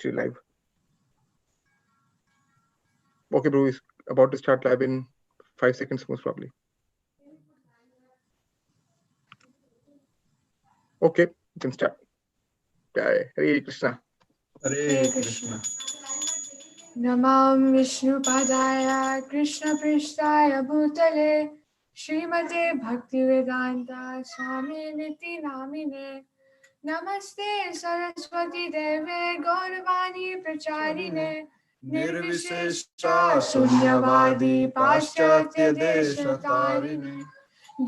to live. Okay, bro, is about to start live in 5 seconds, most probably. Okay, you can start. Jai Hare Krishna. Hare Krishna. Namam Vishnu Padaya Krishna Prishtaya Bhutale Srimate Bhaktivedanta Swami Niti Namine Namaste Saraswati Deve Gauravani Pracharine Nirvishesha Sunyavadi Paschatya Deshatarine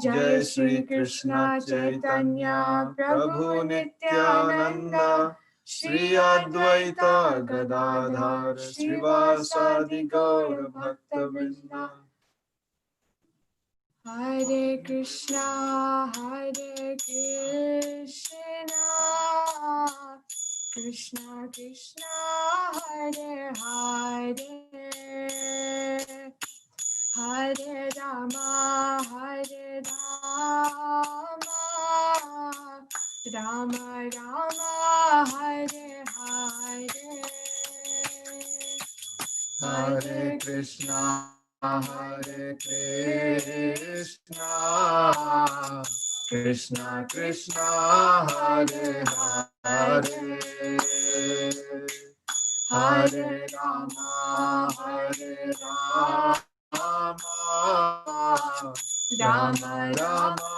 Jai Shri Krishna Chaitanya Prabhu Nityananda Shri Advaita Gadadhar Srivasadi Gaur Bhakta Vrinda Hare Krishna Krishna Krishna Hare Hare Hare Rama Rama Rama Hare Hare Hare Krishna, Hare Krishna, Krishna Krishna, Hare Hare, Hare Rama, Rama Rama,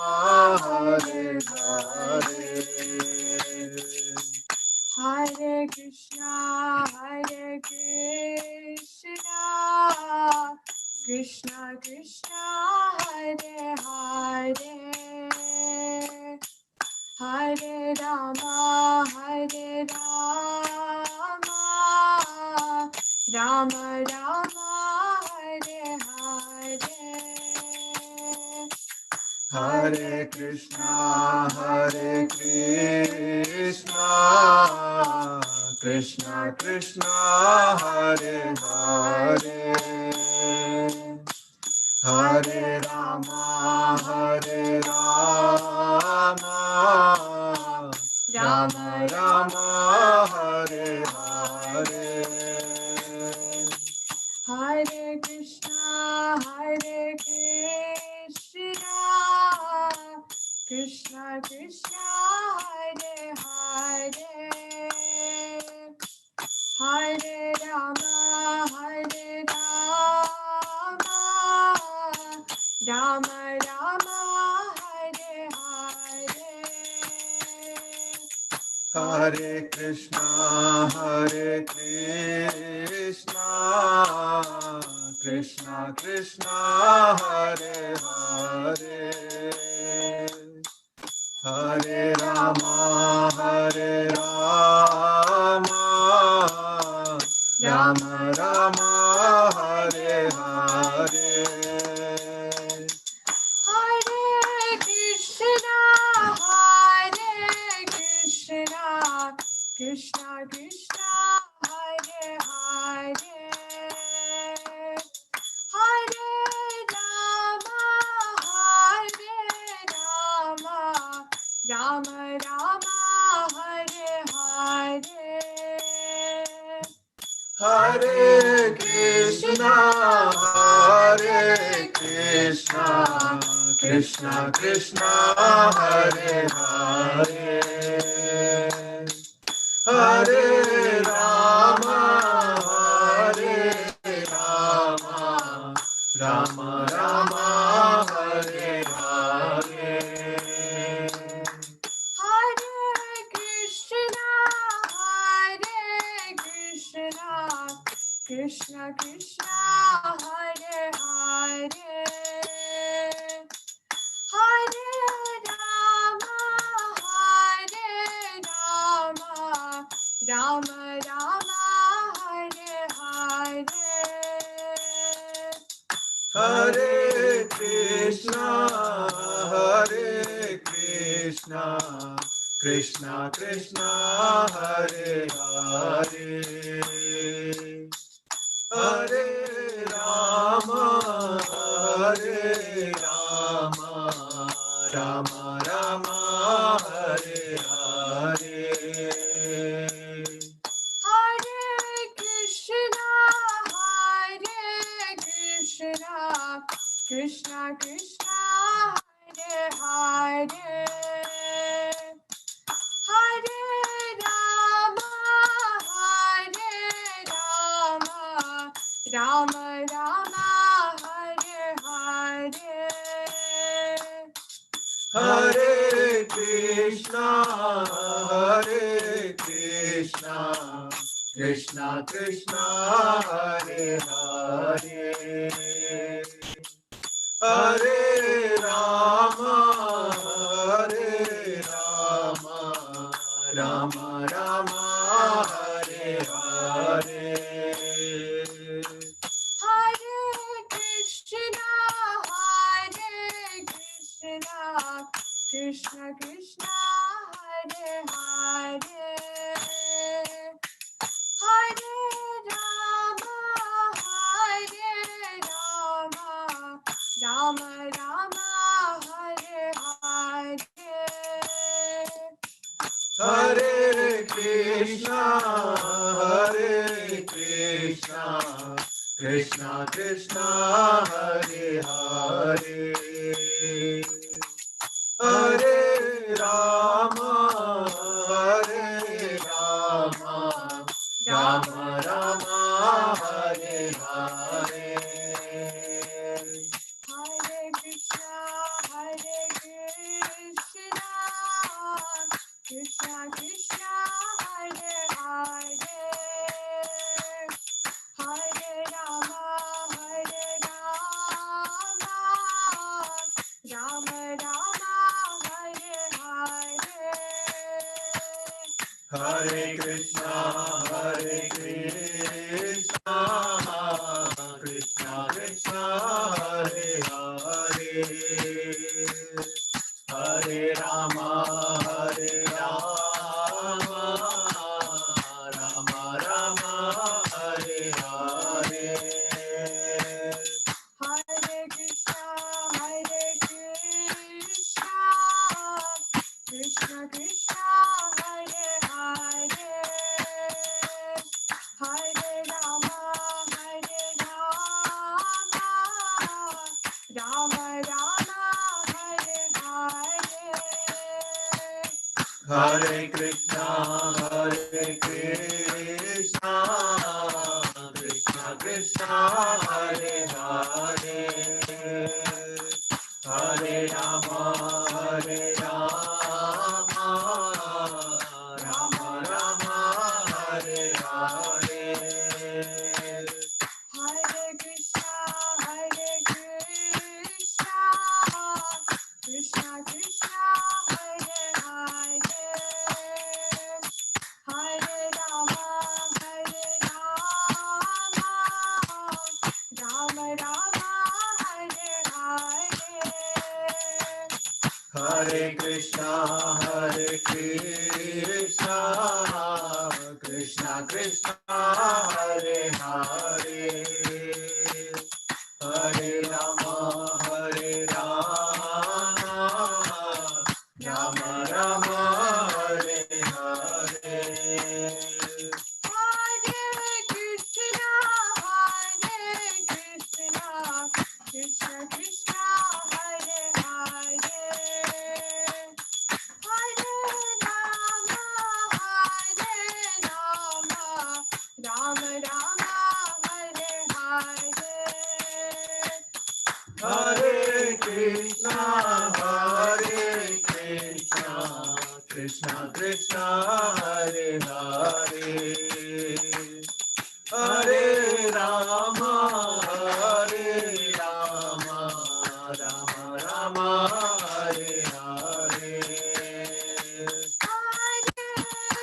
Hare Hare. Hare Krishna, Krishna Krishna, Hare Hare, Hare Rama, Rama Rama, Hare Hare. Hare Krishna, Krishna Krishna, Hare Hare, Hare Rama, Rama Rama, Hare Hare. Hare Krishna, Krishna Krishna, Hare Hare, Hare Rama, Rama Rama, Hare Hare. Hare Krishna, Krishna Krishna, Hare Hare, Hare Rama, Rama Rama, Hare Hare. Hare Krishna, Krishna Krishna, Hare Hare, Hare Rama, Rama Rama, Hare Hare. Hare Krishna, Krishna Krishna, Hare Hare, Hare Rama, Rama Rama, Hare Hare. Hare Krishna, Krishna Krishna, Hare Hare, Hare Rama, Rama Rama, Hare Hare. Hare Krishna, Krishna Krishna, Hare Hare, Hare Rama, Rama Rama, Hare Hare. Hare Krishna Krishna Hare Hare Hare Rama Hare Rama Rama Rama Hare Hare Hare Krishna Krishna Krishna Hare Hare Hare Rama Rama Rama Hare Hare Hare Krishna Krishna Krishna Hare Hare Hare Rama Rama Rama Hare Hare Hare Krishna Krishna Krishna Hare Hare Hare Rama Rama Rama Hare Hare Hare Krishna Krishna Krishna Hare Hare Hare Rama Rama Rama Hare Hare Hare Krishna Krishna Krishna Hare Hare Hare Rama Rama Rama Hare Hare Hare Krishna Krishna Krishna Hare Hare Hare Rama Rama Rama Hare Hare Hare Krishna Krishna Krishna Hare Hare Hare Rama Rama Rama Hare Hare Hare Krishna Krishna Krishna Hare Hare Hare Rama Rama Rama Hare Hare Hare Krishna Krishna Krishna Hare Hare Hare Rama Rama Rama Hare Hare Hare Krishna Krishna Krishna Hare Hare Hare Rama Rama Rama Hare Hare Hare Krishna Krishna Krishna Hare Hare Hare Rama Rama Rama Hare Hare Hare Krishna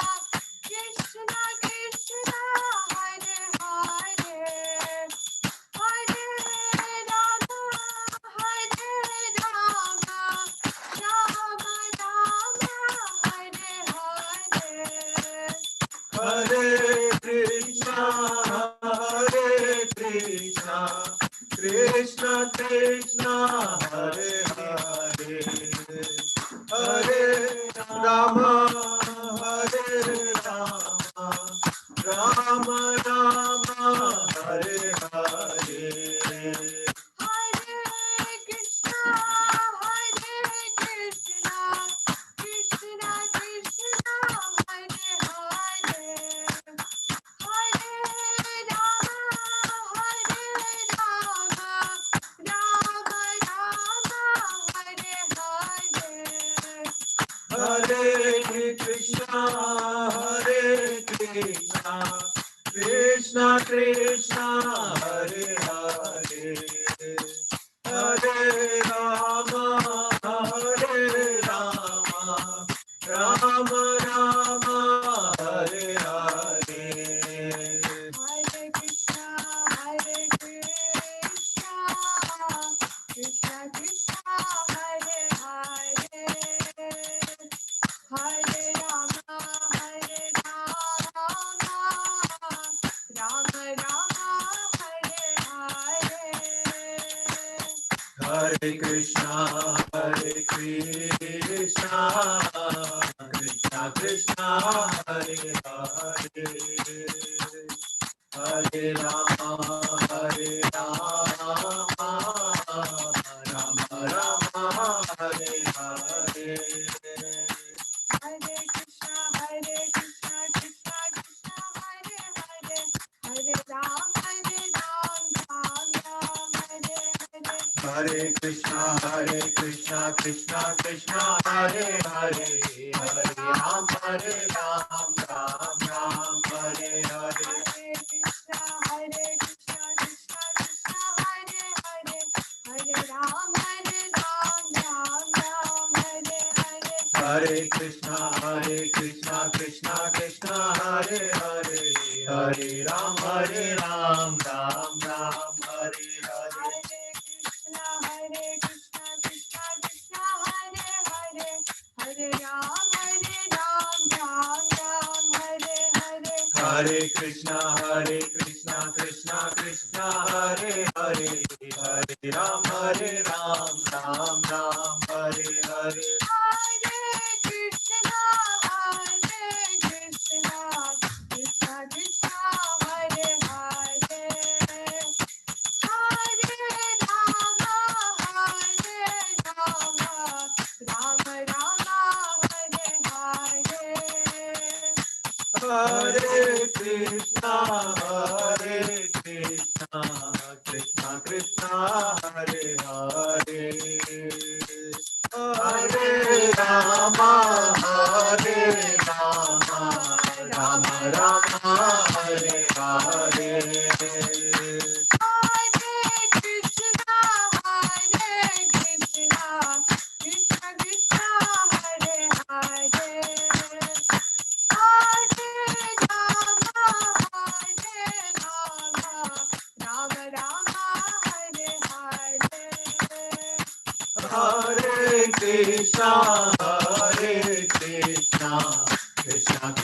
Krishna Krishna Hare Hare Hare Rama Rama Rama Hare Hare Hare Krishna Krishna Krishna Hare Hare Hare Rama Rama Rama Hare Krishna, Krishna Krishna, Hare Hare, Hare Rama, Hare Rama, Rama Rama, Hare Hare. Hare Krishna, Krishna Krishna, Hare Hare, Hare Rama, Rama Rama, Hare Hare. Hare Krishna, Krishna Krishna, Hare Hare, Hare Rama, Rama Rama, Hare Hare. Hare Krishna, Krishna Krishna, Hare Hare, Hare Ram, Ram Ram, Hare Hare. Hare Krishna, Krishna Krishna, Hare Hare, Hare Ram, Ram Ram, Hare Hare. Hare Krishna, Krishna Krishna, Hare Hare, Hare Ram, Ram Ram, Hare Hare. Hare Krishna, Krishna Krishna, Hare Hare, Hare Ram, Ram Ram, Hare Hare. Hare Krishna, Krishna Krishna, Hare Hare, Hare Ram, Ram Hare Hare. Hare Krishna, Krishna Krishna, Hare Hare, Hare Ram, Ram Ram, Hare Hare. Hare Krishna, Krishna Krishna, Hare Hare, Hare Rama, Rama Rama, Hare Hare. Hare Krishna, Krishna Krishna, Hare Hare, Hare Rama, Rama Rama, Hare Hare. Hare Krishna, Krishna Krishna, Hare Hare, Hare Rama, Rama Rama, Hare Hare. Hare Krishna, Krishna Krishna, Hare Hare, Hare Rama, Rama Rama, Hare Hare. Hare Krishna, Krishna Krishna, Hare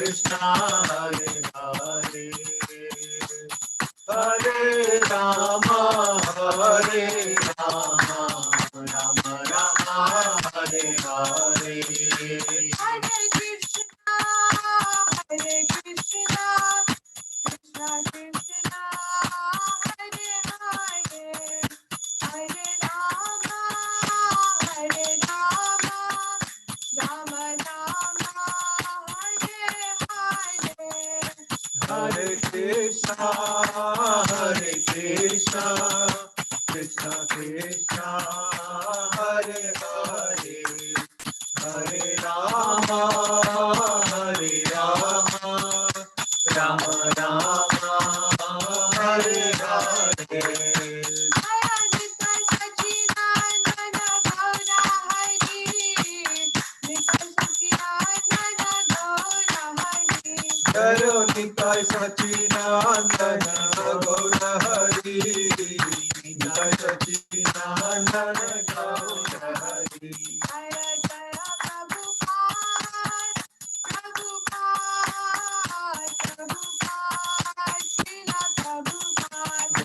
Hare, Hare Rama, Rama Rama, Hare Hare. Hare Krishna, Krishna Krishna, Hare Hare, Hare Rama, Rama Rama, Hare Hare. Jaya Nitai Sachinandana Gaura Hari, Nitai Sachinandana Gaura Hari.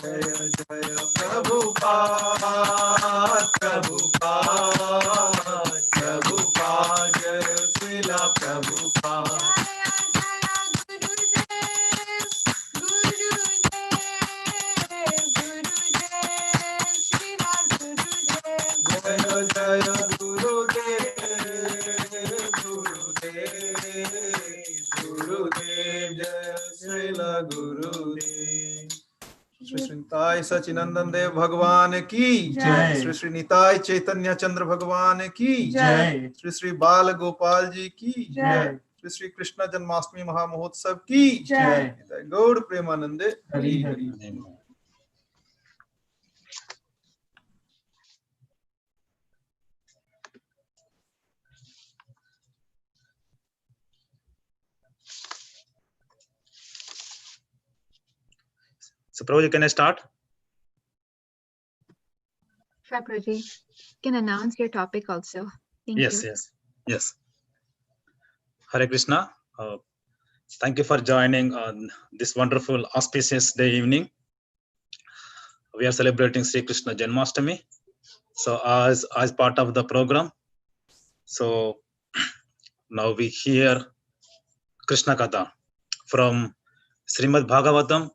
Jaya Jaya Prabhupada, Prabhupada, Jaya Srila Prabhupada. Jaya Jaya Gurudev, Gurudev, Jaya Srila Gurudev. Shri Shri Nitai Sachinandan देव भगवान की जय। श्री श्री निताय चैतन्य चंद्र भगवान की जय। श्री श्री बाल गोपाल जी की जय। श्री कृष्ण जन्माष्टमी महामहोत्सव की जय। Gaur Premanand Hari Hari. So, Prabhuji, can I start? Sure, Prabhuji. You can announce your topic also. Thank Yes, you. yes. Hare Krishna. Thank you for joining on this wonderful auspicious day evening. We are celebrating Sri Krishna Janmashtami. So, as part of the program, so now we hear Krishna Katha from Srimad Bhagavatam,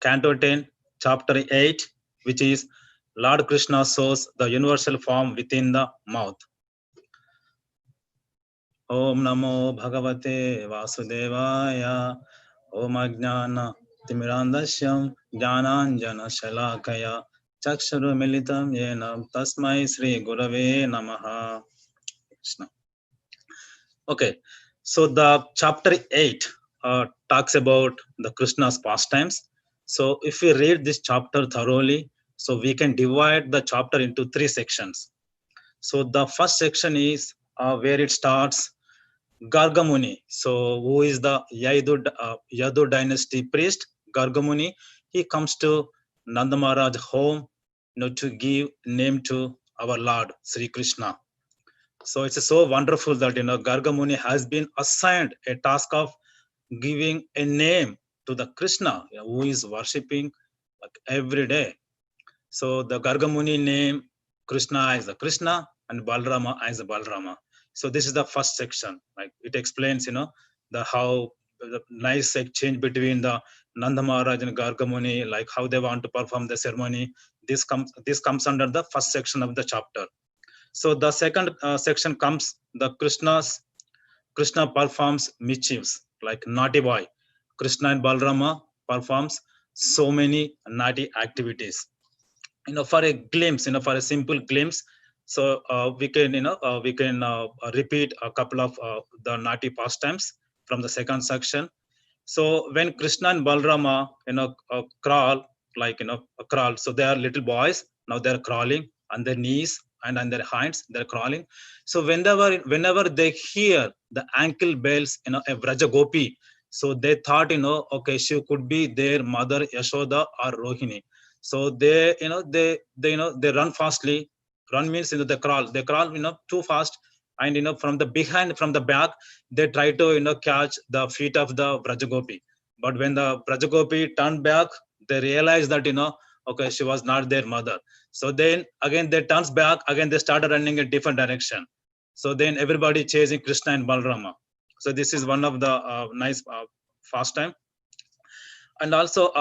Canto 10, Chapter 8, which is Lord Krishna shows the universal form within the mouth. Om Namo Bhagavate Vasudevaya. Om Ajnana Timirandashyam Jnananjana Shalakaya Chakshuru Militam Yena Tasmai Sri Gurave Namaha. Krishna. Okay, so the chapter 8 talks about the Krishna's pastimes. So if we read this chapter thoroughly, so we can divide the chapter into 3 sections. So the first section is where it starts Gargamuni. So who is the Yadu dynasty priest? Gargamuni. He comes to Nanda Maharaj home, to give name to our Lord Sri Krishna. So it's so wonderful that Gargamuni has been assigned a task of giving a name to the Krishna who is worshipping like every day. So the Gargamuni name Krishna as the Krishna and Balrama as the Balrama. So this is the first section. Like it explains, the how the nice exchange between the Nanda Maharaj and Gargamuni, like how they want to perform the ceremony. This comes under the first section of the chapter. So the second section comes the Krishna performs mischiefs like naughty boy. Krishna and Balrama performs so many naughty activities. For a glimpse, for a simple glimpse, so we can repeat a couple of the naughty pastimes from the second section. So when Krishna and Balrama crawl, crawl, so they are little boys, now they're crawling on their knees and on their hands, they're crawling. So whenever they hear the ankle bells, a Vraja Gopi, so they thought, okay, she could be their mother Yashoda or Rohini. So they run fastly. Run means they crawl too fast, and from the behind, from the back, they try to catch the feet of the Brajagopi. But when the Brajagopi turned back, they realized that okay, she was not their mother. So then again they turns back, again they started running in different direction. So then everybody chasing Krishna and Balrama. So this is one of the nice fast time. And also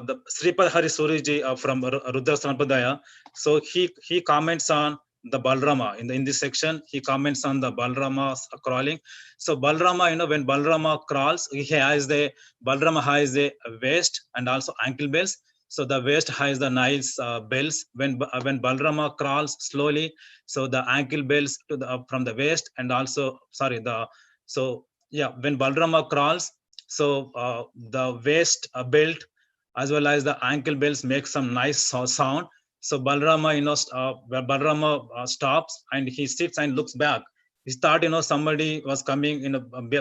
the Sripad Hari Suriji from Rudra Sampadaya. So he comments on the Balrama in this section. He comments on the Balrama crawling. So Balrama, when Balrama crawls, Balrama has the waist and also ankle bells. So the waist has the nice bells. When Balrama crawls slowly, so the ankle bells to the from the waist, and also when Balrama crawls, so the waist belt as well as the ankle bells make some nice sound. So Balrama, Balrama stops and he sits and looks back. He thought, somebody was coming,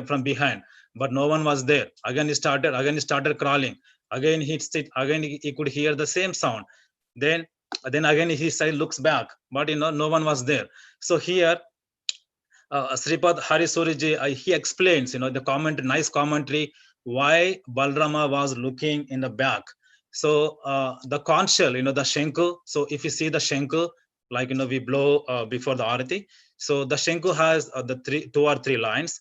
from behind, but no one was there. Again he started crawling. Again he could hear the same sound. Then again he looks back, but no one was there. So here Sripad Hari Suriji, he explains, the nice commentary, why Balrama was looking in the back. So the conch shell, the Shenku. So if you see the Shenku, like, we blow before the Arati. So the Shenku has the two or three lines.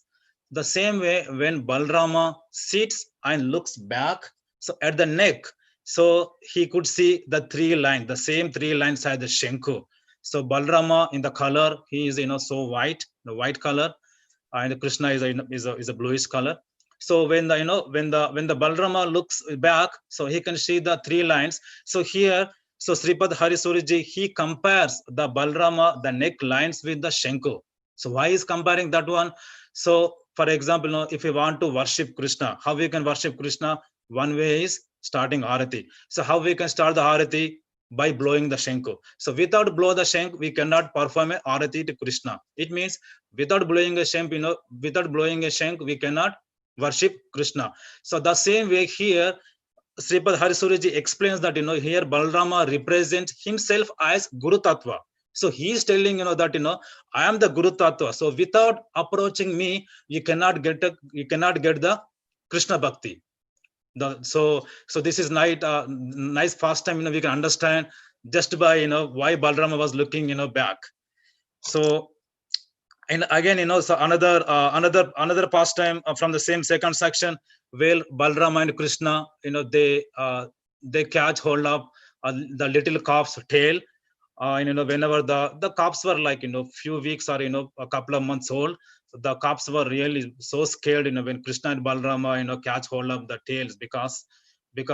The same way when Balrama sits and looks back, so at the neck, so he could see the same three lines as the Shenku. So Balrama in the color, he is so white, the white color, and Krishna is a bluish color. So when the Balrama looks back, so he can see the three lines. So here, so Sripad Hari Suriji, he compares the Balrama, the neck lines with the Shenku. So why is comparing that one? So for example, if you want to worship Krishna, how we can worship Krishna? One way is starting Arati. So how we can start the Arati? By blowing the Shanku. So without blow the Shank, we cannot perform a Arati to Krishna. It means without blowing a Shank, without blowing a Shank, we cannot worship Krishna. So the same way here, Sripad Harisuriji explains that, here Balarama represents himself as Guru Tattva. So he is telling, that, I am the Guru Tattva. So without approaching me, you cannot get the Krishna Bhakti. So this is nice pastime, we can understand just by, why Balarama was looking, back. So, and again, so another pastime from the same second section, where Balarama and Krishna, they catch hold of the little calf's tail. And whenever the calves were like, few weeks or, a couple of months old, the calves were really so scared, when Krishna and Balarama, catch hold of the tails, because the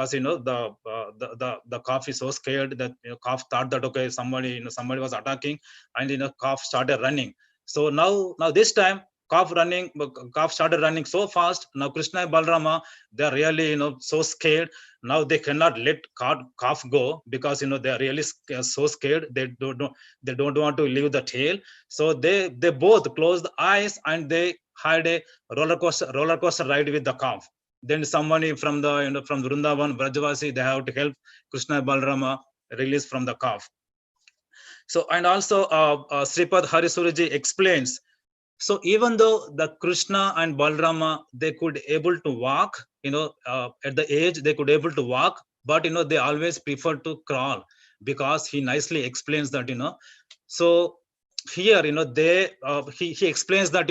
calf is so scared that, calf thought that, okay, somebody was attacking, and, calf started running. So now this time, calf started running so fast. Now Krishna and Balarama, they're really, so scared. Now they cannot let calf go, because, they're really so scared. They don't want to leave the tail. So they both closed the eyes, and they had a roller coaster ride with the calf. Then somebody from the, from Vrindavan, Brajavasi, they have to help Krishna and Balarama release from the calf. So, and also Sripad Harisuriji explains, so even though the Krishna and Balarama, they could able to walk, at the age they could able to walk, but, they always prefer to crawl, because he nicely explains that, so here, he explains that,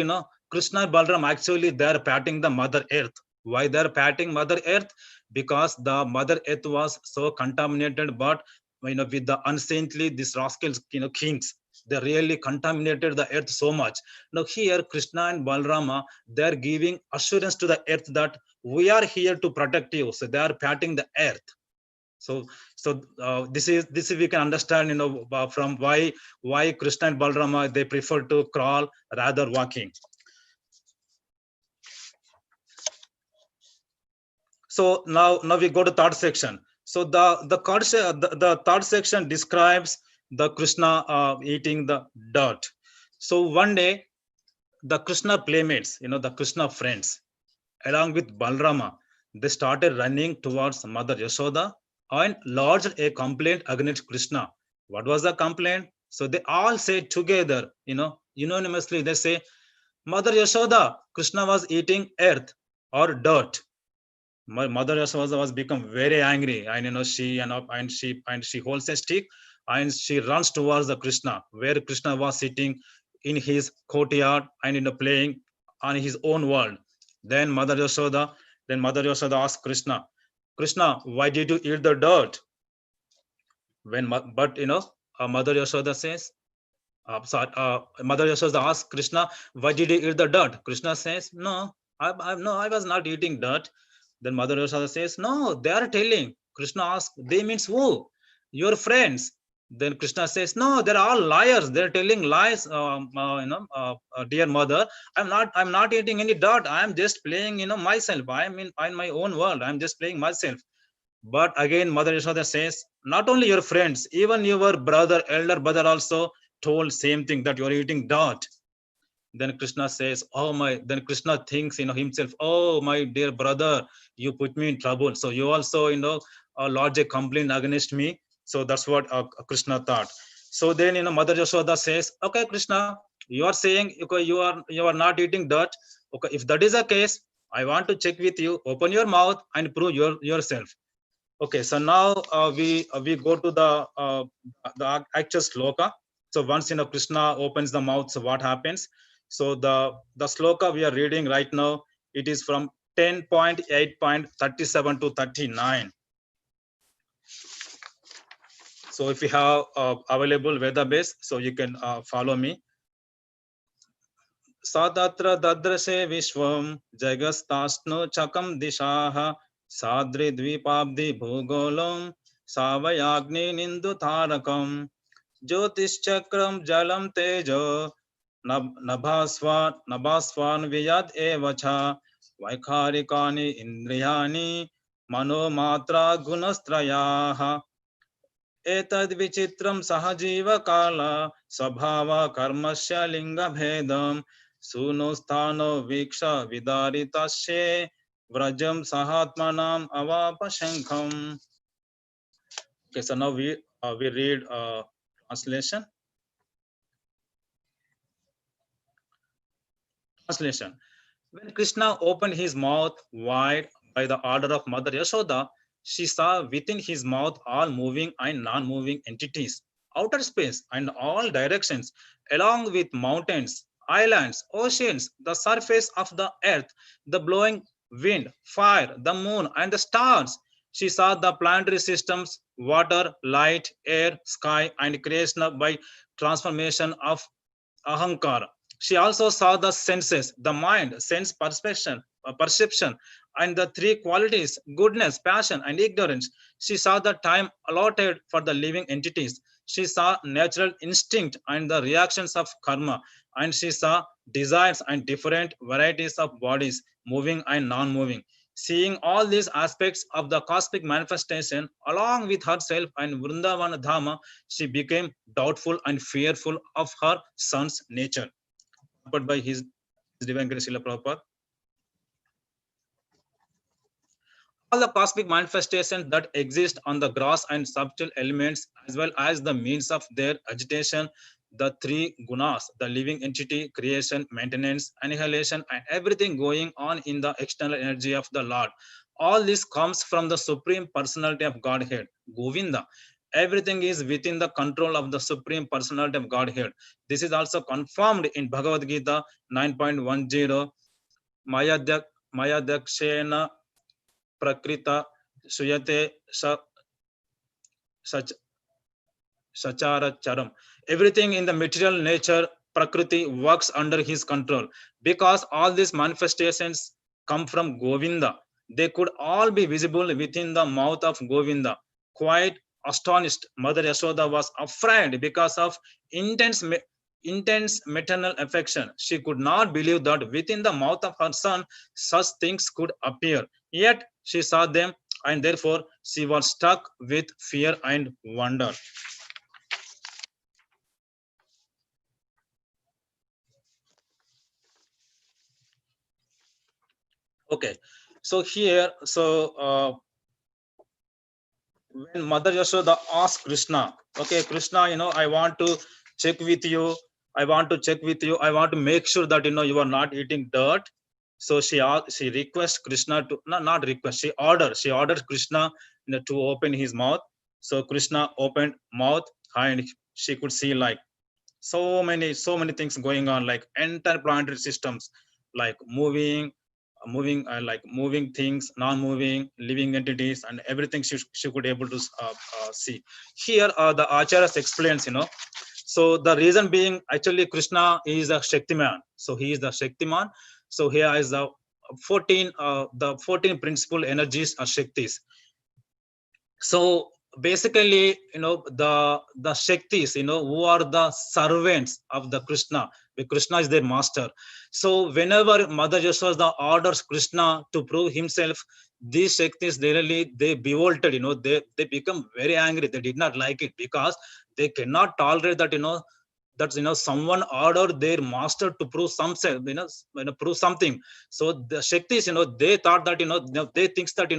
Krishna and Balarama, actually they are patting the Mother Earth. Why they are patting Mother Earth? Because the Mother Earth was so contaminated, but, with the unsaintly, these rascals, kings, they really contaminated the earth so much. Now here Krishna and Balarama, they are giving assurance to the earth that we are here to protect you. So they are patting the earth. So this is we can understand, from why Krishna and Balarama, they prefer to crawl rather walking. So now we go to third section. So the third section describes the Krishna eating the dirt. So one day, the Krishna playmates, the Krishna friends, along with Balarama, they started running towards Mother Yashoda and lodged a complaint against Krishna. What was the complaint? So they all said together, unanimously, they say, Mother Yashoda, Krishna was eating earth or dirt. My Mother Yashoda was become very angry, and, she holds a stick, and she runs towards the Krishna, where Krishna was sitting in his courtyard, and, playing on his own world. Then Mother Yashoda asked Krishna, why did you eat the dirt? But Mother Yashoda says, Mother Yashoda asked Krishna, why did you eat the dirt? Krishna says, no, I was not eating dirt. Then Mother Yashoda says, no, they are telling. Krishna asks, they means who? Your friends. Then Krishna says, no, they're all liars. They're telling lies, dear mother. I'm not eating any dirt. I'm just playing, myself. I'm in my own world. I'm just playing myself. But again, Mother Yashoda says, not only your friends, even your elder brother also told same thing, that you're eating dirt. Then Krishna says, then Krishna thinks, himself, oh, my dear brother, you put me in trouble. So you also, lodge a complaint against me. So that's what Krishna thought. So then, Mother Yashoda says, okay, Krishna, you are saying, okay, you are not eating dirt. Okay, if that is the case, I want to check with you. Open your mouth and prove yourself. Okay, so now we go to the actual sloka. So once, Krishna opens the mouth, so what happens? So the sloka we are reading right now, it is from 10.8.37 to 39. So if you have available Veda base, so you can follow me. Sadatra dadrase vishwam jagastasno chakam dishaha sadri dvipabdi bhugolam savayagni nindu tarakam jyotish chakram jalam tejo nabhasvan viyad evacha vaikharikani indriyani mano matra gunastrayah etad vichitram sahajiva kala svabhava karmasya linga bhedam suno sthano viksha vidaritasye vrajam sahatmanam avapashankham. Okay, so now we read translation. Translation. When Krishna opened his mouth wide by the order of Mother Yashoda, she saw within his mouth all moving and non-moving entities, outer space and all directions, along with mountains, islands, oceans, the surface of the earth, the blowing wind, fire, the moon, and the stars. She saw the planetary systems, water, light, air, sky, and creation by transformation of ahankara. She also saw the senses, the mind, sense perception, and the three qualities, goodness, passion, and ignorance. She saw the time allotted for the living entities. She saw natural instinct and the reactions of karma. And she saw desires and different varieties of bodies, moving and non-moving. Seeing all these aspects of the cosmic manifestation along with herself and Vrindavana Dhama, she became doubtful and fearful of her son's nature. But by his divine grace, Srila Prabhupada, all the cosmic manifestations that exist on the gross and subtle elements, as well as the means of their agitation, the three gunas, the living entity, creation, maintenance, annihilation, and everything going on in the external energy of the Lord. All this comes from the Supreme Personality of Godhead, Govinda. Everything is within the control of the Supreme Personality of Godhead. This is also confirmed in Bhagavad Gita 9.10. Mayadakshena prakrita suyate sachara charam. Everything in the material nature, prakriti, works under his control. Because all these manifestations come from Govinda, they could all be visible within the mouth of Govinda. Quite astonished, Mother Yashoda was afraid because of intense maternal affection. She could not believe that within the mouth of her son such things could appear. Yet she saw them, and therefore she was struck with fear and wonder. Okay, so here, when Mother Yashoda asked Krishna, okay, Krishna, I want to check with you. I want to check with you. I want to make sure that you are not eating dirt. So she requests Krishna to not request. She ordered Krishna to open his mouth. So Krishna opened mouth, and she could see like so many things going on, like entire planetary systems, like moving things, non-moving, living entities, and everything she could able to see. Here the acharyas explains, so the reason being, actually Krishna is a Shaktiman. So he is the Shaktiman. So here is the 14 principal energies are Shaktis. So basically, the Shaktis, who are the servants of the Krishna, because Krishna is their master. So whenever Mother Yashoda orders Krishna to prove himself, these Shaktis they revolted, they become very angry. They did not like it because they cannot tolerate that, someone ordered their master to prove prove something. So the Shaktis, they thought that, they thinks that,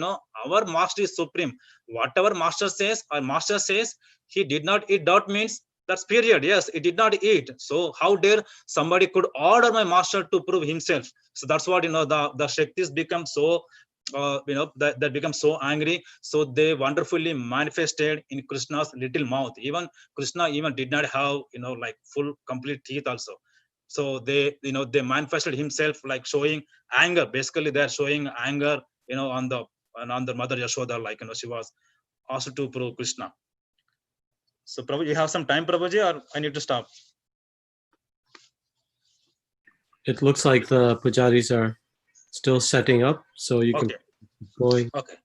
our master is supreme. Whatever master says, or master says he did not eat dirt means that's period. Yes, he did not eat. So how dare somebody could order my master to prove himself? So that's what, the Shaktis become so that become so angry. So they wonderfully manifested in Krishna's little mouth. Even Krishna even did not have, like full complete teeth also. So they manifested himself like showing anger. Basically they are showing anger, on the Mother Yashoda, like, she was asked to prove Krishna. So Prabhu, you have some time, Prabhuji, or I need to stop? It looks like the pujaris are still setting up, so you can Okay. going. Okay.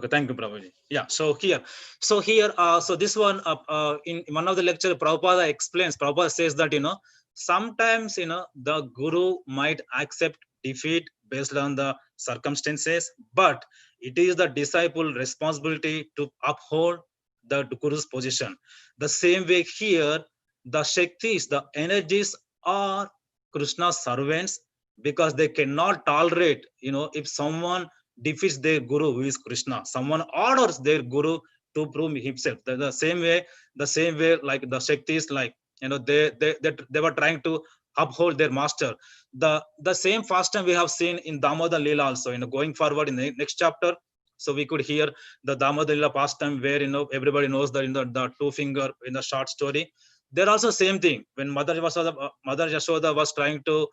Thank you, Prabhuji. Yeah. So here, so this one, in one of the lecture, Prabhupada explains. Prabhupada says that, sometimes the guru might accept defeat based on the circumstances, but it is the disciple responsibility to uphold the guru's position. The same way here, the shaktis, the energies are Krishna's servants, because they cannot tolerate, if someone defeats their guru, who is Krishna. Someone orders their guru to prove himself. The same way, like the shaktis, like they were trying to uphold their master. The same fast time we have seen in Damodar Leela also. Going forward in the next chapter, so we could hear the Damodar Leela pastime, where everybody knows that in the two finger in the short story. There also same thing when Mother Yashoda was trying to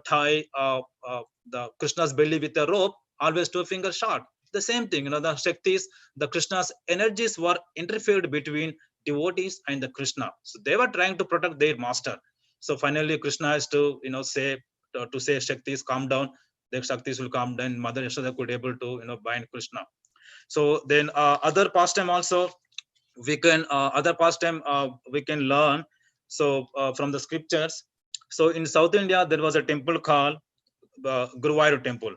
tie the Krishna's belly with a rope, always two finger short. The same thing, the Shaktis, the Krishna's energies were interfered between devotees and the Krishna. So they were trying to protect their master. So finally, Krishna has to say Shaktis, calm down. The Shaktis will calm down. Mother Yashoda could able to bind Krishna. So then other pastime also we can we can learn. So from the scriptures. So in South India there was a temple called Guruvayur temple.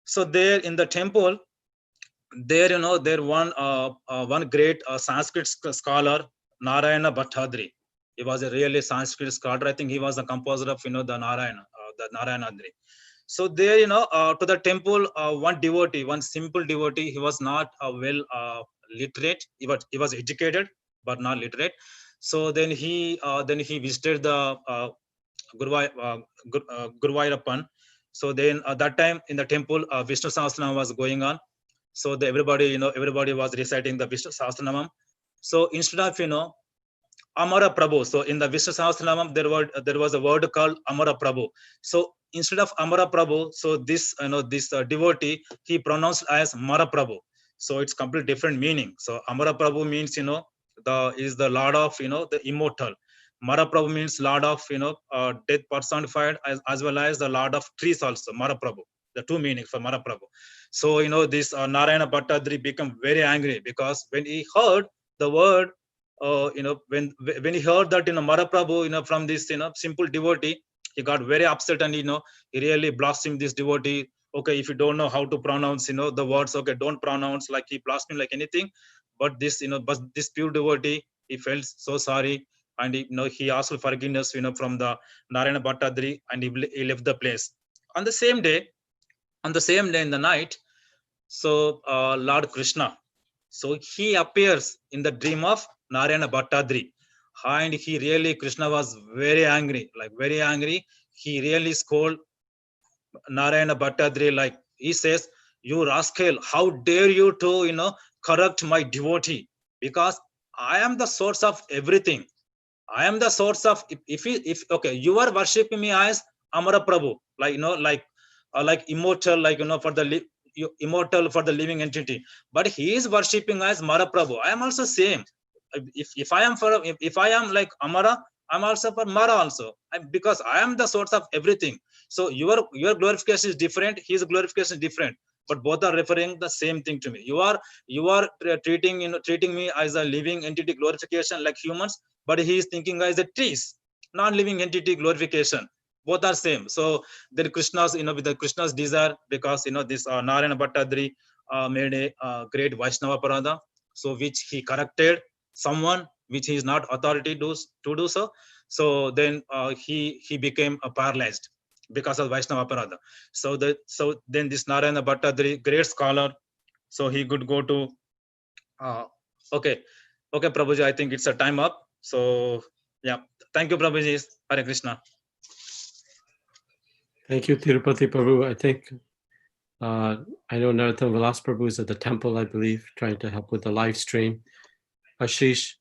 So there in the temple, there one great Sanskrit scholar, Narayana Bhattadri. He was a really Sanskrit scholar. I think he was the composer of the Narayanadri. So there, to the temple, one simple devotee. He was not literate. He was educated but not literate. So then he visited the Guruvayurappan. So then at that time in the temple, Vishnu Sahasranam was going on. So everybody was reciting the Vishnu Sahasranamam. So instead of Amara Prabhu, so in the Vishnu Sahasranamam there was a word called Amara Prabhu. So instead of Amara Prabhu, so this devotee, he pronounced as Mara Prabhu. So it's completely different meaning. So Amara Prabhu means is the Lord of the immortal. Mara Prabhu means Lord of death personified, as well as the Lord of trees also. Mara Prabhu, the two meanings for Mara Prabhu. So this Narayana Bhattadri became very angry, because when he heard the word, when he heard that Mara Prabhu from this simple devotee, he got very upset, and he really blasphemed this devotee. Okay, if you don't know how to pronounce the words, okay, don't pronounce, like he blasphemed like anything. But this pure devotee, he felt so sorry, and he asked for forgiveness from the Narayana Bhattadri, and he left the place. On the same day in the night, so Lord Krishna, so he appears in the dream of Narayana Bhattadri, and Krishna was very angry, like very angry. He really scolded Narayana Bhattadri, like he says, "You rascal, how dare you to correct my devotee? Because I am the source of everything. I am the source of, if okay, you are worshipping me as Amara Prabhu, like like immortal, like for the immortal, for the living entity. But he is worshipping as Mara Prabhu. I am also same. If I am if I am like Amara, I'm also for Mara also, because I am the source of everything. So your glorification is different, his glorification is different, but both are referring the same thing to me. You are treating me as a living entity glorification like humans, but he is thinking as a trees, non-living entity glorification. Both are same. So then Krishna's with the Krishna's desire, because this Narayana Bhattadri made a great Vaishnava parada, so which he corrected someone which he is not authority to do so. So then he became paralyzed because of Vaishnava parada. So then this Narayana Bhattadri, great scholar, so he could go to okay Prabhuji, I think it's a time up. So yeah, thank you Prabhuji. Hare Krishna. Thank you, Tirupati Prabhu. I think I know Narottam Vilas Prabhu is at the temple, I believe, trying to help with the live stream. Ashish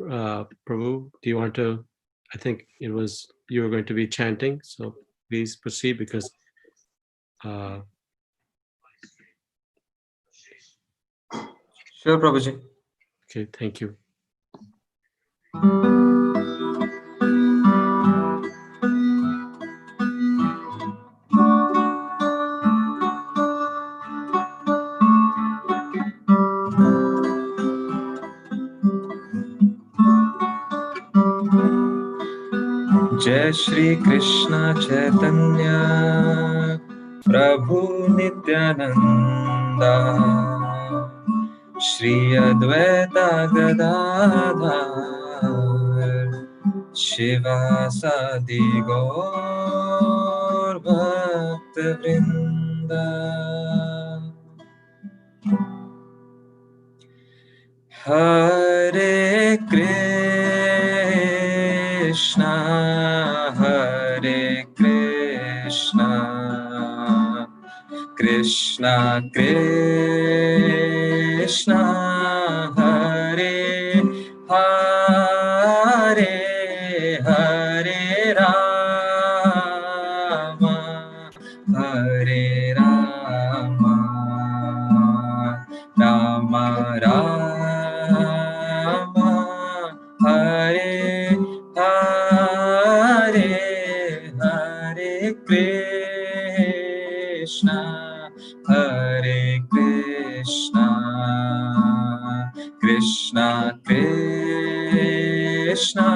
Prabhu, do you want to? I think you were going to be chanting, so please proceed, because Sure, Prabhuji. okay, thank you. जय श्री कृष्ण चैतन्य प्रभु नित्यानंद श्री अद्वैत गदाधर शिवासादि गौर भक्त वृंद। हरे कृष्णा कृष्णा कृष्णा हरे हरे हरे राम हरे राम राम राम हरे हरे हरे कृष्णा कृष्णा कृष्णा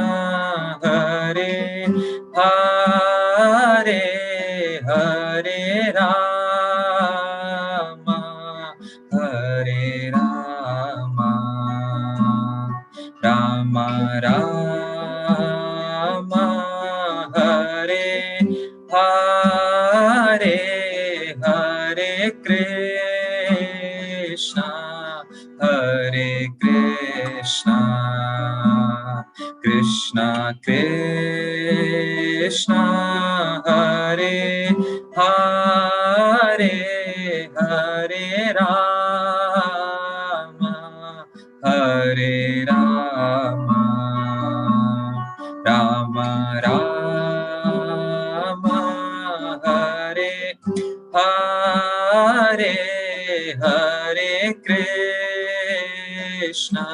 हरे हरे हरे राम हरे राम राम राम हरे हरे हरे कृष्णा कृष्णा कृष्णा हरे हरे हरे राम हरे राम राम राम हरे हरे हरे कृष्णा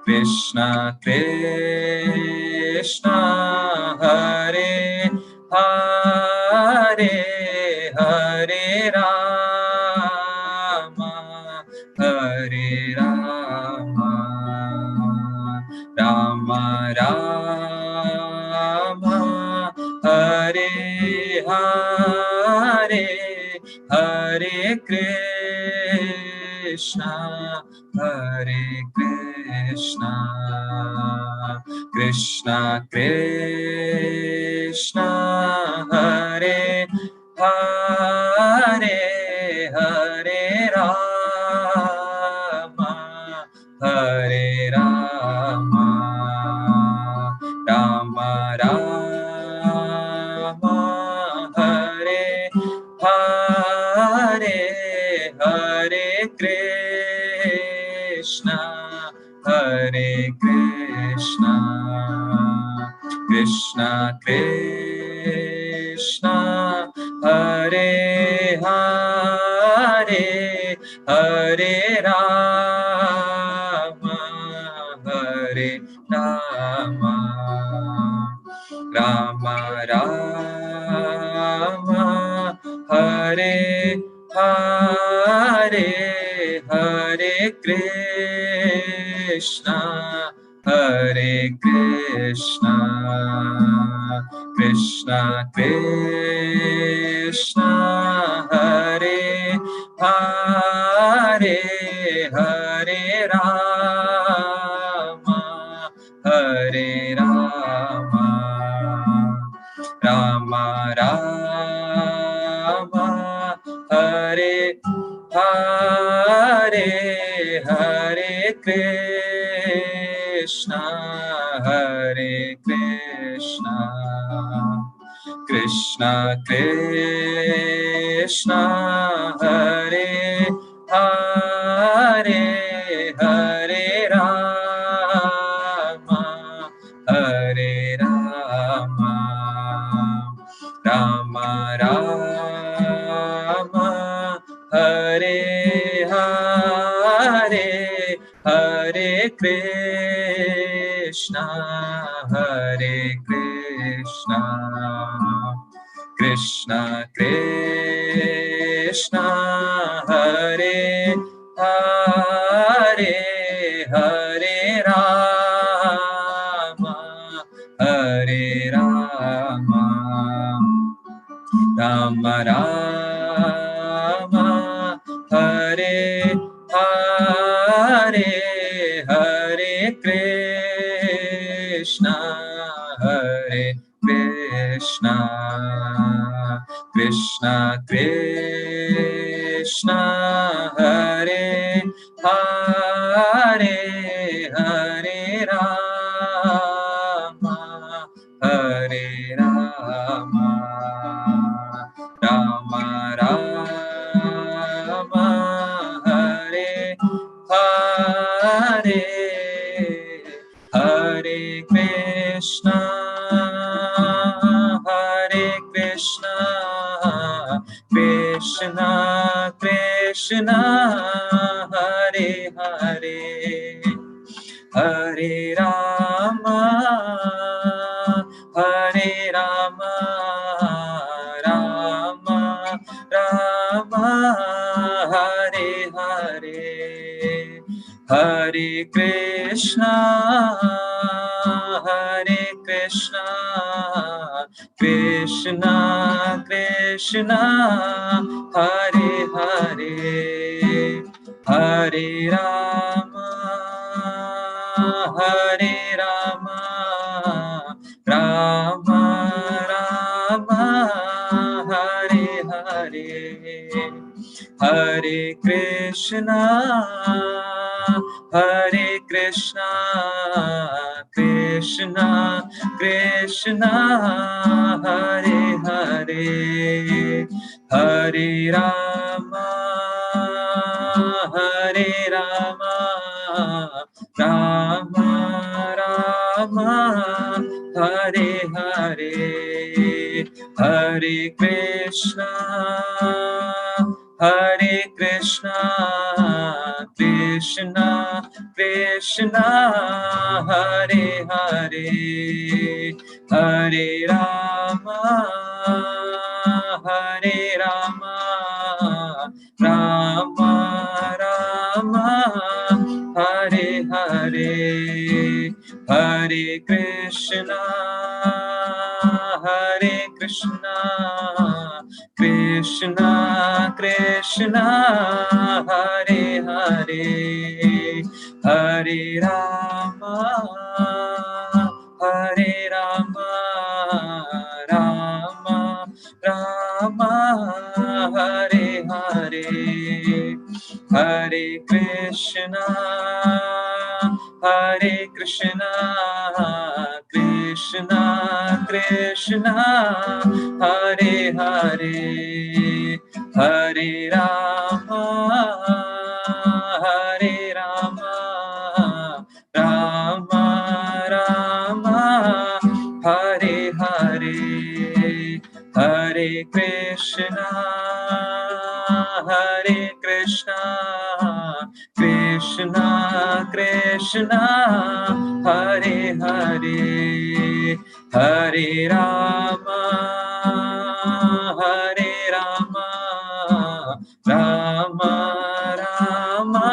कृष्णा कृष्णा हरे हरे हरे राम हरे राम राम राम हरे हरे हरे कृष्णा कृष्णा कृष्णा हरे हरे हरे राम हरे राम राम राम हरे हरे हरे कृष्णा कृष्णा कृष्णा हरे हरे हरे राम हरे राम राम राम हरे हरे हरे कृष्णा कृष्णा कृष्णा हरे हरे हरे राम हरे राम राम राम हरे हरे हरे कृष्णा कृष्णा कृष्णा हरे हरे हरे राम हरे Ram Ram Ram Hare Hare Hare Krishna Krishna Krishna Hare Hare Hare Ram Rama Rama Hare Hare Hare Krishna Hare Krishna Krishna Krishna Hare Hare Hare Rama Hare Rama Rama Rama Hare Hare Hare Krishna Hare Krishna Krishna Krishna Hare Hare Hare Rama Hare Rama Rama Rama Hare Hare Hare Krishna Hare Krishna Krishna Krishna Hare Hare Hare Rama Hare Rama Rama Rama Hare Hare Hare Krishna Hare Krishna Krishna Krishna Hare Hare Hare Rama Hare Rama Rama Rama Hare Hare Hare Krishna Hare Krishna Krishna Krishna Hare Hare Hare Rama Hare Rama Rama Rama Hare Hare Hare Krishna Hare Krishna Krishna Krishna Hare Hare Hare Rama Hare Rama Rama Rama Hare Hare Hare Krishna Hare Krishna Krishna Krishna Hare Hare Hare Rama Hare Rama Rama Rama Hare Hare Hare Krishna Hare Krishna Krishna Krishna Hare Hare Hare Rama Hare Rama Rama Rama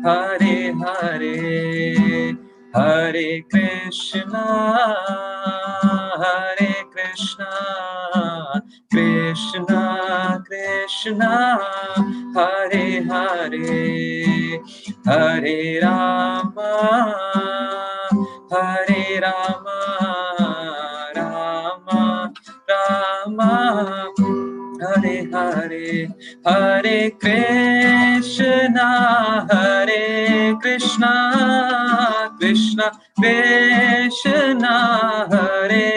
Hare Hare Hare Krishna Hare Krishna Krishna Krishna Hare Hare Hare Rama Hare Rama Rama Rama Hare Hare Hare Krishna Krishna Krishna Hare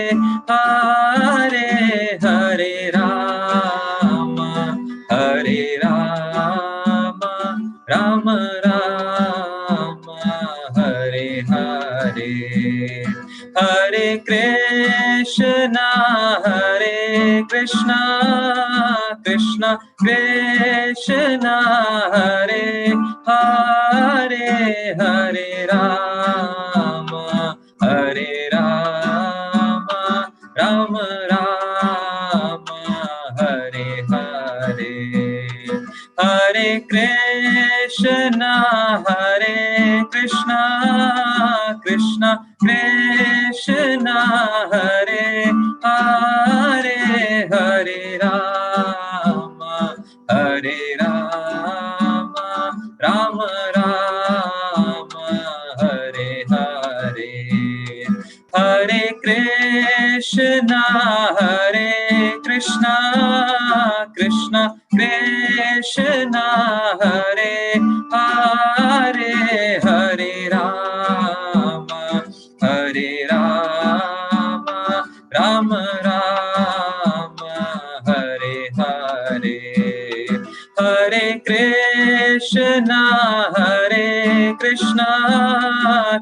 Hare Hare Rama Hare Rama Rama Rama Hare Hare Hare Krishna Krishna Krishna Krishna Hare Hare Hare Rama Hare Rama Rama Rama Hare Hare Hare Krishna Krishna Krishna Krishna Hare Hare Hare Krishna Hare Krishna Krishna Krishna Hare Hare Hare Rama Hare Rama Rama Rama Hare Hare Hare Krishna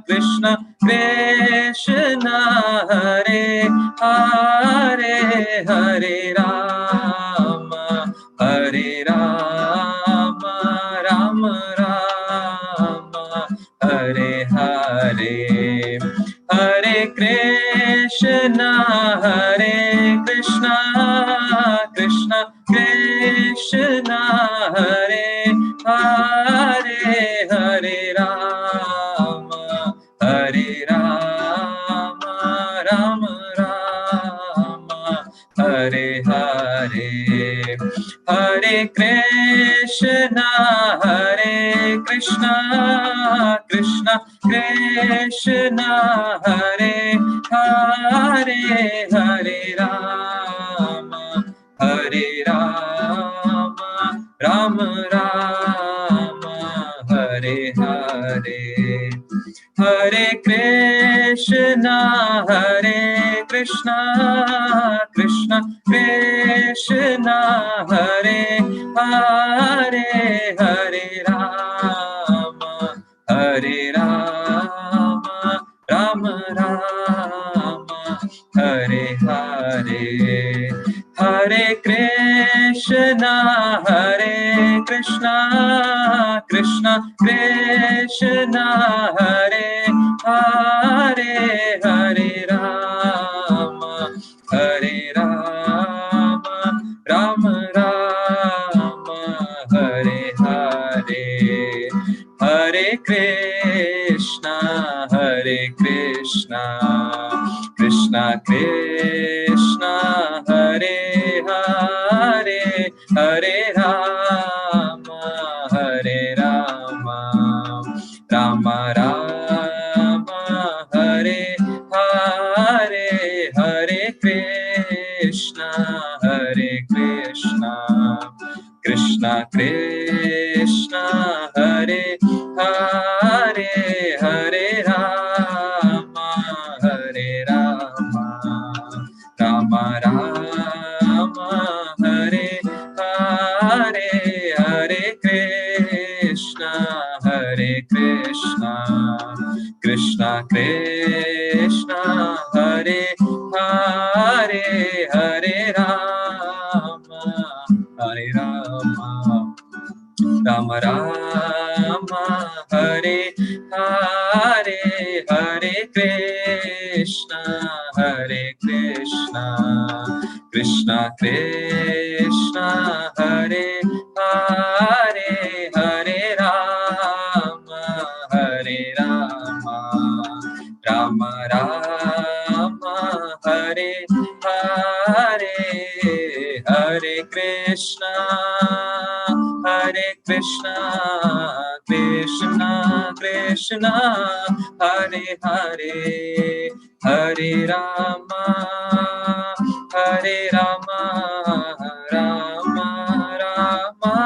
Krishna Krishna Hare Hare Hare Rama Hare Rama Rama Rama Hare Hare Hare Krishna Krishna Krishna Hare Hare Hare Rama Hare Rama Rama Rama Hare Hare Hare Krishna Krishna Krishna Hare Hare Hare Rama Hare Rama Rama Rama Hare Hare Hare Krishna Krishna Krishna Hare Hare Hare Rama Hare Rama Rama Rama Hare Hare Hare Krishna Krishna Krishna Hare Hare Hare Rama Hare Rama Rama Rama Hare Hare Hare Krishna Krishna Krishna Hare Hare Hare Rama Rama Rama Hare Hare Hare Krishna Krishna Krishna Hare Hare Hare Rama Rama Rama Hare Hare Hare Krishna Krishna Krishna Hare Hare Hare Rama Rama Rama Hare Hare Hare Krishna Krishna Krishna Hare Hare Hare Rama Rama Rama Hare Hare Hare Krishna Krishna Krishna Hare Hare Hare Rama Rama Rama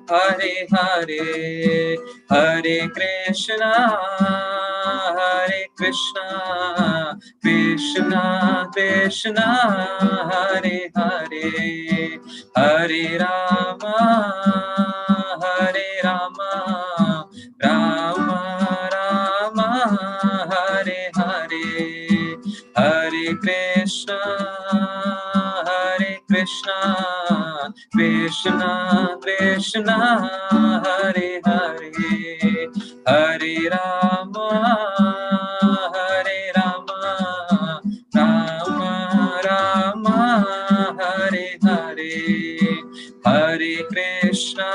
Hare Hare Hare Krishna Krishna Krishna Hare Hare Hare Rama Rama Rama Hare Hare Hare Krishna Krishna Krishna Hare Hare Hare Rama Rama Rama Hare Hare Hare Krishna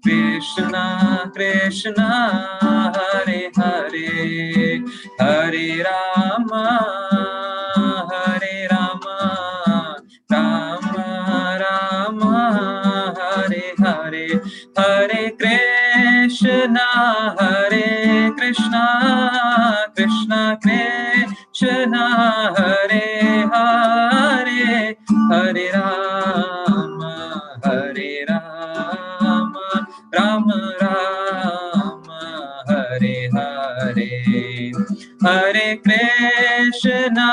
Krishna Krishna Hare Hare Hare Rama Rama Rama Hare Hare Hare Krishna Krishna Krishna Krishna Hare Hare Hare Rama Rama Rama Hare Hare Hare Krishna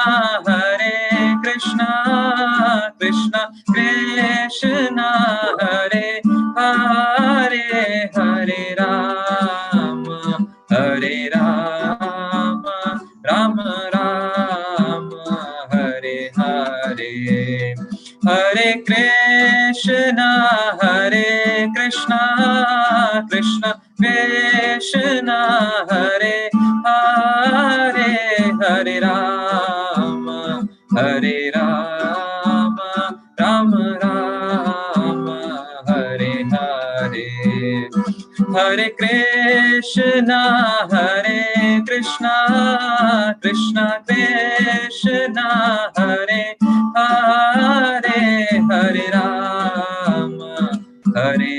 Krishna Krishna Hare Hare Hare Rama Rama Rama Hare Hare Hare Krishna Krishna Krishna Hare Hare Hare Rama Rama Rama Hare Hare Hare Krishna Krishna Krishna Hare Hare Hare Rama Rama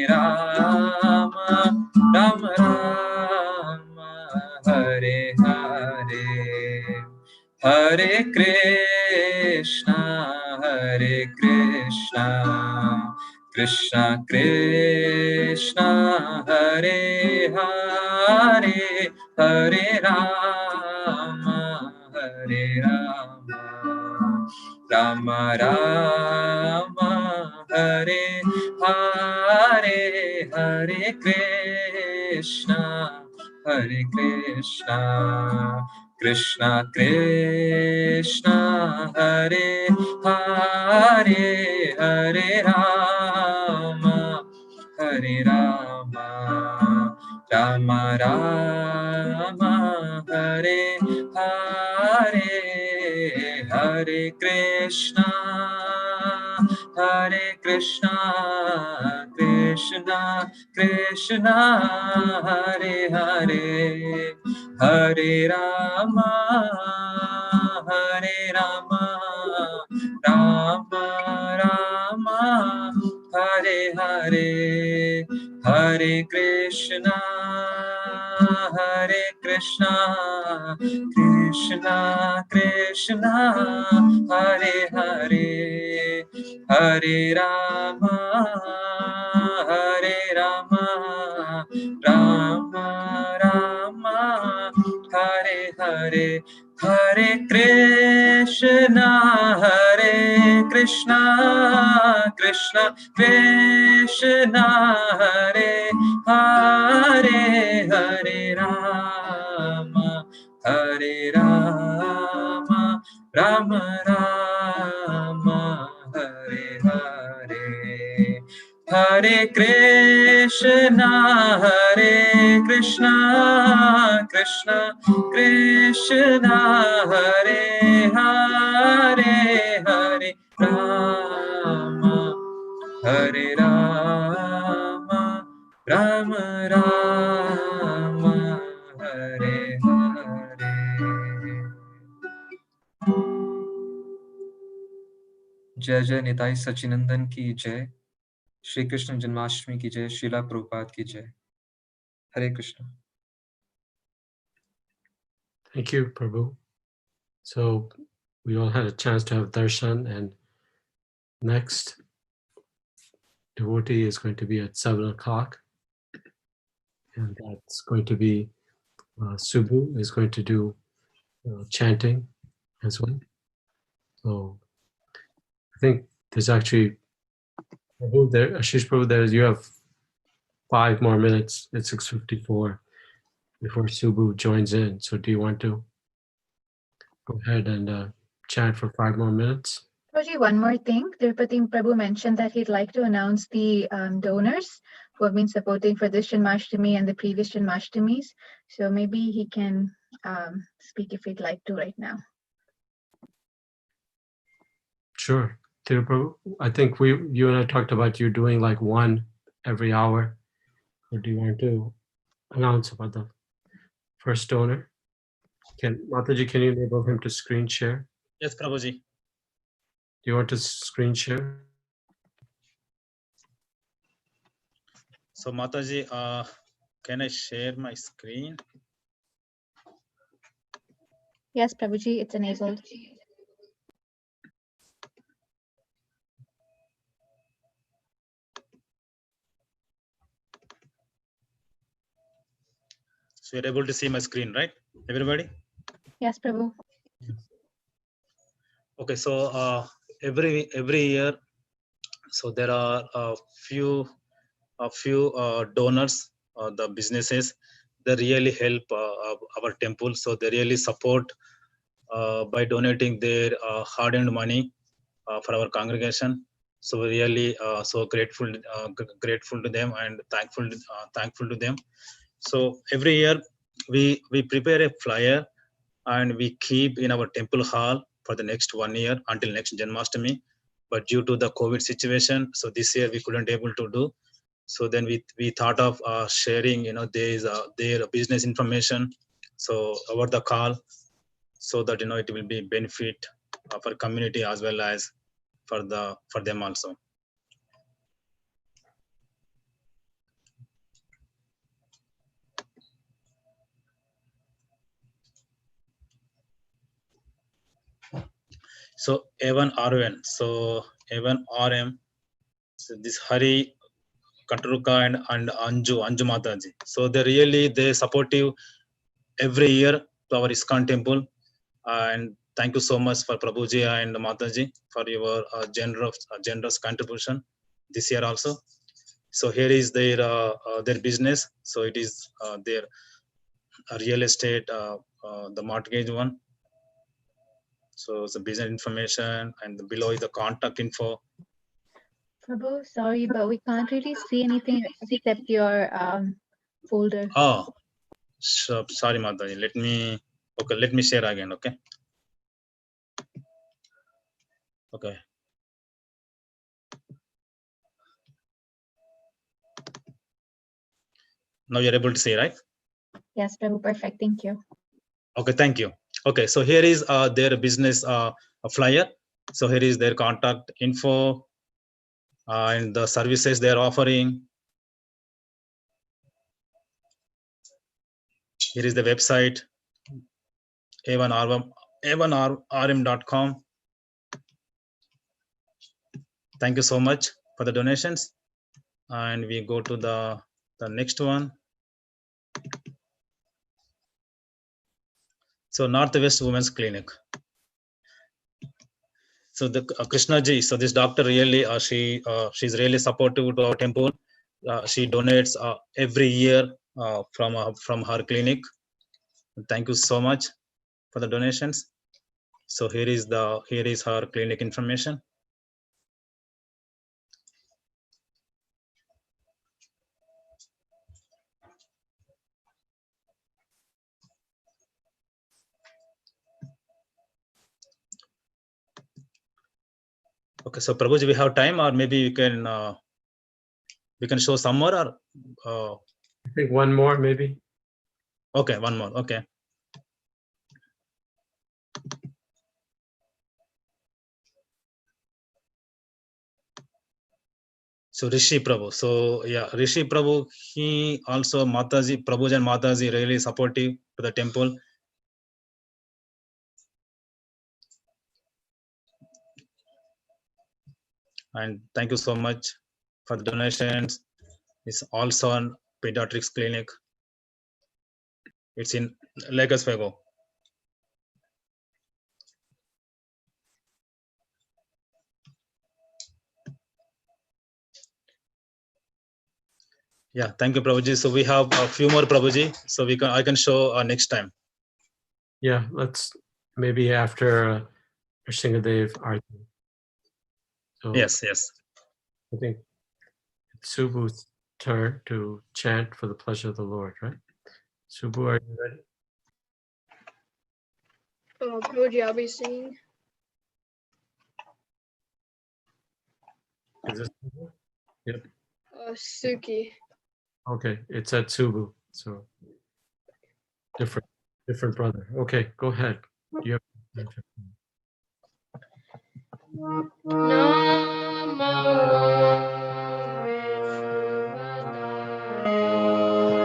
Rama Hare Hare Hare Krishna Krishna Krishna Hare Hare Hare Rama Rama Rama Hare Hare Hare Krishna Krishna Krishna Hare Hare Hare Rama Rama Rama Hare Hare Hare Krishna Krishna Krishna Hare Hare Hare Rama Rama Rama Hare Hare Hare Krishna Krishna Krishna Hare Hare Hare Rama Rama Rama Hare Hare Hare Krishna Krishna Krishna Hare Hare Hare Rama Rama Rama Hare Hare Hare Krishna Krishna Krishna Hare Hare Hare Rama Rama Rama Hare Hare जय जय निताई सचिनंदन की जय श्री कृष्ण जन्माष्टमी की जय श्रीला प्रभुपाद की जय हरे Krishna Thank you, Prabhu. So we all had a chance to have darshan, and next devotee is going to be at 7 o'clock, and that's going to be Subhu is going to do chanting as well. So I think there's actually Prabhu there, Ashish Prabhu, there you have 5 more minutes. It's 6:54 before Subhu joins in. So do you want to go ahead and chant for 5 more minutes? Prabhuji, one more thing. Tirupati Prabhu mentioned that he'd like to announce the donors who have been supporting for this Janmashtami and the previous Janmashtamis. So maybe he can speak if he'd like to right now. Sure. Tiruprabhu, I think you and I talked about you doing like one every hour. Or do you want to announce about the first donor? Mataji, can you enable him to screen share? Yes, Prabhuji. Do you want to screen share? So Mataji, can I share my screen? Yes, Prabhuji, it's enabled. So you're able to see my screen, right? Everybody? Yes, Prabhu. Okay, so every year, so there are a few donors, the businesses, they really help our temple. So they really support by donating their hard-earned money for our congregation. So we're really so grateful to them and thankful to them. So every year we prepare a flyer and we keep in our temple hall for the next 1 year until next Janmashtami. But due to the COVID situation, so this year we couldn't able to do. So then we thought of sharing, their business information, so over the call, so that it will be benefit for community as well as for them also. So Evan RN, so Evan RM, so this Hari Kataruka and Anju Mataji. So they supportive every year to our ISKCON temple. And thank you so much for Prabhuji and Mataji for your generous contribution this year also. So here is their business. So it is their real estate, the mortgage one. So it's the business information, and below is the contact info. Prabhu, sorry, but we can't really see anything except your folder. Oh, sorry, Mataji. Let me share again. Okay. Okay. Now you're able to see, right? Yes, Prabhu, perfect. Thank you. Okay, thank you. Okay, so here is their business flyer. So here is their contact info and the services they are offering. Here is the website, a1rm.com. Thank you so much for the donations. And we go to the next one. So Northwest Women's Clinic. So the Krishna ji, so this doctor really, she's really supportive to our temple. She donates every year from her clinic. Thank you so much for the donations. So here is her clinic information. Okay, so Prabhuji, we have time, or maybe we can show some more, or I think one more, maybe. okay, one more. Okay. So Rishi Prabhu. So yeah, Rishi Prabhu, he also Mataji, Prabhuji and Mataji really supportive to the temple. And thank you so much for the donations. It's also on pediatrics clinic. It's in Lagos, Fago. Yeah, thank you, Prabhuji. So we have a few more, Prabhuji. So I can show next time. Yeah, let's maybe after Shingadev Arti. So Yes. I think it's Subhu's turn to chant for the pleasure of the Lord, right? Subhu, are you ready? Prabhuji, I'll be singing. Is this Subhu? Yep. Suki. Okay, it's at Subhu, so different brother. Okay, go ahead. You have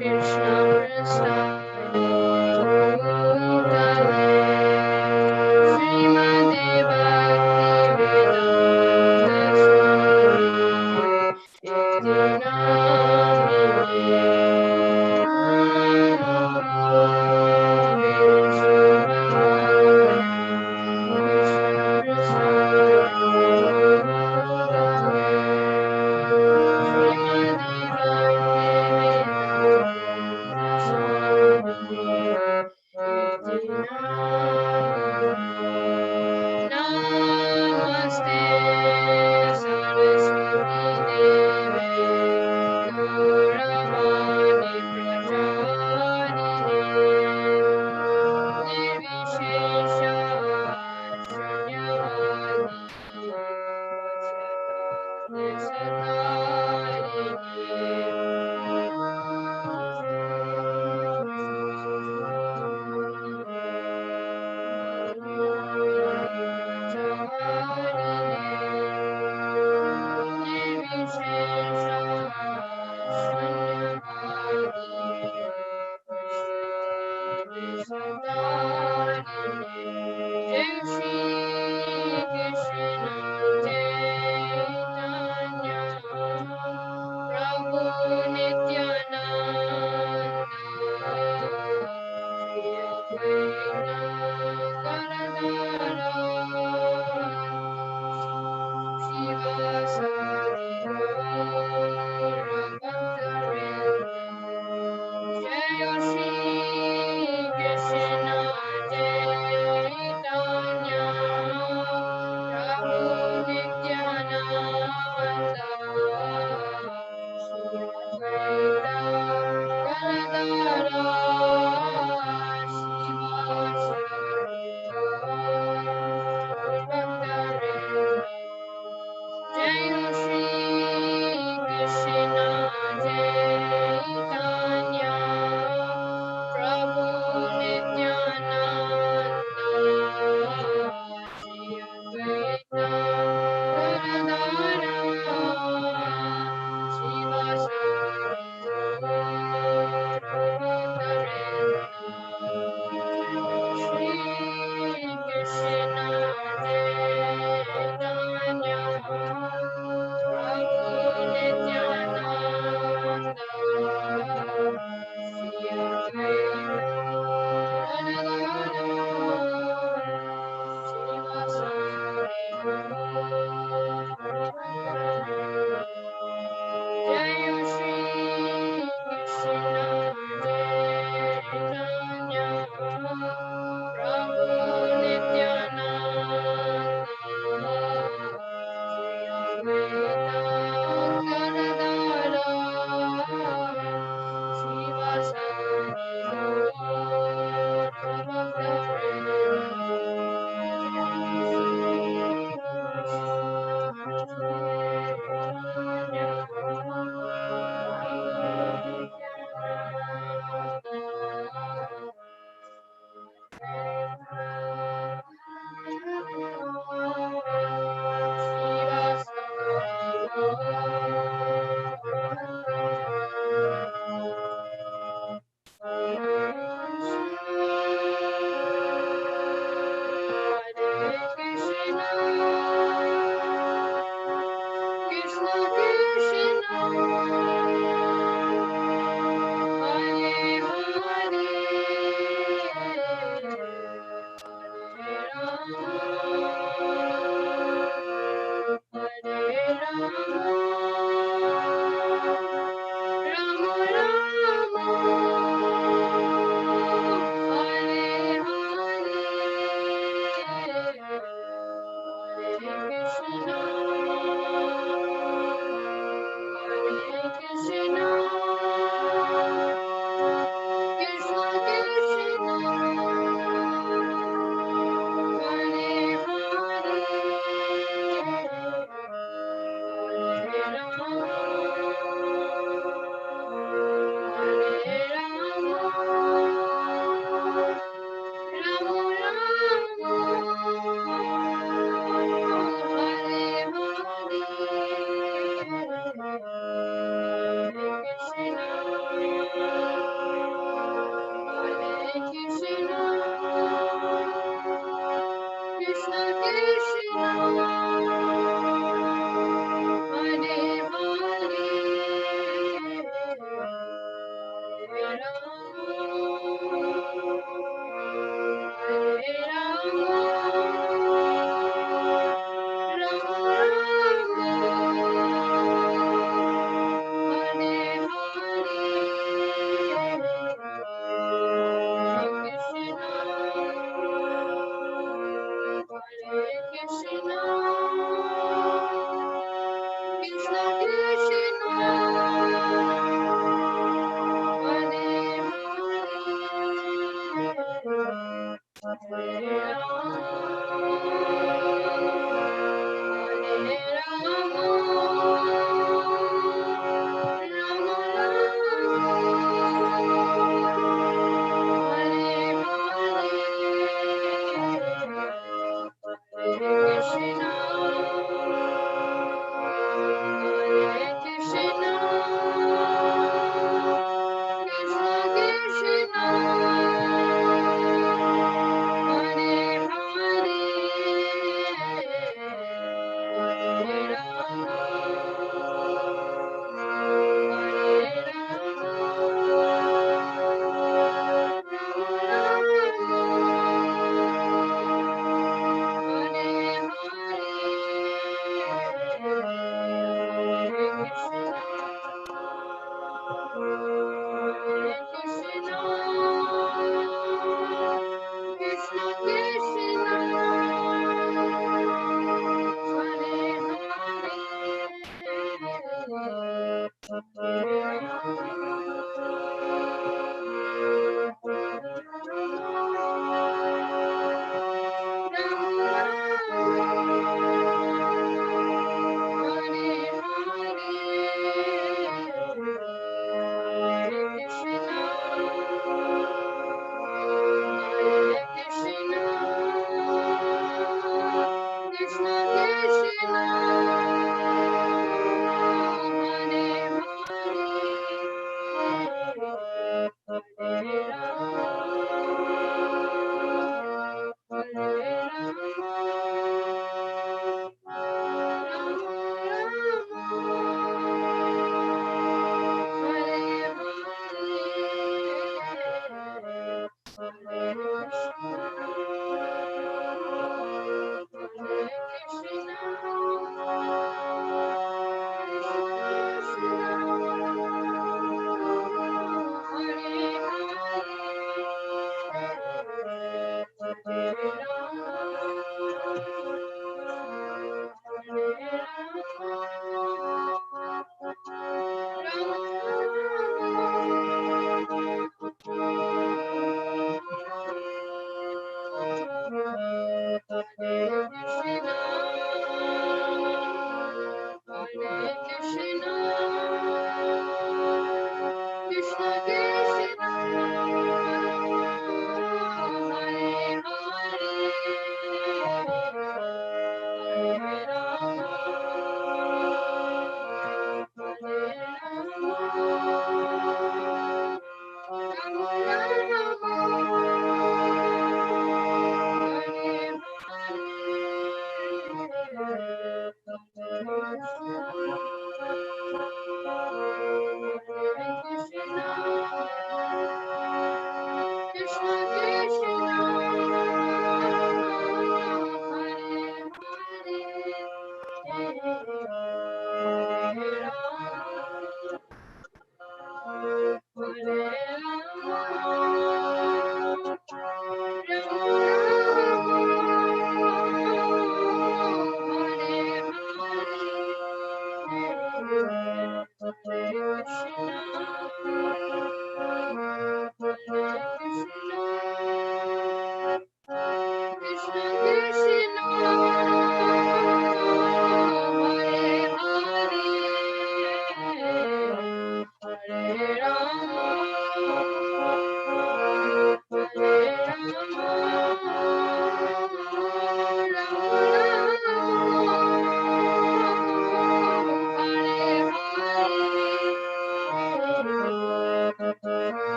Krishna Prasad Bhutale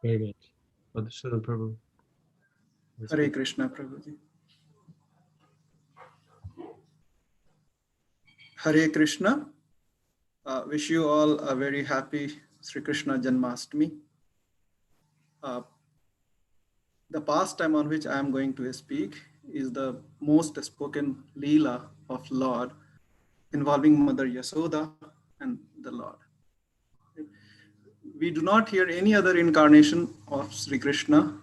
Very much. Madhusudan Prabhu. Hare Krishna, Prabhuji. Hare Krishna. Wish you all a very happy Sri Krishna Janmashtami. The pastime on which I am going to speak is the most spoken Leela of Lord involving Mother Yasoda and the Lord. We do not hear any other incarnation of Sri Krishna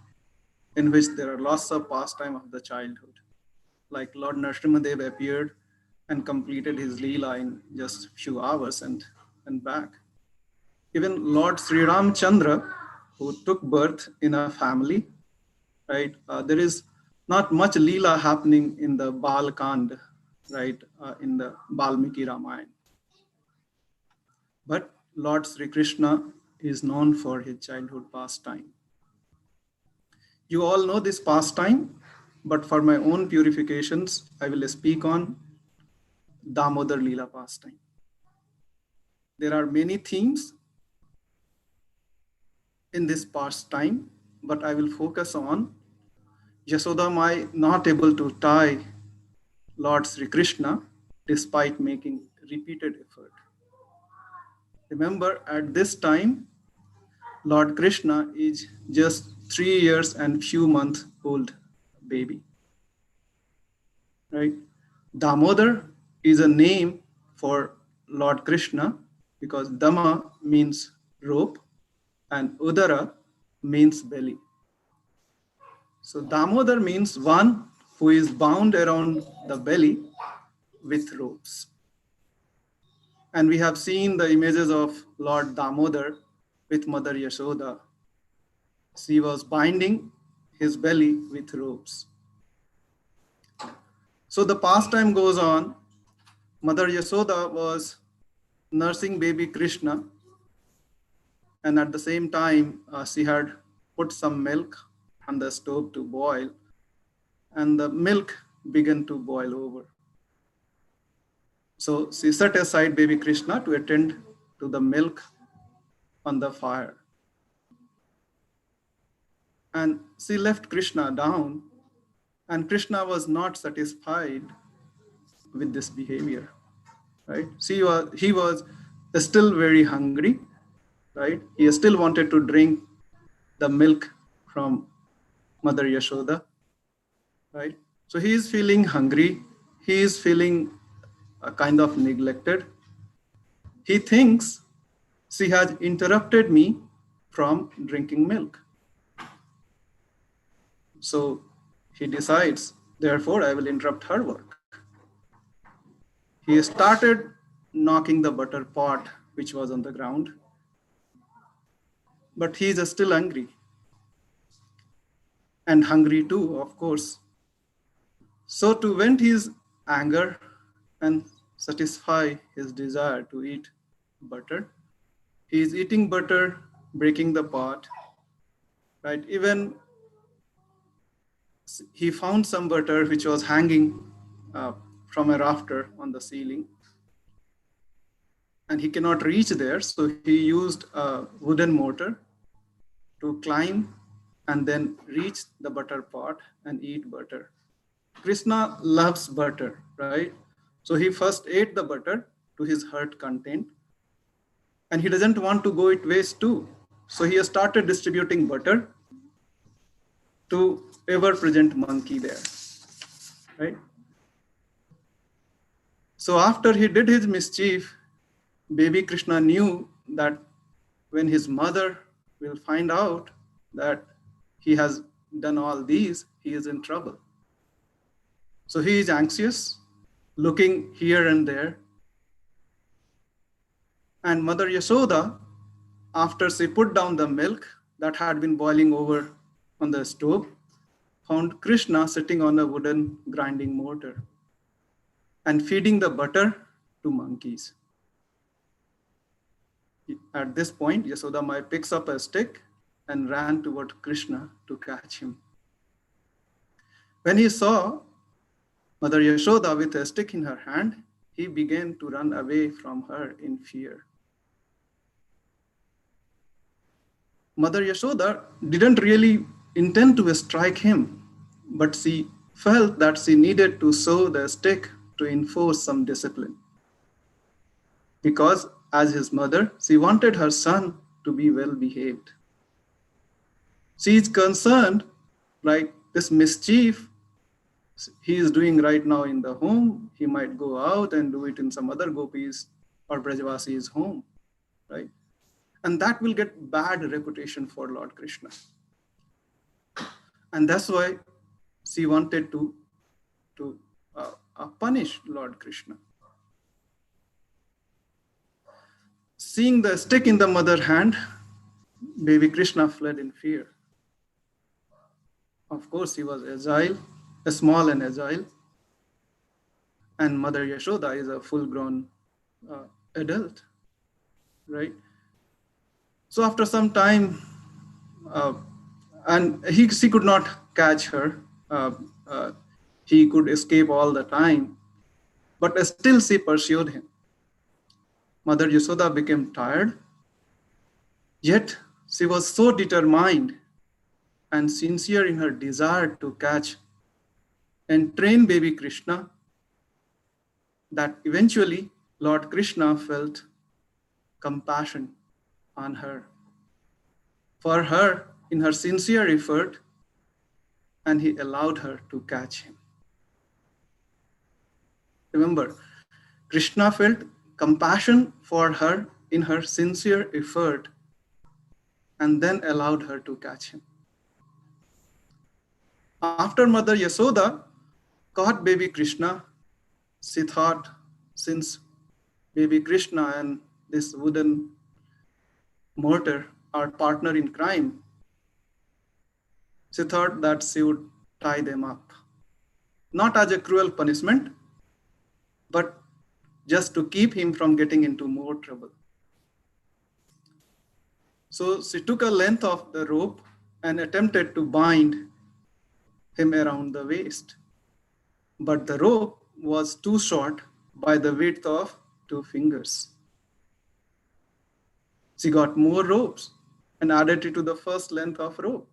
in which there are lots of pastime of the childhood. Like Lord Nrsimhadev appeared and completed his Leela in just few hours and back. Even Lord Sri Ramchandra, who took birth in a family, right? There is not much Leela happening in the Bal Kand, right? In the Balmiki Ramayana. But Lord Sri Krishna is known for his childhood pastime. You all know this pastime, but for my own purifications, I will speak on Damodar Leela pastime. There are many themes in this pastime, but I will focus on Yasoda Mai not able to tie Lord Sri Krishna despite making repeated effort. Remember, at this time, Lord Krishna is just 3 years and few months old baby, right? Damodar is a name for Lord Krishna because Dama means rope and Udara means belly. So Damodar means one who is bound around the belly with ropes. And we have seen the images of Lord Damodar with Mother Yashoda. She was binding his belly with ropes. So the pastime goes on. Mother Yashoda was nursing baby Krishna, and at the same time, she had put some milk on the stove to boil, and the milk began to boil over. So she set aside baby Krishna to attend to the milk on the fire. And she left Krishna down, and Krishna was not satisfied with this behavior, right? He was still very hungry, right? He still wanted to drink the milk from Mother Yashoda, right? So he is feeling hungry. He is feeling kind of neglected. He thinks she has interrupted me from drinking milk. So he decides, therefore, I will interrupt her work. He started knocking the butter pot which was on the ground, but he is still angry. And hungry too, of course. So to vent his anger and satisfy his desire to eat butter, he is eating butter, breaking the pot, right? Even he found some butter which was hanging from a rafter on the ceiling, and he cannot reach there, so he used a wooden mortar to climb and then reach the butter pot and eat butter. Krishna loves butter, right? So he first ate the butter to his heart content, and he doesn't want to go it waste too. So he has started distributing butter to ever-present monkey there, right? So after he did his mischief, baby Krishna knew that when his mother will find out that he has done all these, he is in trouble. So he is anxious, looking here and there. And Mother Yashoda, after she put down the milk that had been boiling over on the stove, found Krishna sitting on a wooden grinding mortar and feeding the butter to monkeys. At this point, Yasodamai picks up a stick and ran toward Krishna to catch him. When he saw Mother Yashoda with a stick in her hand, he began to run away from her in fear. Mother Yashoda didn't really intend to strike him, but she felt that she needed to show the stick to enforce some discipline. Because as his mother, she wanted her son to be well behaved. She is concerned, like this mischief he is doing right now in the home, he might go out and do it in some other gopis or Brajavasi's home, right? And that will get bad reputation for Lord Krishna. And that's why she wanted to punish Lord Krishna. Seeing the stick in the mother hand, baby Krishna fled in fear. Of course, he was agile, small and agile. And Mother Yashoda is a full-grown adult, right? So after some time, and she could not catch her. He could escape all the time, but still she pursued him. Mother Yashoda became tired, yet she was so determined and sincere in her desire to catch and train baby Krishna that eventually Lord Krishna felt compassion on her, for her in her sincere effort, and he allowed her to catch him. Remember, Krishna felt compassion for her in her sincere effort and then allowed her to catch him. After Mother Yashoda caught baby Krishna, she thought, since baby Krishna and this wooden mortar are partner in crime, she thought that she would tie them up. Not as a cruel punishment, but just to keep him from getting into more trouble. So she took a length of the rope and attempted to bind him around the waist. But the rope was too short by the width of 2 fingers. She got more ropes and added it to the first length of rope.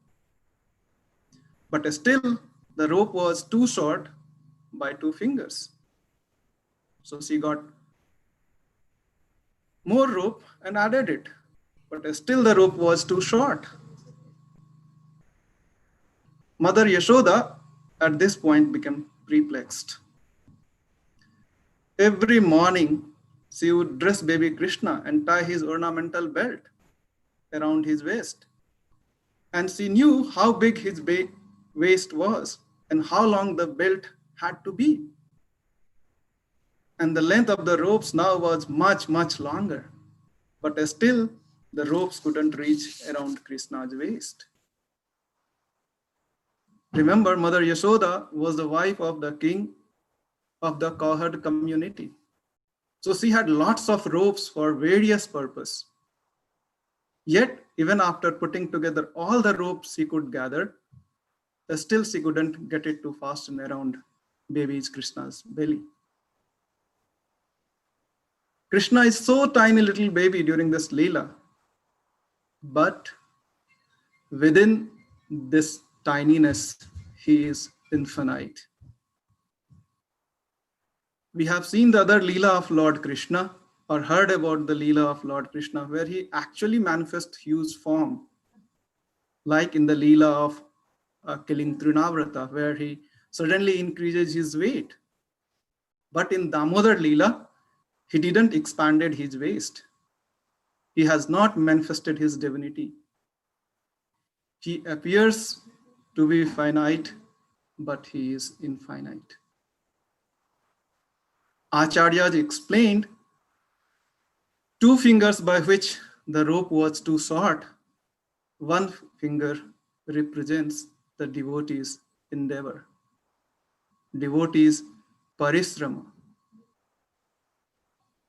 But still, the rope was too short by 2 fingers. So she got more rope and added it, but still the rope was too short. Mother Yashoda at this point became perplexed. Every morning, she would dress baby Krishna and tie his ornamental belt around his waist. And she knew how big his waist was and how long the belt had to be. And the length of the ropes now was much, much longer. But still, the ropes couldn't reach around Krishna's waist. Remember, Mother Yashoda was the wife of the king of the cowherd community. So she had lots of ropes for various purposes. Yet, even after putting together all the ropes she could gather, still she couldn't get it to fasten around baby Krishna's belly. Krishna is so tiny little baby during this Leela, but within this tininess, he is infinite. We have seen the other Leela of Lord Krishna or heard about the Leela of Lord Krishna where he actually manifests huge form, like in the Leela of killing Trinavrata, where he suddenly increases his weight. But in Damodar Leela, he didn't expanded his waist. He has not manifested his divinity. He appears to be finite, but he is infinite. Acharyas explained 2 fingers by which the rope was too short. 1 finger represents the devotee's endeavor, devotee's parisrama.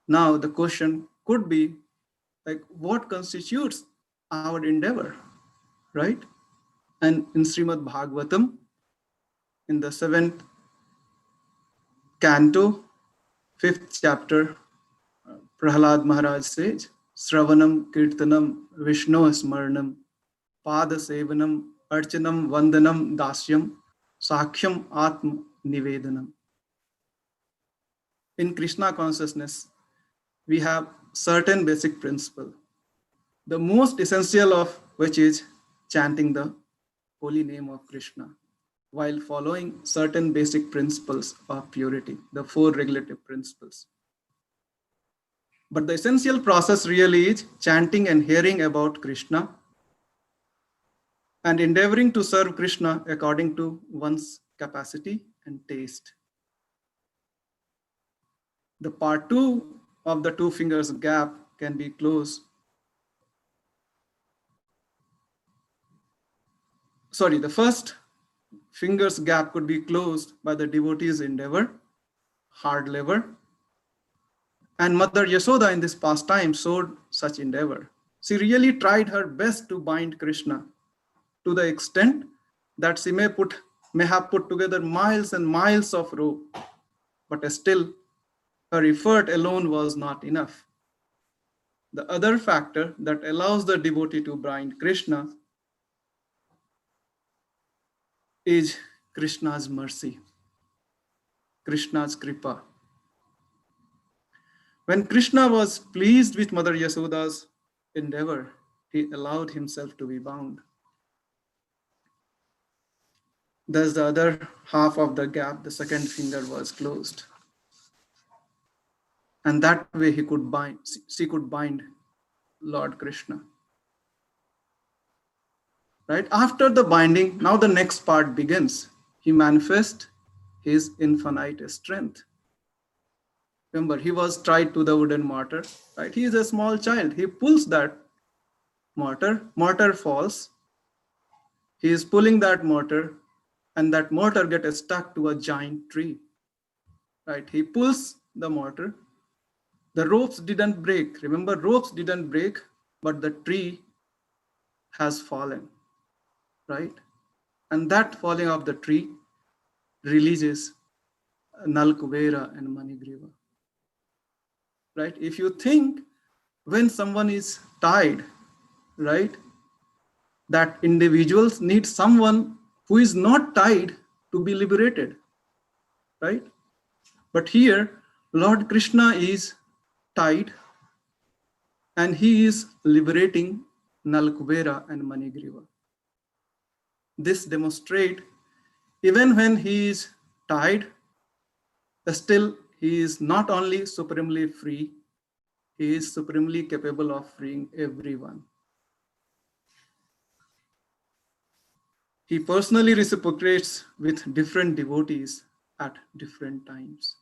Now the question could be like, what constitutes our endeavor, right? And in Srimad Bhagavatam, in the 7th canto, 5th chapter, Prahlad Maharaj says, Sravanam Kirtanam Vishnu Smarnam Pada Sevanam Archanam Vandanam Dasyam Sakhyam Atma Nivedanam. In Krishna consciousness, we have certain basic principle, the most essential of which is chanting the holy name of Krishna while following certain basic principles of purity, the 4 regulative principles. But the essential process really is chanting and hearing about Krishna and endeavoring to serve Krishna according to one's capacity and taste. The part 2 of the 2 fingers gap can be closed. Sorry, the first finger's gap could be closed by the devotee's endeavor, hard labor. And Mother Yashoda in this pastime showed such endeavor. She really tried her best to bind Krishna to the extent that she may have put together miles and miles of rope, but still her effort alone was not enough. The other factor that allows the devotee to bind Krishna is Krishna's mercy, Krishna's kripa. When Krishna was pleased with Mother Yashoda's endeavor, he allowed himself to be bound. Thus the other half of the gap, the second finger, was closed. And that way she could bind Lord Krishna. Right? After the binding, now the next part begins. He manifests his infinite strength. Remember, he was tied to the wooden mortar. Right? He is a small child. He pulls that mortar falls. He is pulling that mortar, and that mortar gets stuck to a giant tree. Right? He pulls the mortar. The ropes didn't break. Remember, ropes didn't break, but the tree has fallen. Right? And that falling of the tree releases Nal Kubera and Manigriva. Right? If you think when someone is tied, right, that individuals need someone who is not tied to be liberated. Right? But here, Lord Krishna is tied and he is liberating Nal Kubera and Manigriva. This demonstrates even when he is tired, still he is not only supremely free, he is supremely capable of freeing everyone. He personally reciprocates with different devotees at different times.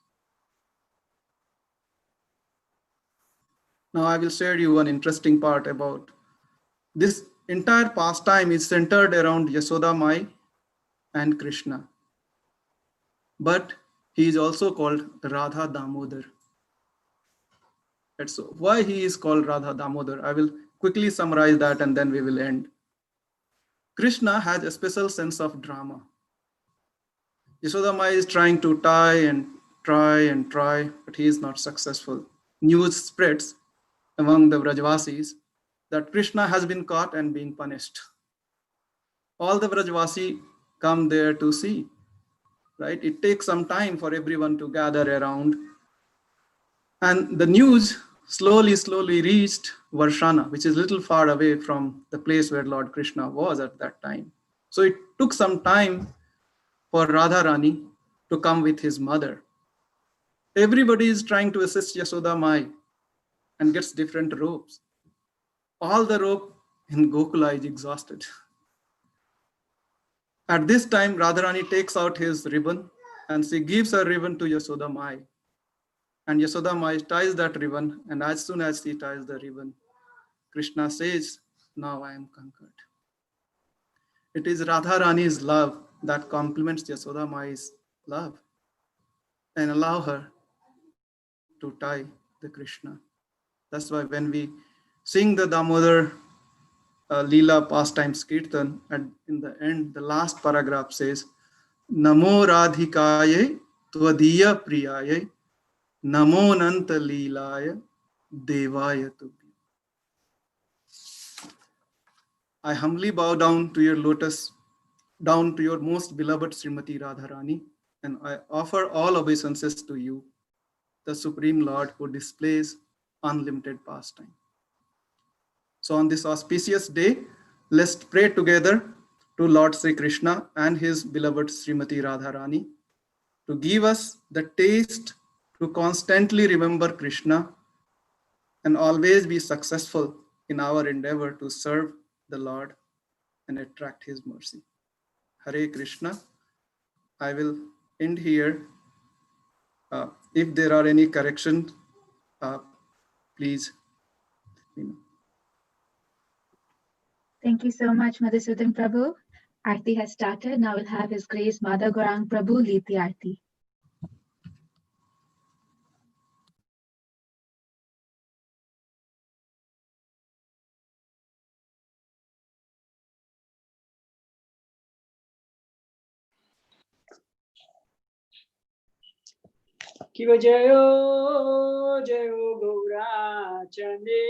Now I will share you one interesting part about this entire pastime is centered around Yashoda Mai and Krishna. But he is also called Radha Damodar. That's why he is called Radha Damodar. I will quickly summarize that and then we will end. Krishna has a special sense of drama. Yashoda Mai is trying to tie and try, but he is not successful. News spreads among the Vrajvasis that Krishna has been caught and being punished. All the Vrajvasi come there to see, right? It takes some time for everyone to gather around. And the news slowly reached Varshana, which is a little far away from the place where Lord Krishna was at that time. So it took some time for Radharani to come with his mother. Everybody is trying to assist Yashoda Mai and gets different ropes. All the rope in Gokula is exhausted. At this time, Radharani takes out his ribbon and she gives her ribbon to Yashoda Mai. And Yashoda Mai ties that ribbon, and as soon as she ties the ribbon, Krishna says, "Now I am conquered." It is Radharani's love that complements Yashoda Mai's love and allow her to tie the Krishna. That's why when we sing the Damodar Leela pastimes Kirtan, and in the end, the last paragraph says, Namo Radhikaye Tvadiya Priyaye Namo Nanta Leelaya Devaya Tubhi. I humbly bow down to your lotus, down to your most beloved Srimati Radharani, and I offer all obeisances to you, the Supreme Lord who displays unlimited pastime. So on this auspicious day, let's pray together to Lord Sri Krishna and his beloved Srimati Radharani to give us the taste to constantly remember Krishna and always be successful in our endeavor to serve the Lord and attract his mercy. Hare Krishna. I will end here. If there are any corrections, please. Thank you so much, Madhusudan Prabhu. Aarti has started. Now we'll have His Grace Mother Gaurang Prabhu lead the Aarti. Kiva Jayo Jayo Gaura Chande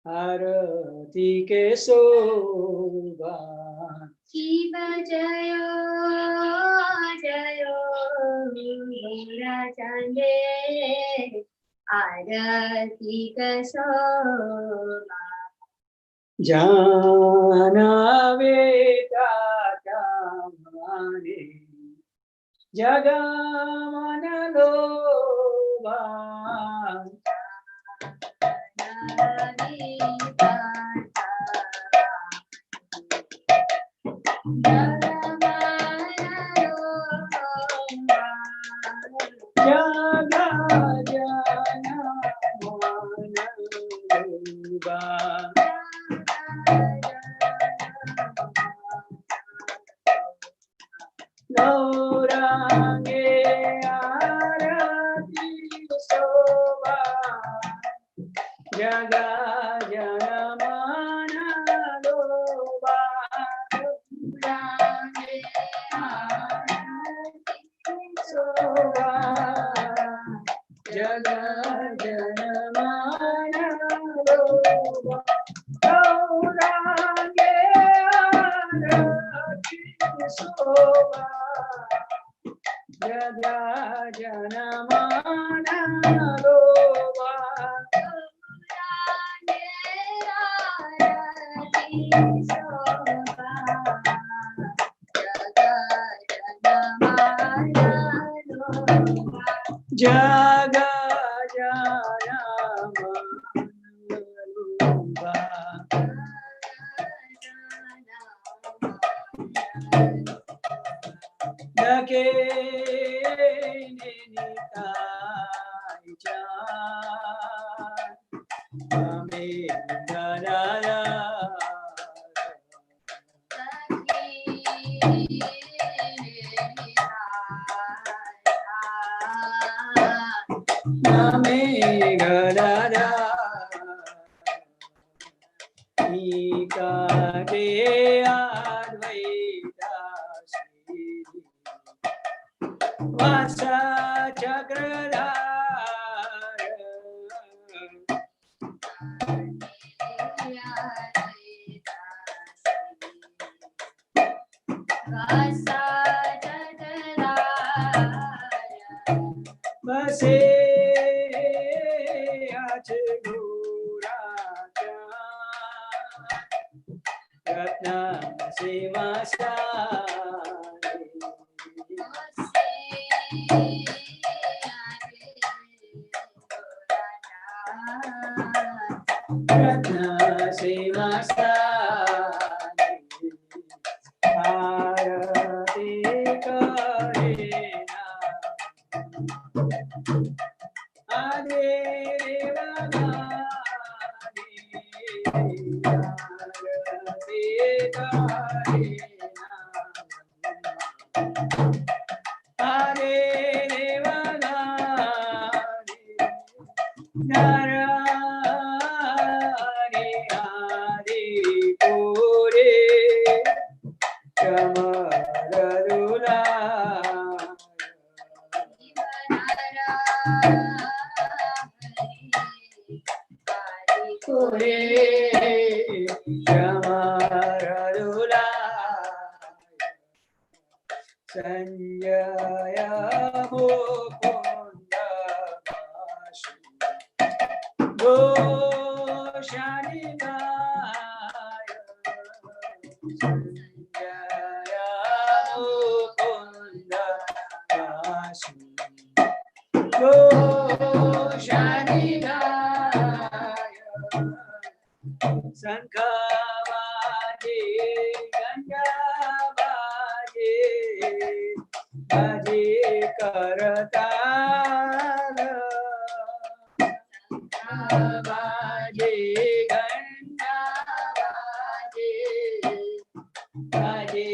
Arati Ke Soba Kiva Jayo Jayo Gaura Chande Arati Ke Soba Jana Veda Mane Jagamanaloba Naurange arati soba jaga janamana loba Naurange arati soba jaga janamana loba Naurange arati soba Jada Janamana Loba jaga janama rupa dake nikai jan ame daraya Name Gadada Ikade Advaita Sri Vasa Chakradhara Vase Achigurata Ratna Simasani Ratna Simasani Arati Karina Ade Sanjaya Mukunda Goshanidaya Sanjaya Mukunda Goshanidaya Sankhavadi Gandhavadi Bhaji Karatala Bhaji Gandhavadi Bhaji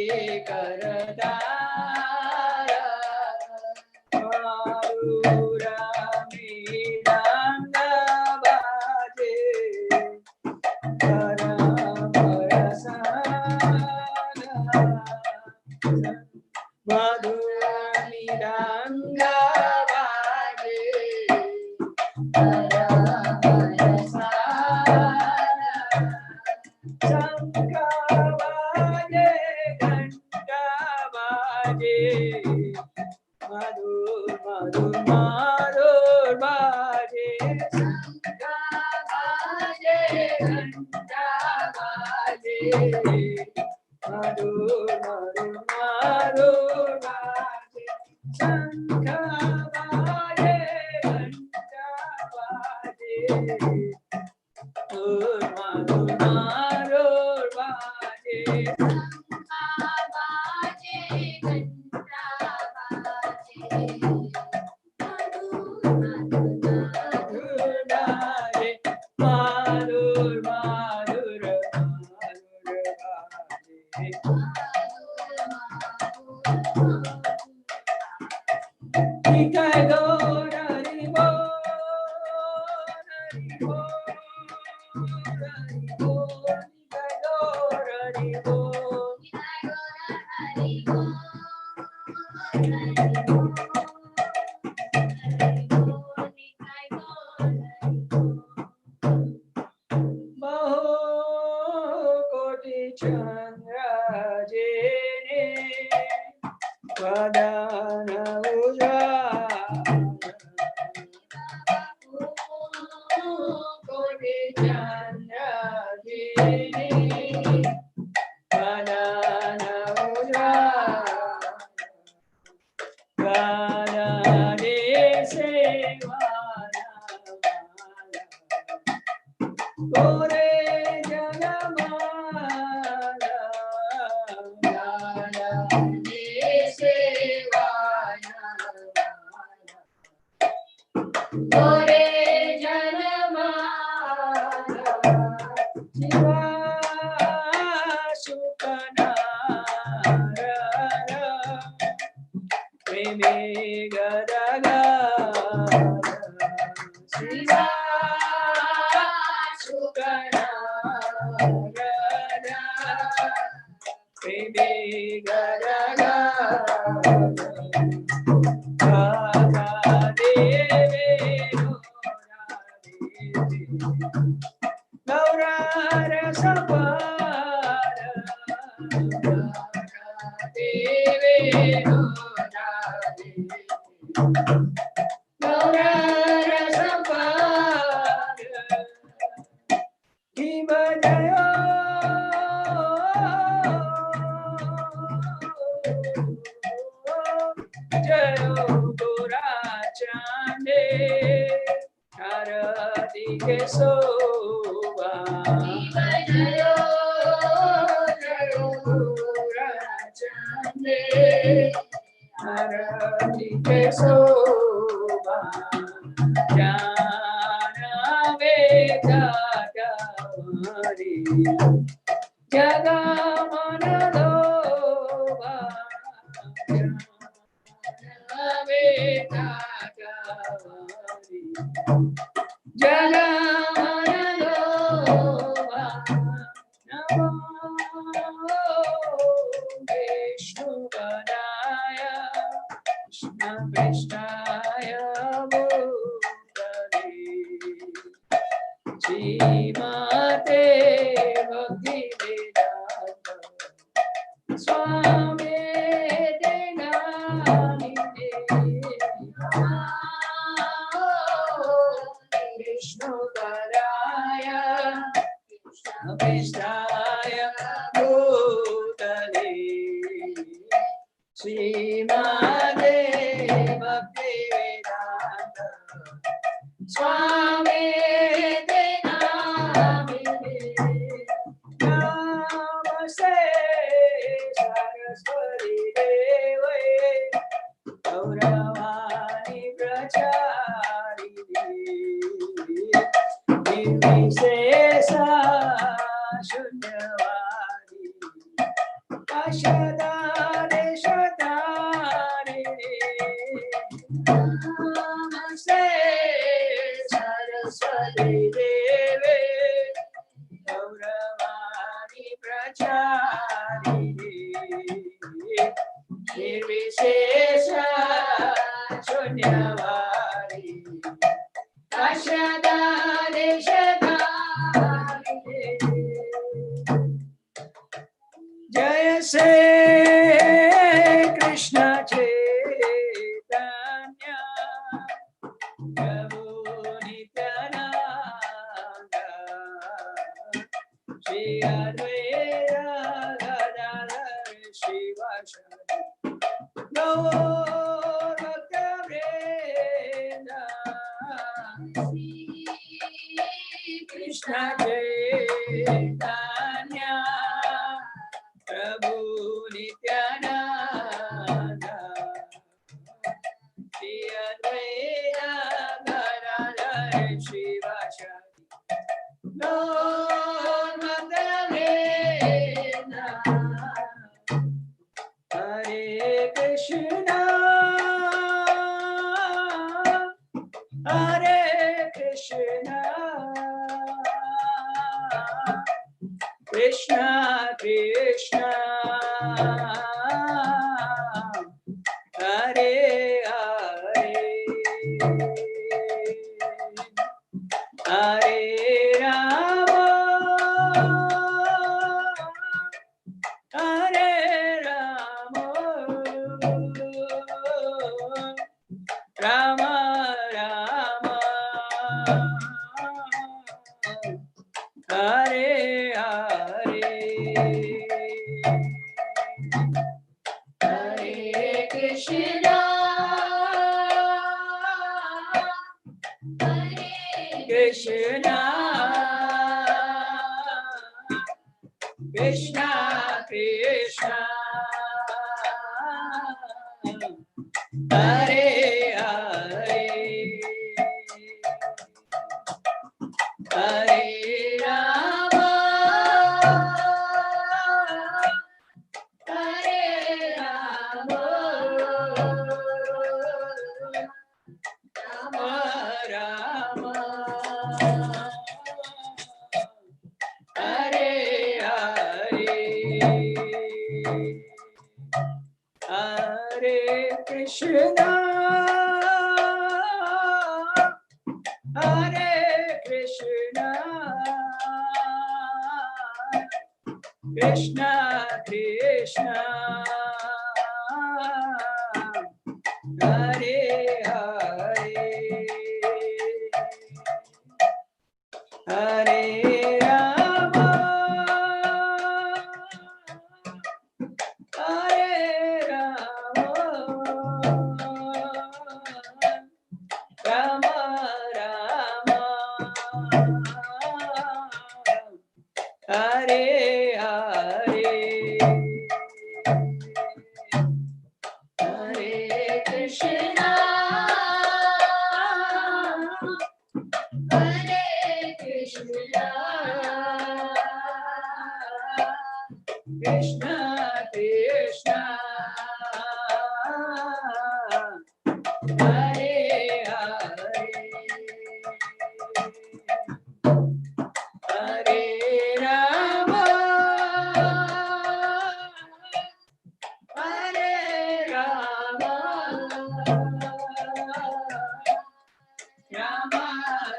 Karatala Marurami Rangavadi Madhurami Rangavadi Sankhavadi Gandhavadi Madhur Madhur Madhur Bhaji Sankhavadi Gandhavadi Madhur Madhur Madhur Bhaji Sankhavadi Gandhavadi Madhur Madhur Madhur Bhaji Koti Chandra Jene Vadana Ujjvala Koti Chandra Jene Vadana Ujjvala Gana Dese Krishna, Hare Krishna, Krishna Krishna, Hare Hare, Hare Rama, Hare Rama, Rama Rama, Hare Hare, Hare Krishna, Hare Krishna, Krishna Krishna, Hare Hare, Hare Rama, Hare Rama, Rama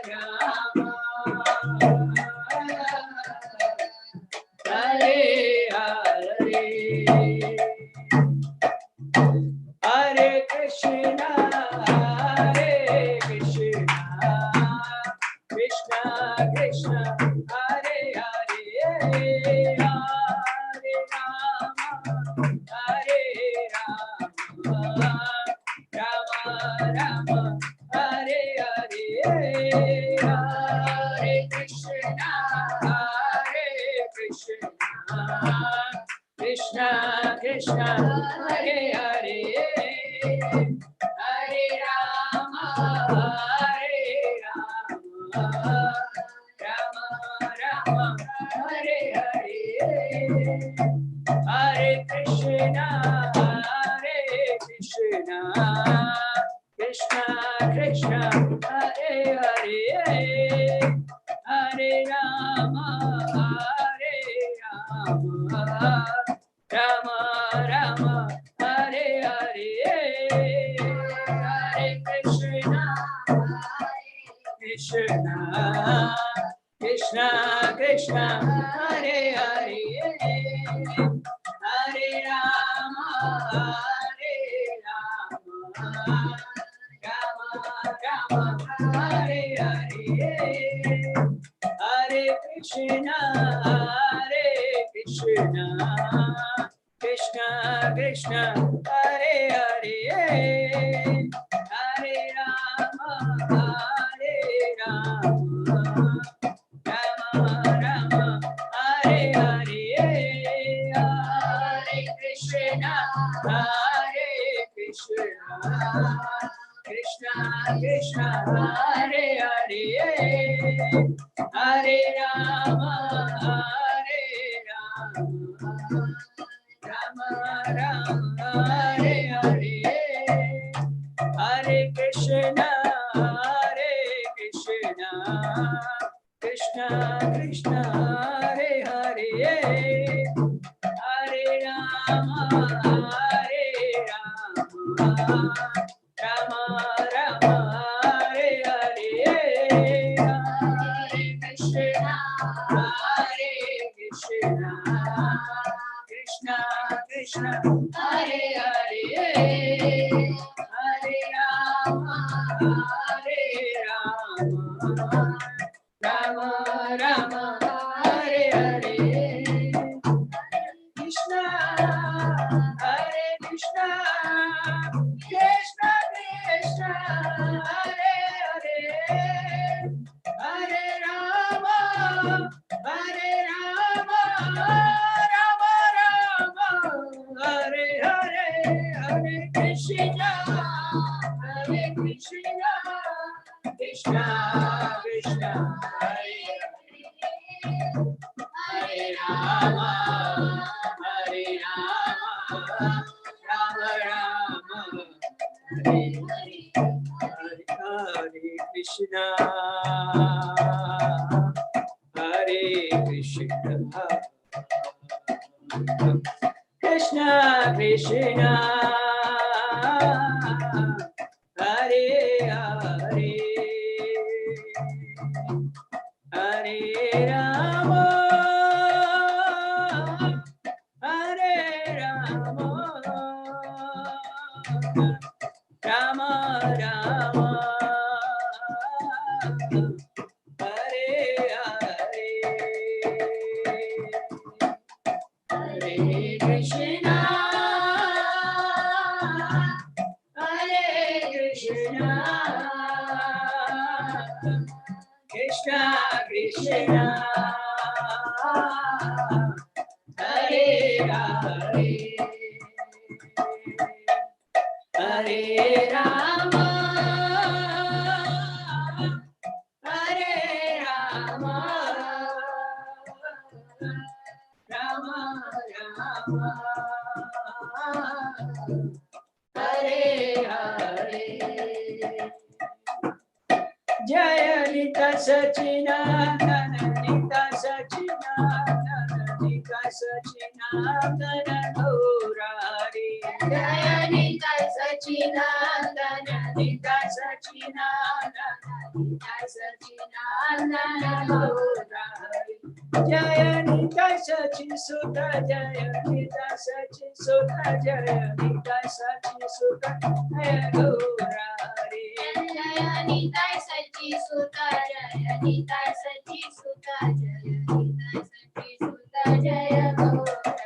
Rama, Hare Hare, Hare Krishna, Hare Krishna, Krishna Krishna, Hare Hare, Hare Rama, Hare Rama, Rama Rama, Hare Hare, Hare Krishna, Hare Krishna, Krishna Krishna, Hare Hare, Hare Rama, Hare Rama, Rama Rama, Hare Hare, Hare Krishna, Hare Krishna, Krishna Krishna, Hare Hare, Hare Rama, Hare Rama, Rama Rama, Hare Hare, Hare Krishna, Krishna Krishna Krishna, Hare Hare, Hare Rama, Hare Rama, Rama Rama, Hare Hare, Hare Krishna, Hare Krishna, Krishna Krishna, Hare Hare, Hare Rama, Hare Rama, Rama Rama, Hare Hare, Hare Krishna, Hare Krishna, Krishna Krishna, Hare Hare, Hare Rama, Hare Rama, Rama Rama, Hare Hare, Hare Krishna, Hare Krishna, Krishna Krishna, Hare Hare, Hare Rama, Hare Rama, Rama Rama, Hare Hare, Hare Krishna, Hare Krishna, Krishna Krishna, Hare Hare, Hare Rama, Hare Rama, Rama Rama, Hare Hare, Krishna, Hare Krishna, Krishna Krishna, Hare Hare, Hare Rama, Hare Rama, Rama Rama, Hare Hare, Hare Krishna, Hare Krishna, Krishna Krishna, Hare Hare Rama, Hare Rama, Rama Rama, Hare Hare Krishna, Hare Krishna, Krishna Krishna, Hare Rama, Hare Rama, Rama Rama, Hare Hare. Jaya Nita Sachinandana, Nita Sachinandana, Nita Sachinandana Gaurari. Jaya Nita Sachinandana, Nita Sachinandana, Nita Sachinandana Gaurari. Jaya Nita Sachin Sutta, Jaya Nita Sachin Sutta, Jaya Nita Sachin Sutta, Jaya Gaurari. Jaya Nita Sachin Sutta, Jaya Nita Sachin Sutta, Jaya Nita Sachin Sutta, Jaya Gaurari.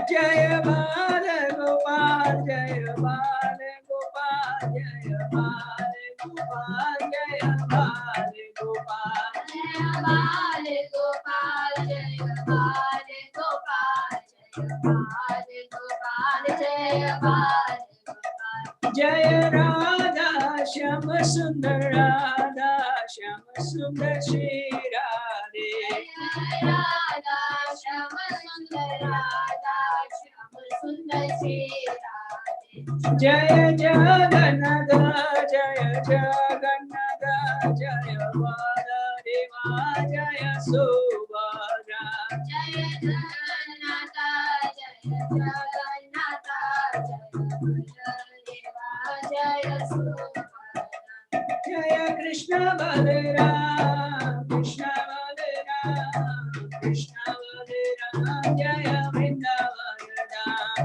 Jaya Bala Gopal, Jaya Bala Gopal, Jaya Bala Gopal, Jaya Bala Gopal. Jaya Bala Gopal, Jaya Bala Gopal, Jaya Bala Gopal, Jaya Bala Gopal. Jaya Radha Shyama Sundar Radha Shyama Sundar Shri Radhe. Jaya Radha Shyama Sundar Radha Shyama Sundar Shri Radhe. Jaya Jagannatha Jaya Jagannatha Jaya Baladeva Jaya Subhadra. Jaya Jagannatha Jaya Jagannatha Jaya Subhadra. Jaya Krishna Balaram Krishna Balaram Krishna Balaram Jaya Vrindavan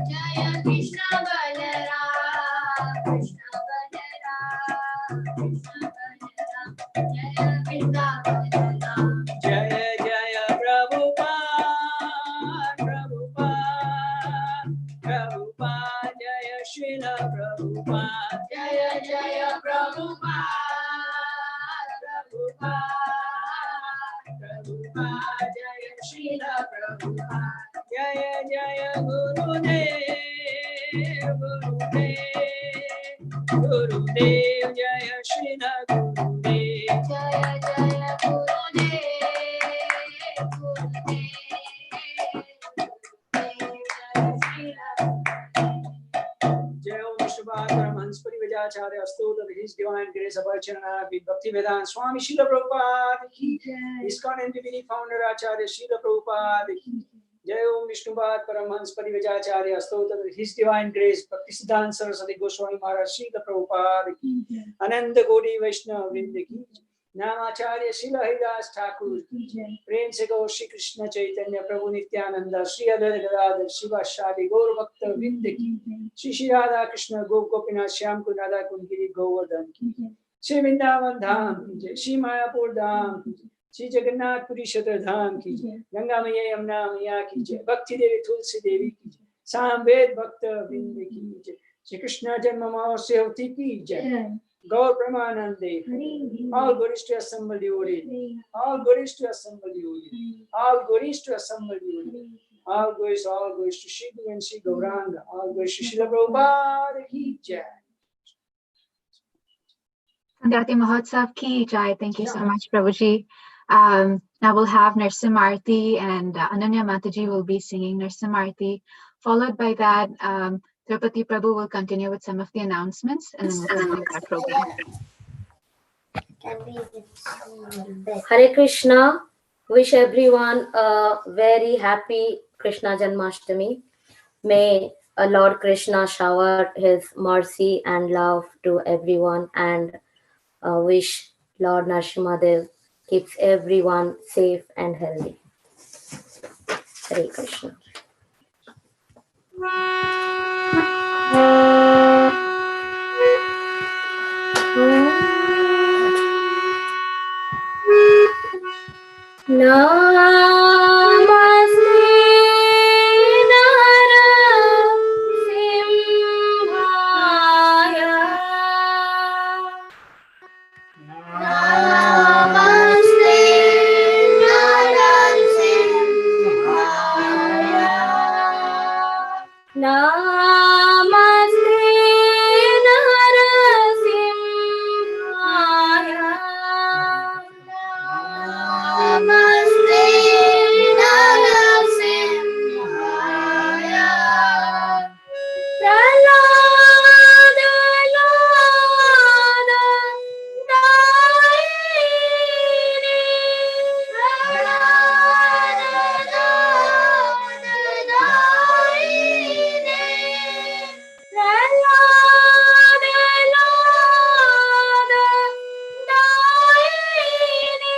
Jaya Krishna Balaram Krishna Balaram Krishna Balaram Jaya Vrindavan. Jaya Jaya Prabhupada Prabhupada Prabhupada Jaya Srila Prabhupada. Jaya Jaya Prabhupada Prabhupada Prabhupada Jaya Srila Prabhupada. Jaya Jaya Gurudev Gurudev Gurudev Jaya Srila Gurudev. Jaya Jaya Gurudev Gurudev Jaya Vishnu Paramahansa Parivajacharya Astotra, His Divine Grace of Archana with Bhakti Vedanta Swami Srila Prabhupada ki Jai. ISKCON and Divinity Founder Acharya Srila Prabhupada ki Jai. Om Vishnu Paramahansa Parivajacharya Astotra, His Divine Grace Bhakti Siddhanta Saraswati Goswami Maharaj Srila Prabhupada ki Jai. Ananda Godi Vaishnava Vrinda ki Jai. Namacharya Srila Haridas Thakur ki Jai. Prem se Gaur Shri Krishna Chaitanya Prabhu Nityananda Shri Adhar Gadadhar Shiva Shadi Gaur Bhakta Vrinda ki Shri Shri Radha Krishna Gop Gopinath Shyam Kund Radha Kund Giri Govardhan ki Shri Vrindavan Dham ki Jai. Shri Mayapur Dham ki Jai. Shri Jagannath Puri Kshetra Dham ki Jai. Ganga Maya Yamuna Maya ki Jai. Bhakti Devi Tulsi Devi ki Jai. Samved Bhakta Vrinda ki Jai. Shri Krishna Janma Mahotsav ki Jai. Gaur Pramanande. All goodies to assemble devotees. All goodies to assemble devotees. All goodies to assemble devotees. All goodies to Shri Guru and Shri Gauranga. All goodies to Srila Prabhupada ki Jai. Sandhyati Mahotsav ki Jai. Thank you so much, Prabhuji. Now we'll have Narsimharti and Ananya Mataji will be singing Narsimharti. Followed by that, Tirupati Prabhu will continue with some of the announcements and then we'll continue our program. Hare Krishna. Wish everyone a very happy Krishna Janmashtami. May Lord Krishna shower his mercy and love to everyone and wish Lord Narasimhadev keeps everyone safe and healthy. Hare Krishna. Namaste Narasimhaya. Namaste Narasimhaya. Namaste Narasimhaya. Namaste Narasimhaya. Pralada Lada Daini. Pralada Lada Daini. Pralada Lada Daini.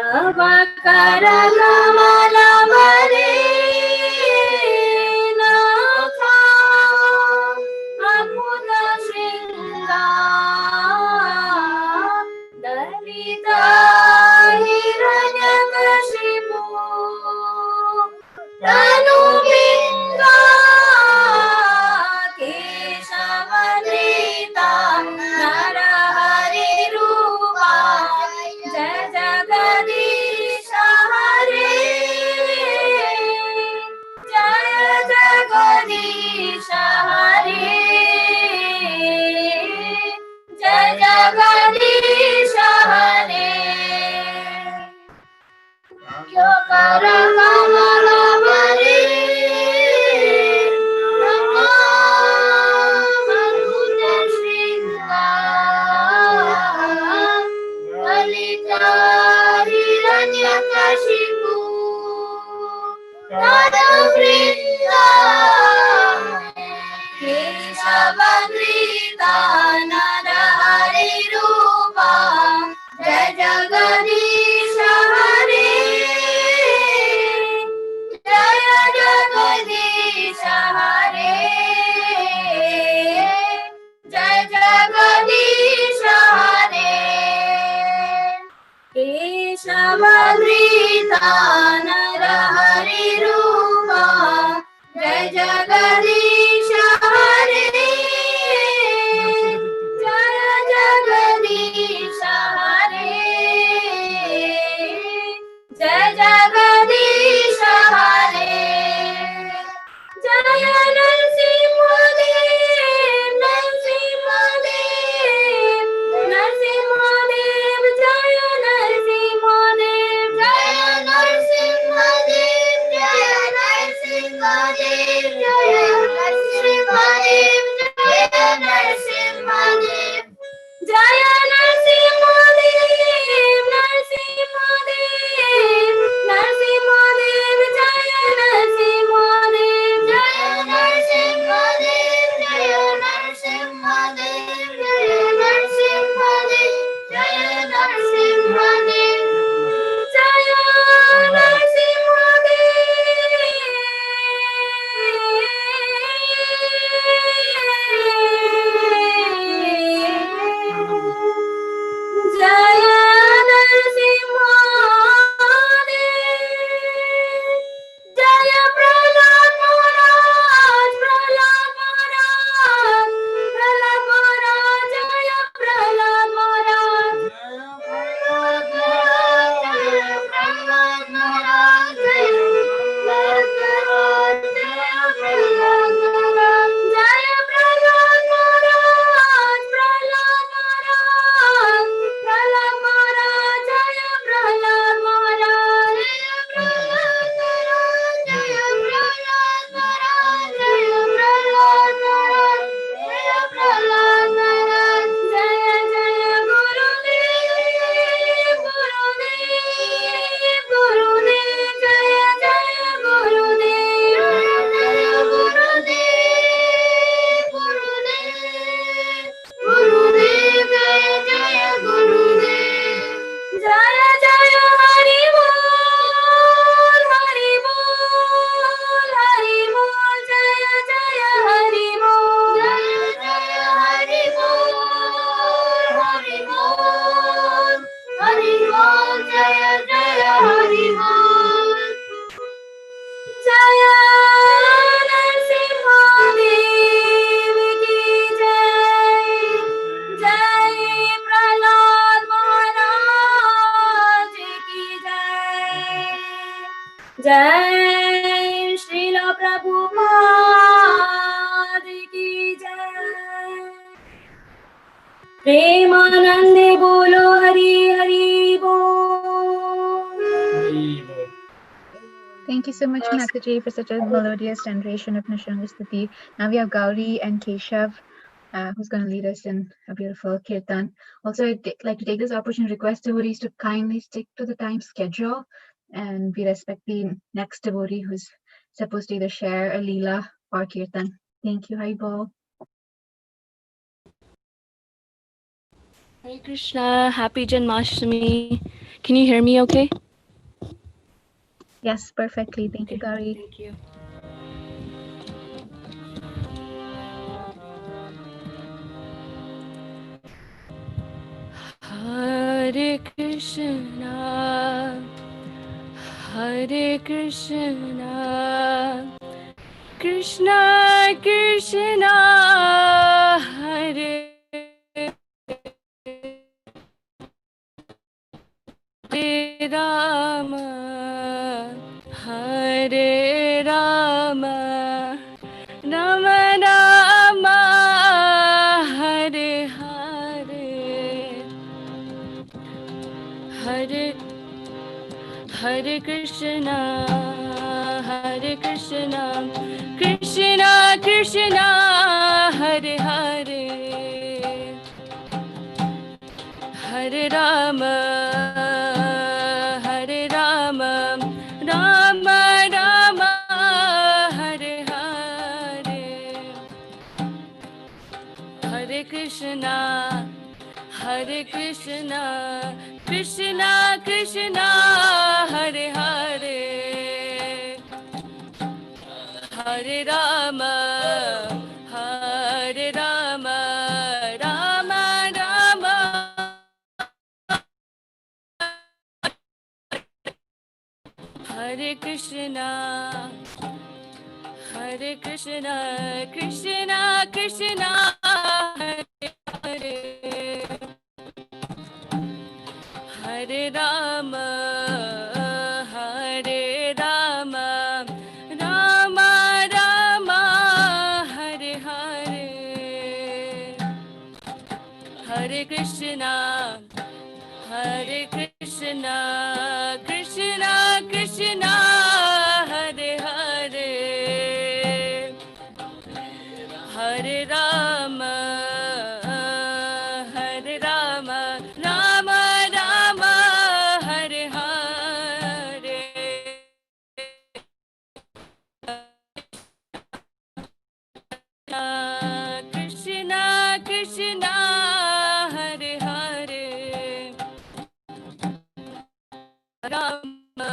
तव कर कमल मरे नाथा अमुद श्रृंगार दलिता हिरण्यकशिपु तनु बिंगा केशवनीता नरहरि रूपा जय जगदीश हरे जय जगदीश हरे जय जगदीश हरे यो कर कमल मरे मरुद श्रृंगार ललिता हिरण्यकशिपु तदवृन्दा केशवधृता नरहरि रूपा जय जगदीश हरे जय जगदीश हरे जय जगदीश हरे केशवधृता नरहरि रूपा जय जगदीश हरे जय जगदीश हरे जय जगदीश हरे जय नरसिंहदेव नरसिंहदेव नरसिंहदेव जय नरसिंहदेव जय नरसिंहदेव जय नरसिंहदेव जय नरसिंहदेव जय नरसिंहदेव जय नरसिंहदेव नरसिंहदेव नरसिंहदेव जय नरसिंहदेव जय नरसिंहदेव जय नरसिंहदेव जय नरसिंहदेव जय नरसिंहदेव जय नरसिंहदेव जय नरसिंहदेव जय प्रहलाद महाराज प्रहलाद महाराज प्रहलाद महाराज जय प्रहलाद महाराज जय प्रहलाद महाराज जय प्रहलाद महाराज जय प्रहलाद महाराज जय प्रहलाद महाराज प्रहलाद महाराज प्रहलाद महाराज जय प्रहलाद महाराज जय प्रहलाद महाराज जय प्रहलाद महाराज जय प्रहलाद महाराज जय जय गुरुदेव गुरुदेव गुरुदेव जय जय गुरुदेव जय गुरुदेव गुरुदेव गुरुदेव जय जय गुरुदेव जय जय हरि बोल हरि बोल हरि बोल जय जय हरि बोल जय जय हरि बोल हरि बोल हरि बोल जय जय हरि बोल जय नरसिंहदेव की जय प्रहलाद महाराज की जय श्रील प्रभुपाद की जय प्रेमानंदे बोलो हरि हरि बोल Thank you so much, Mataji, for such a melodious generation of Nishangastuti. Now we have Gauri and Keshav, who's going to lead us in a beautiful kirtan. Also, I'd like to take this opportunity to request devotees to kindly stick to the time schedule, and we respect the next devotee who's supposed to either share a leela or kirtan. Thank you, Haribol. Hare Krishna, happy Janmashtami. Can you hear me okay? Yes, perfectly. Thank you, Gauri. Thank you. Hare Krishna, Hare Krishna, Krishna Krishna, Hare Rama, Hare Rama, Rama Rama, Hare Hare, Hare Hare Krishna, Hare Krishna, Krishna Krishna, Hare Hare, Hare Rama, Hare Rama, Rama Rama, Hare Hare, Hare Krishna, Hare Krishna, Krishna Krishna, Hare Hare, Hare Rama, Hare Rama, Rama Rama, Hare Krishna, Hare Krishna, Krishna Krishna, Hare Hare, Hare Rama, Hare Rama, Rama Rama, Hare Hare, Hare Krishna, Hare Krishna, Krishna Krishna, Hare Hare, Hare Rama, Hare Rama, Rama Rama, Hare Hare, Krishna Krishna, Hare Hare, Rama,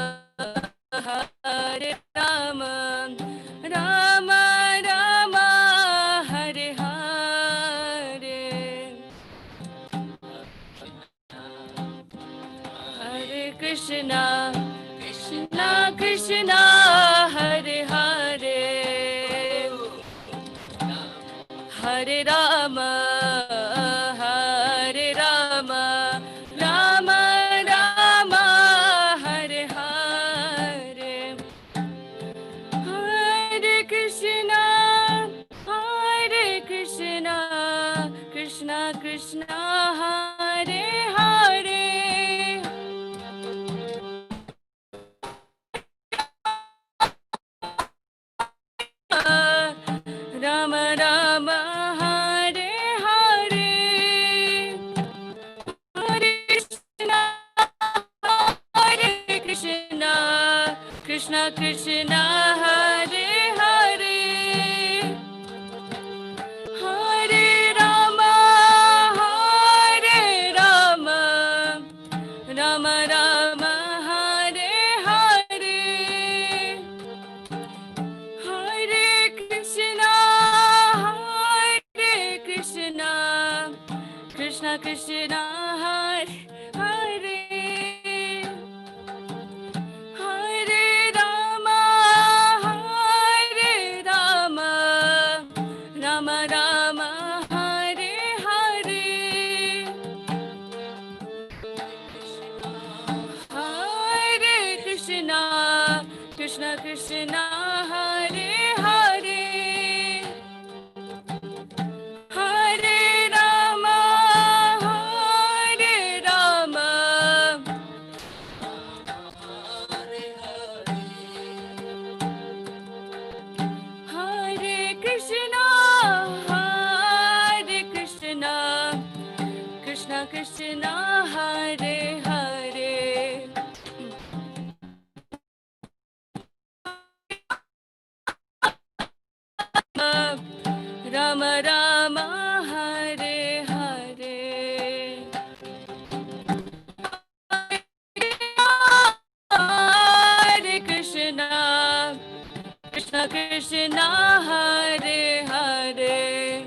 Hare Rama, Rama Rama, Hare Hare, Hare Krishna, Krishna Krishna, Hare Hare, Hare Rama, Hare Rama, Rama Rama, Hare Hare, Hare Krishna, Hare Krishna, Krishna Krishna, Hare Hare, Rama Rama, Hare Hare, Hare Krishna, Hare Krishna, Krishna Krishna, Hare Hare, Hare Rama, Hare Rama, Rama Rama, Hare Hare, Hare Krishna, Hare Krishna, Krishna Krishna, Hare Hare, Hare Rama, Hare Rama, Rama Rama, Hare Hare, Hare Krishna, Krishna Krishna, Hare Hare, Hare Rama, Hare Rama, Hare Krishna, Hare Krishna, Krishna Krishna, Hare Hare, Krishna Hare Hare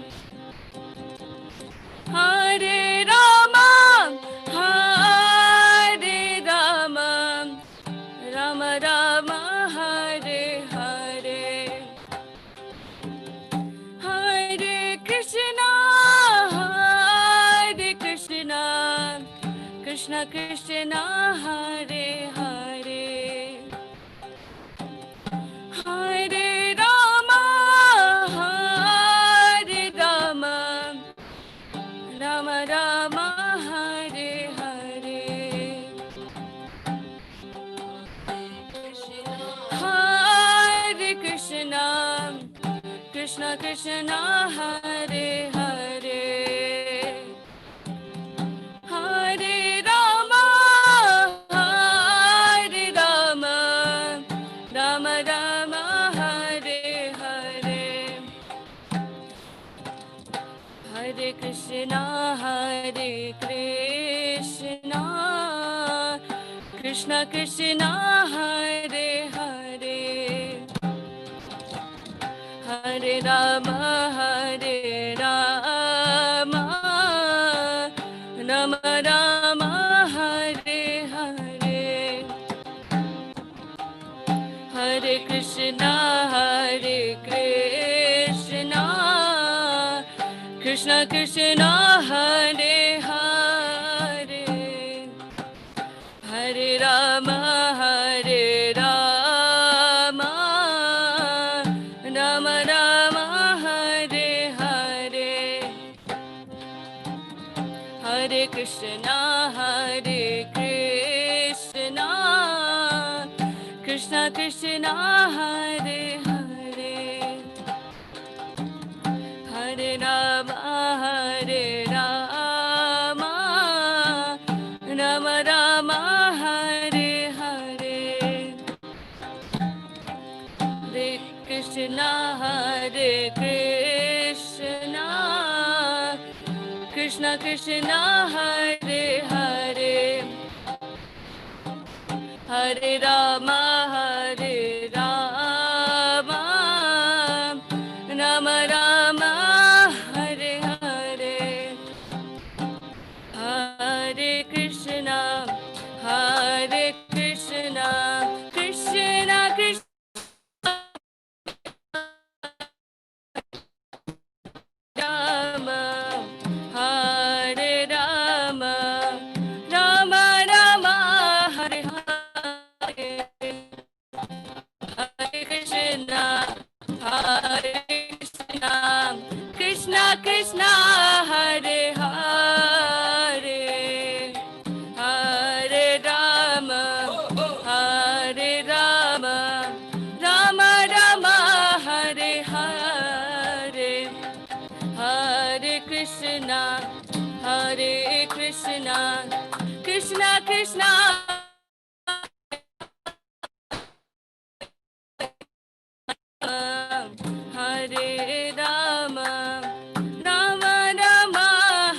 Hare Rama Hare Rama Rama Rama Hare Hare Hare Krishna Krishna Krishna Hare Hare Hare Rama Hare Rama Rama Rama Hare Hare Hare Krishna Krishna Krishna Hare Hare Hare Rama Hare Rama Rama Rama Hare Hare Hare Krishna Krishna Krishna Hare Hare Hare Rama Rama Rama Hare Hare Hare Krishna Krishna Krishna Hare Hare Hare Rama Rama Rama Hare Hare Hare Krishna Krishna Krishna Hare Hare Hare Rama Rama Rama Hare Hare Hare Krishna Krishna Krishna Hare Hare Hare Rama Rama Rama Hare Hare Hare Krishna Krishna Krishna Rama Hare Rama Rama Rama Hare Hare Hare Krishna Krishna Krishna Hare Hare Hare Rama Rama Rama Hare Hare Hare Krishna Krishna Krishna Hare Rama Rama Rama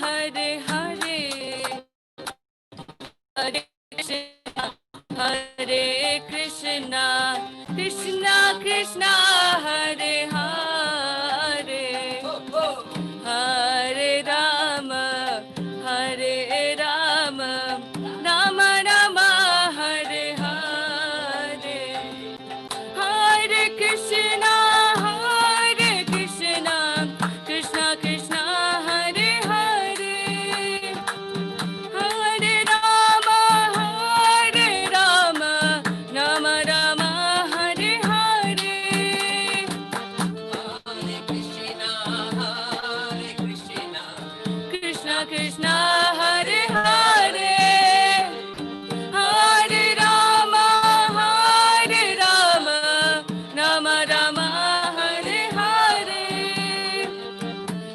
Hare Hare Hare Krishna Krishna Krishna Hare Hare Hare Rama Rama Rama Hare Hare Hare Krishna Krishna Krishna Hare Hare Hare Rama Rama Rama Hare Hare Hare Krishna Krishna Krishna Hare Hare Hare Rama Rama Rama Hare Hare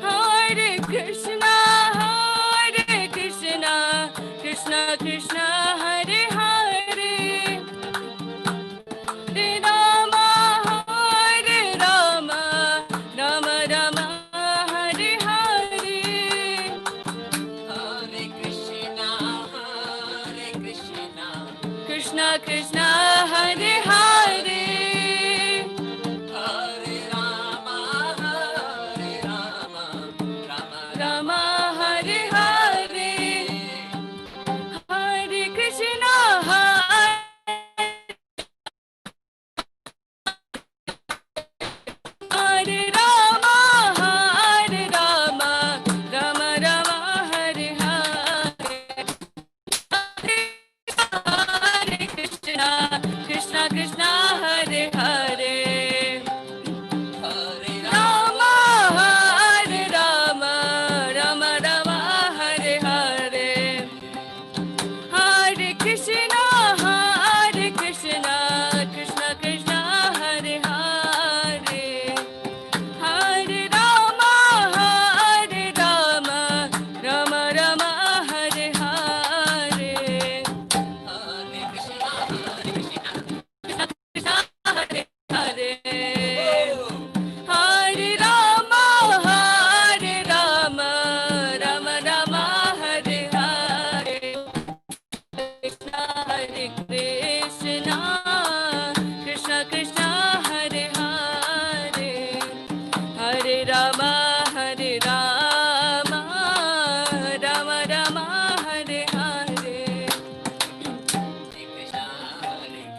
Hare Krishna Krishna Krishna Hare Hare Hare Rama Rama Rama Hare Hare Hare Krishna Krishna Krishna Hare Hare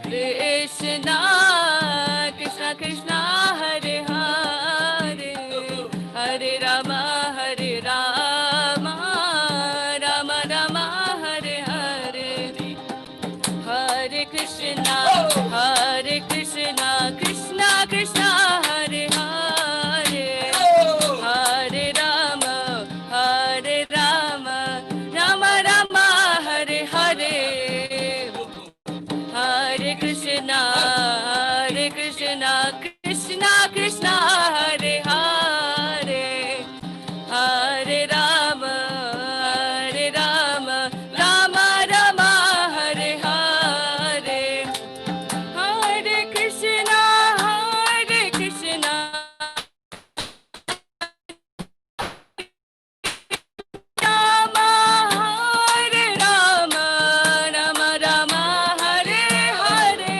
Krishna Krishna Krishna Hare Hare Hare Rama Hare Rama Rama Rama Hare Hare Hare Krishna Krishna Krishna Hare Hare Hare Rama Rama Rama Hare Hare Hare Krishna Krishna Krishna Hare Hare Hare Rama Rama Rama Hare Hare Hare Krishna Rama Hare Rama Rama Rama Hare Hare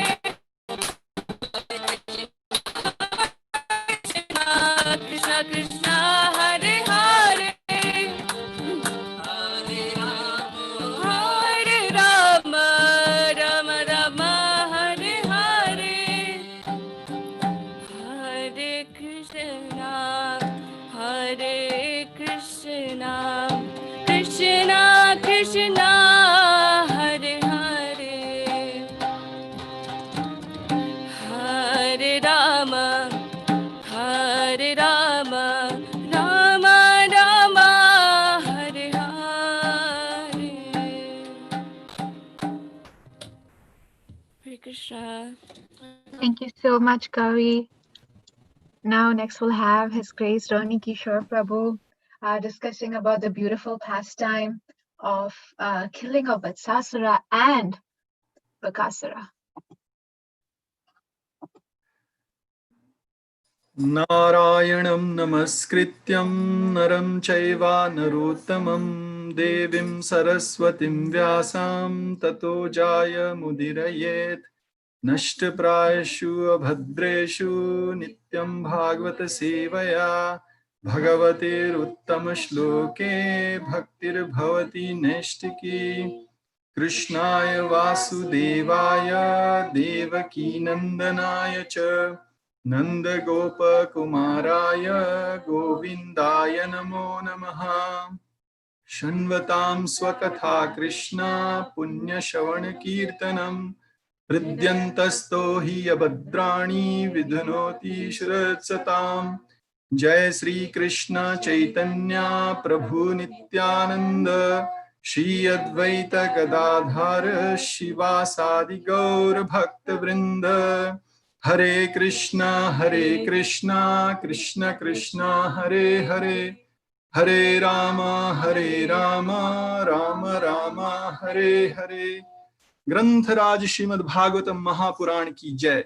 Krishna Krishna Hare Hare Hare Rama Rama Rama Hare Hare Hare Krishna Krishna Krishna Hare Hare Hare Rama Rama Rama Hare Hare Hare Krishna. Thank you so much, Kavi. Now, next we'll have His Grace Rani Kishore Prabhu discussing about the beautiful pastime of killing of Vatsasura and Bakasura. नारायणं नमस्कृत्यं नरं चैव नरोत्तमं देवीं सरस्वतीं व्यासां ततो जायमुदीरयेत् नष्टप्रायेषु अभद्रेषु नित्यं भागवत सेवया भगवतेरुत्तमश्लोके भक्तिर्भवति नैष्टिकी कृष्णाय वासुदेवाय देवकीनन्दनाय च नन्दगोपकुमाराय गोविन्दाय नमो नमः शृण्वतां स्वकथा कृष्णा पुण्यश्रवणकीर्तनं हृद्यन्तस्तो हि अभद्राणि विधुनोति श्रुतसताम् जय श्री कृष्ण चैतन्य प्रभु नित्यानंद श्री अद्वैत गदाधर शिवासादि गौर भक्त वृंद हरे कृष्णा कृष्ण कृष्ण हरे हरे हरे राम राम राम हरे हरे ग्रंथराज श्रीमद् भागवतम महापुराण की जय.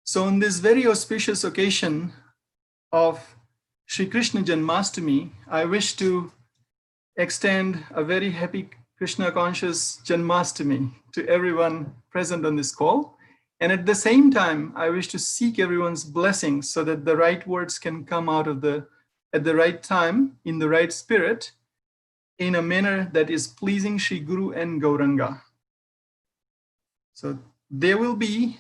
So on this very auspicious occasion of Shri Krishna Janmashtami, I wish to extend a very happy Krishna conscious Janmashtami to everyone present on this call. And at the same time, I wish to seek everyone's blessings so that the right words can come out of at the right time, in the right spirit, in a manner that is pleasing Shri Guru and Gauranga. So there will be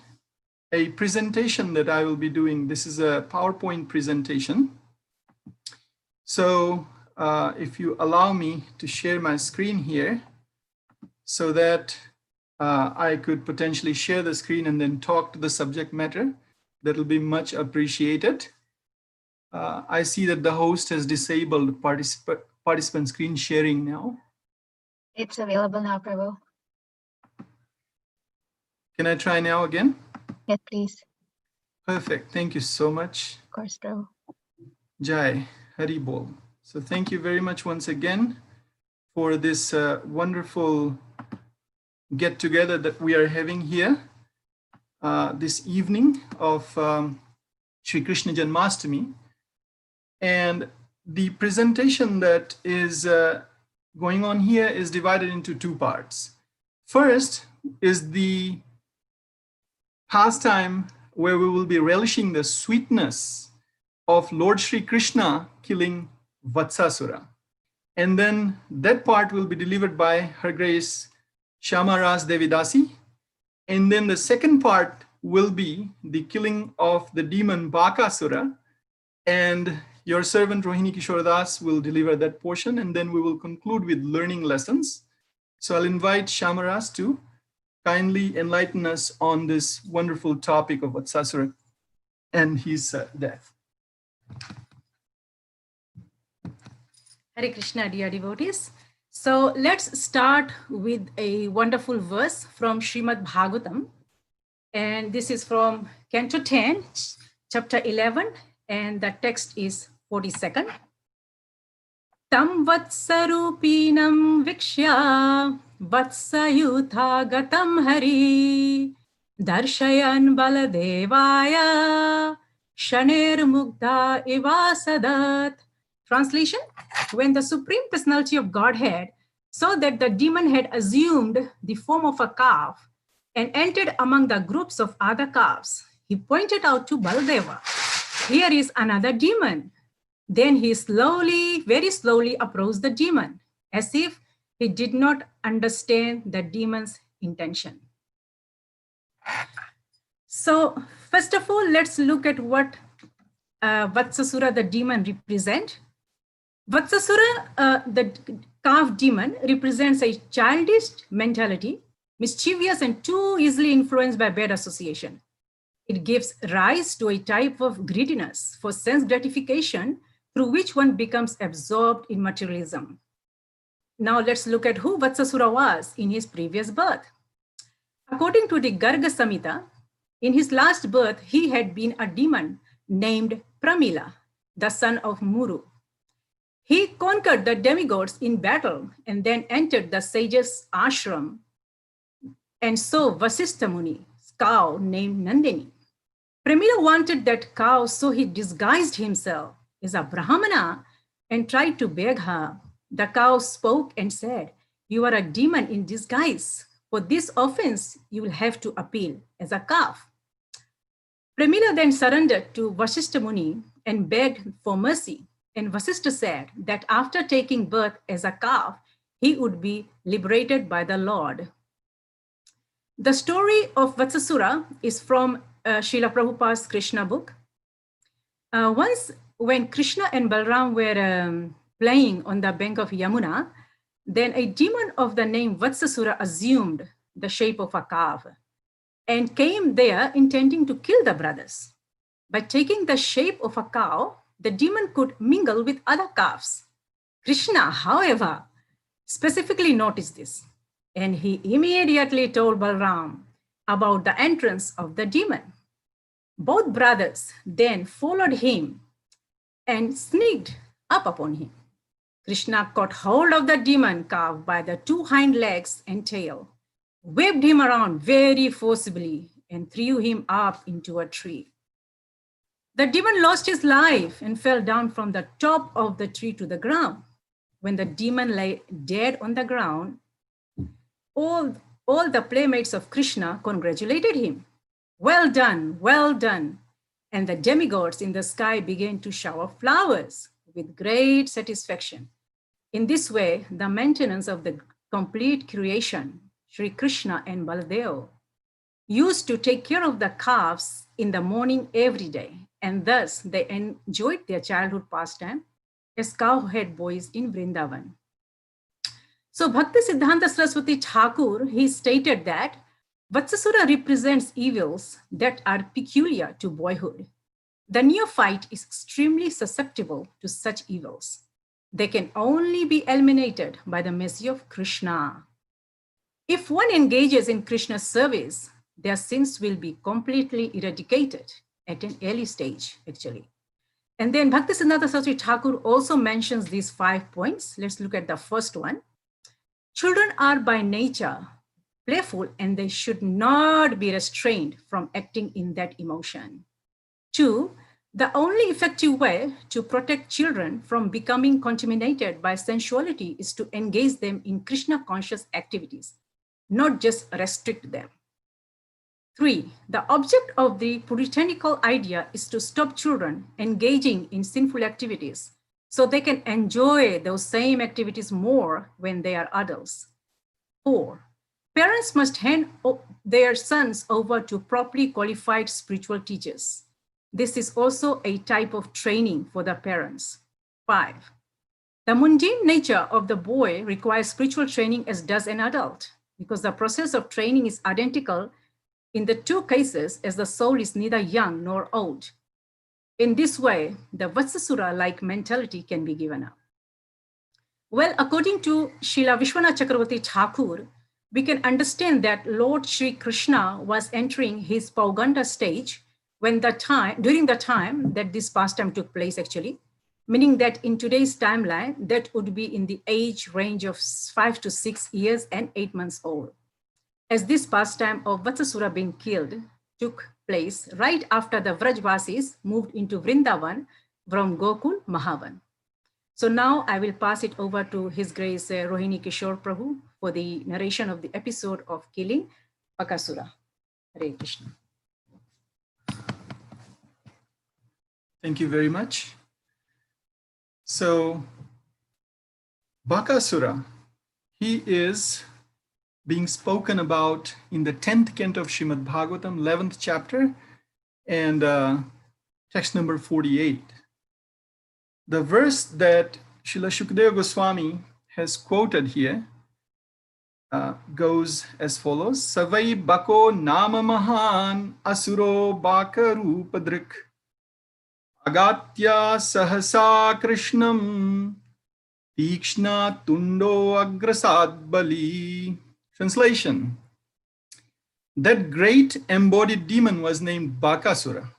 a presentation that I will be doing. This is a PowerPoint presentation. So if you allow me to share my screen here so that I could potentially share the screen and then talk to the subject matter, that will be much appreciated. I see that the host has disabled participant screen sharing now. It's available now, Prabhu. Can I try now again? Yes, please. Perfect. Thank you so much. Of course, Prabhu. Jai, Hari Bol. So thank you very much once again for this wonderful get together that we are having here this evening of Shri Krishna Janmashtami. And the presentation that is going on here is divided into two parts. First is the pastime where we will be relishing the sweetness of Lord Shri Krishna killing Vatsasura. And then that part will be delivered by Her Grace Shama Ras Devidasi. And then the second part will be the killing of the demon Bakasura. And your servant Rohini Kishore Das will deliver that portion, and then we will conclude with learning lessons. So I'll invite Shamaras to kindly enlighten us on this wonderful topic of Vatsasura and his death. Hare Krishna, dear devotees. So let's start with a wonderful verse from Srimad Bhagavatam. And this is from Canto 10, chapter 11, and the text is 42nd. Tam vatsarupinam vikshya vatsayutha gatam hari darshayan baladevaya shaner mugdha ivasadat. Translation: when the Supreme Personality of Godhead saw that the demon had assumed the form of a calf and entered among the groups of other calves, he pointed out to Baladeva, "Here is another demon." Then he slowly, very slowly approached the demon, as if he did not understand the demon's intention. So first of all, let's look at what Vatsasura, the demon, represents. Vatsasura, the calf demon, represents a childish mentality, mischievous and too easily influenced by bad association. It gives rise to a type of greediness for sense gratification through which one becomes absorbed in materialism. Now let's look at who Vatsasura was in his previous birth. According to the Garga Samhita, in his last birth, he had been a demon named Pramila, the son of Muru. He conquered the demigods in battle and then entered the sage's ashram and saw Vasistha Muni's cow named Nandini. Pramila wanted that cow, so he disguised himself as a Brahmana and tried to beg her. The cow spoke and said, "You are a demon in disguise. For this offense, you will have to appeal as a calf." Pramila then surrendered to Vasistha Muni and begged for mercy. And Vasistha said that after taking birth as a calf, he would be liberated by the Lord. The story of Vatsasura is from Srila Prabhupada's Krishna book. Once when Krishna and Balram were playing on the bank of Yamuna, then a demon of the name Vatsasura assumed the shape of a calf and came there intending to kill the brothers. By taking the shape of a cow, the demon could mingle with other calves. Krishna, however, specifically noticed this, and he immediately told Balram about the entrance of the demon. Both brothers then followed him and sneaked up upon him. Krishna caught hold of the demon calf by the two hind legs and tail, whipped him around very forcibly, and threw him up into a tree. The demon lost his life and fell down from the top of the tree to the ground. When the demon lay dead on the ground, all the playmates of Krishna congratulated him. "Well done, well done." And the demigods in the sky began to shower flowers with great satisfaction. In this way, the maintenance of the complete creation, Sri Krishna and Baladeva, used to take care of the calves in the morning every day, and thus they enjoyed their childhood pastime as cowhead boys in Vrindavan. So Bhakti Siddhanta Saraswati Thakur, he stated that Vatsasura represents evils that are peculiar to boyhood. The neophyte is extremely susceptible to such evils. They can only be eliminated by the mercy of Krishna. If one engages in Krishna's service, their sins will be completely eradicated at an early stage, actually. And then Bhakti Siddhanta Saraswati Thakur also mentions these 5 points. Let's look at the first one. Children are by nature playful and they should not be restrained from acting in that emotion. 2, the only effective way to protect children from becoming contaminated by sensuality is to engage them in Krishna conscious activities, not just restrict them. 3, the object of the puritanical idea is to stop children engaging in sinful activities so they can enjoy those same activities more when they are adults. 4, Parents must hand their sons over to properly qualified spiritual teachers. This is also a type of training for the parents. 5. The mundane nature of the boy requires spiritual training as does an adult, because the process of training is identical in the two cases, as the soul is neither young nor old. In this way, the Vatsasura-like mentality can be given up. Well, according to Srila Vishwanath Chakravarti Thakur, we can understand that Lord Sri Krishna was entering his Pauganda stage during the time that this pastime took place, actually, meaning that in today's timeline, that would be in the age range of 5 to 6 years and 8 months old. As this pastime of Vatsasura being killed took place right after the Vrajvasis moved into Vrindavan from Gokul Mahavan. So now I will pass it over to His Grace Rohini Kishore Prabhu for the narration of the episode of killing Bakasura. Hare Krishna. Thank you very much. So, Bakasura, he is being spoken about in the 10th canto of Srimad Bhagavatam, 11th chapter, and text number 48. The verse that Srila Shukadeva Goswami has quoted here goes as follows: Savai Bako Nama Mahan Asuro Bakarupadrik Agatya Sahasa Krishnam Tikshna Tundo Agrasad Bali. Translation: that great embodied demon was named Bakasura.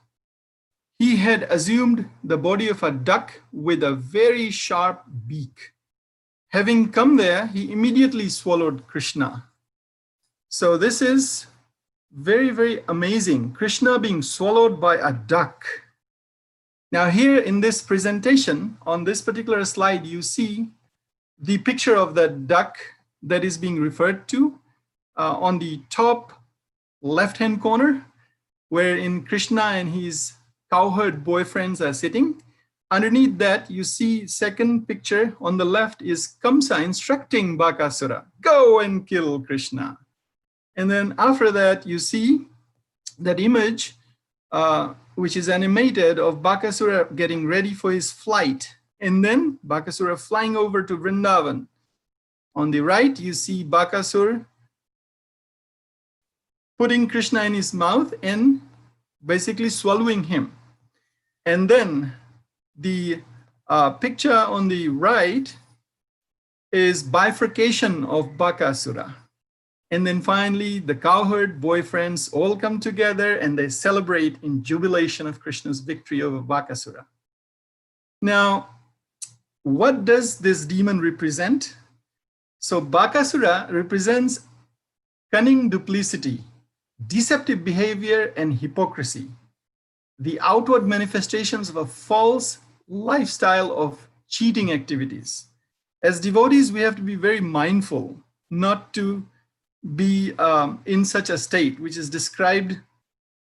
He had assumed the body of a duck with a very sharp beak. Having come there, he immediately swallowed Krishna. So this is very, very amazing. Krishna being swallowed by a duck. Now here in this presentation, on this particular slide, you see the picture of the duck that is being referred to on the top left-hand corner, wherein Krishna and his cowherd boyfriends are sitting. Underneath that, you see second picture on the left is Kamsa instructing Bakasura, go and kill Krishna. And then after that, you see that image, which is animated of Bakasura getting ready for his flight. And then Bakasura flying over to Vrindavan. On the right, you see Bakasura putting Krishna in his mouth and basically swallowing him. And then the picture on the right is bifurcation of Bakasura. And then finally, the cowherd boyfriends all come together and they celebrate in jubilation of Krishna's victory over Bakasura. Now, what does this demon represent? So Bakasura represents cunning duplicity, deceptive behavior, and hypocrisy, the outward manifestations of a false lifestyle of cheating activities. As devotees, we have to be very mindful not to be in such a state, which is described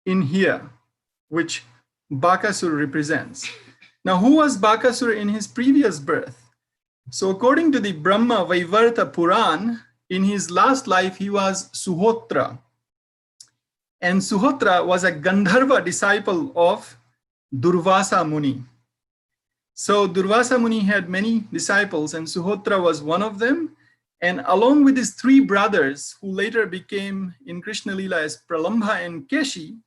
in here, which Bakasura represents. Now, who was Bakasura in his previous birth? So according to the Brahma Vaivarta Puran, in his last life, he was Suhotra. And Suhotra was a Gandharva disciple of Durvasa Muni. So Durvasa Muni had many disciples and Suhotra was one of them. And along with his three brothers, who later became in Krishna Lila as Pralambha and Keshi,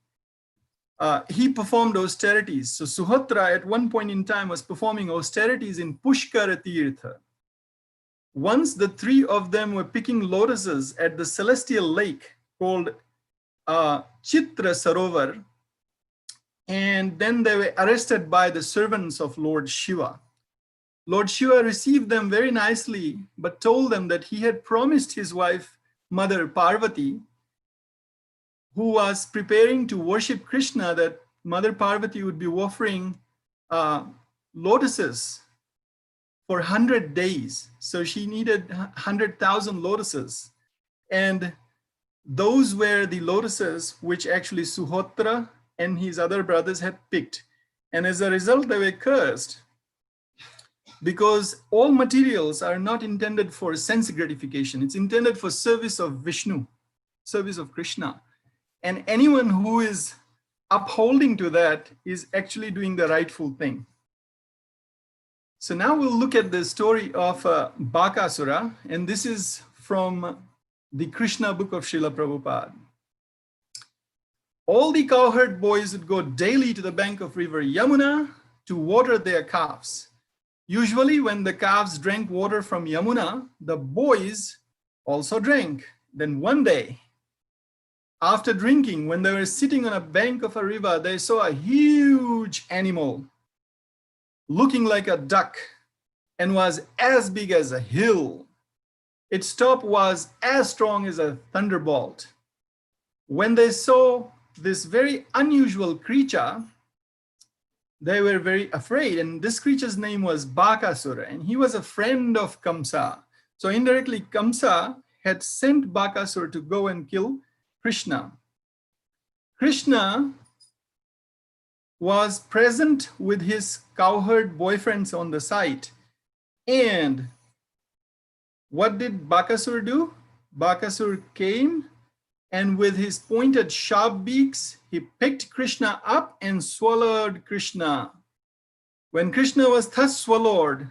he performed austerities. So Suhotra at one point in time was performing austerities in Pushkara Tirtha. Once the three of them were picking lotuses at the celestial lake called Chitra Sarovar, and then they were arrested by the servants of Lord Shiva. Lord Shiva received them very nicely, but told them that he had promised his wife, Mother Parvati, who was preparing to worship Krishna, that Mother Parvati would be offering lotuses for 100 days. So she needed 100,000 lotuses. And those were the lotuses which actually Suhotra and his other brothers had picked. And as a result, they were cursed. because all materials are not intended for sense gratification. It's intended for service of Vishnu, service of Krishna. And anyone who is upholding to that is actually doing the rightful thing. So now we'll look at the story of Bakasura, and this is from the Krishna book of Srila Prabhupada. All the cowherd boys would go daily to the bank of river Yamuna to water their calves. Usually when the calves drank water from Yamuna, the boys also drank. Then one day, after drinking, when they were sitting on a bank of a river, they saw a huge animal looking like a duck and was as big as a hill. Its top was as strong as a thunderbolt. When they saw this very unusual creature, they were very afraid, and this creature's name was Bakasura, and he was a friend of Kamsa. So indirectly, Kamsa had sent Bakasura to go and kill Krishna. Krishna was present with his cowherd boyfriends on the site. And what did Bakasura do? Bakasura came, and with his pointed sharp beaks, he picked Krishna up and swallowed Krishna. When Krishna was thus swallowed,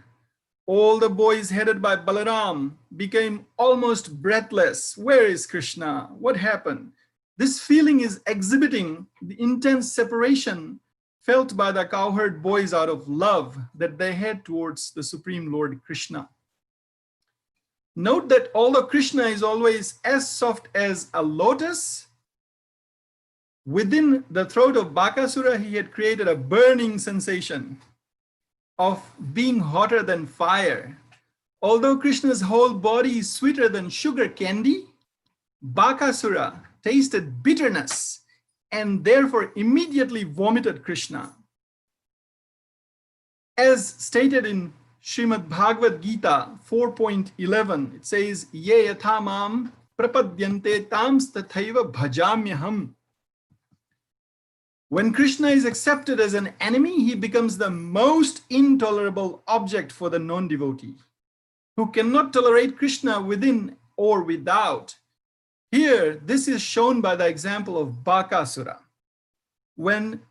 all the boys headed by Balaram became almost breathless. Where is Krishna? What happened? This feeling is exhibiting the intense separation felt by the cowherd boys out of love that they had towards the Supreme Lord Krishna. Note that although Krishna is always as soft as a lotus, within the throat of Bakasura, he had created a burning sensation of being hotter than fire. Although Krishna's whole body is sweeter than sugar candy, Bakasura tasted bitterness and therefore immediately vomited Krishna. As stated in Srimad Bhagavad Gita 4.11, it says, Ye yathamam prapadyante tams tathaiva bhajamyaham. When Krishna is accepted as an enemy, he becomes the most intolerable object for the non-devotee, who cannot tolerate Krishna within or without. Here, this is shown by the example of Bakasura. When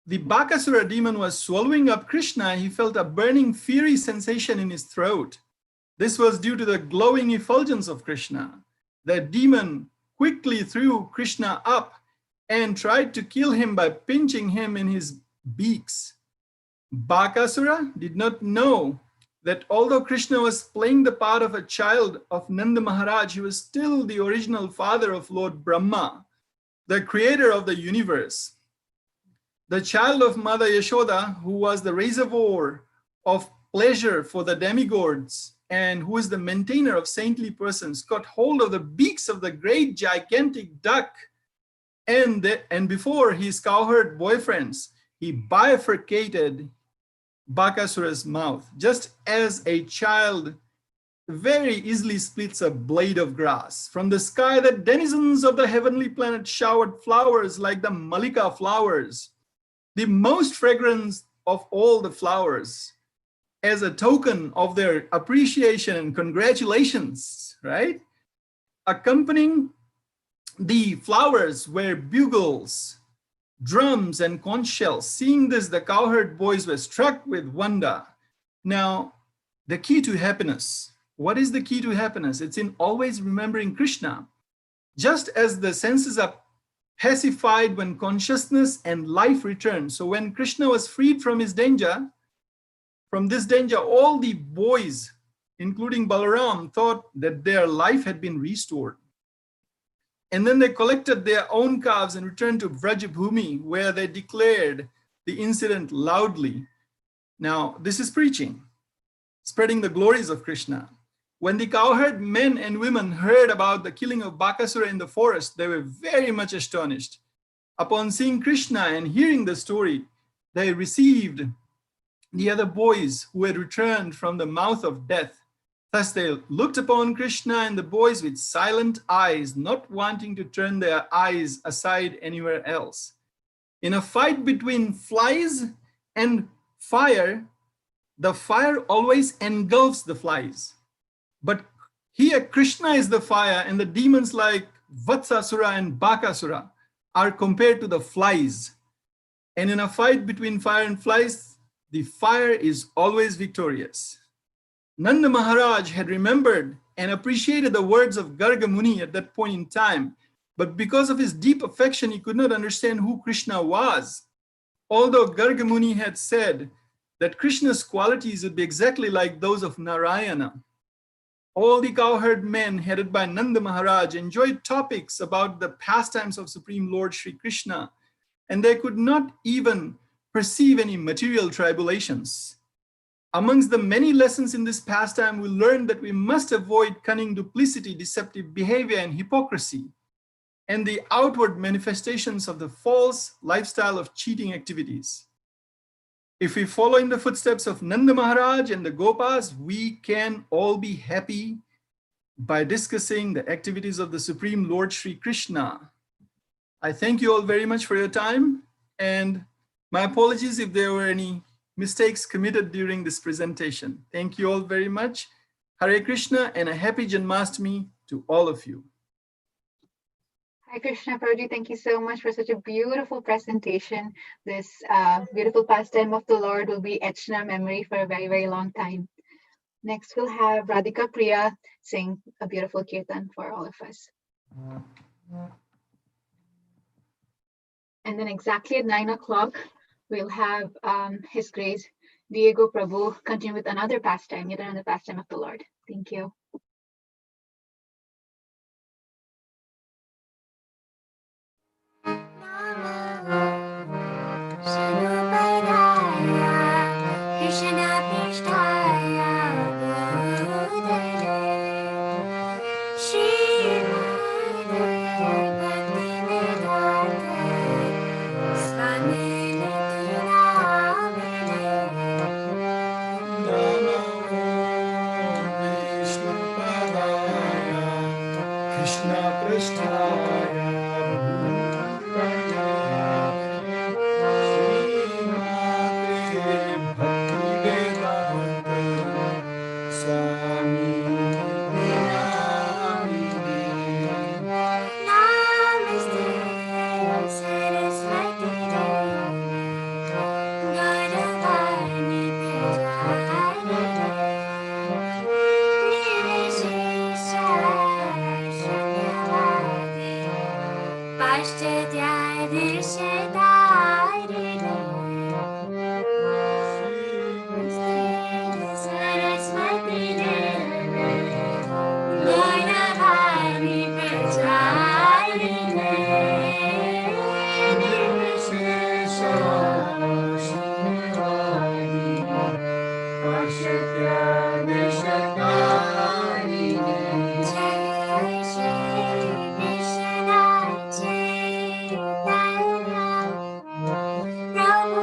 the Bakasura demon was swallowing up Krishna, he felt a burning fiery sensation in his throat. This was due to the glowing effulgence of Krishna. The demon quickly threw Krishna up and tried to kill him by pinching him in his beaks. Bakasura did not know that although Krishna was playing the part of a child of Nanda Maharaj, he was still the original father of Lord Brahma, the creator of the universe. The child of Mother Yashoda, who was the reservoir of pleasure for the demigods and who is the maintainer of saintly persons, got hold of the beaks of the great gigantic duck, and before his cowherd boyfriends, he bifurcated Bakasura's mouth, just as a child very easily splits a blade of grass. From the sky, the denizens of the heavenly planet showered flowers like the Malika flowers, the most fragrant of all the flowers, as a token of their appreciation and congratulations, right? Accompanying the flowers were bugles, drums, and conch shells. Seeing this, the cowherd boys were struck with wonder. Now, the key to happiness. What is the key to happiness? It's in always remembering Krishna. Just as the senses are pacified when consciousness and life return. So when Krishna was freed from his danger, all the boys, including Balaram, thought that their life had been restored. And then they collected their own calves and returned to Vrajabhumi, where they declared the incident loudly. Now, this is preaching, spreading the glories of Krishna. When the cowherd men and women heard about the killing of Bakasura in the forest, they were very much astonished. Upon seeing Krishna and hearing the story, they received the other boys who had returned from the mouth of death. Thus they looked upon Krishna and the boys with silent eyes, not wanting to turn their eyes aside anywhere else. In a fight between flies and fire, the fire always engulfs the flies. But here Krishna is the fire, and the demons like Vatsasura and Bakasura are compared to the flies. And in a fight between fire and flies, the fire is always victorious. Nanda Maharaj had remembered and appreciated the words of Garga Muni at that point in time, but because of his deep affection, he could not understand who Krishna was. Although Garga Muni had said that Krishna's qualities would be exactly like those of Narayana. All the cowherd men headed by Nanda Maharaj enjoyed topics about the pastimes of Supreme Lord Sri Krishna, and they could not even perceive any material tribulations. Amongst the many lessons in this pastime, we learned that we must avoid cunning duplicity, deceptive behavior, and hypocrisy, and the outward manifestations of the false lifestyle of cheating activities. If we follow in the footsteps of Nanda Maharaj and the Gopas, we can all be happy by discussing the activities of the Supreme Lord Sri Krishna. I thank you all very much for your time, and my apologies if there were any mistakes committed during this presentation. Thank you all very much. Hare Krishna and a happy Janmashtami to all of you. Hi Krishna Prabhuji, thank you so much for such a beautiful presentation. This beautiful pastime of the Lord will be etched in our memory for a very, very long time. Next, we'll have Radhika Priya sing a beautiful kirtan for all of us. And then exactly at 9 o'clock, we'll have His Grace Diego Prabhu continue with another pastime, yet another pastime of the Lord. Thank you. Prabhu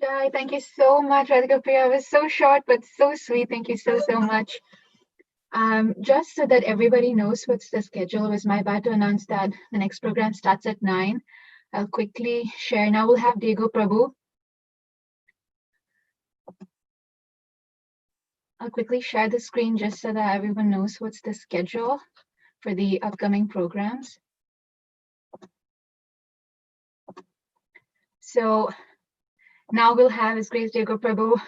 Jai, thank you so much, Radhika Priya. It was so short but so sweet. Thank you so, so much. Just so that everybody knows what's the schedule, it was my bad to announce that the next program starts at 9. I'll quickly share. Now we'll have Diego Prabhu. I'll quickly share the screen just so that everyone knows what's the schedule for the upcoming programs. So now we'll have His Grace Diego Prabhu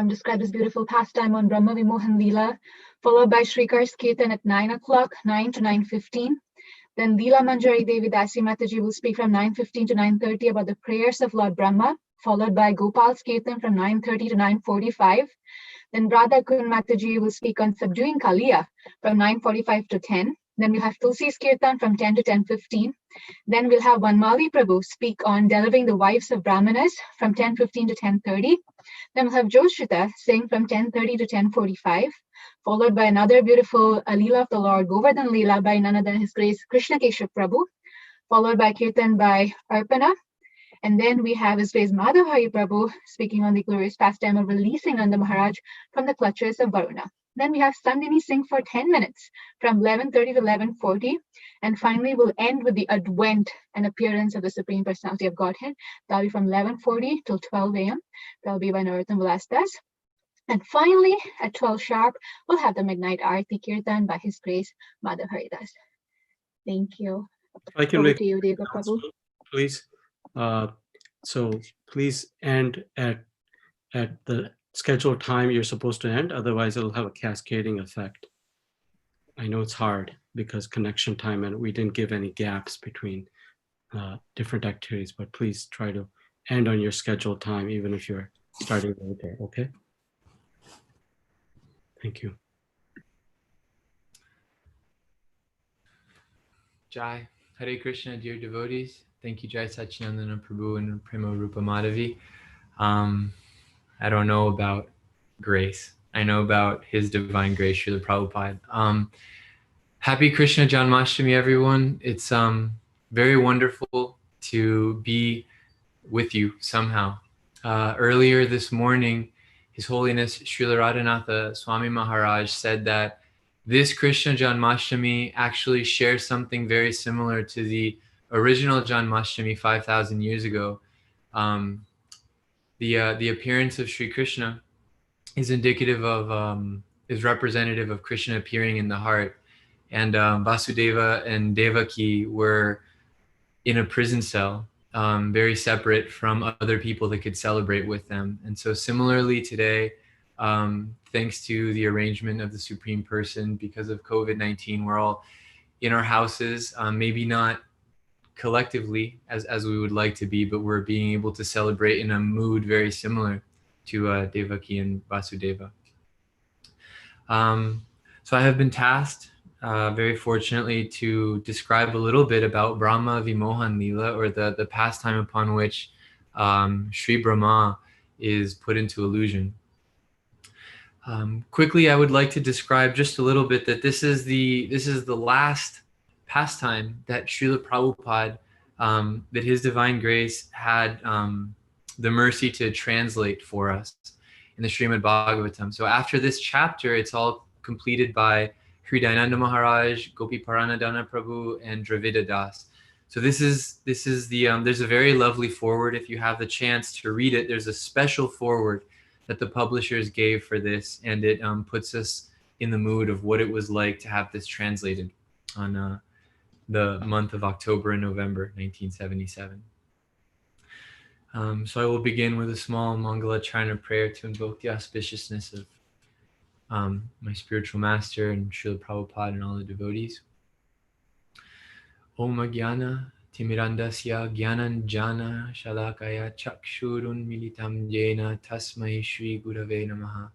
describe this beautiful pastime on Brahma Vimohan Leela, followed by Srikar's Kirtan at 9 o'clock, 9 to 9:15. Then Leela Manjari Devi Dasi Mataji will speak from 9:15 to 9:30 about the prayers of Lord Brahma, followed by Gopal's Kirtan from 9:30 to 9:45. Then Radha Kun Mataji will speak on subduing Kaliya from 9:45 to 10. Then we'll have Tulsi's Kirtan from 10 to 10:15. Then we'll have Vanmali Prabhu speak on delivering the wives of Brahmanas from 10:15 to 10:30. Then we'll have Joshita sing from 10:30 to 10:45, followed by another beautiful Leela of the Lord, Govardhan Leela by none other than His Grace Krishna Keshav Prabhu, followed by Kirtan by Arpana. And then we have His Grace Madhavai Prabhu speaking on the glorious pastime of releasing Nanda Maharaj from the clutches of Varuna. Then we have Sandini sing for 10 minutes from 11:30 to 11:40. And finally, we'll end with the Advent and appearance of the Supreme Personality of Godhead. That'll be from 11:40 till 12 a.m. That'll be by Narottam Vilasdas. And finally, at 12 sharp, we'll have the Midnight Aarti Kirtan by His Grace Madhav Haridas. Thank you. I can Over make to you, Diego Prabhu. please. So please end at the scheduled time you're supposed to end. Otherwise, it'll have a cascading effect. I know it's hard because connection time, and we didn't give any gaps between different activities, but please try to end on your scheduled time, even if you're starting later, okay? Thank you. Jai, Hare Krishna, dear devotees. Thank you, Jai Satchidananda Prabhu and Prema Rupa Madhavi. I don't know about grace. I know about His Divine Grace, Srila Prabhupada. Happy Krishna Janmashtami, everyone. It's very wonderful to be with you somehow. Earlier this morning, His Holiness Srila Radhanatha Swami Maharaj said that this Krishna Janmashtami actually shares something very similar to the original Janmashtami 5,000 years ago. The appearance of Sri Krishna is indicative of, is representative of Krishna appearing in the heart. And Vasudeva and Devaki were in a prison cell, very separate from other people that could celebrate with them. And so similarly today, thanks to the arrangement of the Supreme Person, because of COVID-19, we're all in our houses, maybe not collectively as we would like to be, but we're being able to celebrate in a mood very similar to Devaki and Vasudeva. So I have been tasked, very fortunately, to describe a little bit about Brahma Vimohan Leela, or the pastime upon which Sri Brahma is put into illusion. Quickly, I would like to describe just a little bit that this is the last pastime that Srila Prabhupada, that His Divine Grace had the mercy to translate for us in the Srimad Bhagavatam. So after this chapter, it's all completed by Hridayananda Maharaj, Gopi Paranadana Prabhu, and Dravida Das. So this is the there's a very lovely foreword. If you have the chance to read it, there's a special foreword that the publishers gave for this, and it puts us in the mood of what it was like to have this translated on the month of October and November 1977. So I will begin with a small Mangala Charana prayer to invoke the auspiciousness of my spiritual master and Srila Prabhupada and all the devotees. Om Jnana Timirandasya Jnananjana Shalakaya Chakshurun Militam Jena Tasmai Shri Gurave Namaha.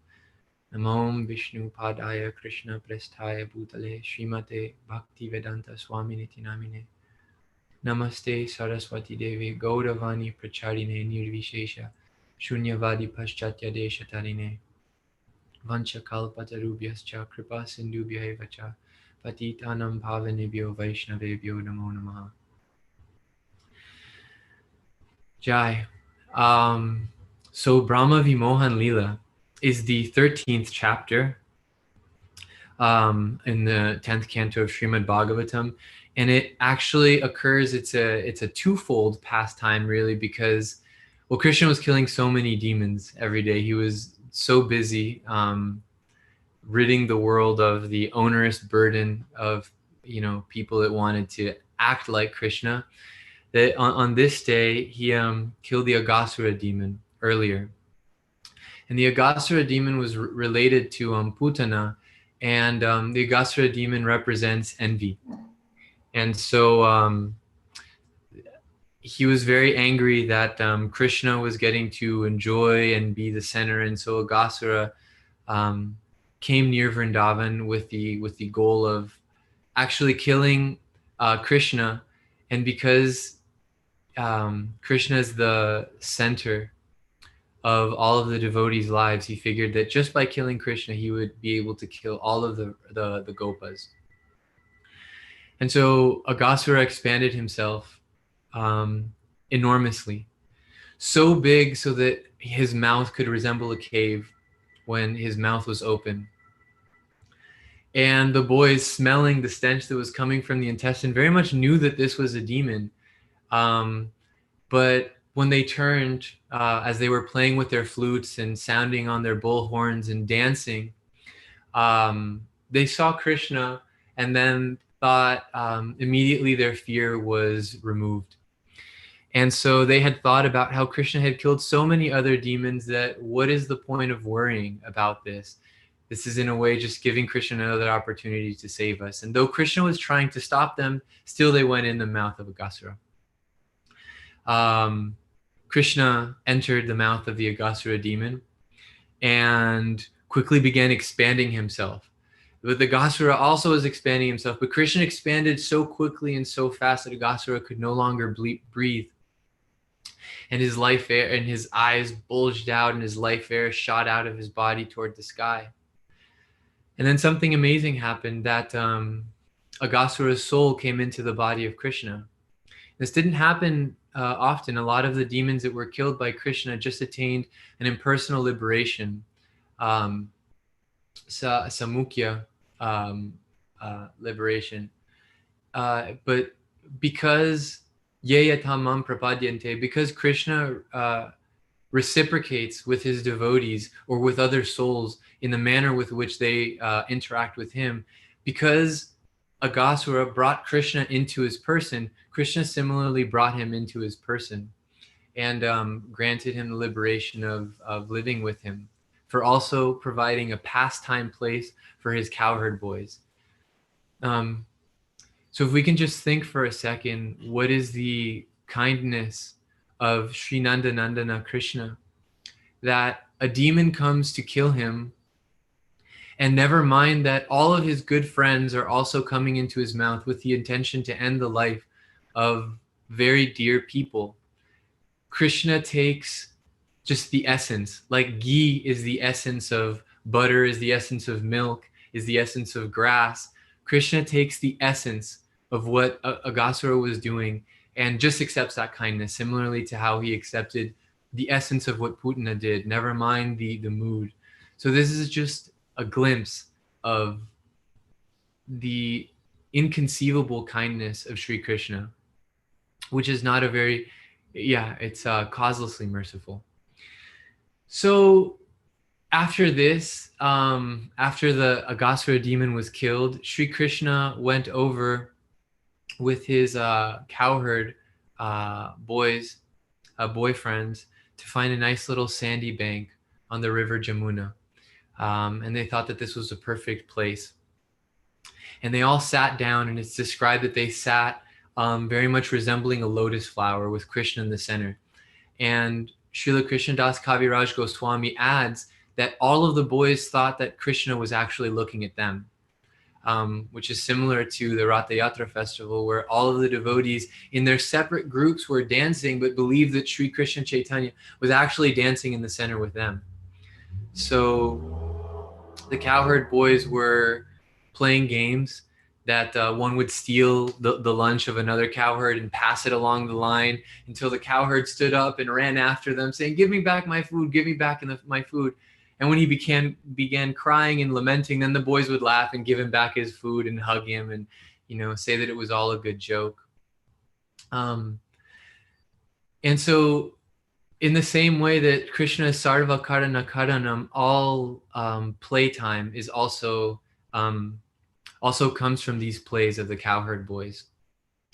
Namo Vishnu Padaya Krishna Prasthaya Bhutale Srimate Bhakti Vedanta Swami Niti Namine. Namaste Saraswati Devi Gauravani Pracharine Nirvishesha Shunyavadi Paschatya Deshatarine Vancha Kalpatarubhyascha Kripa Sindhubhya Evacha Patitanam Pavanebhyo Vaishnavebhyo Namo Namaha. Jai. So Brahma Vimohan Leela is the 13th chapter in the 10th canto of Srimad Bhagavatam, and it actually occurs, it's a twofold pastime really, because well, Krishna was killing so many demons every day. He was so busy ridding the world of the onerous burden of people that wanted to act like Krishna, that on this day he killed the Aghasura demon earlier. And the Aghasura demon was related to Putana, and the Aghasura demon represents envy. And so he was very angry that Krishna was getting to enjoy and be the center, and so Aghasura came near Vrindavan with the goal of actually killing Krishna. And because Krishna is the center of all of the devotees' lives, he figured that just by killing Krishna, he would be able to kill all of the Gopas. And so Aghasura expanded himself enormously, so big so that his mouth could resemble a cave when his mouth was open. And the boys, smelling the stench that was coming from the intestine, very much knew that this was a demon. But when they turned, as they were playing with their flutes and sounding on their bullhorns and dancing, they saw Krishna and then thought immediately their fear was removed. And so they had thought about how Krishna had killed so many other demons that what is the point of worrying about this? This is in a way just giving Krishna another opportunity to save us. And though Krishna was trying to stop them, still they went in the mouth of Aghasura. Krishna entered the mouth of the Aghasura demon and quickly began expanding himself. But the Aghasura also was expanding himself, but Krishna expanded so quickly and so fast that Aghasura could no longer breathe. and his life air and his eyes bulged out and his life air shot out of his body toward the sky. And then something amazing happened, that Aghasura's soul came into the body of Krishna. This didn't happen often. A lot of the demons that were killed by Krishna just attained an impersonal liberation, samukya liberation. But because yeyatamam prapadyante, because Krishna reciprocates with his devotees or with other souls in the manner with which they interact with him, because Aghasura brought Krishna into his person, Krishna similarly brought him into his person and granted him the liberation of living with him, for also providing a pastime place for his cowherd boys. So if we can just think for a second, what is the kindness of Sri Nandanandana Krishna, that a demon comes to kill him, and never mind that all of his good friends are also coming into his mouth with the intention to end the life of very dear people. Krishna takes just the essence, like ghee is the essence of butter, is the essence of milk, is the essence of grass. Krishna takes the essence of what Aghasura was doing and just accepts that kindness, similarly to how he accepted the essence of what Putana did, never mind the mood. So this is just a glimpse of the inconceivable kindness of Sri Krishna, which is not a very, it's causelessly merciful. So after this, after the Aghasura demon was killed, Sri Krishna went over with his cowherd boys, boyfriends, to find a nice little sandy bank on the river Jamuna. And they thought that this was a perfect place. And they all sat down, and it's described that they sat very much resembling a lotus flower with Krishna in the center. And Srila Krishnadas Kaviraj Goswami adds that all of the boys thought that Krishna was actually looking at them, which is similar to the Ratha Yatra festival, where all of the devotees in their separate groups were dancing, but believed that Sri Krishna Chaitanya was actually dancing in the center with them. So the cowherd boys were playing games that one would steal the lunch of another cowherd and pass it along the line until the cowherd stood up and ran after them saying, "Give me back my food, give me back my food." And when he began crying and lamenting, then the boys would laugh and give him back his food and hug him and, say that it was all a good joke. And so in the same way that Krishna's Sarva Karana Karanam, all playtime is also comes from these plays of the cowherd boys.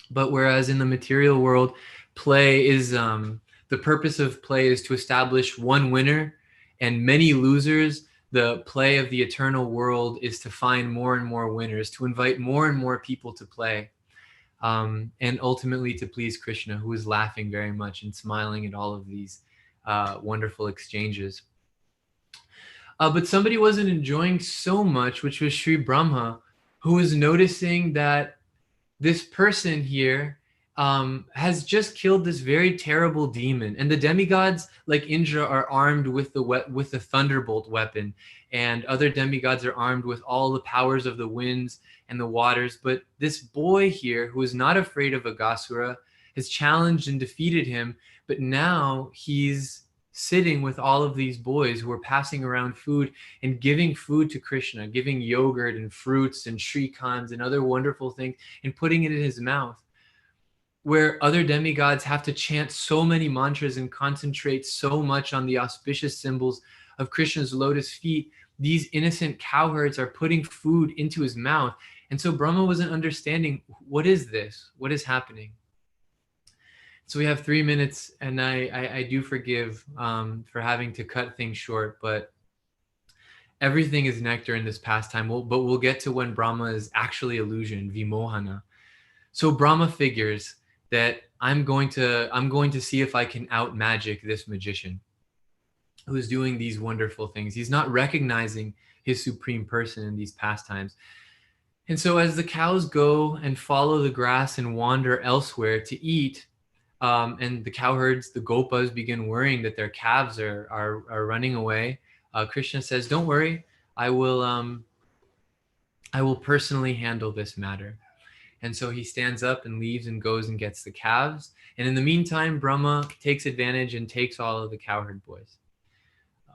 But whereas in the material world, play is, the purpose of play is to establish one winner and many losers, the play of the eternal world is to find more and more winners, to invite more and more people to play, and ultimately to please Krishna, who is laughing very much and smiling at all of these wonderful exchanges. But somebody wasn't enjoying so much, which was Sri Brahma, who was noticing that this person here has just killed this very terrible demon, and the demigods like Indra are armed with the thunderbolt weapon, and other demigods are armed with all the powers of the winds and the waters. But this boy here, who is not afraid of Aghasura, has challenged and defeated him. But now he's sitting with all of these boys who are passing around food and giving food to Krishna, giving yogurt and fruits and shrikans and other wonderful things and putting it in his mouth. Where other demigods have to chant so many mantras and concentrate so much on the auspicious symbols of Krishna's lotus feet, these innocent cowherds are putting food into his mouth. And so Brahma wasn't understanding, what is this? What is happening? So we have 3 minutes, and I do forgive for having to cut things short, but everything is nectar in this pastime. But we'll get to when Brahma is actually illusion, vimohana. So Brahma figures that I'm going to see if I can out magic this magician who's doing these wonderful things. He's not recognizing his supreme person in these pastimes. And so as the cows go and follow the grass and wander elsewhere to eat, and the cowherds, the gopas, begin worrying that their calves are running away. Krishna says, "Don't worry, I will personally handle this matter." And so he stands up and leaves and goes and gets the calves. And in the meantime, Brahma takes advantage and takes all of the cowherd boys.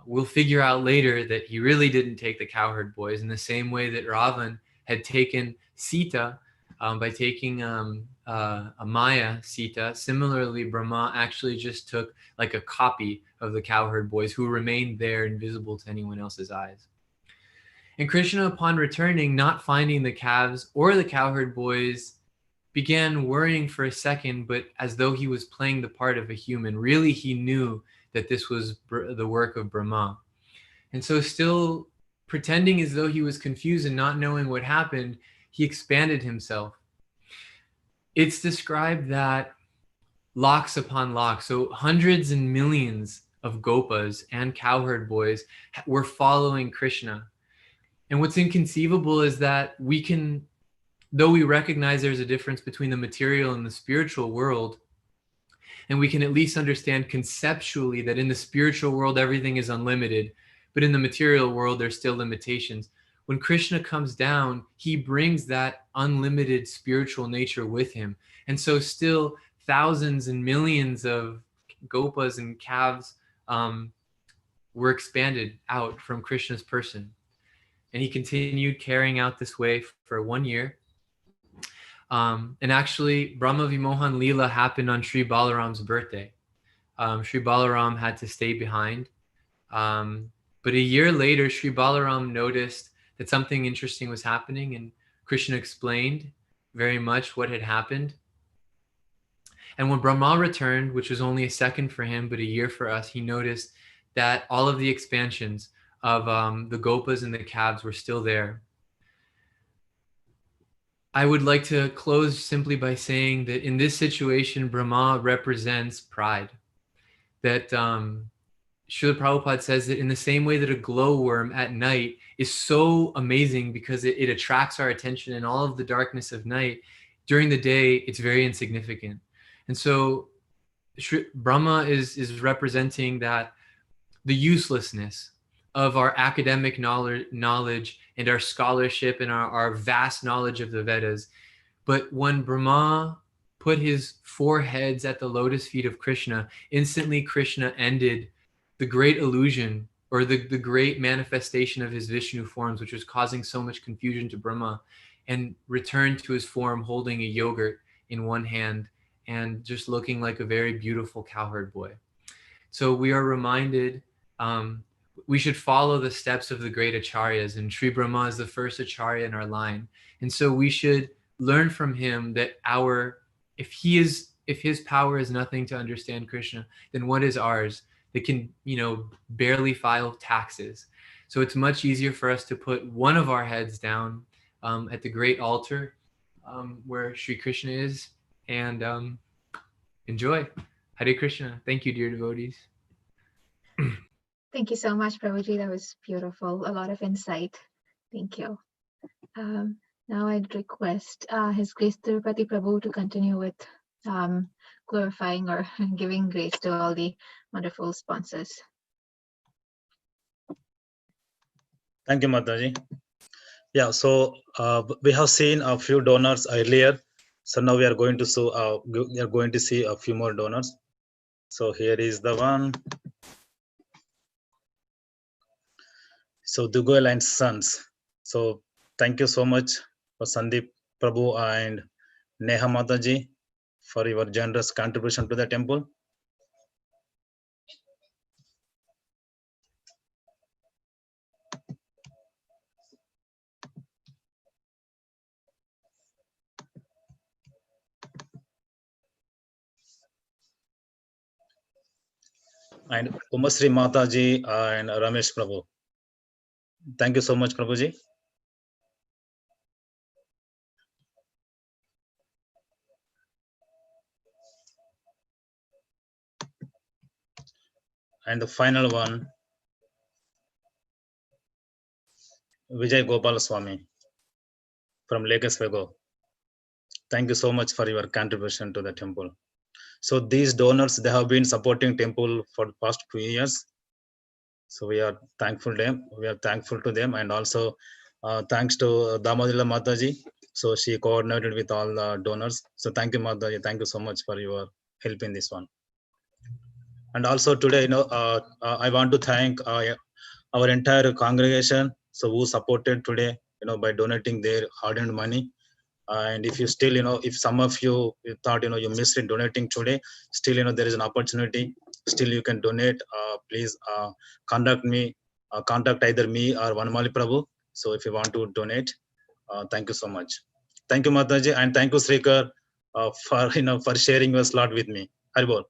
We'll figure out later that he really didn't take the cowherd boys in the same way that Ravan had taken Sita by taking a Maya Sita. Similarly, Brahma actually just took like a copy of the cowherd boys who remained there invisible to anyone else's eyes. And Krishna, upon returning, not finding the calves or the cowherd boys, began worrying for a second, but as though he was playing the part of a human. Really, he knew that this was the work of Brahma. And so, still pretending as though he was confused and not knowing what happened, he expanded himself. It's described that lakhs upon lakhs, so hundreds and millions of gopas and cowherd boys were following Krishna. And what's inconceivable is that we can, though we recognize there's a difference between the material and the spiritual world, and we can at least understand conceptually that in the spiritual world, everything is unlimited, but in the material world, there's still limitations. When Krishna comes down, he brings that unlimited spiritual nature with him. And so still thousands and millions of gopas and calves were expanded out from Krishna's person. And he continued carrying out this way for 1 year. And actually, Brahma Vimohan Leela happened on Sri Balaram's birthday. Sri Balaram had to stay behind. But a year later, Sri Balaram noticed that something interesting was happening, and Krishna explained very much what had happened. And when Brahma returned, which was only a second for him, but a year for us, he noticed that all of the expansions of the gopas and the calves were still there. I would like to close simply by saying that in this situation, Brahma represents pride. That Srila Prabhupada says that in the same way that a glowworm at night is so amazing because it attracts our attention in all of the darkness of night, during the day, it's very insignificant. And so Brahma is representing that the uselessness of our academic knowledge and our scholarship and our vast knowledge of the Vedas. But when Brahma put his 4 heads at the lotus feet of Krishna, instantly Krishna ended the great illusion or the great manifestation of his Vishnu forms, which was causing so much confusion to Brahma, and returned to his form holding a yogurt in one hand and just looking like a very beautiful cowherd boy. So we are reminded we should follow the steps of the great acharyas, and Sri Brahma is the first acharya in our line. And so we should learn from him that if his power is nothing to understand Krishna, then what is ours? That can, barely file taxes. So it's much easier for us to put one of our heads down at the great altar where Sri Krishna is and enjoy. Hare Krishna. Thank you, dear devotees. Thank you so much, Prabhuji. That was beautiful. A lot of insight. Thank you. Now I'd request His Grace Tirupati Prabhu to continue with glorifying or giving grace to all the wonderful sponsors. Thank you, Mataji. Yeah, so we have seen a few donors earlier. So now we are going to see a few more donors. So here is the one. So Dugoel and Sons. So thank you so much for Sandeep Prabhu and Neha Mataji for your generous contribution to the temple. And Umasri Mataji and Ramesh Prabhu. Thank you so much, Prabhuji. And the final one, Vijay Gopal Swami from Lake Oswego. Thank you so much for your contribution to the temple. So these donors, they have been supporting temple for the past few years. So we are thankful them. We are thankful to them, and also thanks to Damadila Mataji. So she coordinated with all the donors. So thank you, Mataji. Thank you so much for your help in this one. And also today, I want to thank our entire congregation, so who supported today, by donating their hard-earned money. And if you still, if some of you thought, you missed in donating today, still, there is an opportunity. Still, you can donate. Please contact me. Contact either me or Vanamali Prabhu. So if you want to donate, thank you so much. Thank you, Mataji, and thank you, Srikar, for for sharing your slot with me. Haribol.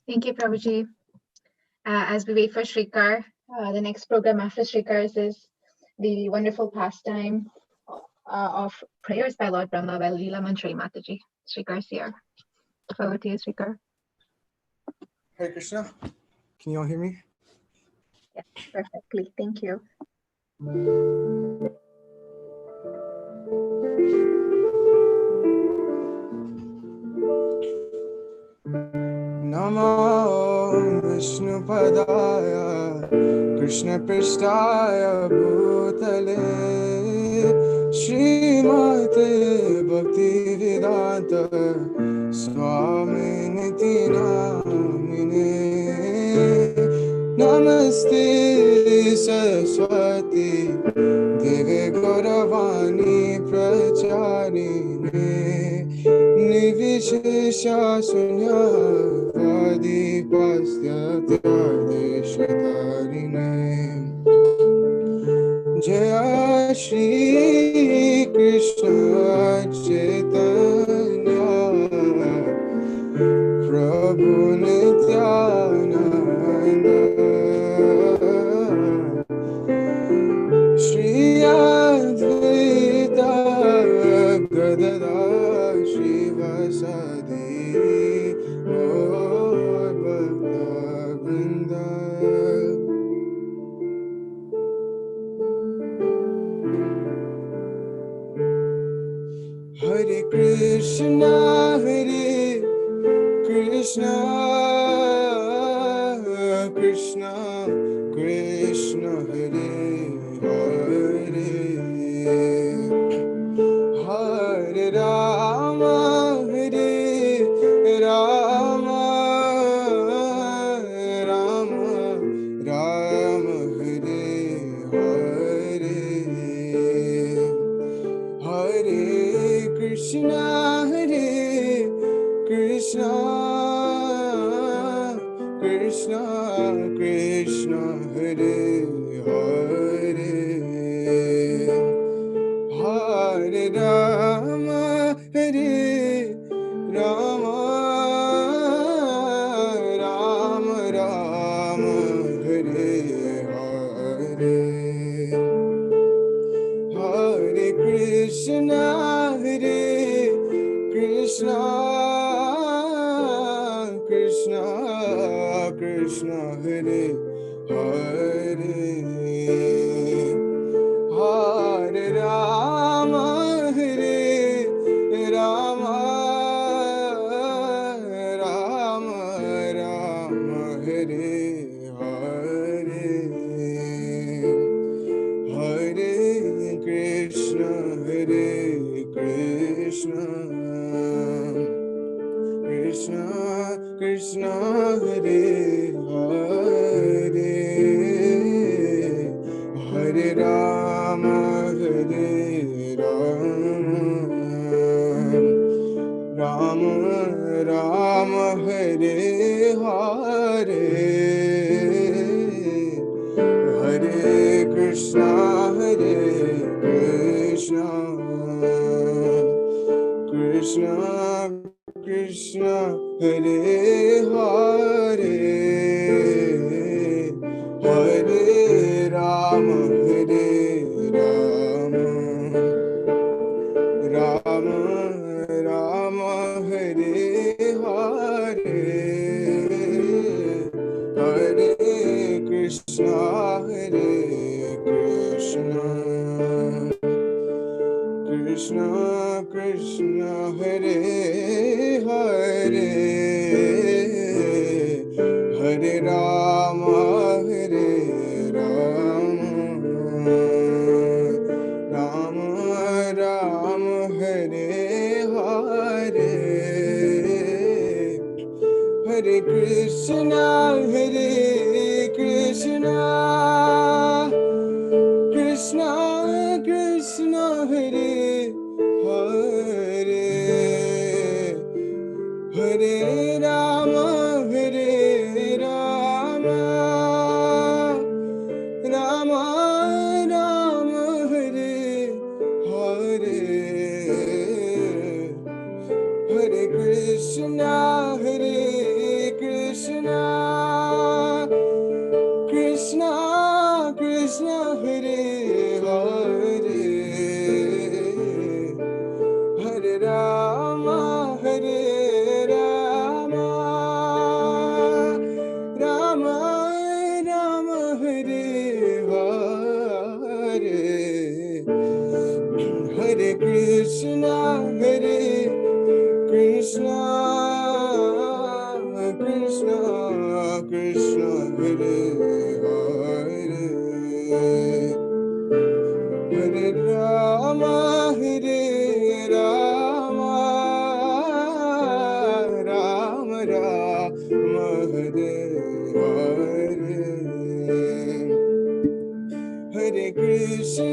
Thank you, Prabhuji. As we wait for Srikar, the next program after Srikar's is the wonderful pastime of prayers by Lord Brahma by Leela Manjari Mataji. Srikar's here. Over to you, Srikar. Hare Krishna. Can you all hear me? Yes, perfectly. Thank you. Namo Vishnupadaya Krishna Prishtaya Bhutale Srimate Bhaktivedanta Swami Niti Namine Namaste Saraswati Deve Gauravani Pracharine Nivishesha Sunyavadi Pastyatyadeshatarine Jaya Shri Krishna Chaitanya Prabhu Nityananda Shri Advaita Gadada Shivasadi Gaur Bhakta Vrinda Hare Krishna Krishna Krishna Krishna Hare Hare Rama Rama Rama Rama Hare Hare Krishna Krishna Krishna Krishna Hare Hare Hare Rama Rama Rama Rama Hare Hare Hare Krishna Krishna Krishna Krishna Hare Hare Hare Rama Rama Rama Rama Hare Hare Hare Krishna Krishna Krishna Hare Hare Hare Rama Rama Rama Hare Hare Hare Krishna Krishna Krishna Hare Hare Hare Rama Rama Rama Hare Hare Hare Krishna Krishna Krishna Hare Krishna, Krishna Krishna, Hare Hare, Hare Rama, Rama Rama, Hare Hare, Hare Krishna, Krishna Krishna, Hare Hare, Hare Rama, Rama Rama, Hare Hare, Hare Krishna, Krishna Krishna, Hare Hare, Hare Rama, Rama Rama, Hare Hare, Hare Krishna,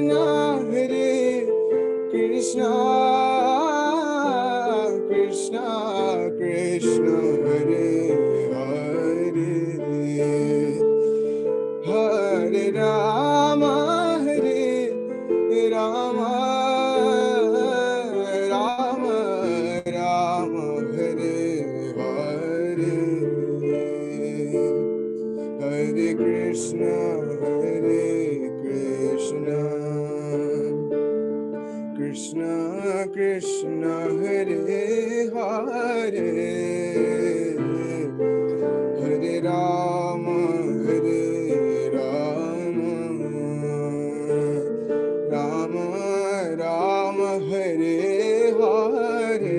Krishna Krishna, Hare Hare, Hare Rama, Rama Rama, Hare Hare,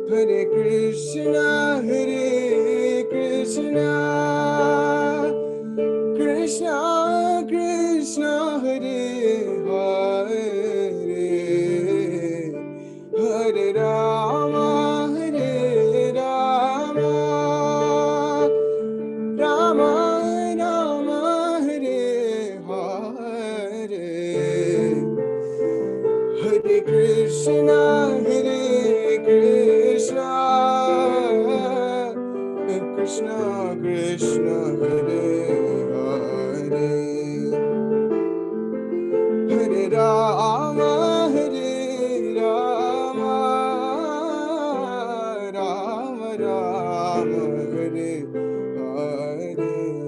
Hare Krishna, Krishna Krishna, Hare Hare, Hare Rama, Rama Rama, Hare Hare, Hare Krishna, Krishna Krishna, Hare Hare, Hare Rama, Rama Rama, Hare Hare, Hare Krishna, Krishna Krishna, Hare Hare,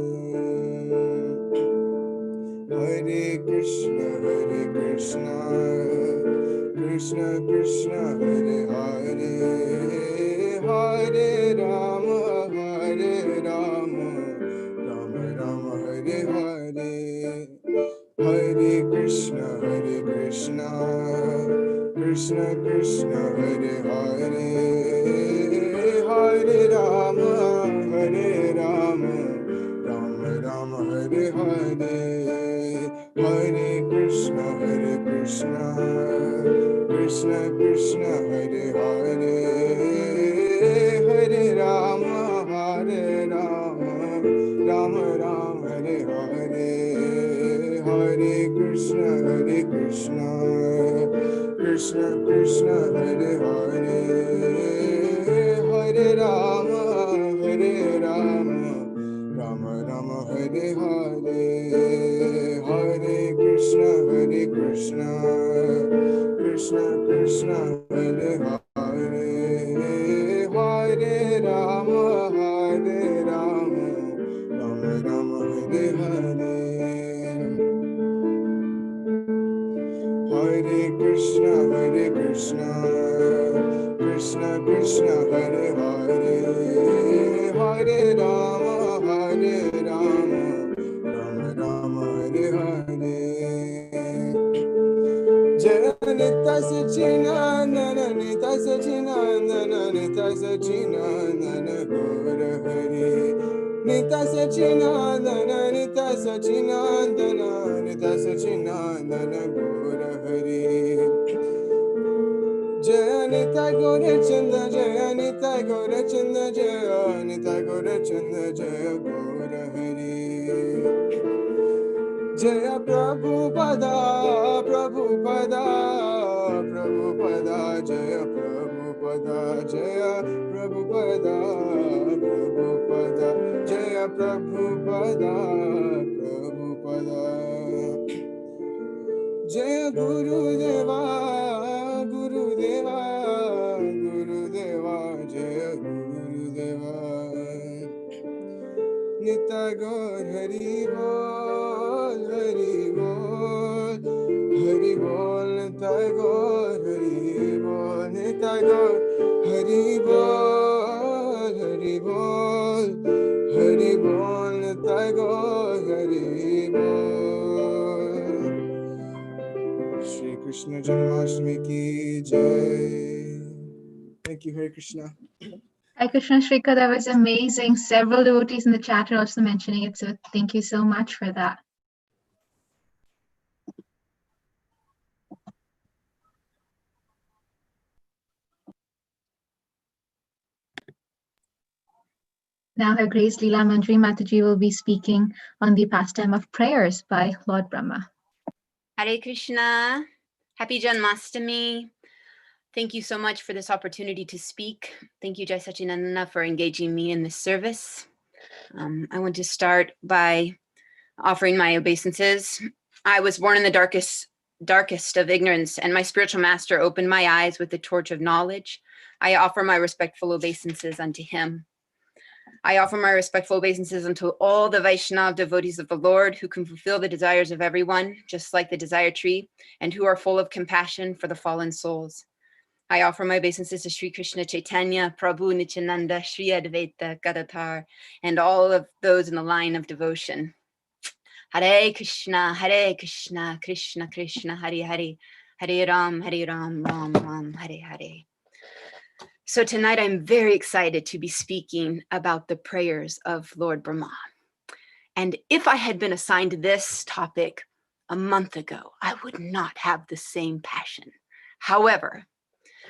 Hare Rama, Rama Rama, Hare Hare, Hare Krishna, Krishna Krishna, Hare Hare, Hare Rama, Rama Rama, Hare Hare, Hare Krishna, Krishna Krishna, Hare Hare, Hare Rama, Rama Rama, Hare Hare, Hare Krishna, Krishna Krishna, Hare Hare, Hare Rama, Rama Rama, Hare Hare, Hare Krishna, Krishna Krishna, Hare Hare, Hare Rama, Rama Rama, Hare Hare, Hare Krishna, Krishna Krishna, Hare Hare, Hare Rama, Rama Rama, Hare Hare, Hare Krishna, Krishna Krishna, Hare Hare, Hare Rama, Rama Rama, Hare Hare, Jaya Nitya Sachinandana, Nitya Sachinandana, Nitya Sachinandana, Gaura Hari, Nitya Sachinandana, Nitya Sachinandana, Nitya Sachinandana, Gaura Hari, Jaya Nitai Gaura Chanda Jaya Nitai Gaura Chanda Jaya Nitai Gaura Chanda Jaya Gaura Hari Jaya Prabhupada Prabhupada Prabhupada Jaya Prabhupada Jaya Prabhupada Prabhupada Jaya Prabhupada Prabhupada Jaya Guru Deva Guru Deva Guru Deva Jaya Guru Deva Nitai Gaur Hari Bol Hari Bol Hari Bol Nitai Gaur Hari Bol Nitai Gaur Hari Bol Hari Bol Hari Bol Nitai Gaur Hari Bol Shri Krishna Janmashtami ki Jai. Thank you, Hare Krishna. Hi, Krishna Shrika, that was amazing. Several devotees in the chat are also mentioning it, so thank you so much for that. Now Her Grace Leela Manjari Mataji will be speaking on the pastime of prayers by Lord Brahma. Hare Krishna. Happy Janmashtami. Thank you so much for this opportunity to speak. Thank you, Jai Sachinandana, for engaging me in this service. I want to start by offering my obeisances. I was born in the darkest of ignorance, and my spiritual master opened my eyes with the torch of knowledge. I offer my respectful obeisances unto him. I offer my respectful obeisances unto all the Vaishnava devotees of the Lord who can fulfill the desires of everyone, just like the desire tree, and who are full of compassion for the fallen souls. I offer my obeisances to Sri Krishna Chaitanya, Prabhu Nityananda, Sri Advaita Gadadhar, and all of those in the line of devotion. Hare Krishna, Krishna Krishna, Hare Hare, Hare Ram, Ram Ram, Hare Hare. So tonight I'm very excited to be speaking about the prayers of Lord Brahma. And if I had been assigned this topic a month ago, I would not have the same passion. However,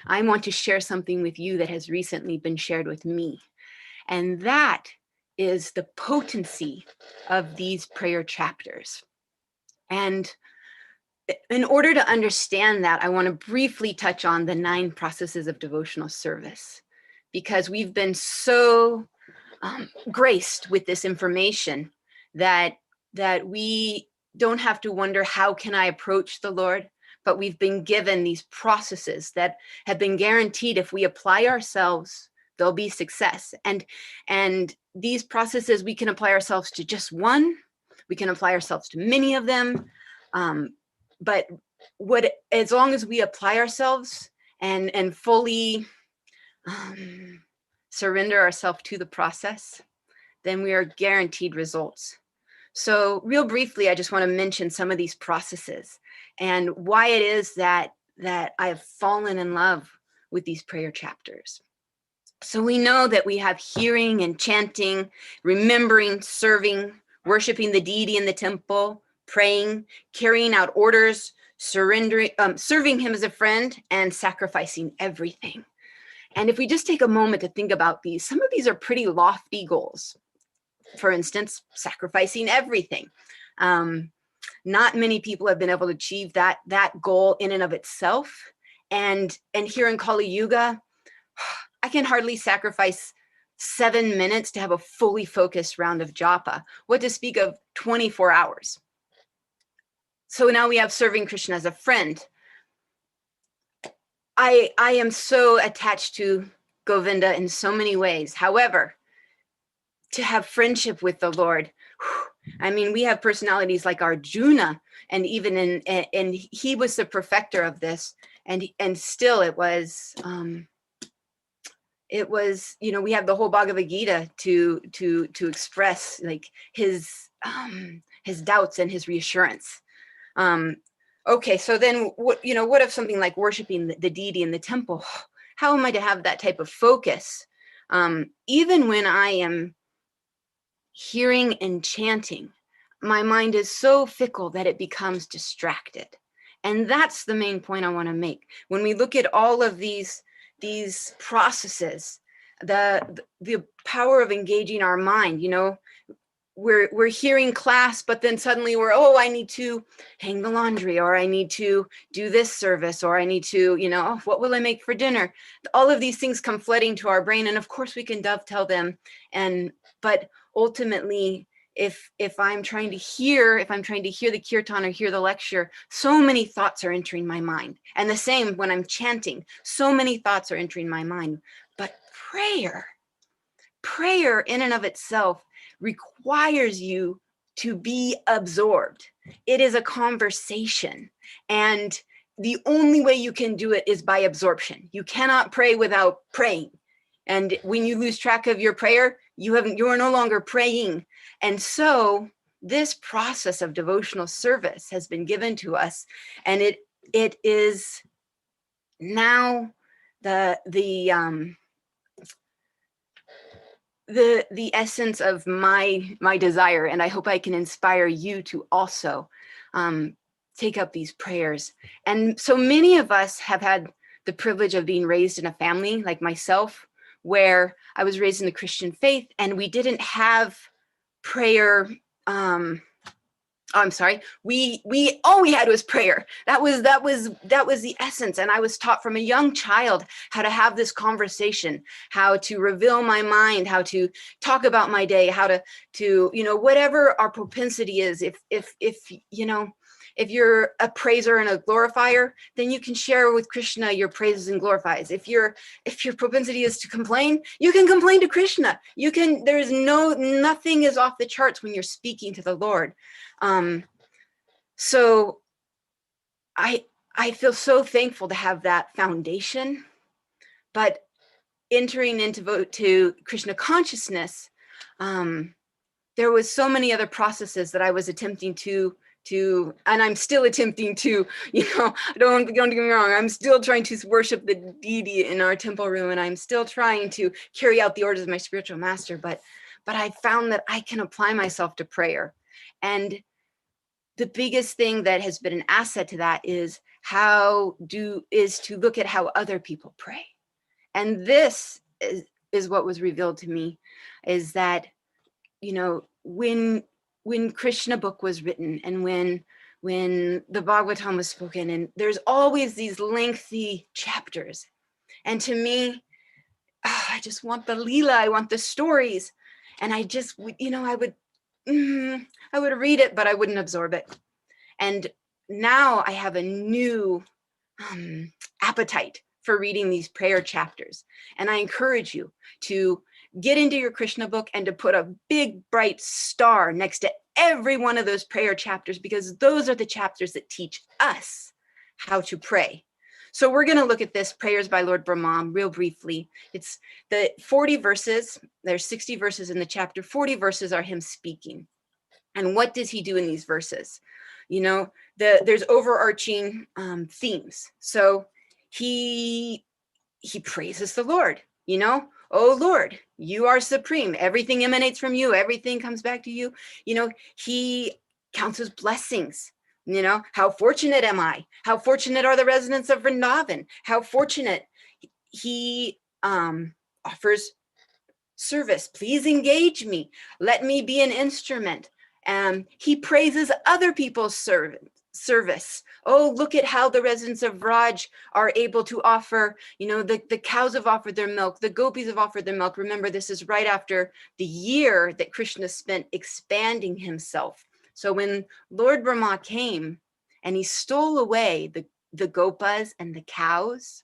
I want to share something with you that has recently been shared with me. And that is the potency of these prayer chapters. And in order to understand that, I want to briefly touch on the 9 processes of devotional service, because we've been so graced with this information that we don't have to wonder, how can I approach the Lord? But we've been given these processes that have been guaranteed if we apply ourselves, there'll be success. And these processes, we can apply ourselves to just one, we can apply ourselves to many of them. But as long as we apply ourselves and fully surrender ourselves to the process, then we are guaranteed results. So real briefly, I just want to mention some of these processes and why it is that I have fallen in love with these prayer chapters. So we know that we have hearing and chanting, remembering, serving, worshiping the deity in the temple, praying, carrying out orders, surrendering, serving him as a friend, and sacrificing everything. And if we just take a moment to think about these, some of these are pretty lofty goals. For instance, sacrificing everything. Not many people have been able to achieve that goal in and of itself. And here in Kali Yuga, I can hardly sacrifice 7 minutes to have a fully focused round of japa. What to speak of 24 hours? So now we have serving Krishna as a friend. I am so attached to Govinda in so many ways. However, to have friendship with the Lord, I mean, we have personalities like Arjuna, and even and he was the perfecter of this, and still it was, we have the whole Bhagavad Gita to express like his doubts and his reassurance. Okay, so then what if something like worshiping the deity in the temple? How am I to have that type of focus? Even when I am hearing and chanting, my mind is so fickle that it becomes distracted. And that's the main point I want to make. When we look at all of these processes, the power of engaging our mind, you know, we're hearing class, but then suddenly we're, oh, I need to hang the laundry, or I need to do this service, or I need to, you know, oh, what will I make for dinner? All of these things come flooding to our brain, and of course we can dovetail them. But ultimately, if I'm trying to hear the kirtan or hear the lecture, so many thoughts are entering my mind. And the same when I'm chanting, so many thoughts are entering my mind. But prayer in and of itself requires you to be absorbed. It is a conversation, and the only way you can do it is by absorption. You cannot pray without praying. And when you lose track of your prayer, you are no longer praying. And so this process of devotional service has been given to us, and it is now the essence of my desire, and I hope I can inspire you to also take up these prayers. And so many of us have had the privilege of being raised in a family like myself, where I was raised in the Christian faith, and we didn't have prayer. I'm sorry, all we had was prayer. That was the essence. And I was taught from a young child how to have this conversation, how to reveal my mind, how to talk about my day, how to you know, whatever our propensity is. If you know, if you're a praiser and a glorifier, then you can share with Krishna your praises and glorifies. If your propensity is to complain, you can complain to Krishna. You can, there's nothing is off the charts when you're speaking to the Lord. So I feel so thankful to have that foundation, but entering into Krishna consciousness, there was so many other processes that I was attempting to, and I'm still attempting to, you know, don't get me wrong, I'm still trying to worship the deity in our temple room, and I'm still trying to carry out the orders of my spiritual master, but I found that I can apply myself to prayer. And the biggest thing that has been an asset to that is to look at how other people pray. And this is what was revealed to me, is that, you know, when Krishna book was written, and when the Bhagavatam was spoken, and there's always these lengthy chapters. And to me, I just want the Leela, I want the stories. And I just, you know, I would read it, but I wouldn't absorb it. And now I have a new appetite for reading these prayer chapters. And I encourage you to get into your Krishna book and to put a big bright star next to every one of those prayer chapters, because those are the chapters that teach us how to pray. So we're going to look at this, Prayers by Lord Brahma, real briefly. It's the 40 verses. There's 60 verses in the chapter. 40 verses are him speaking. And what does he do in these verses? You know, there's overarching themes. So he praises the Lord, you know, oh Lord, you are supreme. Everything emanates from you. Everything comes back to you. You know, he counts his blessings. You know, how fortunate am I? How fortunate are the residents of Vrindavan? How fortunate. He offers service. Please engage me. Let me be an instrument. He praises other people's service. Oh, look at how the residents of Raj are able to offer, you know, the cows have offered their milk, the gopis have offered their milk. Remember, this is right after the year that Krishna spent expanding himself. So when Lord Brahma came and he stole away the gopas and the cows,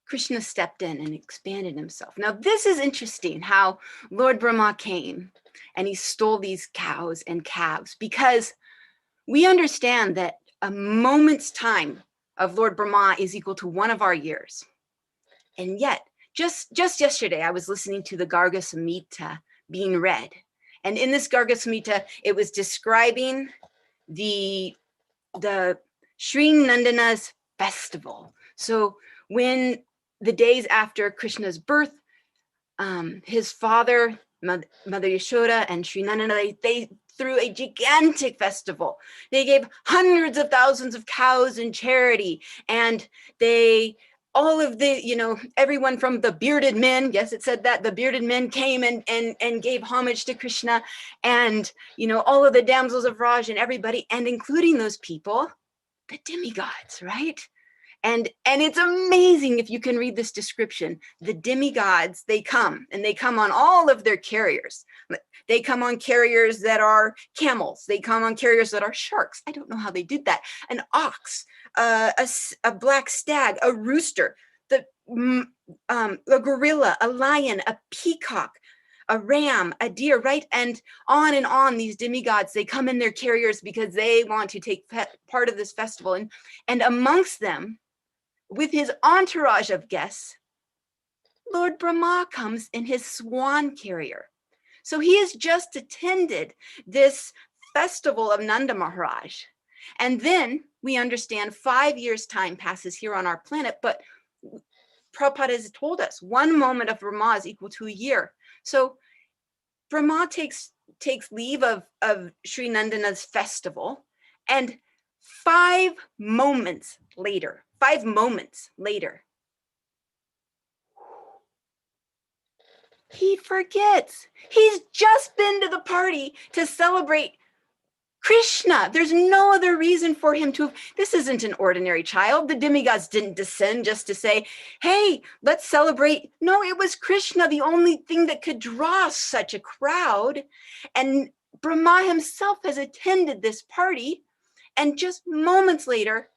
Krishna stepped in and expanded himself. Now, this is interesting how Lord Brahma came and he stole these cows and calves, because we understand that a moment's time of Lord Brahma is equal to one of our years. And yet, just yesterday, I was listening to the Garga Samhita being read. And in this Garga Samhita, it was describing the Sri Nandana's festival. So when the days after Krishna's birth, his father, Mother Yashoda, and Sri Nandana, they through a gigantic festival. They gave hundreds of thousands of cows in charity, and all of the, everyone from the bearded men, yes, it said that, the bearded men came and gave homage to Krishna, and, all of the damsels of Raj and everybody, and including those people, the demigods, right? And it's amazing if you can read this description. The demigods, they come on all of their carriers. They come on carriers that are camels. They come on carriers that are sharks. I don't know how they did that. An ox, a black stag, a rooster, a gorilla, a lion, a peacock, a ram, a deer, right? And on these demigods, they come in their carriers because they want to take part of this festival. And amongst them, with his entourage of guests, Lord Brahma comes in his swan carrier. So he has just attended this festival of Nanda Maharaj. And then we understand 5 years' time passes here on our planet, but Prabhupada has told us 1 moment of Brahma is equal to a year. So Brahma takes leave of Sri Nandana's festival, and 5 moments later, he forgets. He's just been to the party to celebrate Krishna. There's no other reason for him to. This isn't an ordinary child. The demigods didn't descend just to say, hey, let's celebrate. No, it was Krishna, the only thing that could draw such a crowd. And Brahma himself has attended this party, and just moments later,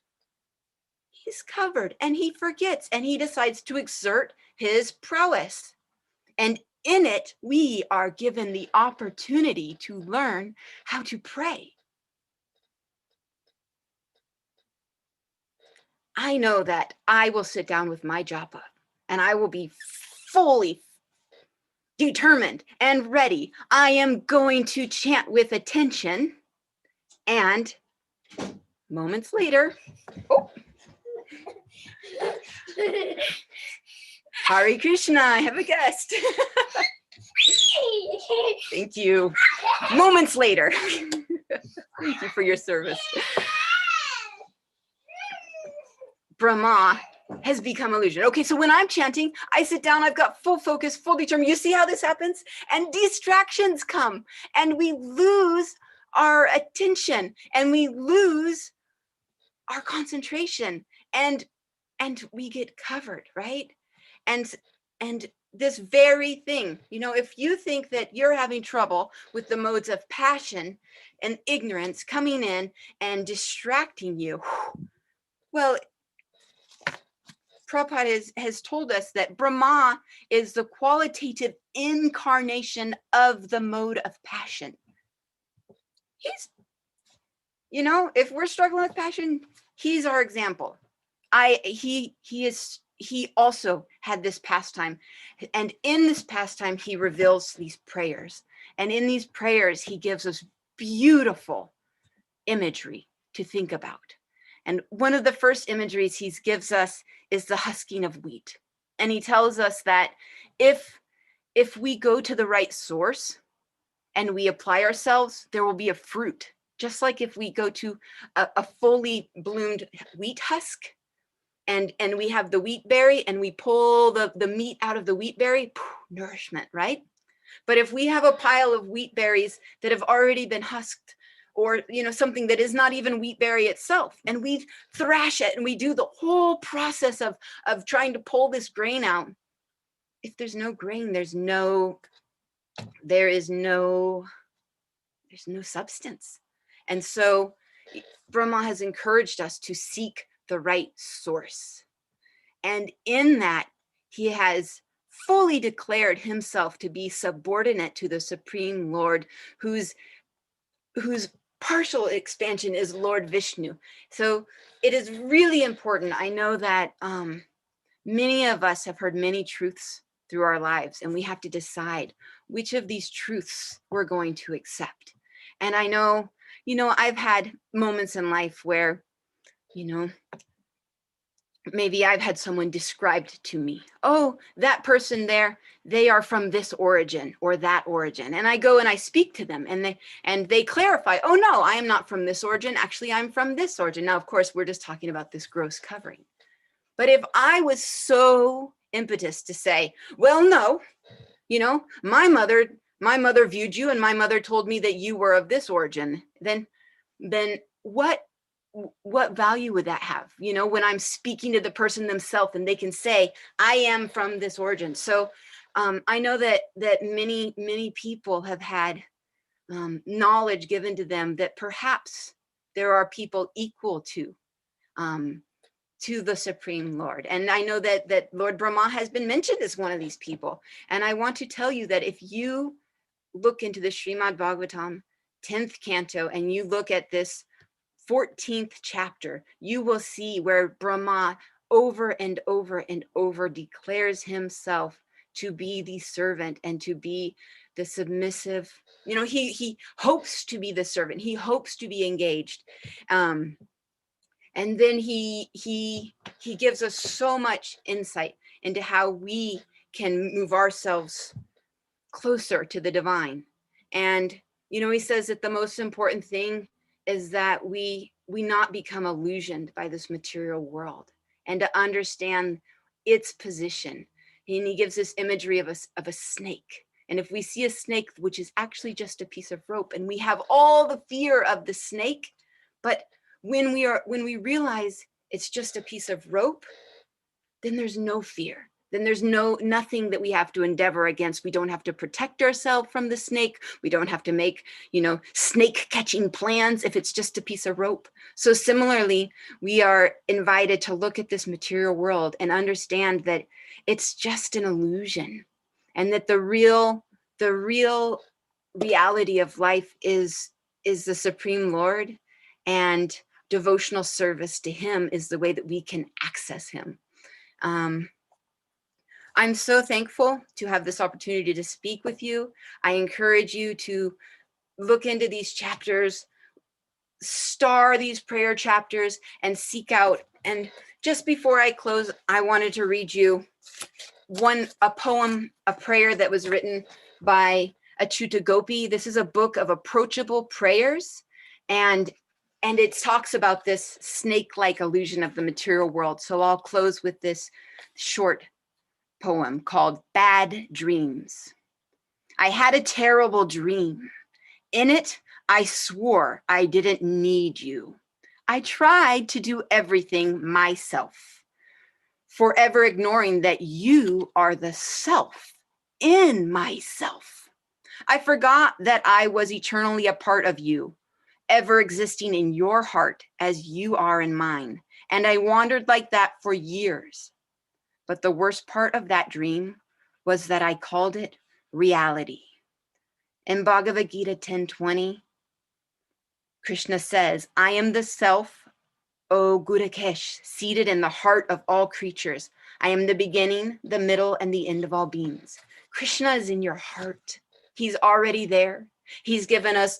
he's covered and he forgets, and he decides to exert his prowess. And in it, we are given the opportunity to learn how to pray. I know that I will sit down with my japa and I will be fully determined and ready. I am going to chant with attention, and moments later, Hare Krishna, I have a guest. Thank you. Moments later. Thank you for your service. Brahma has become illusion. Okay, so when I'm chanting, I sit down, I've got full focus, full determination. You see how this happens? And distractions come, and we lose our attention, and we lose our concentration, and we get covered, right? And this very thing, if you think that you're having trouble with the modes of passion and ignorance coming in and distracting you, well, Prabhupada has told us that Brahma is the qualitative incarnation of the mode of passion. He's, if we're struggling with passion, he's our example. He also had this pastime, and in this pastime, he reveals these prayers. And in these prayers, he gives us beautiful imagery to think about. And one of the first imageries he gives us is the husking of wheat. And he tells us that if we go to the right source and we apply ourselves, there will be a fruit. Just like if we go to a fully bloomed wheat husk, and we have the wheat berry and we pull the meat out of the wheat berry, nourishment, right? But if we have a pile of wheat berries that have already been husked, or something that is not even wheat berry itself, and we thrash it and we do the whole process of trying to pull this grain out, if there's no grain, there's no substance. And so Brahma has encouraged us to seek the right source. And in that, he has fully declared himself to be subordinate to the Supreme Lord, whose partial expansion is Lord Vishnu. So it is really important. I know that many of us have heard many truths through our lives, and we have to decide which of these truths we're going to accept. And I know, I've had moments in life where, maybe I've had someone described to me, oh, that person there, they are from this origin or that origin. And I go and I speak to them and they clarify, oh no, I am not from this origin. Actually, I'm from this origin. Now, of course, we're just talking about this gross covering. But if I was so impetus to say, well, no, you know, my mother viewed you and my mother told me that you were of this origin, then what value would that have, you know, when I'm speaking to the person themselves and they can say, I am from this origin. So I know that many people have had knowledge given to them that perhaps there are people equal to the Supreme Lord. And I know that Lord Brahma has been mentioned as one of these people. And I want to tell you that if you look into the Srimad Bhagavatam 10th canto and you look at this 14th chapter, you will see where Brahma over and over and over declares himself to be the servant and to be the submissive. You know, he hopes to be the servant. He hopes to be engaged. And then he gives us so much insight into how we can move ourselves closer to the divine. And, you know, he says that the most important thing is that we not become illusioned by this material world and to understand its position. And he gives this imagery of a snake. And if we see a snake, which is actually just a piece of rope, and we have all the fear of the snake, but when we realize it's just a piece of rope, then there's no fear. Then there's nothing that we have to endeavor against. We don't have to protect ourselves from the snake. We don't have to make, you know, snake catching plans if it's just a piece of rope. So similarly, we are invited to look at this material world and understand that it's just an illusion, and that the real reality of life is the Supreme Lord, and devotional service to him is the way that we can access him. I'm so thankful to have this opportunity to speak with you. I encourage you to look into these chapters, star these prayer chapters, and seek out. And just before I close, I wanted to read you a poem, a prayer that was written by Achyuta Gopi. This is a book of approachable prayers, and it talks about this snake-like illusion of the material world. So I'll close with this short poem called Bad Dreams. I had a terrible dream. In it, I swore I didn't need you. I tried to do everything myself, forever ignoring that you are the self in myself. I forgot that I was eternally a part of you, ever existing in your heart as you are in mine. And I wandered like that for years. But the worst part of that dream was that I called it reality. In Bhagavad Gita 10:20, Krishna says, I am the self, O Gudakesh, seated in the heart of all creatures. I am the beginning, the middle, and the end of all beings. Krishna is in your heart. He's already there. He's given us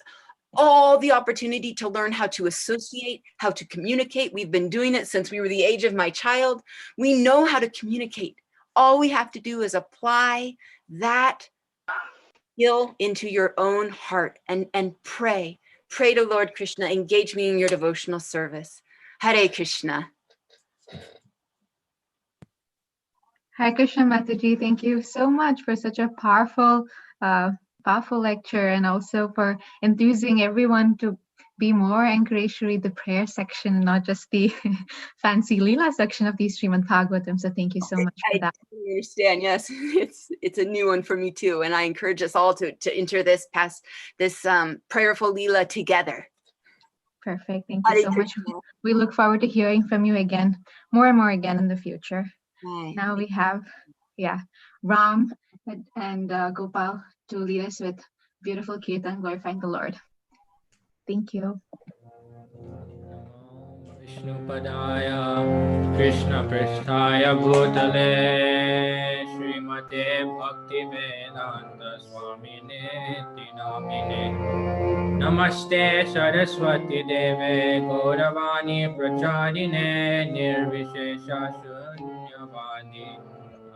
all the opportunity to learn how to associate, how to communicate. We've been doing it since we were the age of my child. We know how to communicate. All we have to do is apply that skill into your own heart and pray. Pray to Lord Krishna. Engage me in your devotional service. Hare Krishna. Hare Krishna Mataji, thank you so much for such a powerful lecture, and also for enthusing everyone to be more encouraged to read the prayer section and not just the fancy Leela section of the Srimad Bhagavatam. So thank you so much for that. I understand. Yes, it's a new one for me too, and I encourage us all to enter this prayerful Leela together. Perfect. Thank you so much. We look forward to hearing from you again, more and more again in the future. Right. Now we have, Ram and Gopal to lead us with beautiful kirtan glorifying the Lord. Thank you. Vishnupadaya Krishna Pristhaya Bhutale Srimate Bhakti Vedanta Swami Niti Namine Namaste Saraswati Deve Gauravani Pracharine Nirvishesha Shunyavadi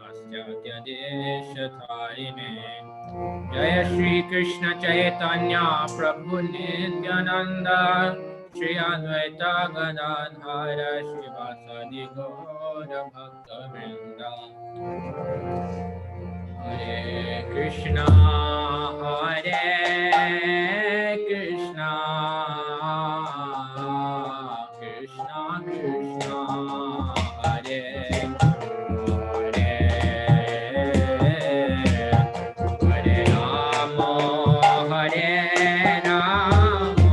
Astyatya Deshatharine Jaya Shri Krishna Chaitanya Prabhu Nityananda Shri Advaita Gadadhara Shivasadi Gaura Bhakta Vrinda Hare Krishna Hare Krishna Krishna Krishna Hare Hare Rama Hare Rama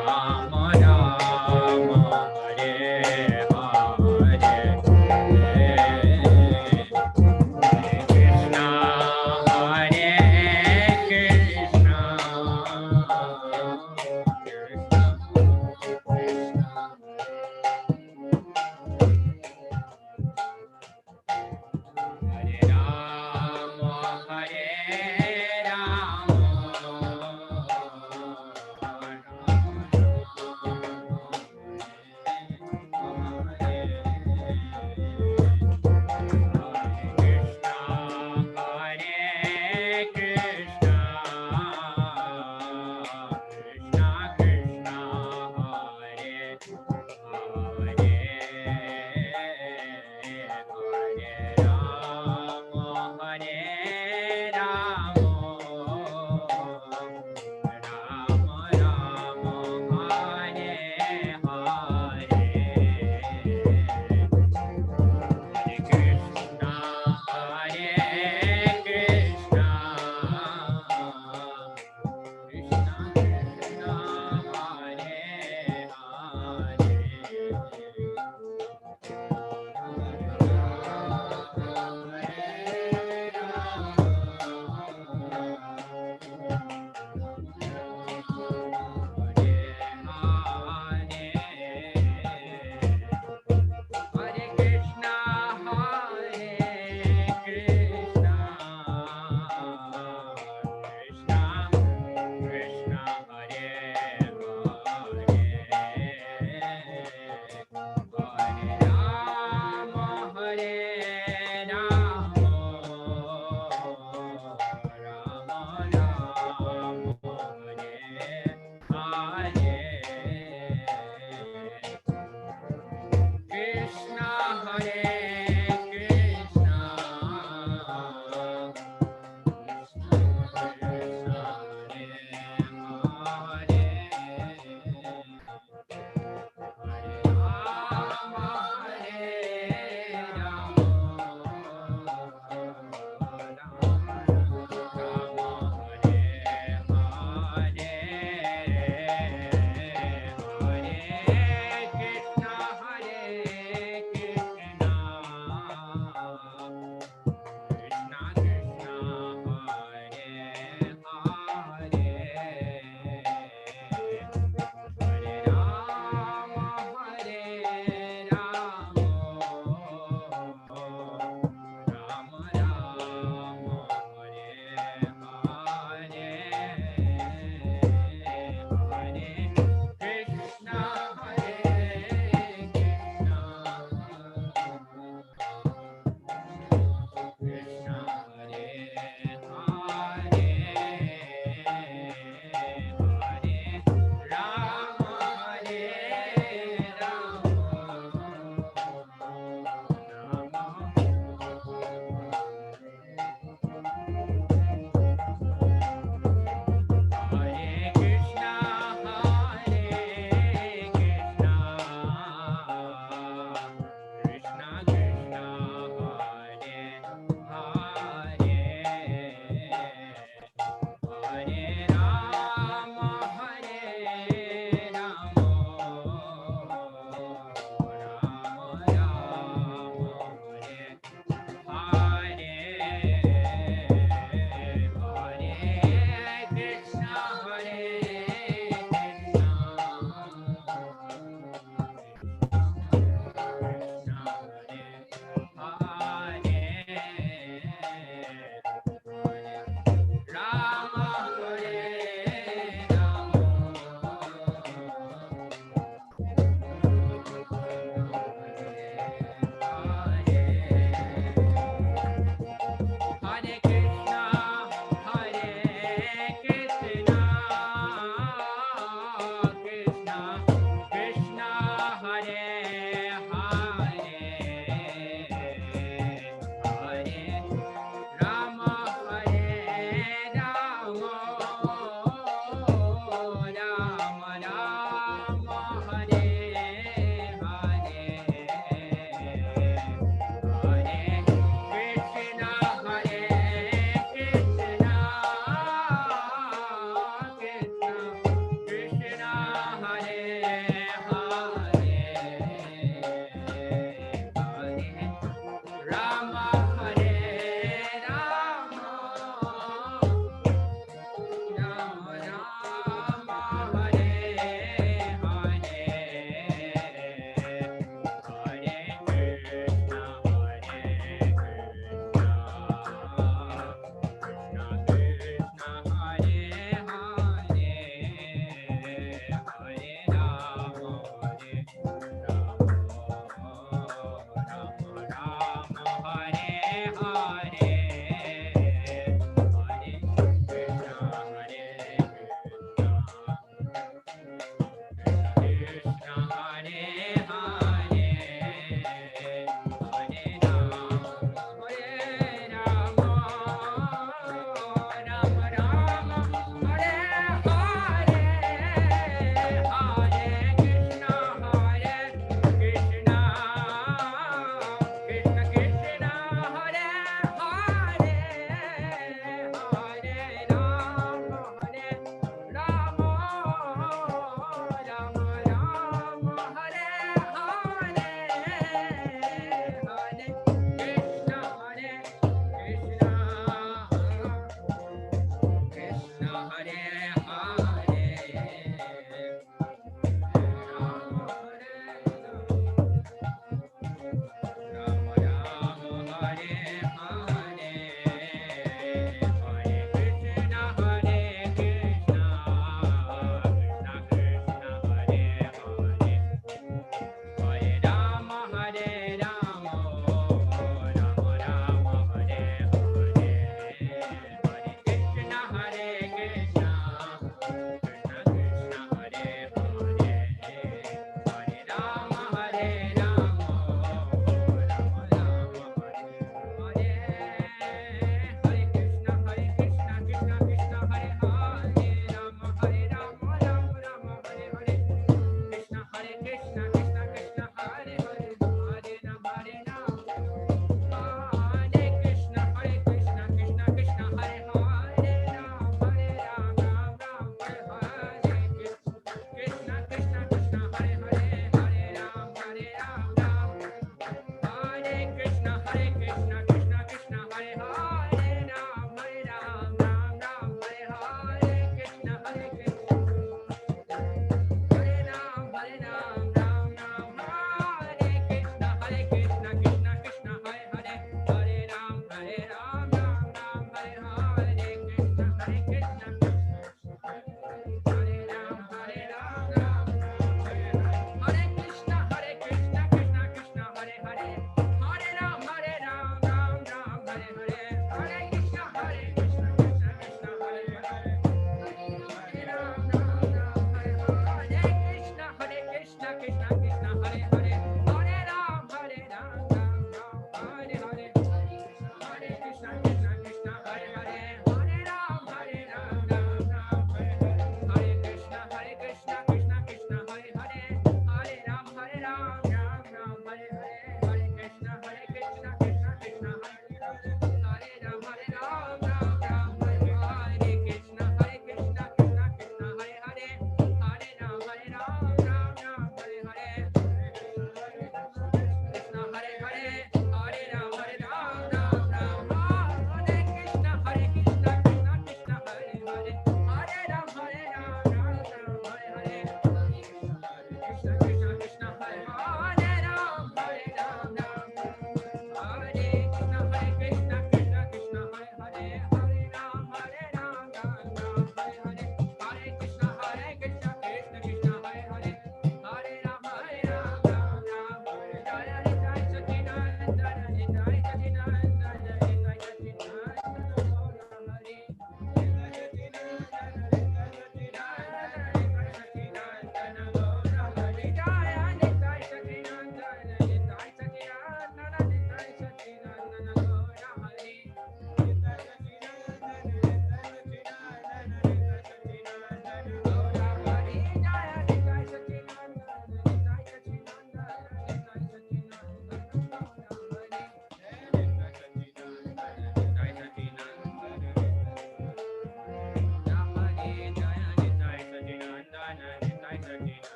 Rama Rama Hare Hare Krishna Hare Krishna Hare Rama Hare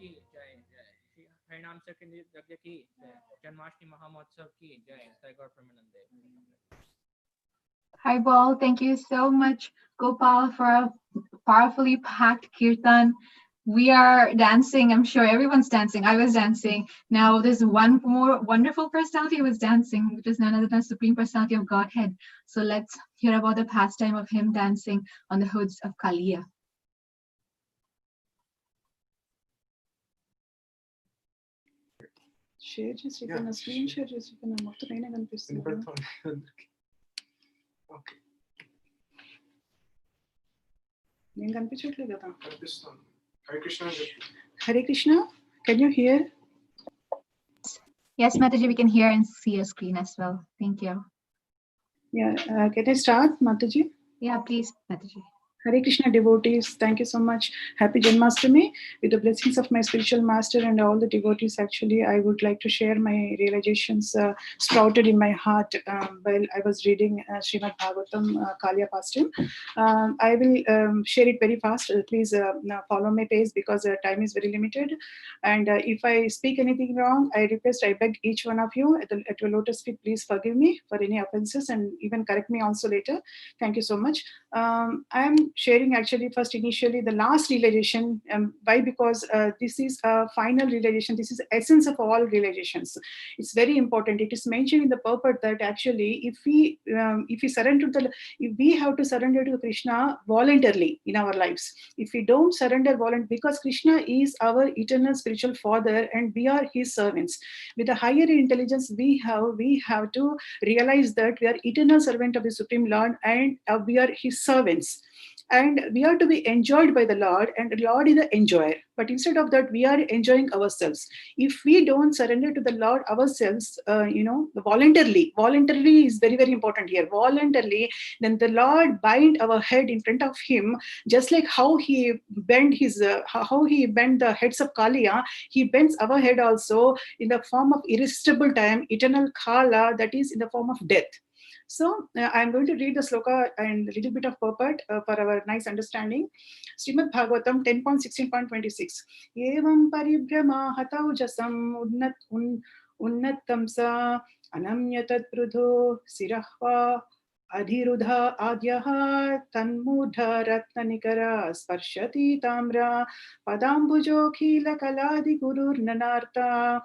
की जय, जय श्री हरिनाम संकीर्तन यज्ञ की जय, जन्माष्टमी महामहोत्सव की जय, जय गौर प्रेमानंदे। Hi, Bal. Thank you so much, Gopal, for a powerfully packed kirtan. We are dancing. I'm sure everyone's dancing. I was dancing. Now there's one more wonderful personality who was dancing, which is none other than Supreme Personality of Godhead. So let's hear about the pastime of him dancing on the hoods of Kaliya. Share చేసి screen share చేసి మొత్తం నేనే కనిపిస్తుంది. నేను కనిపించట్లేదు కదా. Hare Krishna. Hare Krishna, can you hear? Yes, Mataji, we can hear and see your screen as well. Thank you. Yeah, can I start, Mataji? Yeah, please, Mataji. Hare Krishna devotees, thank you so much. Happy Janmashtami. With the blessings of my spiritual master and all the devotees, actually, I would like to share my realizations sprouted in my heart while I was reading Srimad Bhagavatam Kaliya pastime. I will share it very fast. Please follow my pace because time is very limited. And if I speak anything wrong, I request, I beg each one of you at your lotus feet, please forgive me for any offenses and even correct me also later. Thank you so much. I am sharing actually first initially the last realization. Why? Because this is a final realization. This is the essence of all realizations. It's very important. It is mentioned in the purport that actually if we surrender to if we have to surrender to Krishna voluntarily in our lives. If we don't surrender voluntarily, because Krishna is our eternal spiritual father and we are his servants. With a higher intelligence we have to realize that we are eternal servant of the Supreme Lord and we are his servants. And we are to be enjoyed by the Lord, and the Lord is the enjoyer. But instead of that, we are enjoying ourselves. If we don't surrender to the Lord ourselves, voluntarily is very, very important here. Voluntarily, then the Lord bind our head in front of him, just like how he bent the heads of Kaliya. He bends our head also in the form of irresistible time, eternal Kala, that is in the form of death. So I'm going to read the sloka and a little bit of purport for our nice understanding. Srimad Bhagavatam 10.16.26. Evam paribrahma hataujasam unnattamsa anamyatat prudho sirahva adhirudha adyaha tanmudha ratnanikara sparshati tamra padambujo khila kaladi gurur nanartha.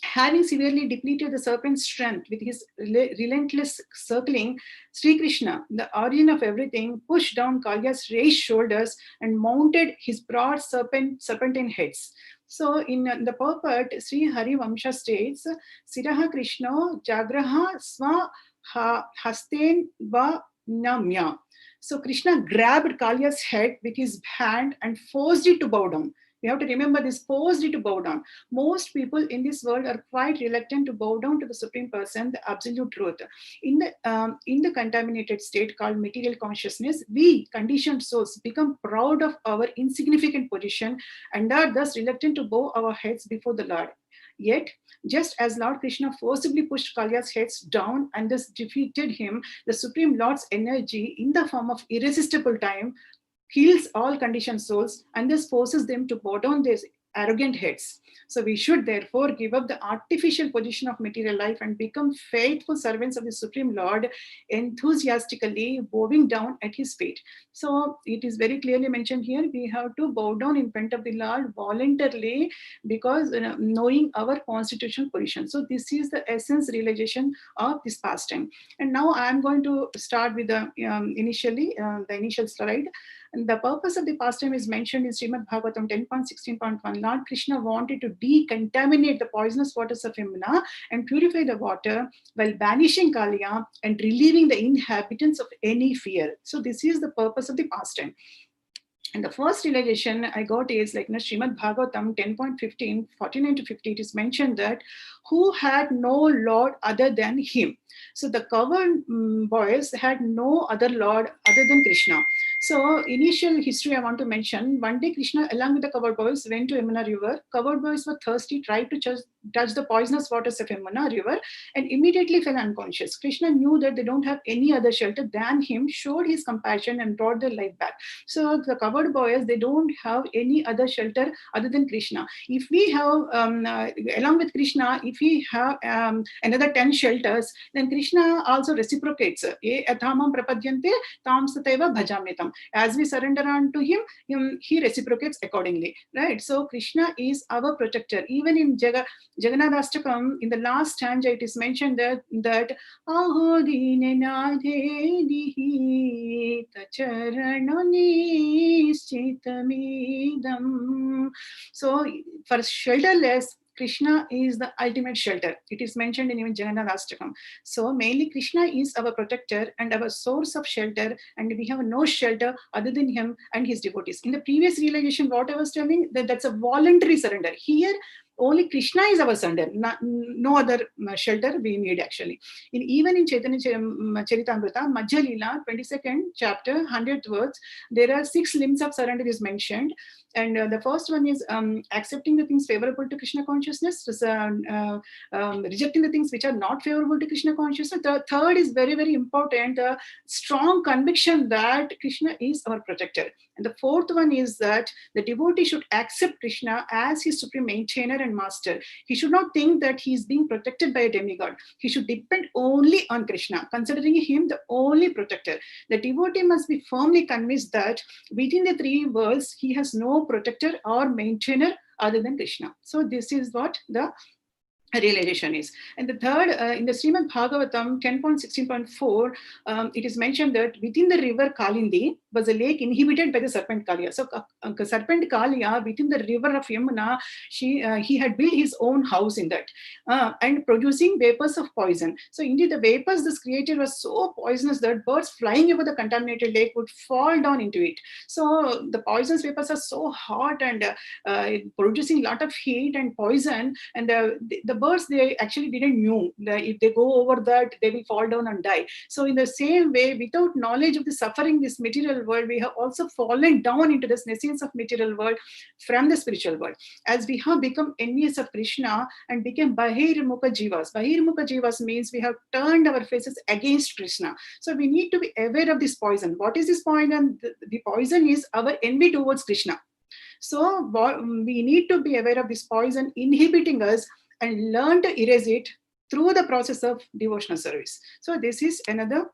Having severely depleted the serpent's strength with his relentless circling, Sri Krishna, the origin of everything, pushed down Kaliya's raised shoulders and mounted his broad serpentine heads. So in the purport, Sri Hari Vamsha states, Siraha Krishna Jagraha Sva Hasten Va Namya. So Krishna grabbed Kaliya's head with his hand and forced it to bow down. We have to remember this, forced it to bow down. Most people in this world are quite reluctant to bow down to the Supreme Person, the absolute truth. In the contaminated state called material consciousness, we conditioned souls become proud of our insignificant position and are thus reluctant to bow our heads before the Lord. Yet, just as Lord Krishna forcibly pushed Kaliya's heads down and thus defeated him, the Supreme Lord's energy in the form of irresistible time heals all conditioned souls and thus forces them to bow down their arrogant heads. So we should therefore give up the artificial position of material life and become faithful servants of the Supreme Lord, enthusiastically bowing down at his feet. So it is very clearly mentioned here, we have to bow down in front of the Lord voluntarily because knowing our constitutional position. So this is the essence realization of this pastime. And now I am going to start with the initial slide. And the purpose of the pastime is mentioned in Srimad Bhagavatam 10.16.1. Lord Krishna wanted to decontaminate the poisonous waters of Yamuna and purify the water while banishing Kaliya and relieving the inhabitants of any fear. So this is the purpose of the pastime. And the first realization I got is like in Srimad Bhagavatam 10.15, 49 to 50, it is mentioned that who had no Lord other than him. So the cowherd boys had no other Lord other than Krishna. So initial history I want to mention, one day Krishna along with the coward boys went to Yamuna river. Coward boys were thirsty, tried to touch the poisonous waters of Yamuna river and immediately fell unconscious. Krishna knew that they don't have any other shelter than him, showed his compassion and brought their life back. So the coward boys, they don't have any other shelter other than Krishna. If we have, along with Krishna, if we have another 10 shelters, then Krishna also reciprocates. Ye athamam prapadyante tam sateva bhajamyatam. As we surrender unto him, he reciprocates accordingly, right? So Krishna is our protector. Even in Jagannathastakam, in the last stanza, it is mentioned that aho dine nadhe tacharanani chitamidam. So for shelterless, Krishna is the ultimate shelter. It is mentioned in even Janmashtami. So mainly Krishna is our protector and our source of shelter, and we have no shelter other than him and his devotees. In the previous realization, what I was telling, that's a voluntary surrender. Here, only Krishna is our surrender, no other shelter we need actually. Even in Chaitanya Charitamrita, Madhya Leela, 22nd chapter, 100th verse, there are 6 limbs of surrender is mentioned. And the first one is accepting the things favorable to Krishna consciousness, rejecting the things which are not favorable to Krishna consciousness. The third is very, very important, strong conviction that Krishna is our protector. And the fourth one is that the devotee should accept Krishna as his supreme maintainer and master. He should not think that he is being protected by a demigod. He should depend only on Krishna, considering him the only protector. The devotee must be firmly convinced that within the 3 worlds, he has no protector or maintainer other than Krishna. So this is what the realization is. And the third, in the Srimad Bhagavatam 10.16.4, it is mentioned that within the river Kalindi was a lake inhabited by the serpent Kaliya. So serpent Kaliya, within the river of Yamuna, he had built his own house in that and producing vapors of poison. So indeed the vapors this created was so poisonous that birds flying over the contaminated lake would fall down into it. So the poisonous vapors are so hot and producing a lot of heat and poison, and the birds, they actually didn't know that if they go over that, they will fall down and die. So in the same way, without knowledge of the suffering this material world, we have also fallen down into this nescience of material world from the spiritual world. As we have become envious of Krishna and became Bahirmukha Jivas. Bahirmukha Jivas means we have turned our faces against Krishna. So we need to be aware of this poison. What is this poison? The poison is our envy towards Krishna. So we need to be aware of this poison inhibiting us and learn to erase it through the process of devotional service. So this is another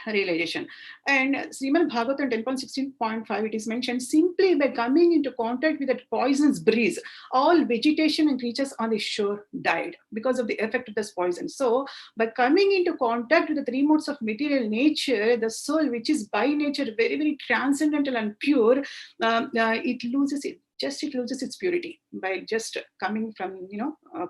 realization. And Srimad Bhagavatam 10.16.5, it is mentioned, simply by coming into contact with that poisonous breeze, all vegetation and creatures on the shore died because of the effect of this poison. So by coming into contact with the 3 modes of material nature, the soul, which is by nature very, very transcendental and pure, it loses its purity by just coming from,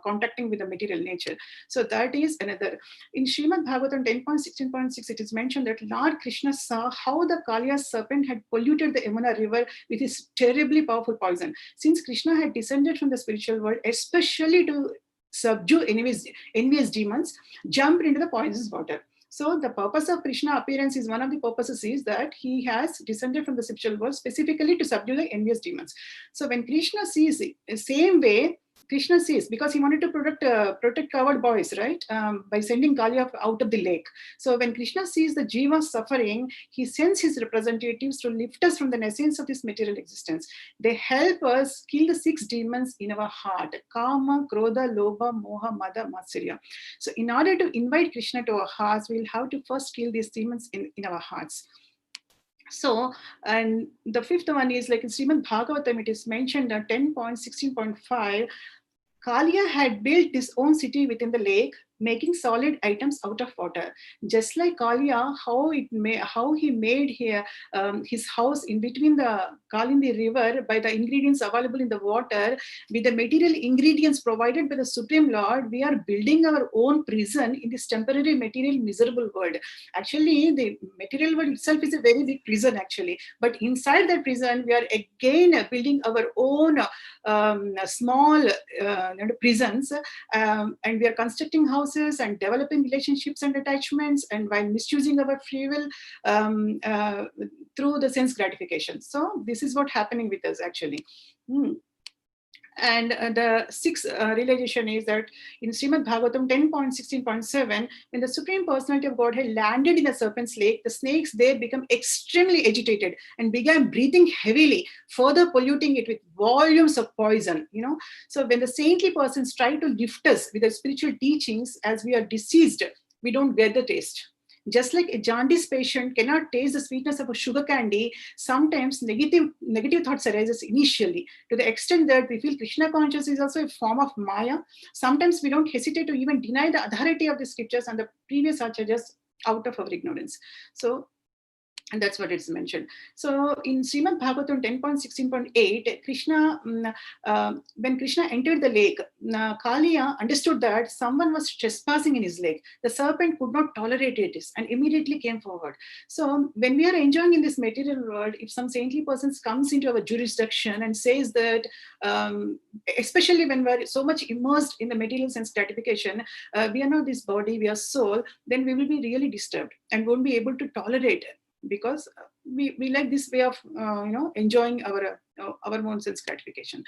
contacting with the material nature. So that is another. In Srimad Bhagavatam 10.16.6, it is mentioned that Lord Krishna saw how the Kaliya serpent had polluted the Yamuna river with his terribly powerful poison. Since Krishna had descended from the spiritual world, especially to subdue envious demons, jumped into the poisonous water. So the purpose of Krishna appearance is one of the purposes is that he has descended from the spiritual world specifically to subdue the envious demons. So when Krishna sees it, the same way Krishna sees, because he wanted to protect coward boys, right? By sending Kaliya out of the lake. So when Krishna sees the jiva suffering, he sends his representatives to lift us from the nescience of this material existence. They help us kill the 6 demons in our heart: Kama, Krodha, Lobha, Moha, Mada, Matsarya. So in order to invite Krishna to our hearts, we'll have to first kill these demons in our hearts. So, and the 5th one is like in Srimad Bhagavatam, it is mentioned that 10.16.5, Kaliya had built his own city within the lake, making solid items out of water. Just like Kaliya, how he made his house in between the Kalindi river by the ingredients available in the water, with the material ingredients provided by the Supreme Lord, we are building our own prison in this temporary material miserable world. Actually, the material world itself is a very big prison actually, but inside that prison, we are again building our own small prisons, and we are constructing houses process and developing relationships and attachments, and while misusing our free will through the sense gratification. So this is what happening with us actually. And the sixth realization is that in Srimad Bhagavatam 10.16.7, when the Supreme Personality of Godhead landed in the serpent's lake, the snakes there became extremely agitated and began breathing heavily, further polluting it with volumes of poison. So when the saintly persons try to lift us with the spiritual teachings, as we are deceased, we don't get the taste. Just like a jaundice patient cannot taste the sweetness of a sugar candy, sometimes negative thoughts arises initially, to the extent that we feel Krishna consciousness is also a form of Maya. Sometimes we don't hesitate to even deny the authority of the scriptures and the previous acharyas out of our ignorance. So, and that's what it's mentioned. So in Srimad Bhagavatam 10.16.8, Krishna, when Krishna entered the lake, Kaliya understood that someone was trespassing in his lake. The serpent could not tolerate it and immediately came forward. So when we are enjoying in this material world, if some saintly person comes into our jurisdiction and says that, especially when we're so much immersed in the material sense gratification, we are not this body, we are soul, then we will be really disturbed and won't be able to tolerate it, because we like this way of enjoying our own sense gratification.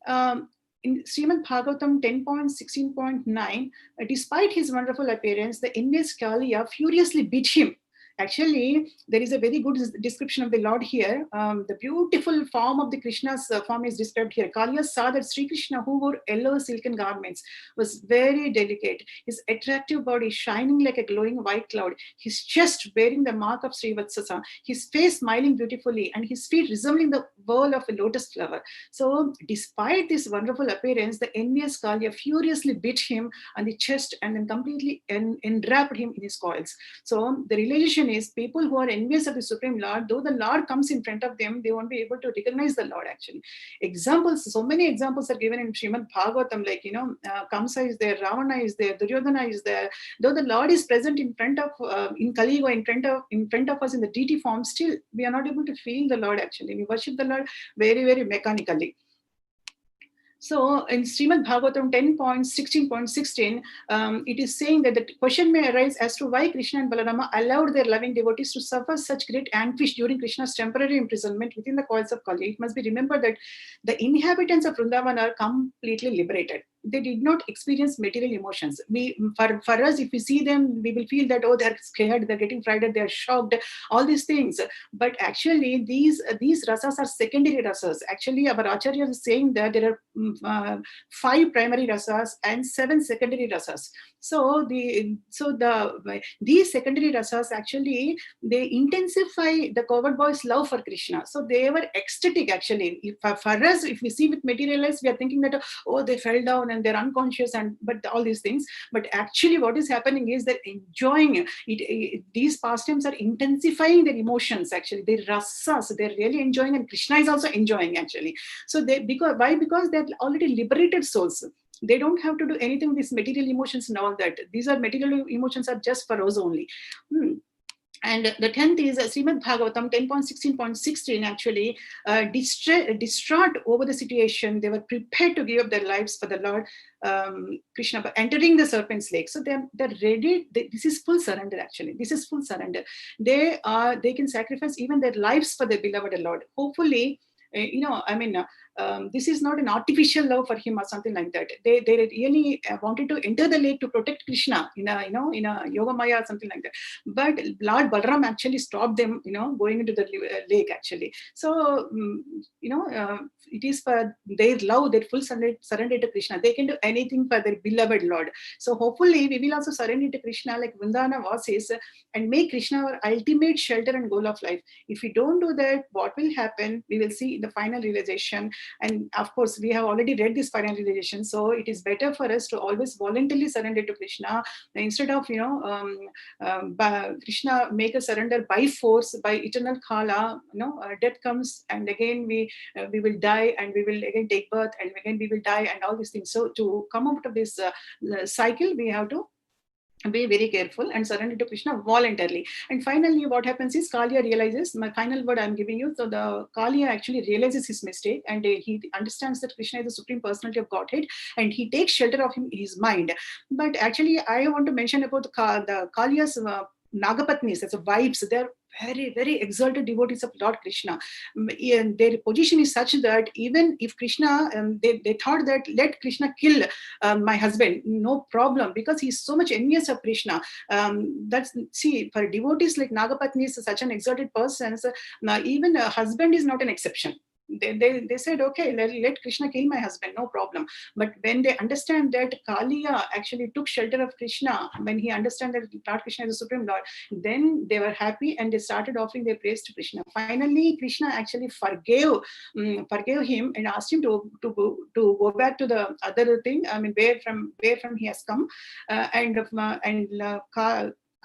In Srimad Bhagavatam 10.16.9, despite his wonderful appearance, the envious Kaliya furiously beat him. Actually, there is a very good description of the Lord here. The beautiful form of the Krishna's form is described here. Kaliya saw that Sri Krishna, who wore yellow silken garments, was very delicate. His attractive body shining like a glowing white cloud, his chest bearing the mark of Srivatsasa, his face smiling beautifully, and his feet resembling the whirl of a lotus flower. So, despite this wonderful appearance, the envious Kaliya furiously beat him on the chest and then completely enwrapped him in his coils. So, the realization is people who are envious of the Supreme Lord, though the Lord comes in front of them, they won't be able to recognize the Lord actually. Examples, so many examples are given in Srimad Bhagavatam, like, Kamsa is there, Ravana is there, Duryodhana is there. Though the Lord is present in front of, in Kali Yuga, in front of us in the deity form, still we are not able to feel the Lord actually. We worship the Lord very, very mechanically. So in Srimad Bhagavatam 10.16.16, it is saying that the question may arise as to why Krishna and Balarama allowed their loving devotees to suffer such great anguish during Krishna's temporary imprisonment within the coils of Kali. It must be remembered that the inhabitants of Vrindavan are completely liberated. They did not experience material emotions. For us, if we see them, we will feel that, oh, they're scared, they're getting frightened, they're shocked, all these things. But actually, these rasas are secondary rasas. Actually, our Acharya is saying that there are 5 primary rasas and 7 secondary rasas. So these secondary rasas actually, they intensify the coward boy's love for Krishna. So they were ecstatic actually. For us, if we see with material eyes, we are thinking that, oh, they fell down and they're unconscious, but all these things. But actually what is happening is they're enjoying it. These pastimes are intensifying their emotions actually. They're rasas, they're really enjoying, and Krishna is also enjoying actually. So because they're already liberated souls. They don't have to do anything with these material emotions and all that. These are material emotions are just for us only. And the 10th is Srimad Bhagavatam 10.16.16 actually, distraught over the situation. They were prepared to give up their lives for the Lord Krishna, but entering the serpent's lake. So they're ready. This is full surrender actually. This is full surrender. They can sacrifice even their lives for their beloved Lord. Hopefully, this is not an artificial love for him or something like that. They really wanted to enter the lake to protect Krishna in a yoga maya or something like that. But Lord Balram actually stopped them, going into the lake actually. So it is for their love, their full surrender to Krishna. They can do anything for their beloved Lord. So hopefully we will also surrender to Krishna like Vrindavana says, and make Krishna our ultimate shelter and goal of life. If we don't do that, what will happen? We will see in the final realization. And of course, we have already read this final realization. So it is better for us to always voluntarily surrender to Krishna instead of, Krishna make a surrender by force, by eternal kala. Death comes and again we will die and we will again take birth and again we will die and all these things. So to come out of this cycle, we have to be very careful and surrender to Krishna voluntarily. And finally, what happens is Kalia realizes, my final word I'm giving you, so the Kalia actually realizes his mistake, and he understands that Krishna is the Supreme Personality of Godhead, and he takes shelter of him in his mind. But actually, I want to mention about the Kalia's Nagapatnis, as wives. They're very, very exalted devotees of Lord Krishna. And their position is such that even if Krishna, they thought that let Krishna kill my husband, no problem, because he's so much envious of Krishna. See, for devotees like Nagapatni is such an exalted person, so, even a husband is not an exception. They said, okay, let Krishna kill my husband, no problem. But when they understand that Kaliya actually took shelter of Krishna, when he understand that Lord Krishna is the Supreme Lord, then they were happy and they started offering their praise to Krishna. Finally, Krishna actually forgave him and asked him to go back to the other thing. I mean, where from he has come,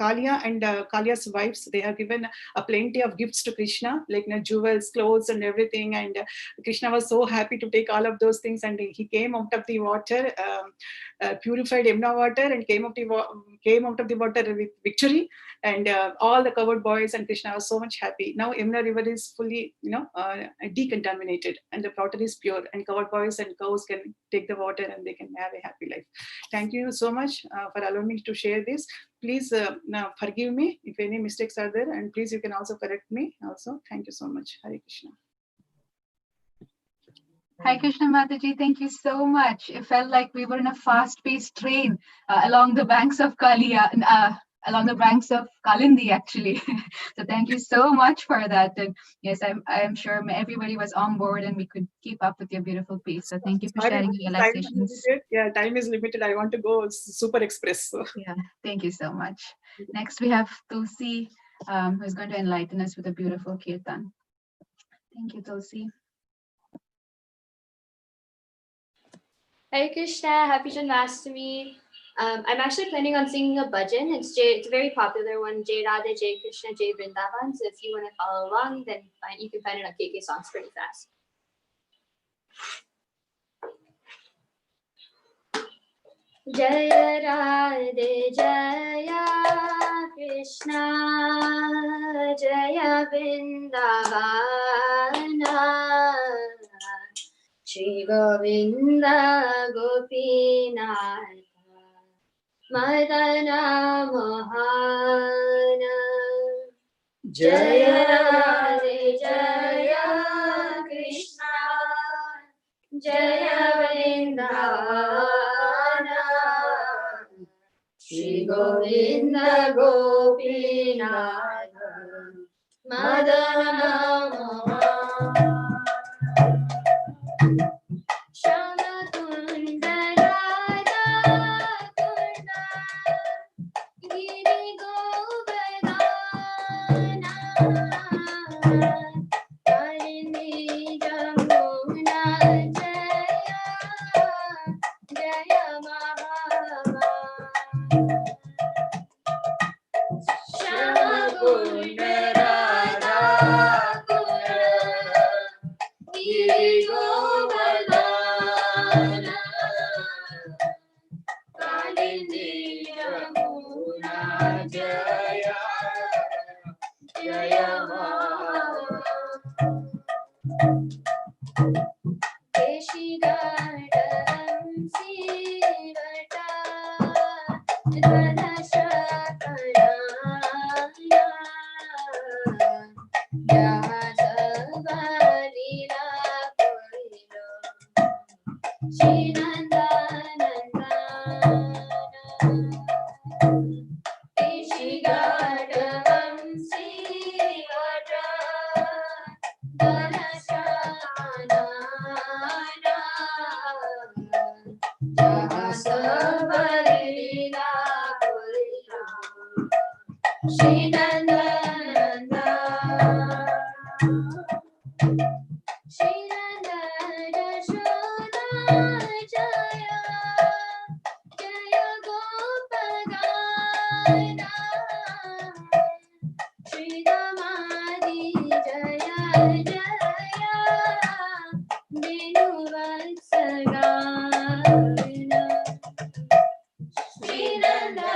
Kalia and Kalia's wives, they have given a plenty of gifts to Krishna, like jewels, clothes, and everything. And Krishna was so happy to take all of those things. And he came out of the water, purified Yamuna water, and came out of the water with victory. And all the covered boys and Krishna was so much happy. Now Yamuna river is fully, decontaminated, and the water is pure. And covered boys and cows can take the water, and they can have a happy life. Thank you so much for allowing me to share this. Please now forgive me if any mistakes are there, and please you can also correct me also. Thank you so much. Hare Krishna. Hi Krishna Mataji, thank you so much. It felt like we were in a fast-paced train along the banks of along the banks of Kalindi, actually. So thank you so much for that. And yes, I am sure everybody was on board and we could keep up with your beautiful pace. So thank you for sharing your relaxations. Yeah, time is limited. I want to go super express. So. Yeah, thank you so much. Next, we have Tulsi, who's going to enlighten us with a beautiful kirtan. Thank you, Tulsi. Hare Krishna, happy Janmashtami. I'm actually planning on singing a bhajan. It's a very popular one, Jai Radha, Jai Krishna, Jai Vrindavan. So if you want to follow along, then you can find it on KK Songs pretty fast. Jai Radhe, Jaya Krishna, Jaya Vrindavana, Shri Govinda Gopinath, Madana Mohana. Jaya Radhe, Jaya Krishna, Jaya Vrindavana, Shri Govinda Gopinath, Madana Mohana. Shama Kunda Radha Kunda, Giri Govardhana, Karini Jamuna, Jaya Jaya Mahava. Shama Kunda Radha Kunda, Giri Govardhana, Kalindi Jamuna, Jaya Jaya Keshigadam Sivata, Dhanashakarana, Jahasavalila Purilo, Shinandanandana, Keshigadam Sivata, Dhanashakarana, Jahasavalila Purilo, Shinandananda, Shinananda Shoda Jaya, Jaya Gopagana, Shri Damadi Jaya Jaya, Binu Vatsagana, Shinananda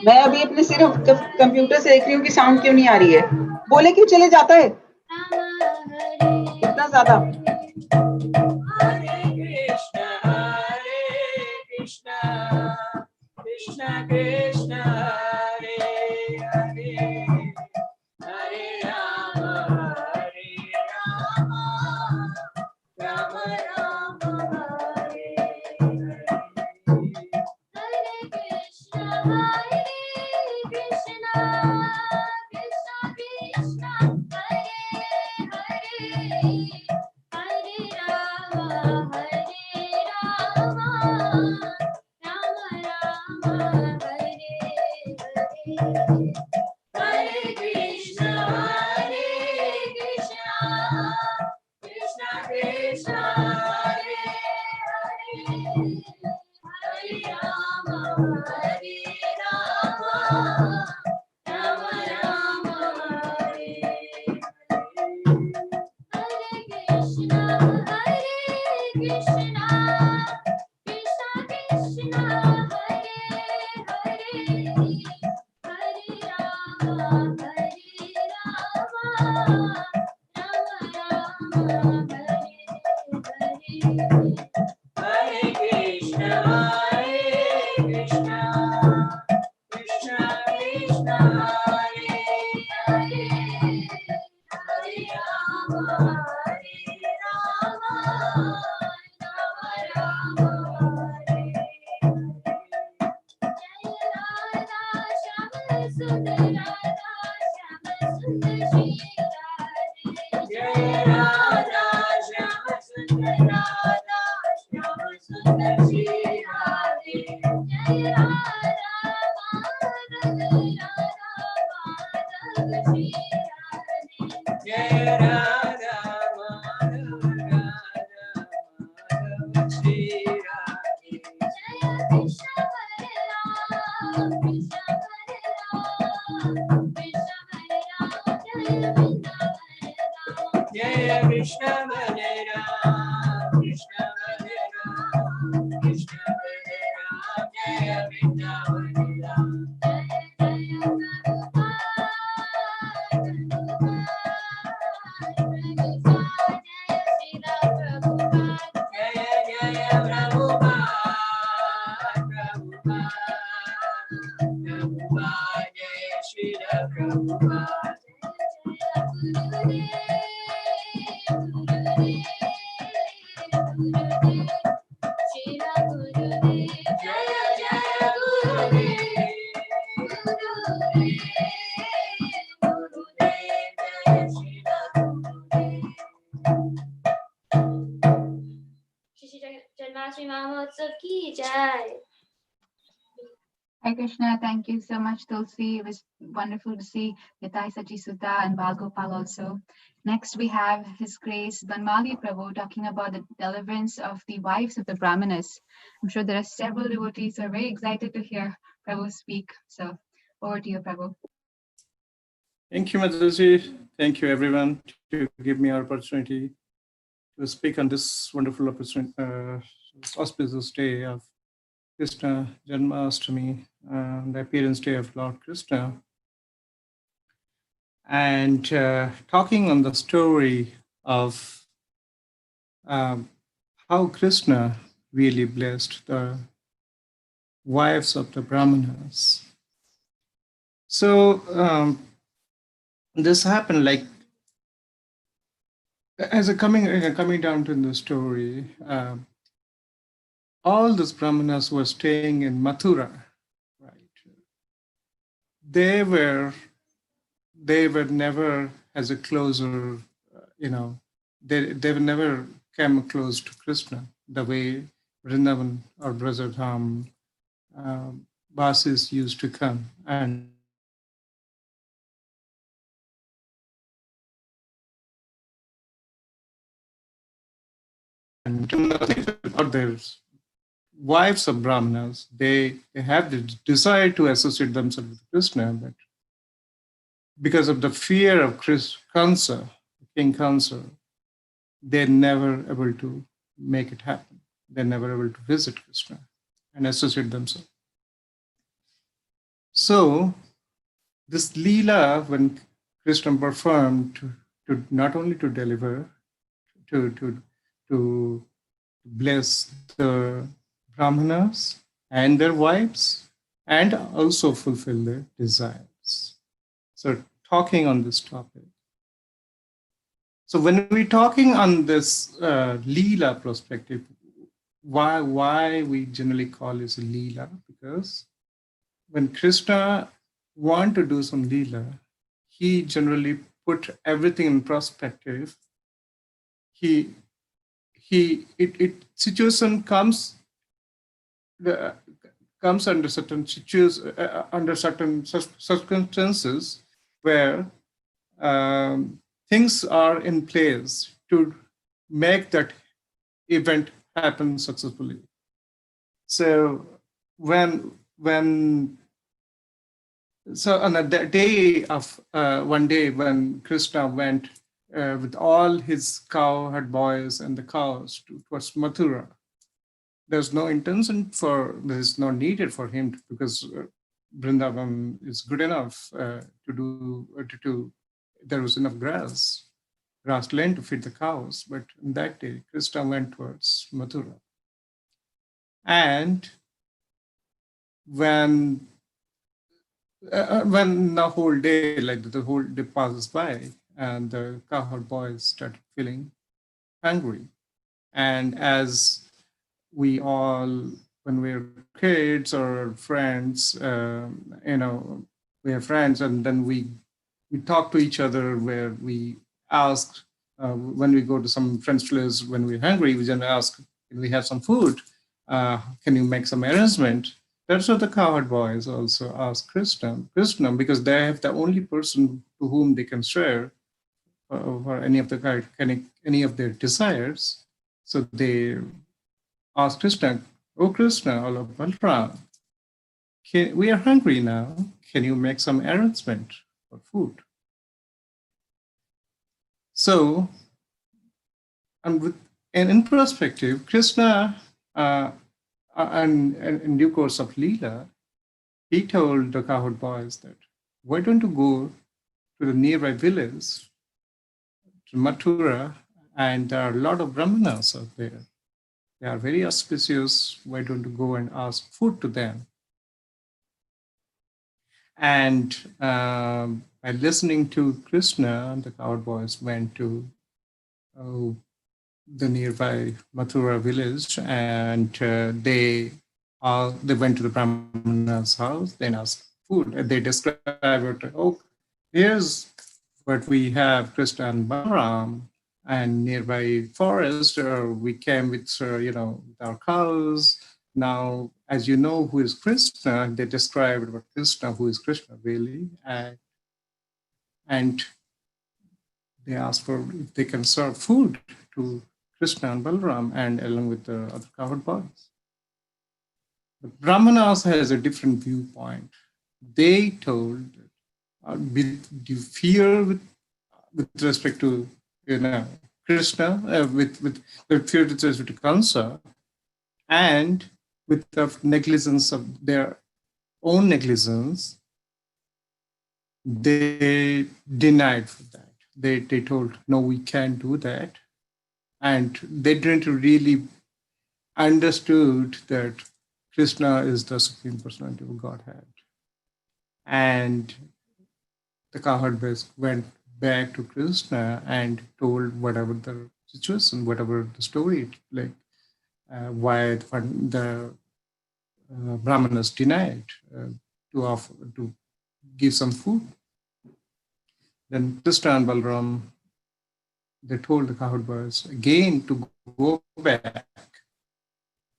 मैं अभी अपने सिर्फ computer से देख रही हूँ कि sound क्यों नहीं आ रही है। बोले क्यों चले जाता है इतना ज्यादा। Krishna Krishna Hare Hare Hare Rama Hare Rama Rama Rama Hare Hare Hare Krishna Hare Krishna Krishna Krishna Hare Hare Hare Rama Hare Rama Rama Rama Hare Hare Hare Krishna Hare Krishna Krishna Krishna Hare Hare Hare Rama Hare Rama Rama Rama Hare Hare Krishna Hare Krishna Krishna Krishna Hare Hare Hare Rama Hare Rama Rama Rama Hare Hare Hare Krishna Hare Krishna Krishna Krishna Hare Hare Hare Rama Hare Rama Rama Rama Hare Jai Radha Shyama Sundar Radha Shyama Sundar Shri Radhe Jai Radha Madhav Radha Madhav Shri Radhe Jai Radha Madhav Radha Madhav Shri Radhe Jai Krishna Hare Ram Krishna Hare Ram Krishna Hare Ram Jai Krishna Hare Ram Krishna Hare Ram Krishna Hare Ram Jai Krishna Hare Ram Jai Shri Janmashtami Mahotsav ki jai. Hare Krishna, thank you so much, Tulsi. It was wonderful to see Nitai Sachi Sutta and Balgopal also. Next, we have His Grace Banmali Prabhu talking about the deliverance of the wives of the Brahmanas. I'm sure there are several devotees who are very excited to hear Prabhu speak. So, over to you, Prabhu. Thank you, Mataji. Thank you, everyone, to give me an opportunity to speak on this wonderful opportunity, auspicious day of Krishna Janmashtami, the appearance day of Lord Krishna. And talking on the story of how Krishna really blessed the wives of the Brahmanas. So this happened like as a coming down to the story. All those Brahmanas were staying in Mathura, right? They were never as a closer, they were never came close to Krishna the way Vrindavan or Brajadham Vasis used to come. And their wives of Brahmanas, they have the desire to associate themselves with Krishna, but because of the fear of Kansa, King Kansa, they're never able to make it happen. They're never able to visit Krishna and associate themselves. So this Leela, when Krishna performed to not only to deliver, to bless the Brahmanas and their wives, and also fulfill their desires. So talking on this topic. So when we're talking on this Leela perspective, why we generally call this a Leela? Because when Krishna want to do some Leela, he generally put everything in perspective. Situation comes under certain circumstances where things are in place to make that event happen successfully. So so on a day of one day when Krishna went with all his cowherd boys and the cows towards Mathura, there's no needed for him because Vrindavan is good enough there was enough grassland to feed the cows. But in that day, Krishna went towards Mathura. And when the whole day, like the whole day passes by, and the cowherd boys started feeling hungry. And as we all, when we're kids or friends, we have friends, and then we talk to each other where we ask, when we go to some friend's place, when we're hungry, we just ask, can we have some food? Can you make some arrangement? That's what the cowherd boys also ask Krishna, because they have the only person to whom they can share for any of their desires. So they ask Krishna, "Oh Krishna, all of Balram, we are hungry now. Can you make some arrangement for food?" So, and in perspective, Krishna, and in due course of Leela, he told the cowherd boys that, why don't you go to the nearby village, to Mathura, and there are a lot of Brahmanas out there. They are very auspicious. Why don't you go and ask food to them? And by listening to Krishna, the cowherd boys went to the nearby Mathura village, and they went to the Brahmana's house. Then asked food. And they describe it, oh, here's what we have, Krishna and Balaram, and nearby forest, we came with, with our cows. Now, as you know, who is Krishna, they described about Krishna, who is Krishna really, and they asked for if they can serve food to Krishna and Balaram and along with the other cowherd boys. But Brahmana also has a different viewpoint. They told, do you fear with respect to, Krishna, with fear with respect to Kansa, and with the negligence of their own negligence, they denied for that. They told, no, we can't do that. And they didn't really understood that Krishna is the Supreme Personality of Godhead. And the cowherd boys went back to Krishna and told whatever the situation, whatever the story, like why the Brahmanas denied to give some food. Then Krishna and Balaram, they told the cowherd boys again to go back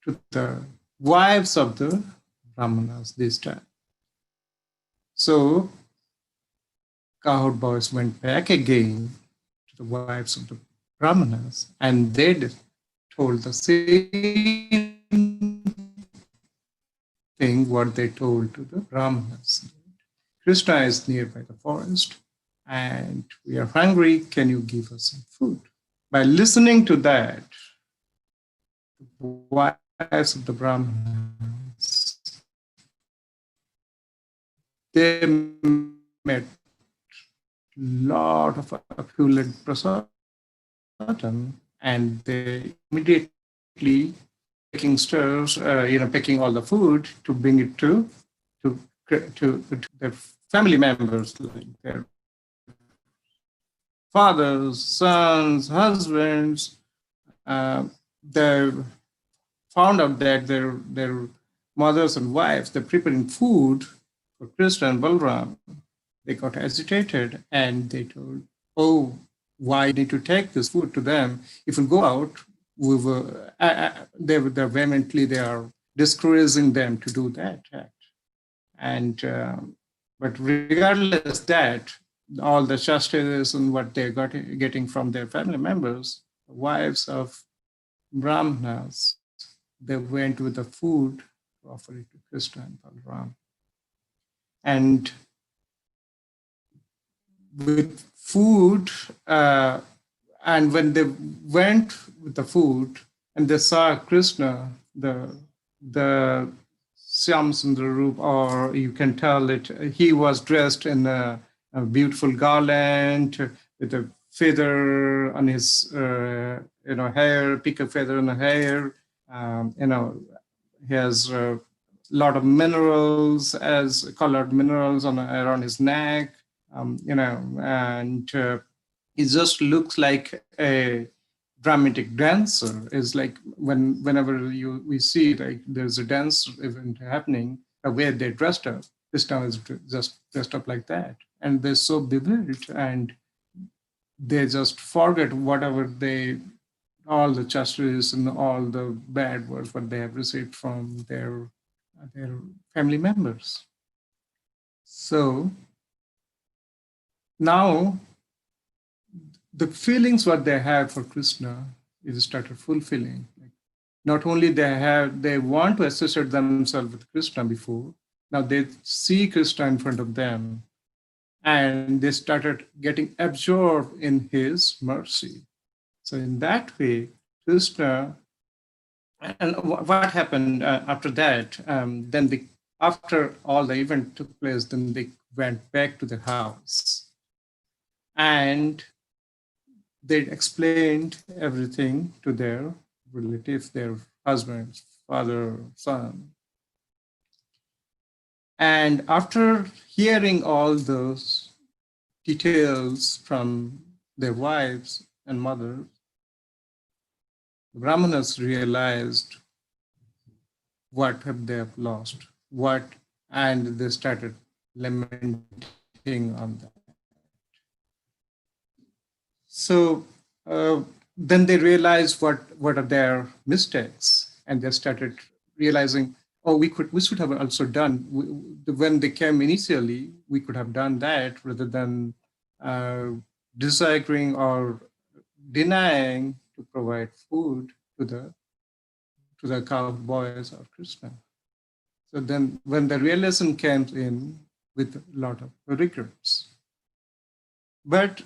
to the wives of the Brahmanas this time. So cowherd boys went back again to the wives of the Brahmanas, and they told the same thing what they told to the Brahmanas. Krishna is nearby the forest, and we are hungry. Can you give us some food? By listening to that, the wives of the Brahmanas, they met lot of opulent prasadam, and they immediately picking stirs, picking all the food to bring it to their family members, like their fathers, sons, husbands. They found out that their mothers and wives, they're preparing food for Krishna and Balaram. They got agitated and they told, oh, why need to take this food to them? If we go out, they're vehemently, they are discouraging them to do that act. And, but regardless that, all the shastras and what they're getting from their family members, the wives of Brahmanas, they went with the food to offer it to Krishna and Balaram. And with food, and when they went with the food and they saw Krishna, the Syam Sundar Roop, or you can tell it, he was dressed in a beautiful garland with a feather on his hair, peacock feather on the hair. He has a lot of minerals, as colored minerals around his neck. And he just looks like a dramatic dancer. Is like whenever we see like there's a dance event happening, the way they dressed up, Krishna is just dressed up like that, and they're so bewildered, and they just forget whatever all the chastras and all the bad words what they have received from their family members. So now the feelings what they have for Krishna is started fulfilling. Not only they want to associate themselves with Krishna before, now they see Krishna in front of them, and they started getting absorbed in his mercy. So in that way, Krishna, and what happened after that, then after all the event took place, then they went back to the house. And they explained everything to their relatives, their husbands, father, son. And after hearing all those details from their wives and mothers, Brahmanas realized what have they have lost, and they started lamenting on that. So then they realized what are their mistakes, and they started realizing, oh, we should have also done, when they came initially, we could have done that rather than disagreeing or denying to provide food to the cowboys or Krishna. So then when the realization came in with a lot of regrets. But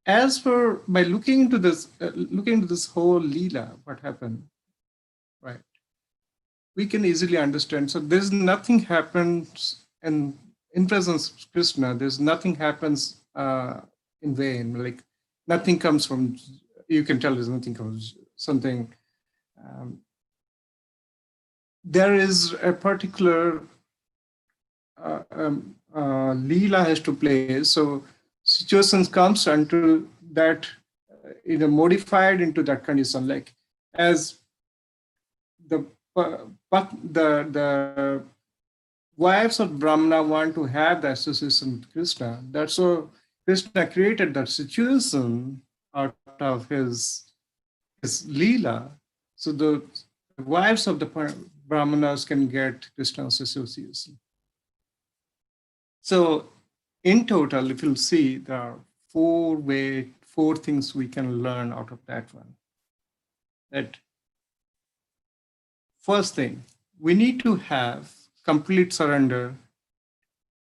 as for by looking into this whole Leela, what happened, right? We can easily understand. So there's nothing happens in presence of Krishna. There's nothing happens in vain. Like nothing comes from. You can tell there's nothing comes something. There is a particular Leela has to play. So situations comes until that modified into that condition, like as the wives of Brahmana want to have the association with Krishna. That's so Krishna created that situation out of his Leela. So the wives of the Brahmanas can get Krishna's association. So in total, if you'll see, there are four things we can learn out of that one. That first thing, we need to have complete surrender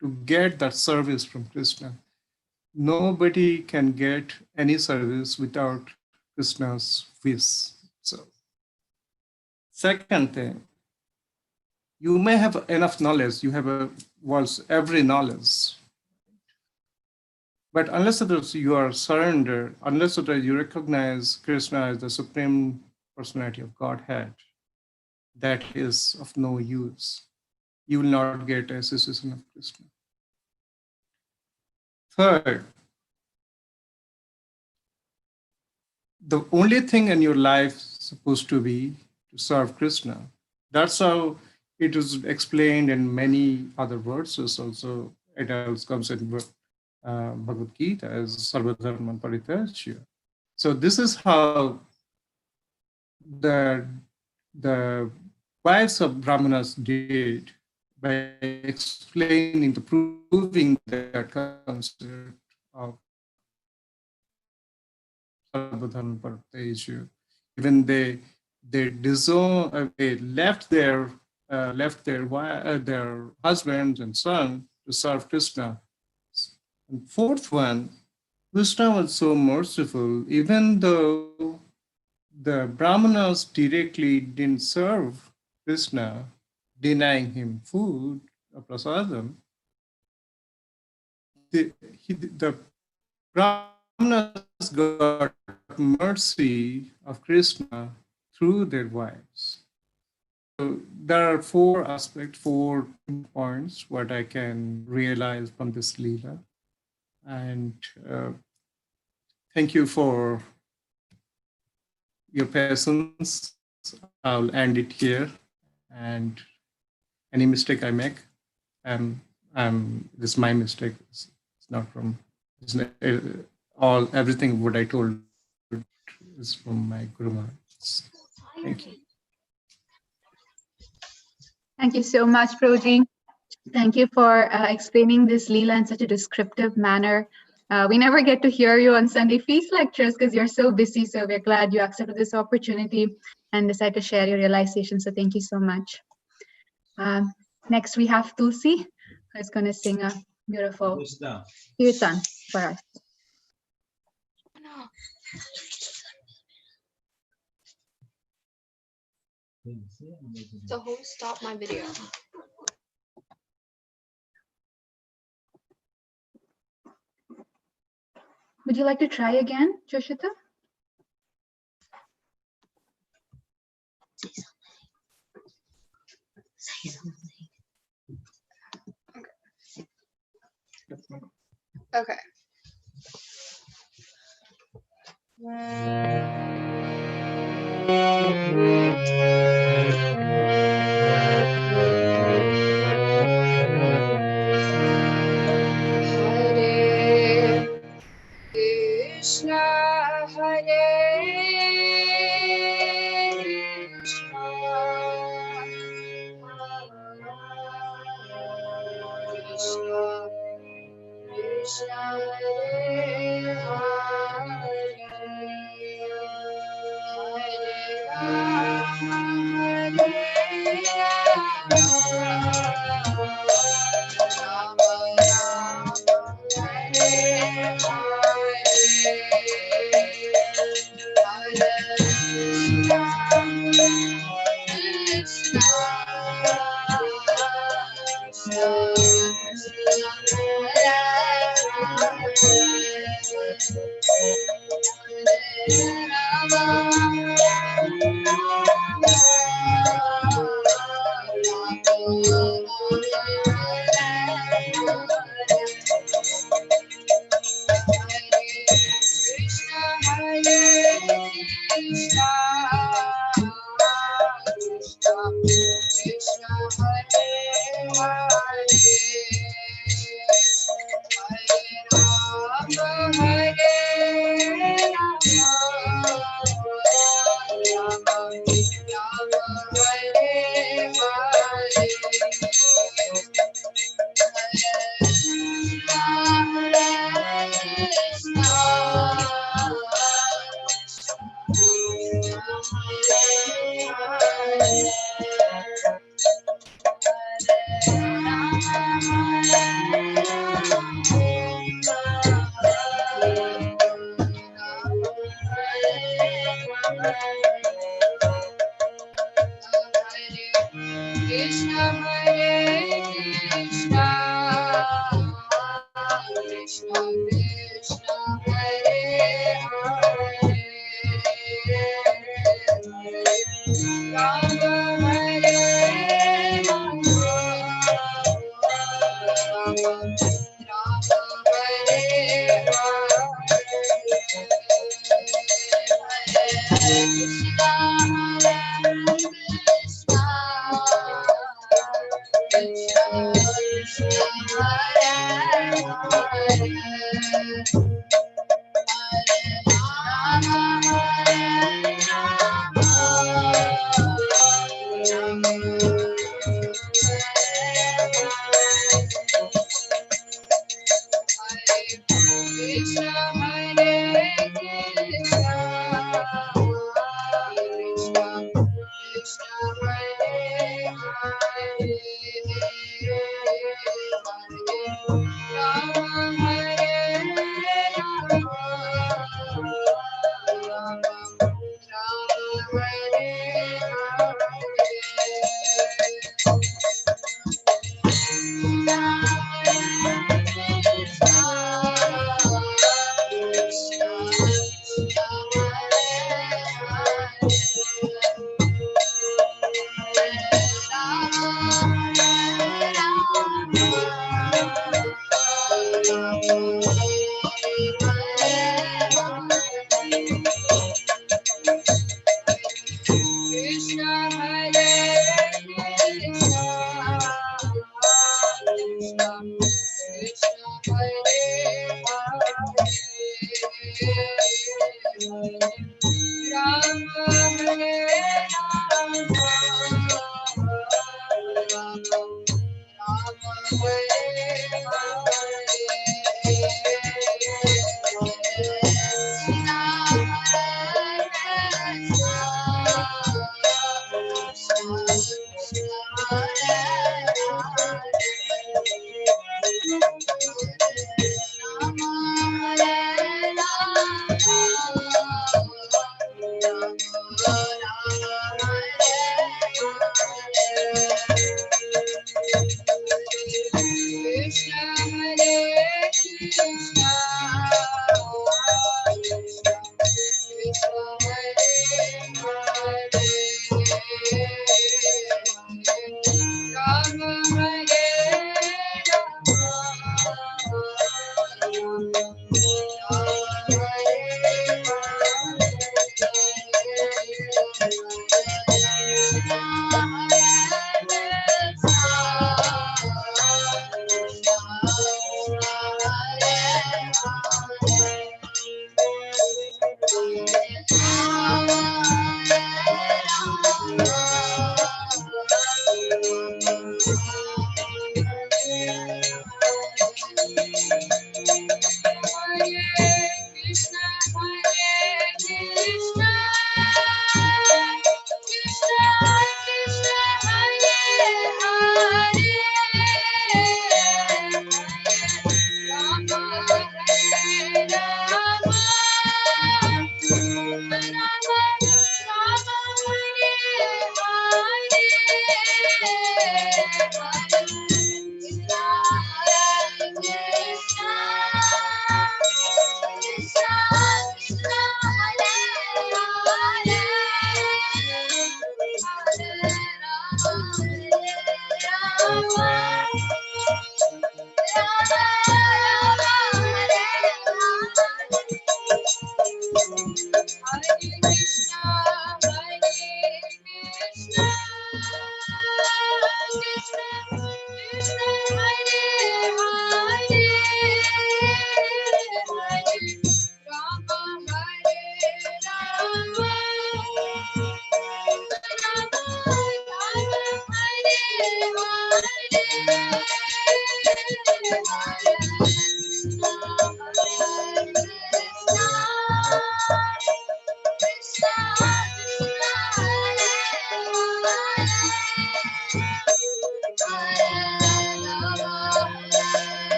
to get that service from Krishna. Nobody can get any service without Krishna's wish. So, second thing, you may have enough knowledge, you have every knowledge, but unless you are surrendered, unless you recognize Krishna as the Supreme Personality of Godhead, that is of no use. You will not get association of Krishna. Third, the only thing in your life supposed to be to serve Krishna. That's how it is explained in many other verses also. It else comes in Bhagavad Gita as Sarvadharman Parityajya. So this is how the wives of Brahmanas did by explaining, proving that concept of Sarvadharman Parityajya. Even they left their husbands and son to serve Krishna. And fourth one, Krishna was so merciful, even though the Brahmanas directly didn't serve Krishna, denying him food or prasadam, the Brahmanas got mercy of Krishna through their wives. So there are four points, what I can realize from this Leela. And thank you for your patience. I'll end it here. And any mistake I make, this is my mistake. It's not from, everything what I told is from my Guru Maharaj. Thank you. Thank you so much, Proji. Thank you for explaining this Leela in such a descriptive manner. We never get to hear you on Sunday feast lectures because you're so busy. So we're glad you accepted this opportunity and decided to share your realization. So thank you so much. Next, we have Tulsi, who's going to sing a beautiful kirtan for us. The host stopped my video. Would you like to try again, Joshita? Say something. Okay. Okay.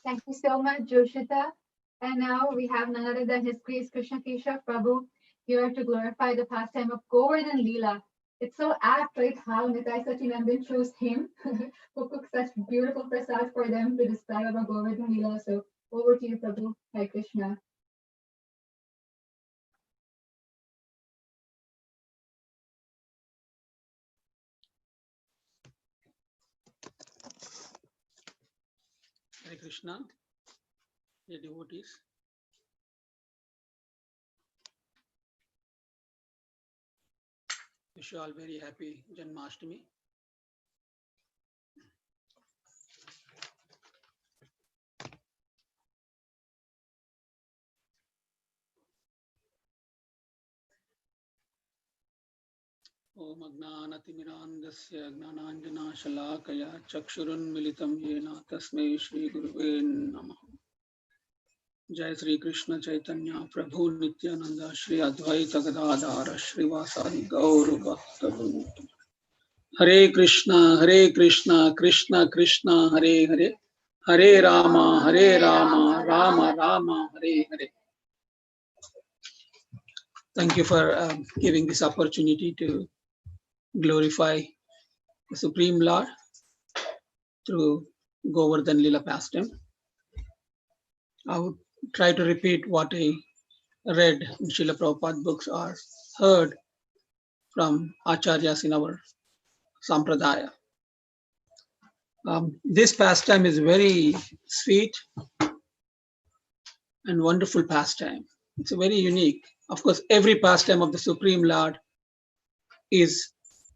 Thank you so much, Joshita. And now we have none other than His Grace Krishna Keshav Prabhu here to glorify the pastime of Govardhan Leela. It's so apt, right, how Nitai Sachinandan chose him who cooked such beautiful prasad for them to describe about Govardhan Leela. So over to you, Prabhu. Hare Krishna. Hare Krishna, dear devotees. Wish you all very happy Janmashtami. Om Agnanatimirandasya Gnananjana Shalakaya Chakshurunmilitam Yena Tasmai Shri Guruve Namaha. Jai Sri Krishna Chaitanya Prabhu Nityananda Shri Advaita Gadadhara Shri Vasadi Gauru Bhakta. Hare Krishna, Krishna Krishna, Hare Hare, Hare Rama, Rama Rama, Hare Hare. Thank you for giving this opportunity to glorify the Supreme Lord through Govardhan Lila pastime. I would try to repeat what I read in Srila Prabhupada books or heard from Acharyas in our Sampradaya. This pastime is very sweet and wonderful pastime. It's a very unique. Of course, every pastime of the Supreme Lord is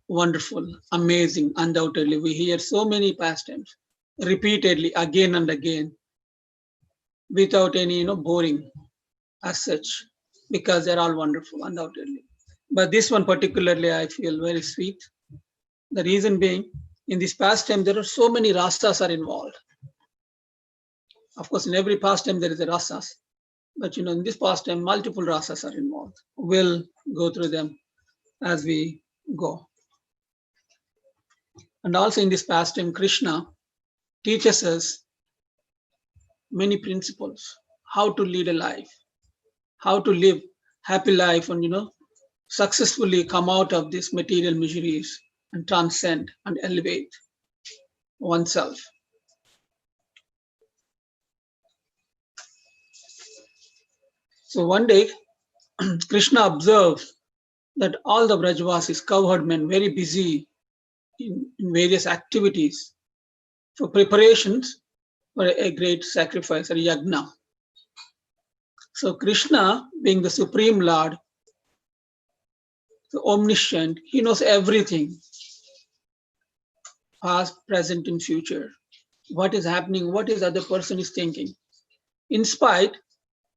wonderful, amazing, undoubtedly. We hear so many pastimes repeatedly again and again without any boring as such, because they're all wonderful, undoubtedly. But this one particularly I feel very sweet. The reason being, in this pastime there are so many rasas are involved. Of course, in every pastime there is a rasas, but in this pastime multiple rasas are involved. We'll go through them as we go. And also in this pastime, Krishna teaches us many principles, how to lead a life, how to live happy life, and successfully come out of these material miseries and transcend and elevate oneself. So one day, Krishna observed that all the Brajavasis, cowherd men, very busy in various activities for preparations for a great sacrifice or yagna. So Krishna, being the Supreme Lord, the omniscient, he knows everything, past, present, and future. What is happening, what is other person is thinking. In spite,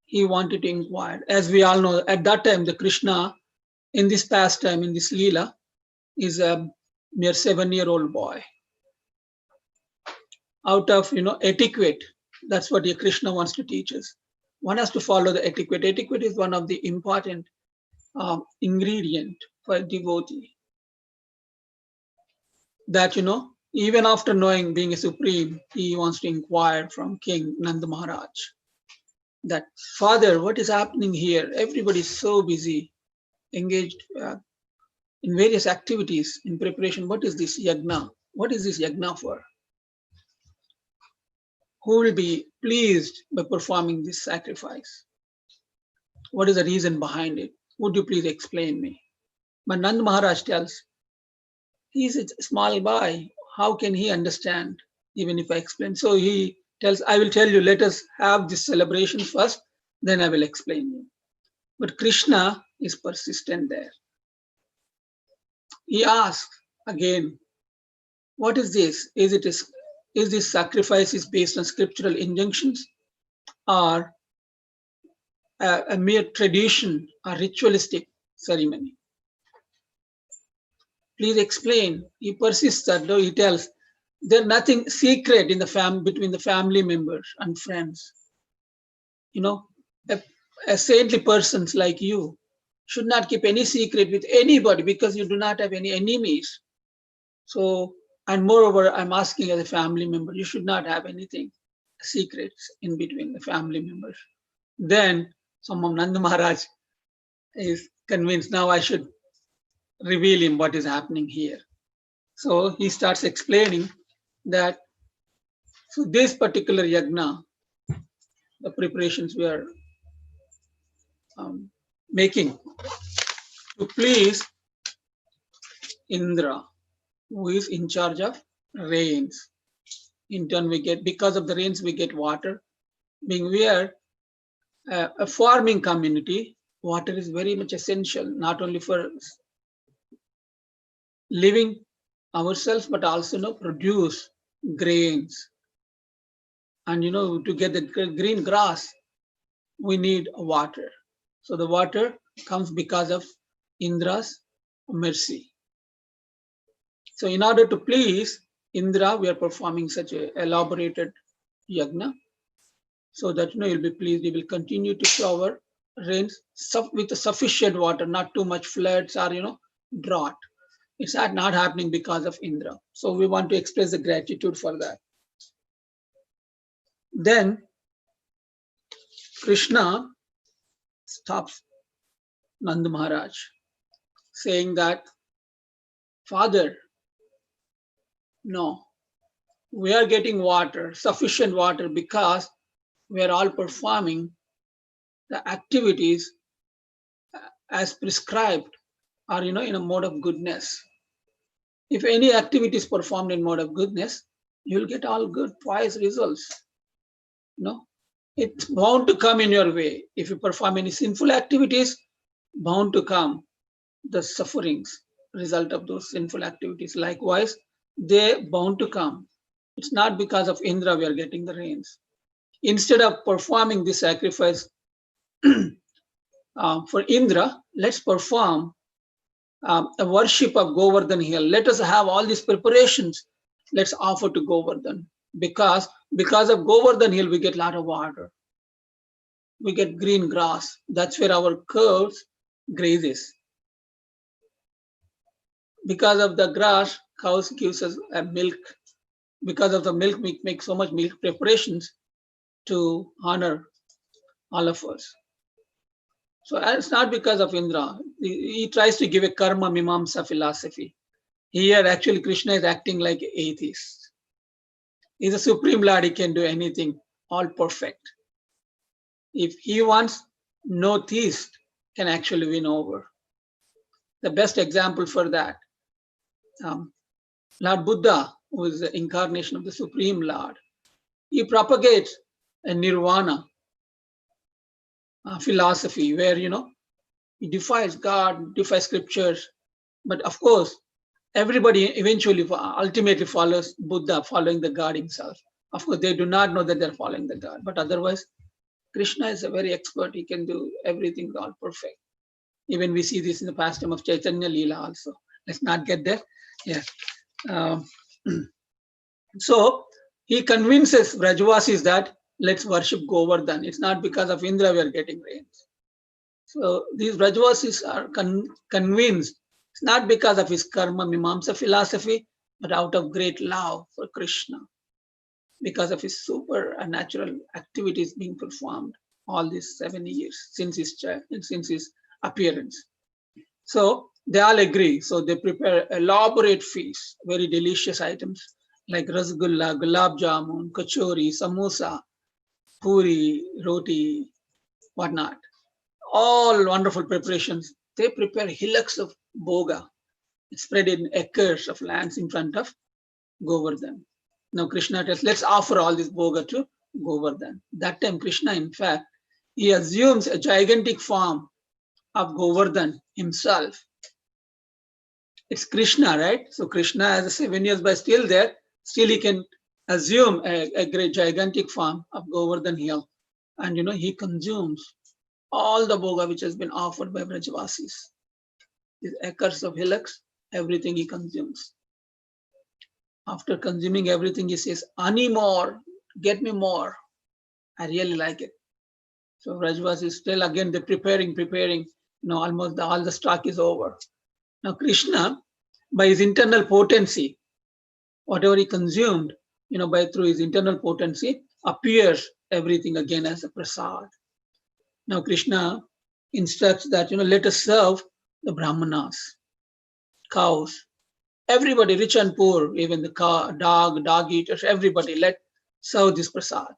he wanted to inquire. As we all know, at that time, the Krishna, in this pastime, in this Leela, is a mere 7-year-old boy. Out of etiquette, that's what Krishna wants to teach us. One has to follow the etiquette. Etiquette is one of the important ingredient for a devotee. That even after knowing being a supreme, he wants to inquire from King Nanda Maharaj that, Father, what is happening here? Everybody is so busy, engaged in various activities in preparation. What is this yagna? What is this yagna for? Who will be pleased by performing this sacrifice? What is the reason behind it? Would you please explain me? But Nanda Maharaj tells, he is a small boy. How can he understand even if I explain? So he tells, I will tell you, let us have this celebration first, then I will explain you. But Krishna is persistent there. He asks again, what is this? Is this sacrifice is based on scriptural injunctions or a mere tradition or ritualistic ceremony? Please explain. He persists that though he tells, there's nothing secret in the between the family members and friends. A saintly persons like you should not keep any secret with anybody because you do not have any enemies. So, and moreover, I'm asking as a family member, you should not have anything. secrets in between the family members. Then some of Nanda Maharaj is convinced, now I should reveal him what is happening here. So he starts explaining that so this particular yagna, the preparations we are making to please Indra, who is in charge of rains. In turn, we get, because of the rains, we get water. Being we are a farming community, water is very much essential, not only for living ourselves, but also produce grains. And to get the green grass, we need water. So the water comes because of Indra's mercy. So in order to please Indra, we are performing such an elaborated yagna, so that you'll be pleased. He will continue to shower rains with sufficient water, not too much floods or drought. It's not happening because of Indra. So we want to express the gratitude for that. Then Krishna stops Nanda Maharaj, saying that, Father, no, we are getting water, sufficient water, because we are all performing the activities as prescribed or in a mode of goodness. If any activity is performed in mode of goodness, you'll get all good, twice results. It's bound to come in your way. If you perform any sinful activities, bound to come the sufferings result of those sinful activities. Likewise, they bound to come. It's not because of Indra we are getting the rains. Instead of performing this sacrifice for Indra, let's perform a worship of Govardhan hill. Let us have all these preparations. Let's offer to Govardhan. Because of Govardhan hill, we get a lot of water. We get green grass. That's where our cows grazes. Because of the grass, cows gives us milk. Because of the milk, we make so much milk preparations to honor all of us. So it's not because of Indra. He tries to give a karma mimamsa philosophy. Here, actually, Krishna is acting like an atheist. He's a supreme Lord. He can do anything, all perfect. If he wants, no theist can actually win over. The best example for that, Lord Buddha, who is the incarnation of the Supreme Lord, he propagates a nirvana philosophy where, he defies God, defies scriptures. But of course, everybody eventually, ultimately follows Buddha, following the God himself. Of course, they do not know that they're following the God. But otherwise, Krishna is a very expert. He can do everything all perfect. Even we see this in the pastime of Chaitanya Leela also. Let's not get there. Yeah. So he convinces Brajvasis that let's worship Govardhan. It's not because of Indra we are getting rains. So these Brajvasis are convinced it's not because of his karma mimamsa philosophy, but out of great love for Krishna, because of his supernatural activities being performed all these 7 years since his appearance. So they all agree. So they prepare elaborate feasts, very delicious items like rasgulla, gulab jamun, kachori, samosa, puri, roti, whatnot. All wonderful preparations. They prepare hillocks of boga. It's spread in acres of lands in front of Govardhan. Now Krishna tells, let's offer all this boga to Govardhan. That time Krishna, in fact, he assumes a gigantic form of Govardhan himself. It's Krishna, right? So Krishna, as a 7 years by still there, still he can assume a great gigantic form of Govardhan hill. And he consumes all the boga which has been offered by Brajvasis. These acres of hillocks, everything he consumes. After consuming everything, he says, "Ani more, get me more. I really like it." So Brajvasis still again they're preparing. Almost all the stock is over. Now Krishna, by his internal potency, whatever he consumed, through his internal potency, appears everything again as a prasad. Now Krishna instructs that, let us serve the brahmanas, cows, everybody, rich and poor, even the dog eaters, everybody, let serve this prasad.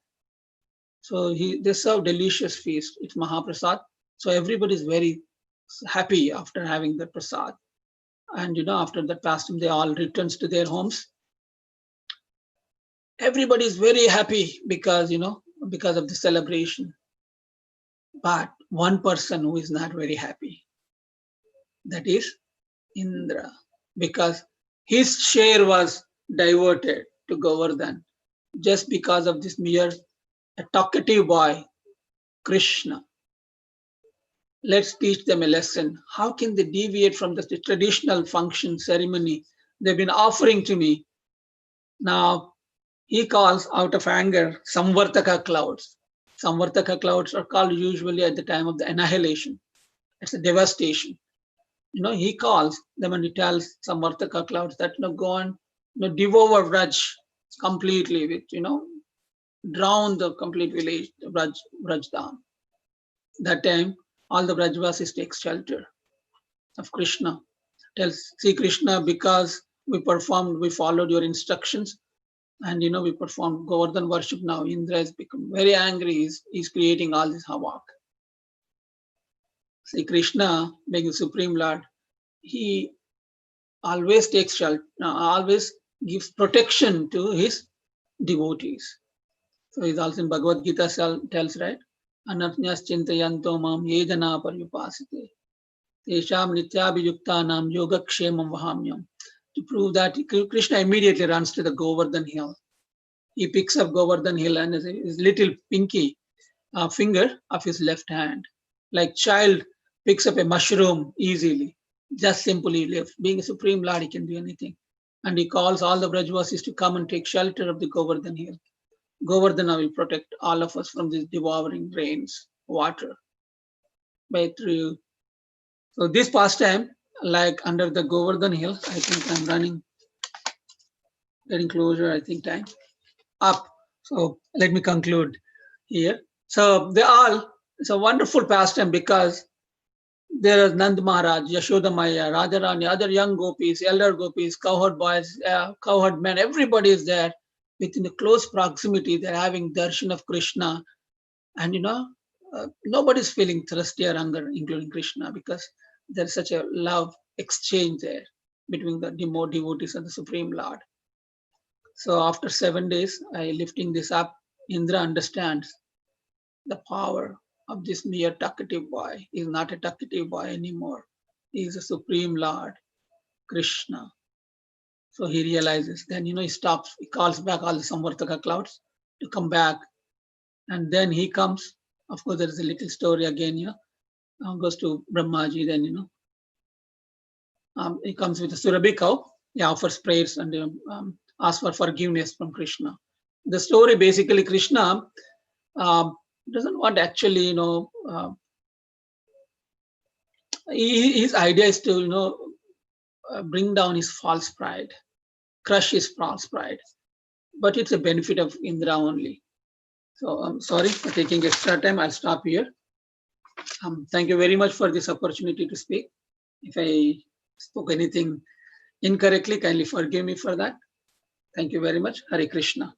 So they serve delicious feast. It's Mahaprasad. So everybody is very happy after having the prasad. And after that pastime, they all returns to their homes. Everybody is very happy because of the celebration. But one person who is not very happy, that is Indra, because his share was diverted to Govardhan just because of this mere talkative boy, Krishna. Let's teach them a lesson. How can they deviate from the traditional function ceremony they've been offering to me? Now, he calls out of anger Samvartaka clouds. Samvartaka clouds are called usually at the time of the annihilation. It's a devastation. He calls them and he tells Samvartaka clouds that, go on, devour Vraj completely with, drown the complete village, Vraj down. That time, all the Vrajvasis take shelter of Krishna. Tells, see Krishna, because we followed your instructions, and we performed Govardhan worship. Now Indra has become very angry. He's creating all this havoc. See Krishna, being the Supreme Lord, he always takes shelter, always gives protection to his devotees. So he's also in Bhagavad Gita tells, right? Anapnyas chintayanto mam ye jana paryupasite. Tesham nityabhiyuktanam yogakshemam vahamyam. To prove that, Krishna immediately runs to the Govardhan hill. He picks up Govardhan hill and his little pinky finger of his left hand, like child picks up a mushroom easily, just simply lift. Being a Supreme Lord, he can do anything. And he calls all the Brajvasis to come and take shelter of the Govardhan hill. Govardhana will protect all of us from these devouring rains, water. So this pastime, like under the Govardhan hill, I think I'm getting closer, I think time up. So let me conclude here. So it's a wonderful pastime because there is Nand Maharaj, Yashoda Maya, Radharani, other young gopis, elder gopis, cowherd boys, cowherd men, everybody is there within the close proximity. They're having darshan of Krishna. And nobody's feeling thirsty or hunger, including Krishna, because there's such a love exchange there between the devotees and the Supreme Lord. So after 7 days, lifting this up, Indra understands the power of this mere talkative boy. He's not a talkative boy anymore. He is a Supreme Lord, Krishna. So he realizes, then he stops, he calls back all the Samvartaka clouds to come back. And then he comes. Of course, there is a little story again, goes to Brahmaji, then, he comes with a Surabhi cow. He offers prayers and asks for forgiveness from Krishna. The story basically, Krishna doesn't want actually, his idea is to, bring down his false pride, crush his false pride. But it's a benefit of Indra only. So I'm sorry for taking extra time. I'll stop here. Thank you very much for this opportunity to speak. If I spoke anything incorrectly, kindly forgive me for that. Thank you very much. Hare Krishna.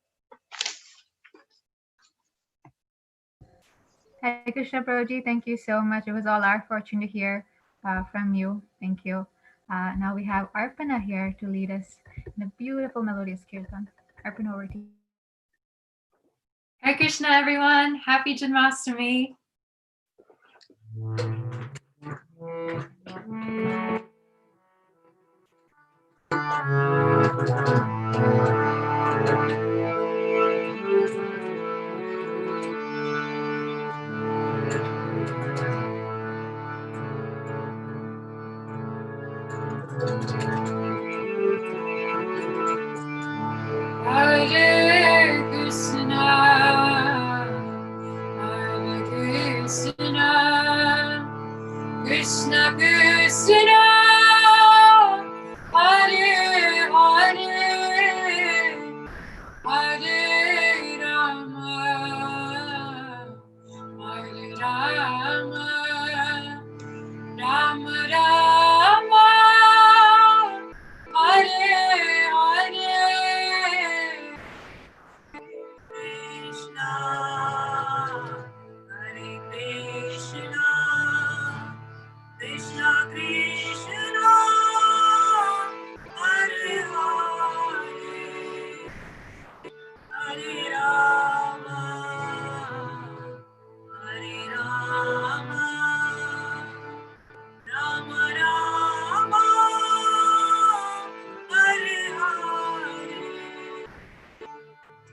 Hare Krishna Prabhuji, thank you so much. It was all our fortune to hear from you. Thank you. Now we have Arpana here to lead us in a beautiful melodious kirtan. Arpana, over to you. Hare Krishna, everyone. Happy Janmashtami. Hare Krishna, Hare Krishna, Krishna Krishna, Hare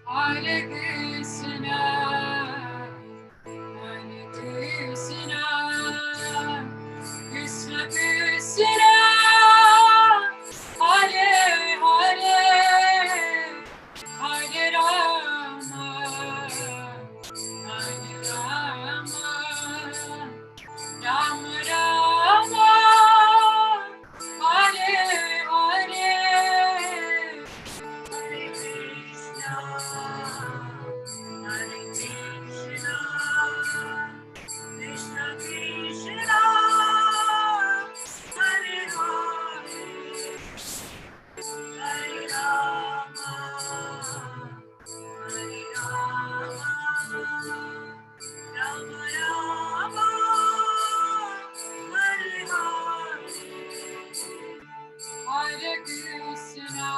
Hare Krishna, Hare Krishna, Krishna Krishna, Hare Hare, Hare Rama, Hare Rama, Rama Rama, Hare Hare, Hare Krishna, Hare Krishna, Krishna Krishna, Hare Hare, Hare Rama, Hare Rama, Rama Rama, Hare Hare, Hare Krishna,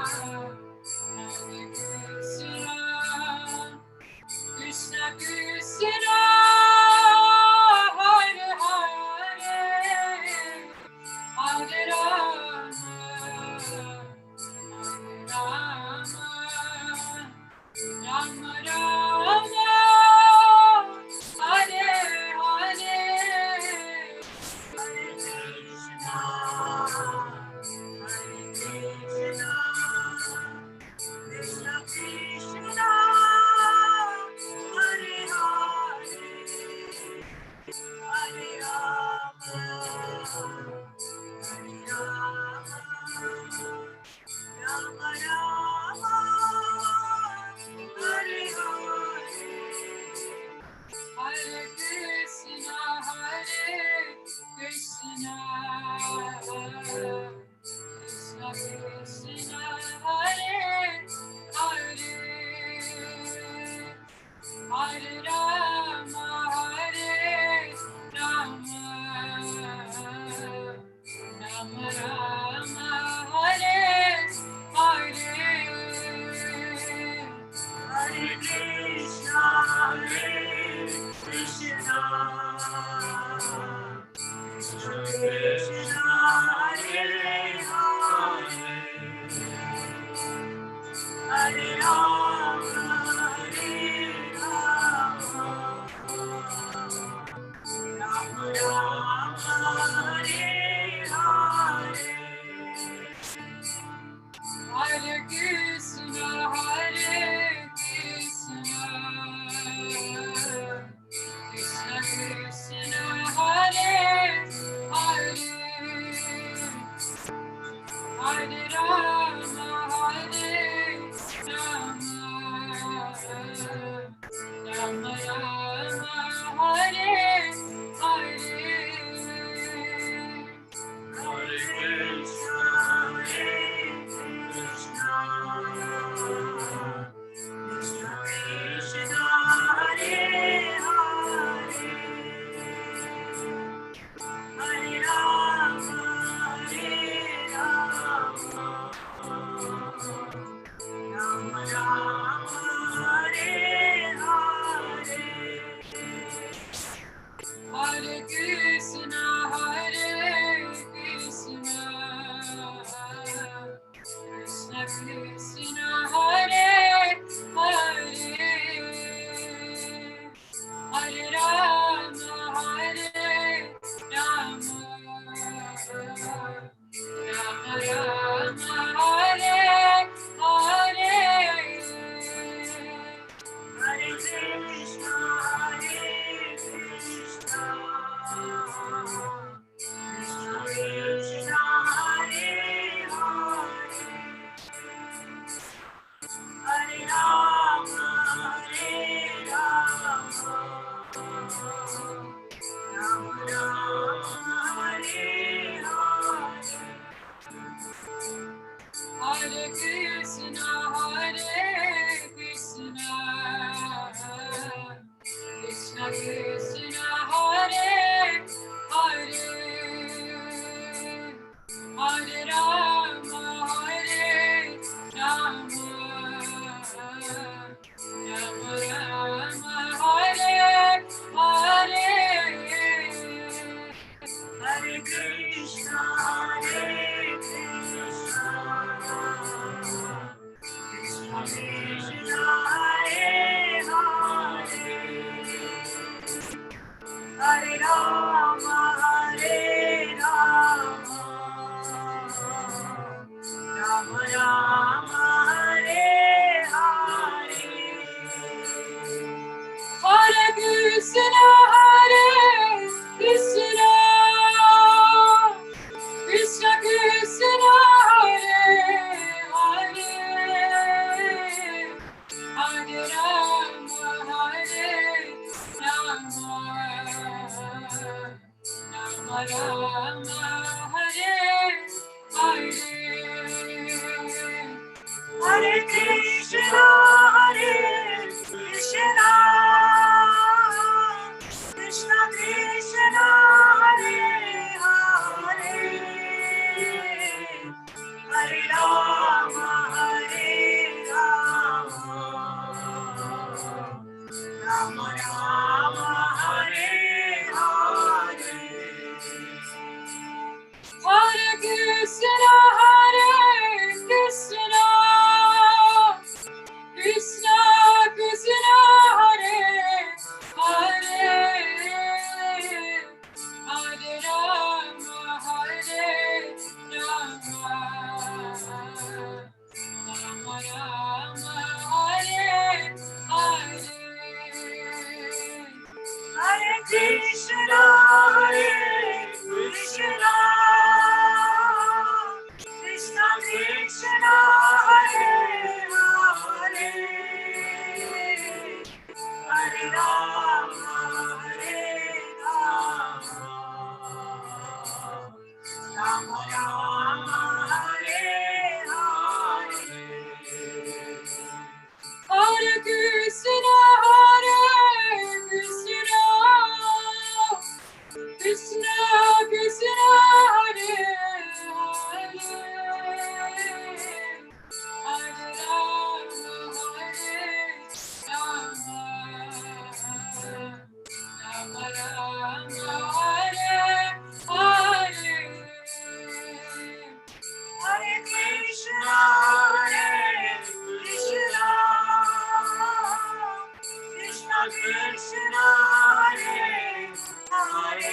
Hare Krishna, Krishna Krishna, Hare Hare, Hare Rama, Rama Rama, Hare Hare, Hare Krishna, Hare Krishna, Krishna Krishna, Hare Hare, Hare Rama, Hare Rama, Rama Rama, Hare Hare, Hare Krishna, Hare Krishna, Krishna Krishna, Hare Hare, Hare Rama, Hare Rama, Rama Rama, Hare Hare, Hare Krishna, Hare Krishna, Krishna Krishna, Hare Hare, Hare Rama, Hare Rama, Rama Rama, Hare Hare, Hare Krishna, Hare Krishna, Krishna Krishna, Hare Hare, Hare Rama, Hare Rama, Rama Rama, Hare Hare, Hare Krishna, Hare Krishna, Krishna Krishna, Hare Hare, Hare Rama, Hare Rama, Rama Rama, Hare Hare, Hare Krishna, Hare Krishna, Krishna Krishna, Hare Hare, Hare Rama, Hare Rama, Rama Rama, Hare Hare, Hare Krishna, Hare Krishna, Krishna Krishna, Hare Hare, Hare Rama, Hare Rama, Rama Rama, Hare Hare, Hare Krishna, Hare Krishna, Krishna Krishna, Hare Hare, Hare Rama, Hare Rama, Rama Rama, Hare Hare, Hare Krishna, Hare Krishna, Krishna Krishna, Krishna, Hare Hare, Hare Rama, Hare Rama, Rama Rama, Hare Hare, Hare Krishna, Krishna Krishna, Hare Hare, Hare Rama, Hare Rama, Rama Rama, Hare Hare, Hare Krishna, Krishna Krishna, Hare Hare, Hare Rama, Hare Rama, Rama Rama, Hare Hare, Hare Krishna, Krishna Krishna, Hare Hare, Hare Rama, Hare Rama, Rama Rama, Hare Hare, Hare Krishna, Krishna Krishna, Krishna, Hare Hare, Hare Rama, Hare Rama, Rama Rama, Hare Hare, Hare Krishna, Krishna Krishna, Krishna, Hare Hare, Hare Rama, Hare Rama, Rama Rama, Hare Hare, Hare Krishna, Krishna Krishna, Krishna, Hare Hare,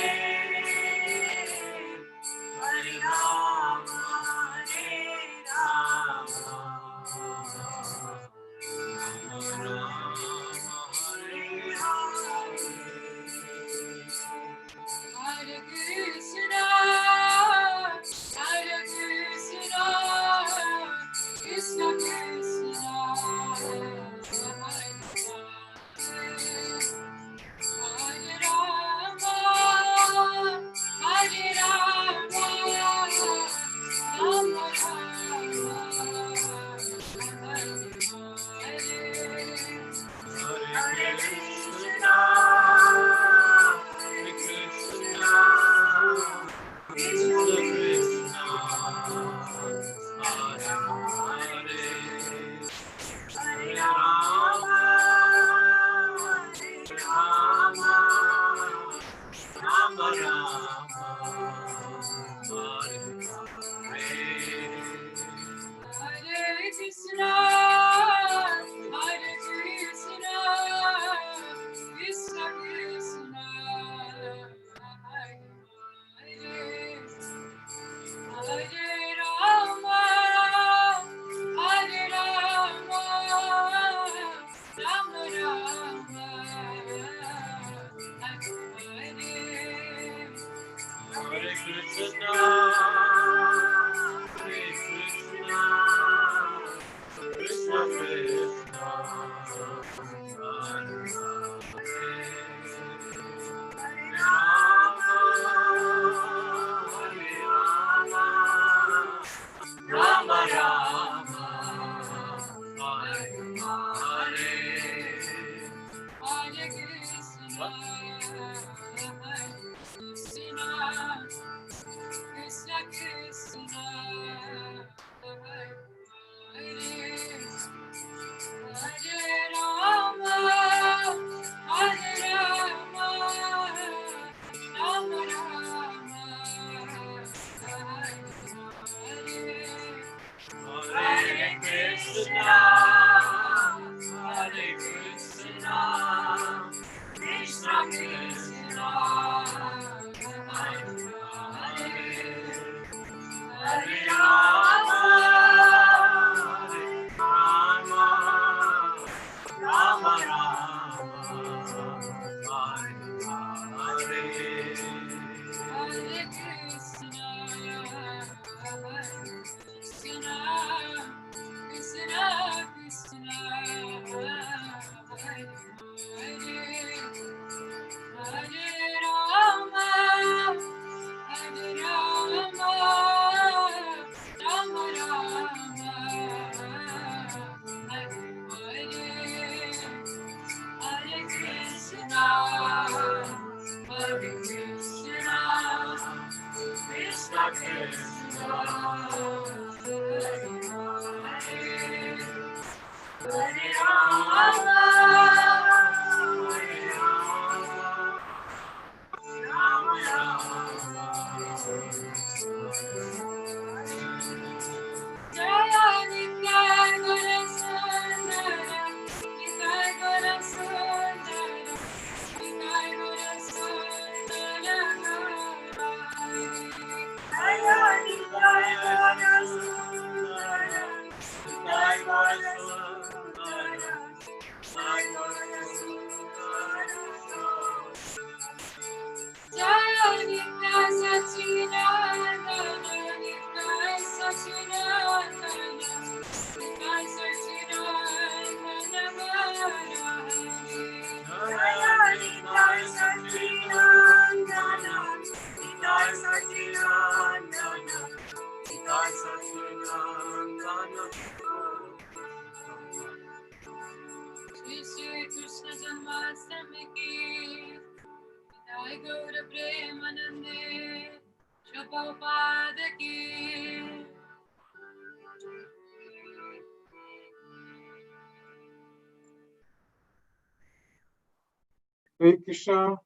Hare Rama, Hare Rama, Rama Rama, Hare Hare, Hare Krishna, Krishna Krishna, Hare Hare Rama, Hare Rama, Rama Rama, Hare Hare Krishna, Krishna Krishna, Hare Hare, Hare Rama, Hare Rama, Rama Rama, Hare Hare, Hare Krishna, Krishna Krishna, Hare Hare, Hare Rama, Hare Rama, Rama Rama, Hare Krishna, Krishna Krishna, Krishna, Hare Rama, Hare Rama, Rama Rama, Hare Hare, Hare Krishna, Krishna Krishna, Krishna, Hare Hare Rama, Hare Rama, Rama Rama, Hare Hare, Hare Krishna, Shri Shri Krishna Janmashtami ki Jai Gaur Premanande Prabhupada ki Hare Krishna.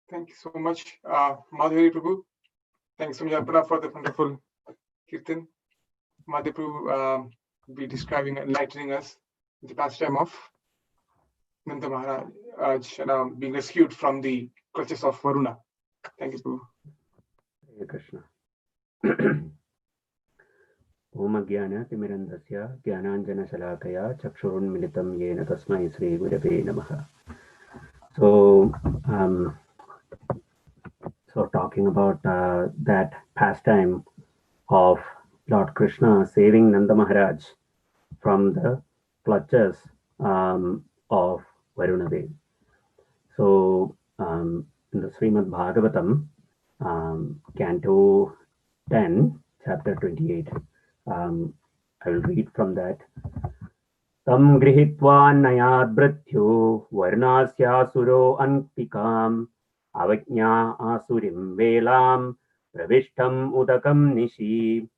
Thank you so much, Madhuri Prabhu. Thanks, Samyapana, for the wonderful kirtan. Madhuri Prabhu will be describing and enlightening us the pastime of Nanda Maharaj being rescued from the clutches of Varuna. Thank you, Prabhu. Hare Krishna. Om Jnana-timirandasya Jnananjana-shalakaya Chakshurunmilitam Yena Tasmai Sri Gurave Namaha. So, talking about that pastime of Lord Krishna saving Nanda Maharaj from the clutches of Varuna Dev. So, in the Srimad Bhagavatam, Canto 10, chapter 28, I will read from that. Tam grihitva nayad bhrityo varnasya antikam avajñā asurim velam pravishtam udakam nishi.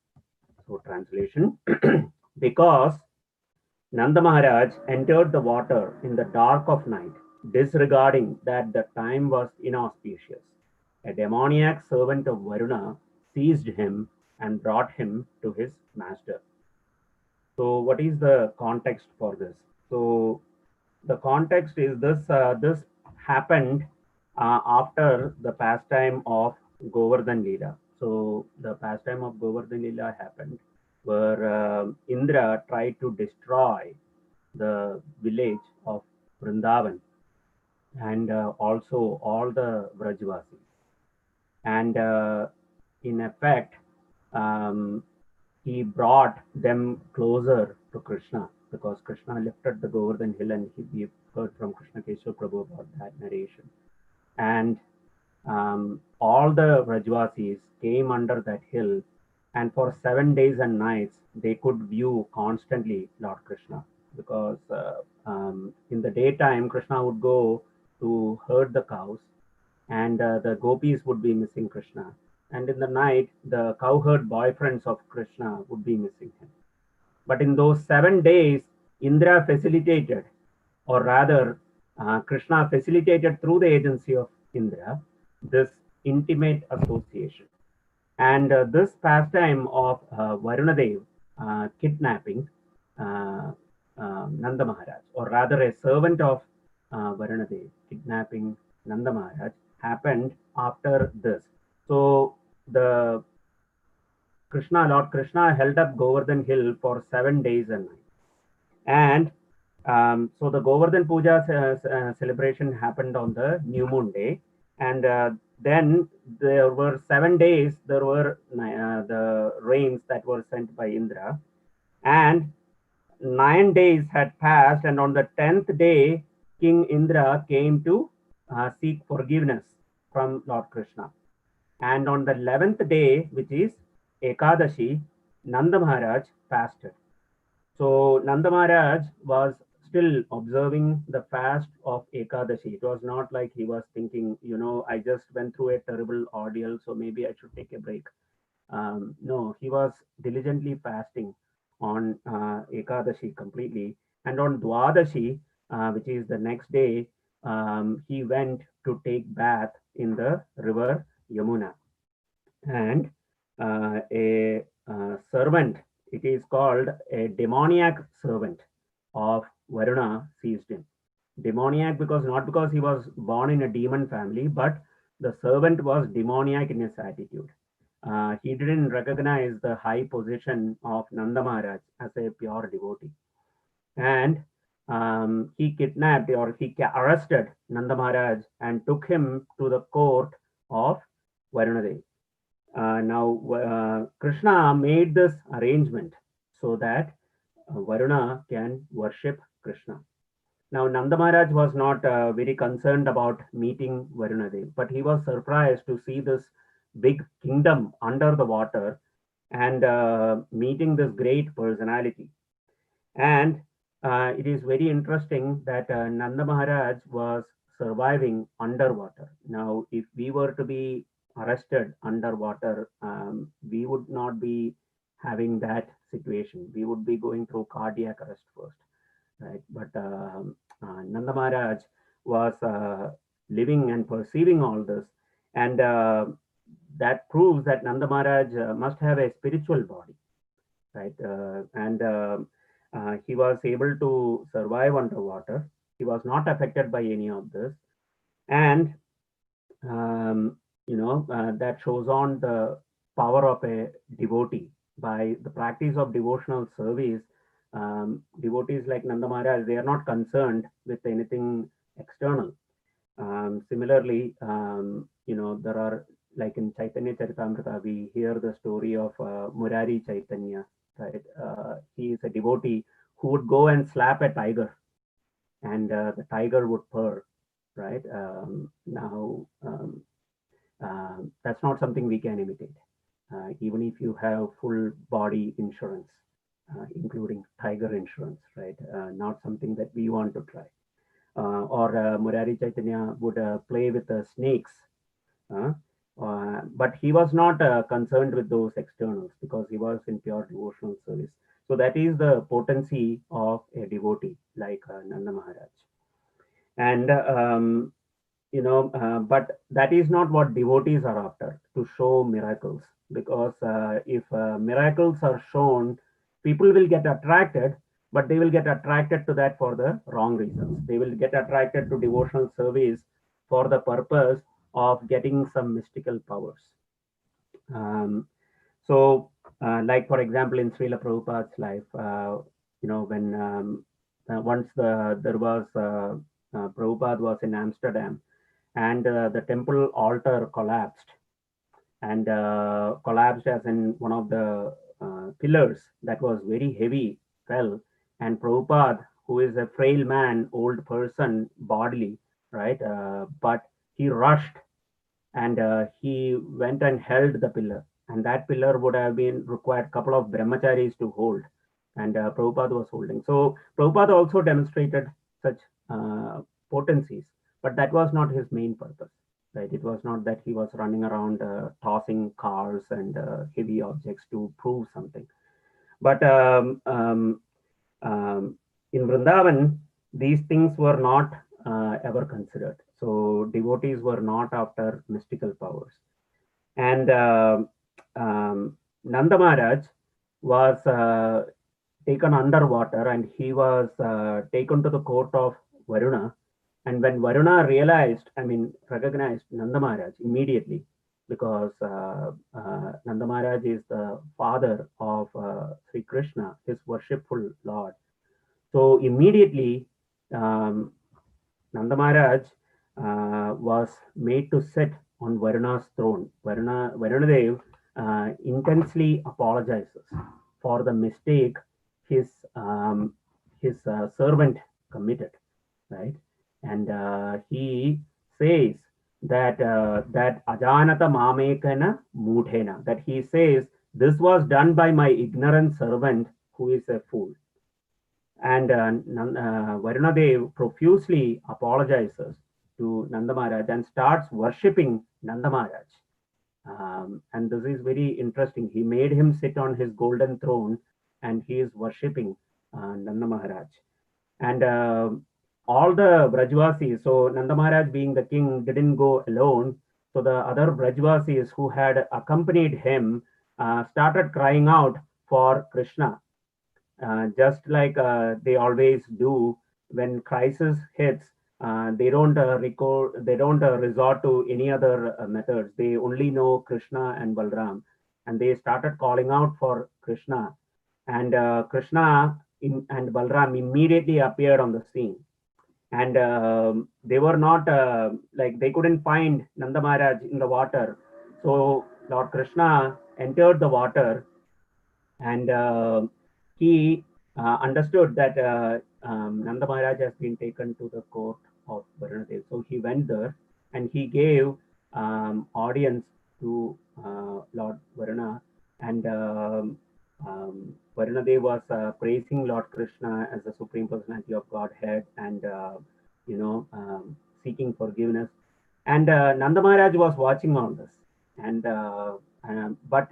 So translation, because Nanda Maharaj entered the water in the dark of night, disregarding that the time was inauspicious, a demoniac servant of Varuna seized him and brought him to his master. So what is the context for this? So the context is this, this happened after the pastime of Govardhan Leela. So the pastime of Govardhan Leela happened where Indra tried to destroy the village of Vrindavan and also all the Vrajvasis. And in effect, he brought them closer to Krishna because Krishna lifted the Govardhan hill, and we heard from Krishna Keshav Prabhu about that narration. And all the Vrajvasis came under that hill, and for 7 days and nights they could view constantly Lord Krishna, because in the daytime Krishna would go to herd the cows, and the gopis would be missing Krishna, and in the night the cowherd boyfriends of Krishna would be missing him. But in those 7 days, Indra facilitated, or rather Krishna facilitated through the agency of Indra, this intimate association. And this pastime of Varunadev kidnapping Nanda Maharaj, or rather a servant of Varunadev kidnapping Nanda Maharaj, happened after this. So the Lord Krishna held up Govardhan hill for 7 days and nights. And so the Govardhan Puja celebration happened on the new moon day. And then there were 7 days, there were the rains that were sent by Indra. And 9 days had passed, and on the 10th day, King Indra came to seek forgiveness from Lord Krishna. And on the 11th day, which is Ekadashi, Nanda Maharaj fasted. So Nanda Maharaj was still observing the fast of Ekadashi. It was not like he was thinking, I just went through a terrible ordeal, so maybe I should take a break. No, he was diligently fasting on Ekadashi completely. And on Dwadashi, which is the next day, he went to take bath in the river Yamuna. And a servant, it is called a demoniac servant of Varuna, seized him. Demoniac because not because he was born in a demon family, but the servant was demoniac in his attitude. He didn't recognize the high position of Nanda Maharaj as a pure devotee. And he kidnapped or he arrested Nanda Maharaj and took him to the court of Varunadev. Now, Krishna made this arrangement so that Varuna can worship Krishna. Now, Nanda Maharaj was not very concerned about meeting Varunadev, but he was surprised to see this big kingdom under the water and meeting this great personality. And it is very interesting that Nanda Maharaj was surviving underwater. Now, if we were to be arrested underwater, we would not be having that situation. We would be going through cardiac arrest first, right? But Nanda Maharaj was living and perceiving all this, and that proves that Nanda Maharaj must have a spiritual body, right? He was able to survive underwater. He was not affected by any of this, and that shows on the power of a devotee. By the practice of devotional service, devotees like Nanda Maharaj, they are not concerned with anything external. Similarly, there are, like in Chaitanya Charitamrita, we hear the story of Murari Chaitanya, right? He is a devotee who would go and slap a tiger, and the tiger would purr, right? That's not something we can imitate. Even if you have full body insurance, including tiger insurance, right? Not something that we want to try. Or Murari Chaitanya would play with the snakes, but he was not concerned with those externals because he was in pure devotional service. So that is the potency of a devotee like Nanda Maharaj. And but that is not what devotees are after, to show miracles, because if miracles are shown, people will get attracted, but they will get attracted to that for the wrong reasons. They will get attracted to devotional service for the purpose of getting some mystical powers. Like for example, in Srila Prabhupada's life, when once there was Prabhupada was in Amsterdam, and the temple altar collapsed, and collapsed as in one of the pillars that was very heavy fell, and Prabhupada, who is a frail man, old person bodily, right, but he rushed and he went and held the pillar, and that pillar would have been required a couple of brahmacharis to hold, and Prabhupada was holding. So Prabhupada also demonstrated such potencies, but that was not his main purpose, right? It was not that he was running around tossing cars and heavy objects to prove something. But in Vrindavan, these things were not ever considered. So devotees were not after mystical powers. And Nanda Maharaj was taken underwater, and he was taken to the court of Varuna. And when Varuna recognized Nanda Maharaj immediately, because Nanda Maharaj is the father of Sri Krishna, his worshipful Lord. So immediately, Nanda Maharaj was made to sit on Varuna's throne. Varunadev intensely apologizes for the mistake his servant committed, right? And he says that that ajanata mamekana mudhena, that he says this was done by my ignorant servant who is a fool. And Varunadev profusely apologizes to Nanda Maharaj and starts worshipping Nanda Maharaj. And this is very interesting. He made him sit on his golden throne and he is worshipping Nanda Maharaj. And all the Brajvasis, so Nanda Maharaj being the king didn't go alone. So the other Brajvasis who had accompanied him started crying out for Krishna, just like they always do when crisis hits. They don't resort to any other methods. They only know Krishna and Balram, and they started calling out for Krishna. And Krishna and Balram immediately appeared on the scene. And they were not like they couldn't find Nanda Maharaj in the water. So Lord Krishna entered the water, and he understood that Nanda Maharaj has been taken to the court of Varunadev. So he went there and he gave audience to Lord Varuna, and Varunadev was praising Lord Krishna as the Supreme Personality of Godhead, and seeking forgiveness. And Nanda Maharaj was watching all this, and but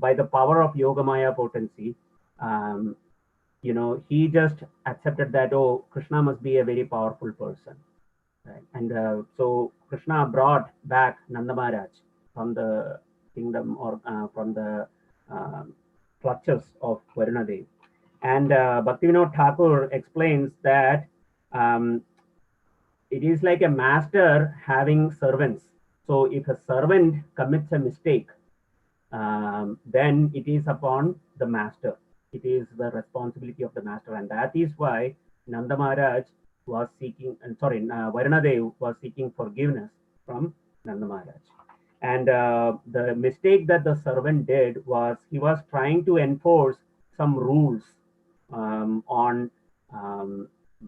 by the power of Yogamaya potency, he just accepted that, oh, Krishna must be a very powerful person. Right? And so Krishna brought back Nanda Maharaj from the kingdom, or from the clutches of Varunadev. And Bhaktivinoda Thakur explains that it is like a master having servants. So if a servant commits a mistake, then it is upon the master. It is the responsibility of the master, and that is why Nanda Maharaj was seeking, Varunadev was seeking forgiveness from Nanda Maharaj. And the mistake that the servant did was he was trying to enforce some rules on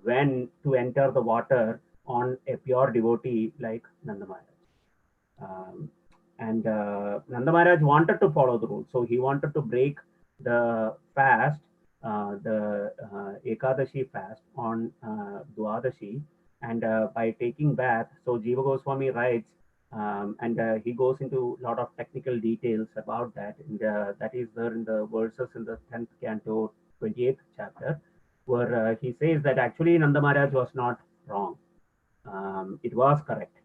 when to enter the water on a pure devotee like Nanda Maharaj. And Nanda Maharaj wanted to follow the rules. So he wanted to break the fast, the Ekadashi fast on Dwadashi, and by taking bath. So Jiva Goswami writes, and he goes into a lot of technical details about that. And that is there in the verses in the 10th canto, 28th chapter, where he says that actually Nanda Maharaj was not wrong. It was correct.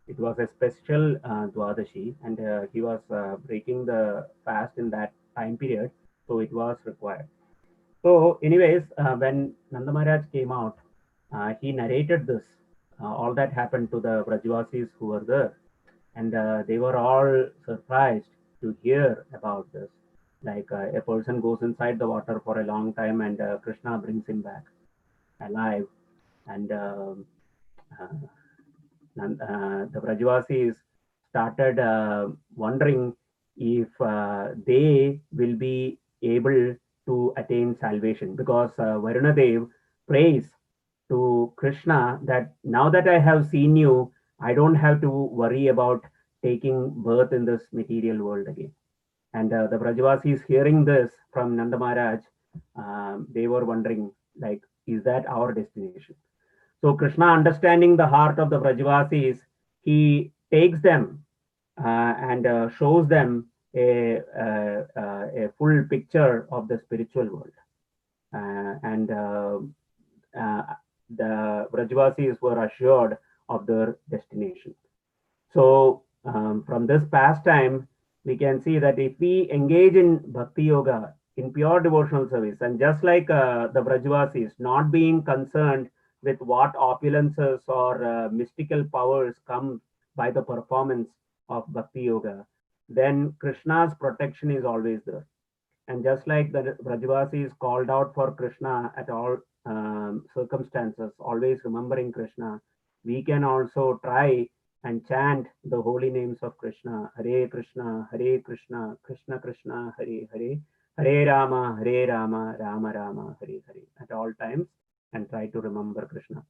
It was a special Dwadashi, and he was breaking the fast in that time period, so it was required. So, anyways, when Nanda Maharaj came out, he narrated this, all that happened to the Brajvasis who were there, and they were all surprised to hear about this. Like a person goes inside the water for a long time, and Krishna brings him back alive, and the Brajvasis started wondering if they will be able to attain salvation, because Varunadev prays to Krishna that now that I have seen you, I don't have to worry about taking birth in this material world again. And the Brajvasis hearing this from Nanda Maharaj, they were wondering, like, is that our destination? So Krishna, understanding the heart of the Brajvasis, he takes them and shows them a full picture of the spiritual world. And the Brajvasis were assured of their destination. So from this pastime, we can see that if we engage in Bhakti Yoga, in pure devotional service, and just like the Brajvasis, not being concerned with what opulences or mystical powers come by the performance of Bhakti Yoga, then Krishna's protection is always there. And just like the Brajvasis called out for Krishna at all circumstances, always remembering Krishna, we can also try and chant the holy names of Krishna, Hare Krishna, Krishna Krishna, Hare Hare, Hare Rama, Rama Rama, Hare Hare, at all times, and try to remember Krishna.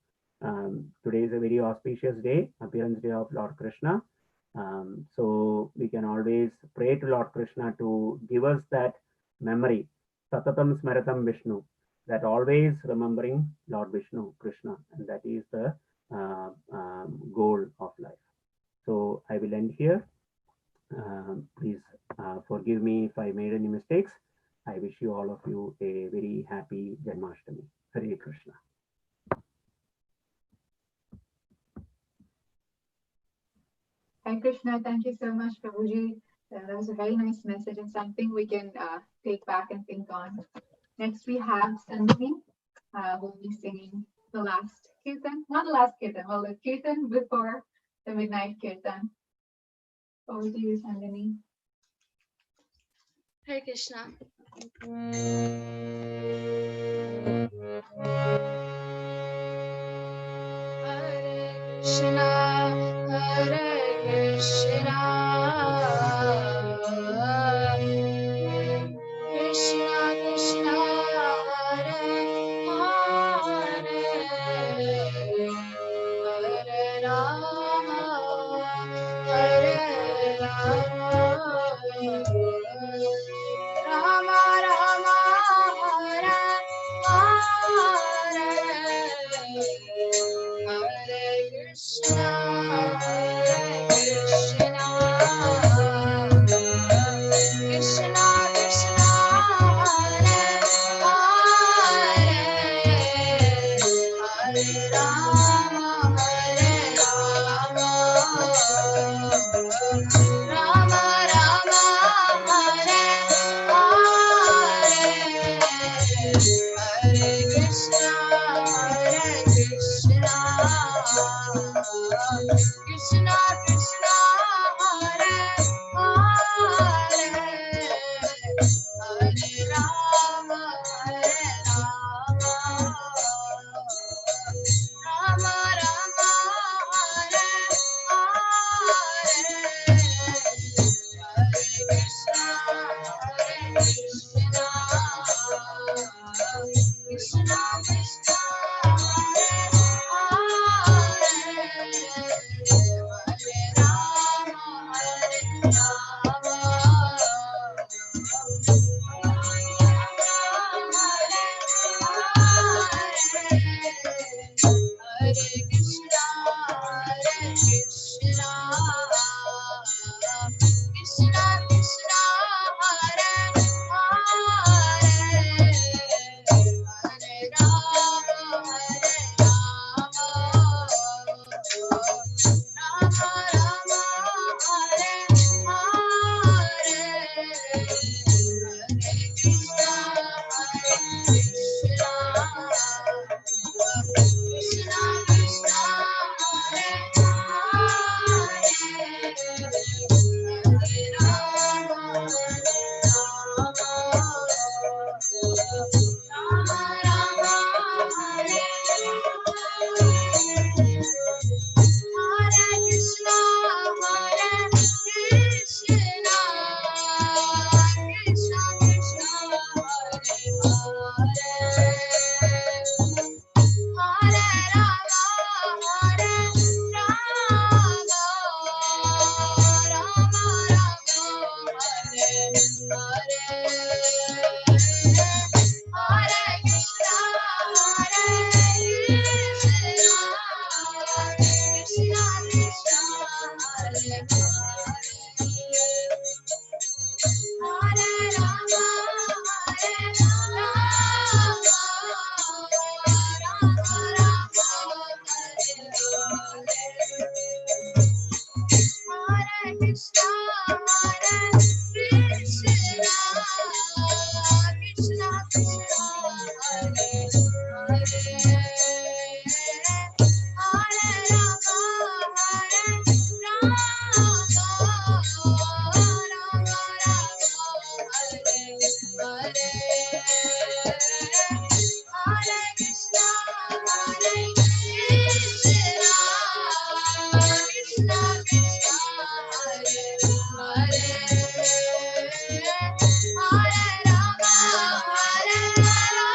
Today is a very auspicious day, appearance day of Lord Krishna. So we can always pray to Lord Krishna to give us that memory, Satatam Smaratam Vishnu, that always remembering Lord Vishnu, Krishna, and that is the goal of life. So I will end here. Please forgive me if I made any mistakes. I wish you all of you a very happy Janmashtami. Hare Krishna. Hare Krishna, thank you so much, Prabhuji. That was a very nice message and something we can take back and think on. Next, we have Sandhini, who will be singing the last kirtan, not the last kirtan, well, the kirtan before the midnight kirtan. Over to you, Sandhini. Hare Krishna. Krishna, Hare Krishna, Krishna Krishna, Hare Hare, Hare Rama, Hare Rama, Rama Rama, Hare Hare, Hare Krishna, Hare Krishna, Krishna Krishna, Hare Hare, Hare Rama, Hare Rama, Rama Rama, Hare Hare, Hare Krishna, Hare Krishna, Krishna Krishna, Hare Hare, Hare Rama, Hare Rama, Rama Rama, Hare Hare, Hare Krishna, Hare Krishna, Krishna Krishna, Hare Hare, Hare Rama, Hare Rama, Hare Krishna, Hare Krishna, Krishna Krishna, Hare Hare, Hare Rama, Hare Rama, Rama Rama, Hare Hare, Hare Krishna, Hare Krishna, Krishna Krishna, Hare Hare, Hare Rama, Hare Rama, Rama Rama, Hare Hare Krishna, Hare Krishna, Krishna Krishna, Hare Hare, Hare Rama, Hare Rama, Rama Rama, Hare Hare, Hare Krishna, Hare Krishna, Krishna Krishna, Hare Hare, Hare Rama, Hare Rama, Rama Rama, Hare Hare, Hare Krishna, Hare Krishna, Krishna Krishna, Hare Hare, Hare Rama, Hare Rama, Rama Rama, Hare Hare, Hare Krishna, Hare Krishna, Krishna Krishna, Hare Hare, Hare Rama, Hare Rama,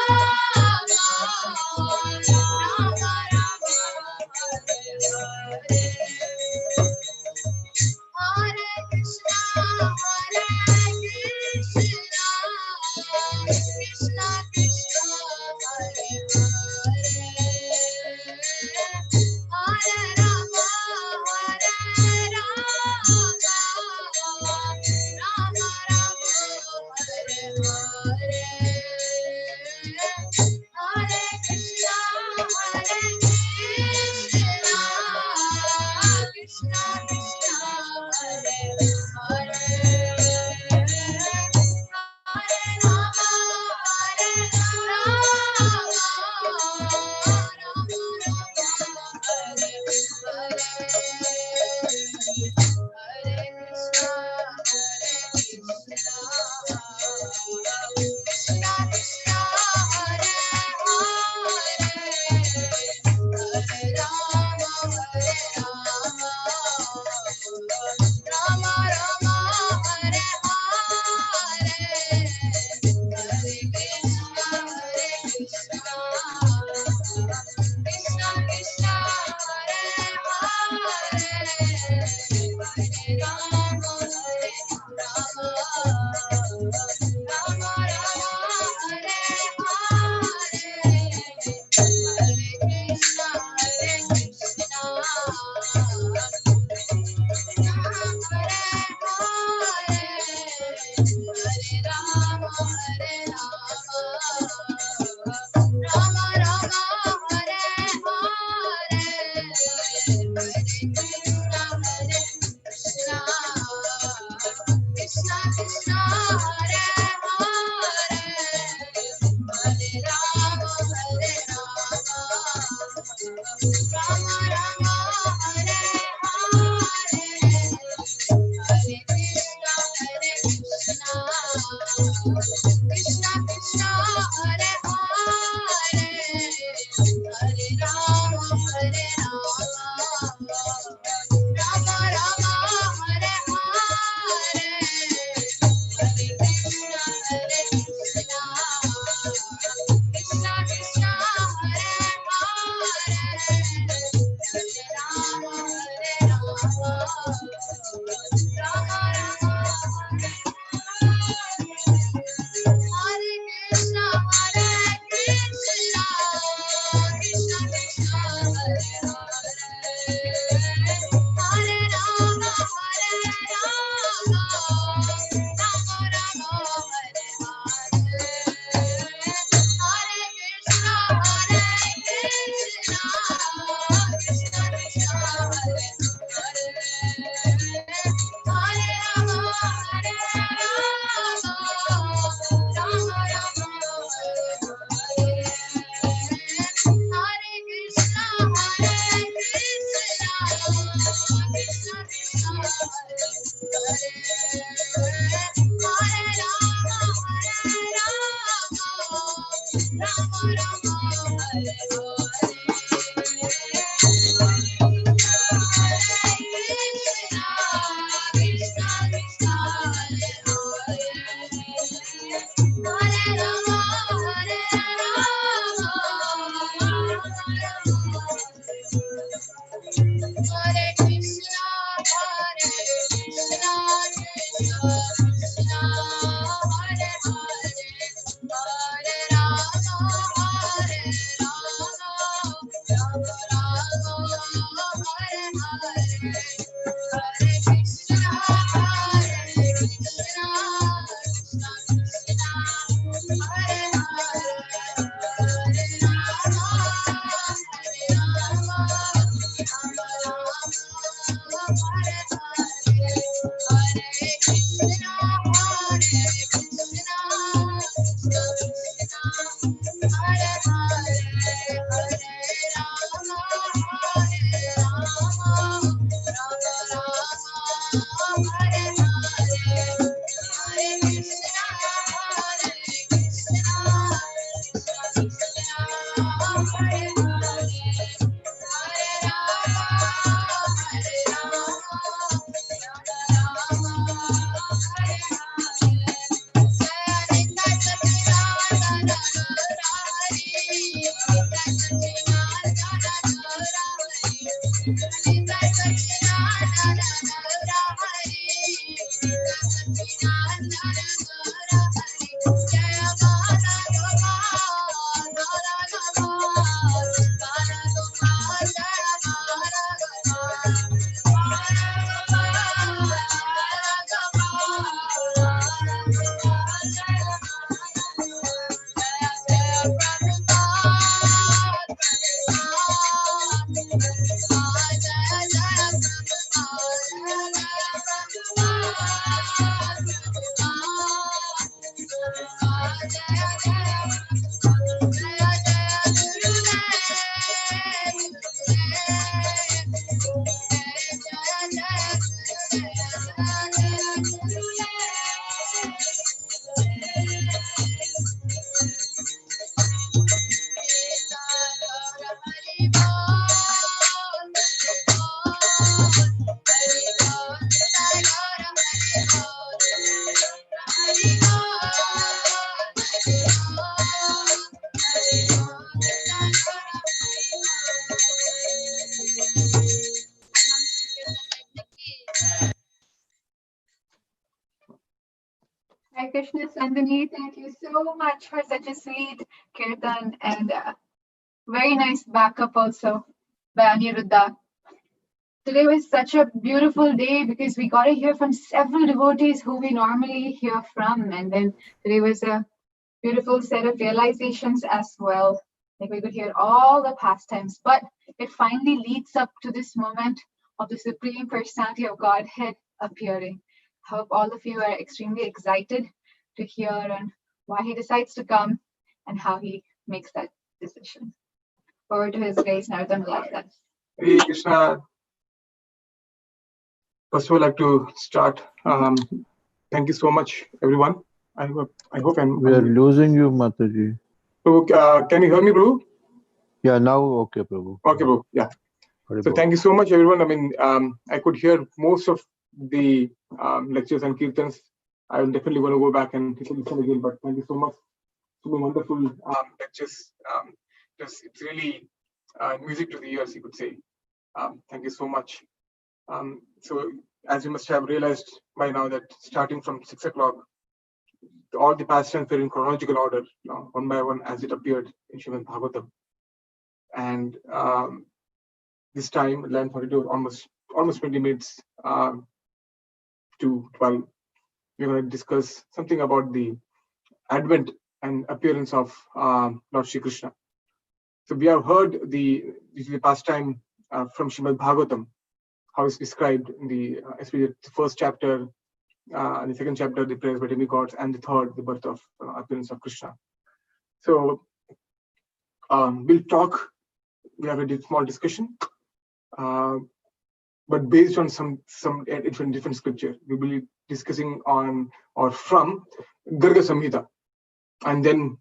Rama Rama, Hare Krishna Sandhani, thank you so much for such a sweet kirtan and very nice backup also by Aniruddha. Today was such a beautiful day because we got to hear from several devotees who we normally hear from. And then today was a beautiful set of realizations as well. Like we could hear all the pastimes, but it finally leads up to this moment of the Supreme Personality of Godhead appearing. I hope all of you are extremely excited to hear on why he decides to come and how he makes that decision. Over to his grace, Narottam Vilas. Hare Krishna. First of all, I'd like to start. Thank you so much, everyone. I hope We are losing you, Mataji. Prabhu, can you hear me, Prabhu? Yeah, now okay, Prabhu. Okay, Prabhu. Yeah. So thank you so much, everyone. I mean, I could hear most of the lectures and kirtans. I will definitely want to go back and listen again. But thank you so much. So many wonderful lectures. It's really music to the ears, you could say. Thank you so much. So as you must have realized by now that starting from 6 o'clock, all the pastimes were in chronological order, one by one as it appeared in Srimad Bhagavatam. And this time, 11:42, almost 20 minutes to 12, we're going to discuss something about the advent and appearance of Lord Shri Krishna. So we have heard the pastime from Srimad Bhagavatam, how it's described in especially the first chapter, and the second chapter, the prayers by demigods, and the third, the birth of appearance of Krishna. So we'll have a small discussion, but based on some different scripture. We will be discussing on or from Garga Samhita, and then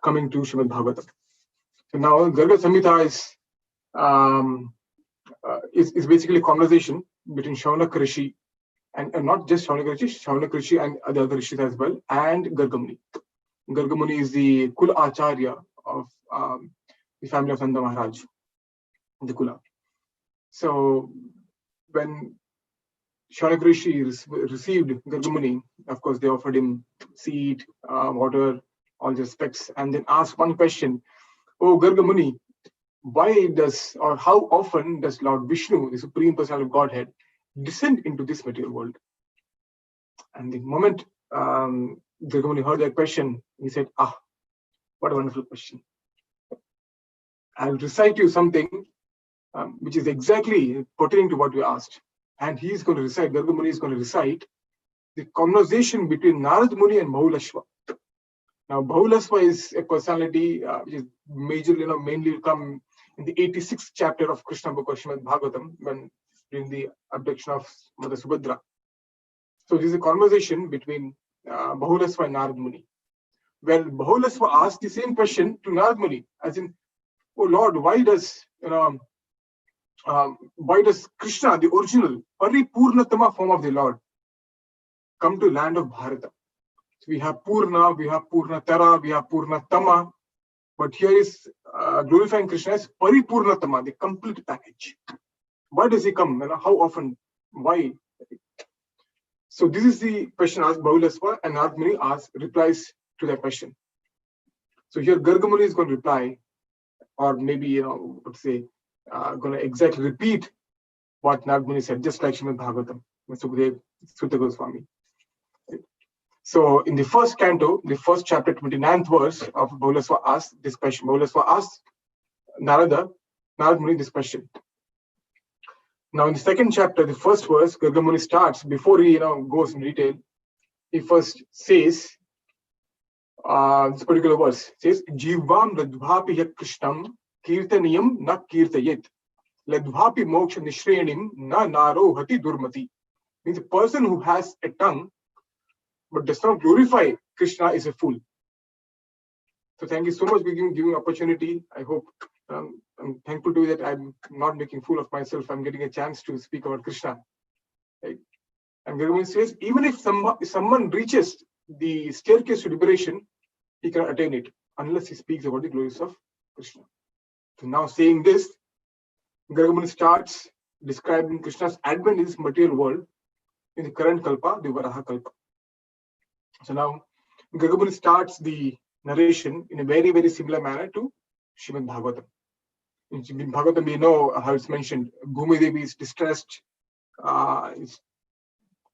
coming to Srimad Bhagavatam. So now Garga Samhita is basically a conversation between Shaunak Rishi, and not just Shaunak Rishi and the other Rishis as well, and Garga Muni. Garga Muni is the Kula Acharya of the family of Nanda Maharaj, the Kula. So when Shaunak Rishi received Garga Muni, of course, they offered him seed, water, all the respects, and then asked one question: "Oh, Garga Muni, why does, or how often does Lord Vishnu, the Supreme Personality of Godhead, descend into this material world?" And the moment Garga Muni heard that question, he said, "Ah, what a wonderful question. I'll recite you something which is exactly pertaining to what we asked." And he's going to recite, Garga Muni is going to recite the conversation between Narad Muni and Bahulasva. Now, Bahulasva is a personality which is majorly, mainly come in the 86th chapter of Krishna book of Srimad Bhagavatam, when during the abduction of Mother Subhadra. So this is a conversation between Bahulasva and Narad Muni, where Bahulasva asked the same question to Narad Muni, as in, "Oh Lord, why does Krishna, the original Paripurnatama form of the Lord, come to land of Bharata? So we have Purna, we have Purnatara, we have Purnatama, but here is glorifying Krishna as Paripurnatama, the complete package. Why does he come? How often? Why?" So this is the question asked Bahulasva, and Narad Muni replies to that question. So here Garga Muni is going to reply, or maybe going to exactly repeat what Narad Muni said, just like Srimad Bhagavatam, Sukadeva Sutta Goswami. So in the first canto, the first chapter, 29th verse of Bahulasva asked this question. Bahulasva asked Narad Muni this question. Now in the second chapter, the first verse, Garga Muni starts, before he goes in detail, he first says, this particular verse says, "Jivam ladvapi yak krishnam kirtaniyam na kirtayet, ladvapi moksha nishreyanim na narohati durmati." Means a person who has a tongue but does not glorify Krishna is a fool. So thank you so much for giving opportunity. I hope I'm thankful to you that I'm not making fool of myself. I'm getting a chance to speak about Krishna. Right? And Garga Muni says, even if someone reaches the staircase to liberation, he cannot attain it unless he speaks about the glories of Krishna. So now saying this, Garga Muni starts describing Krishna's advent in this material world in the current Kalpa, the Varaha Kalpa. So now Garga Muni starts the narration in a very, very similar manner to Srimad Bhagavatam. In Srimad Bhagavatam, we know how it's mentioned, Bhumi Devi is distressed, is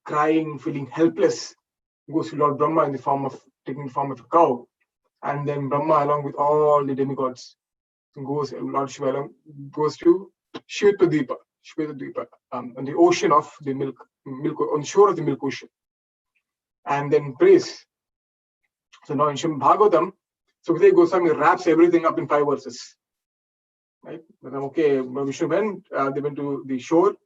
crying, feeling helpless, goes to Lord Brahma taking the form of a cow, and then Brahma, along with all the demigods, Lord Shiva goes to Shvetadvipa, on the ocean of the milk, on the shore of the milk ocean, and then prays. So now in Srimad Bhagavatam, Sukadeva Goswami wraps everything up in 5 verses. Right? Okay, Vishnu went, they went to the shore,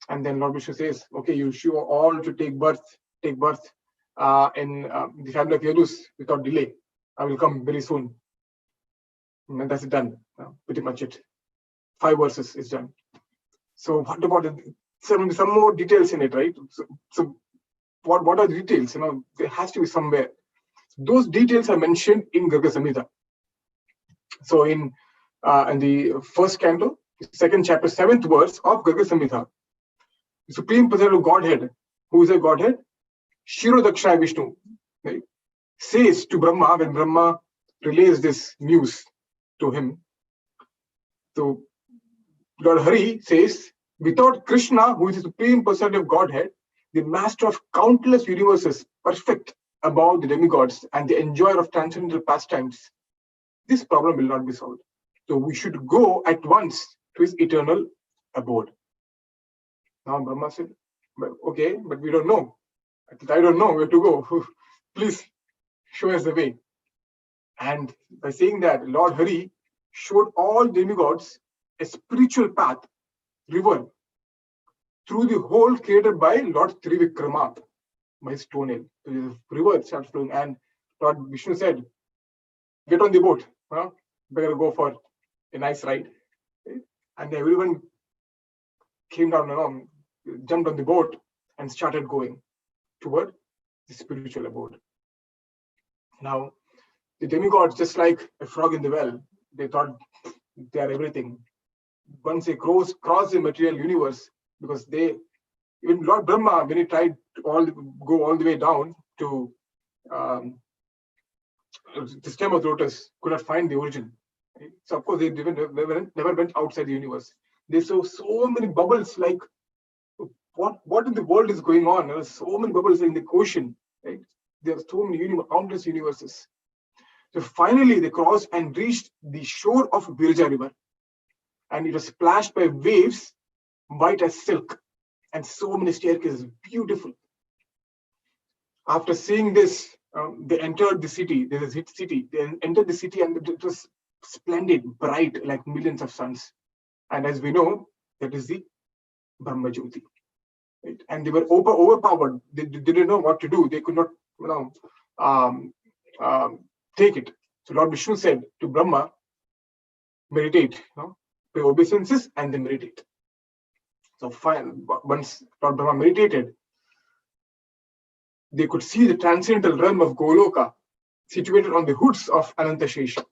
and then Lord Vishnu says, "Okay, you should all to take birth in the family of Yadus without delay. I will come very soon." And that's it, done. Pretty much it. 5 verses is done. So what about some more details in it, right? So what are the details? There has to be somewhere. Those details are mentioned in Garga Samhita. So in the first canto, second chapter, 7th verse of Garga Samhita, the Supreme Personality of Godhead, who is a Godhead, Shirodakshaya Vishnu, right, says to Brahma, when Brahma relays this news to him. So Lord Hari says, without Krishna, who is the Supreme Personality of Godhead, the master of countless universes, perfect above the demigods and the enjoyer of transcendental pastimes, this problem will not be solved. So we should go at once to his eternal abode. Now Brahma said, okay, but we don't know. I don't know where to go. Please show us the way. And by saying that, Lord Hari showed all demigods a spiritual path, river, through the hole created by Lord Trivikrama, by his toenail. So the river starts flowing, and Lord Vishnu said, get on the boat. Better go for a nice ride. And everyone came down, jumped on the boat and started going toward the spiritual abode. Now, the demigods, just like a frog in the well, they thought they are everything. Once they cross the material universe, because even Lord Brahma, when he tried to go all the way down to the stem of the lotus, could not find the origin. Right? So of course they never went outside the universe. They saw so many bubbles, like what in the world is going on? There are so many bubbles in the ocean. Right? There are so many countless universes. So finally they crossed and reached the shore of Virja river, and it was splashed by waves, white as silk, and so many staircases, beautiful. After seeing this, they entered the city. There's a city. They entered the city, and it was splendid, bright, like millions of suns. And as we know, that is the Brahma Jyoti. Right? And they were overpowered. They didn't know what to do. They could not, take it. So Lord Vishnu said to Brahma, meditate, pay obeisances and then meditate. So once Lord Brahma meditated, they could see the transcendental realm of Goloka situated on the hoods of Anantashesha.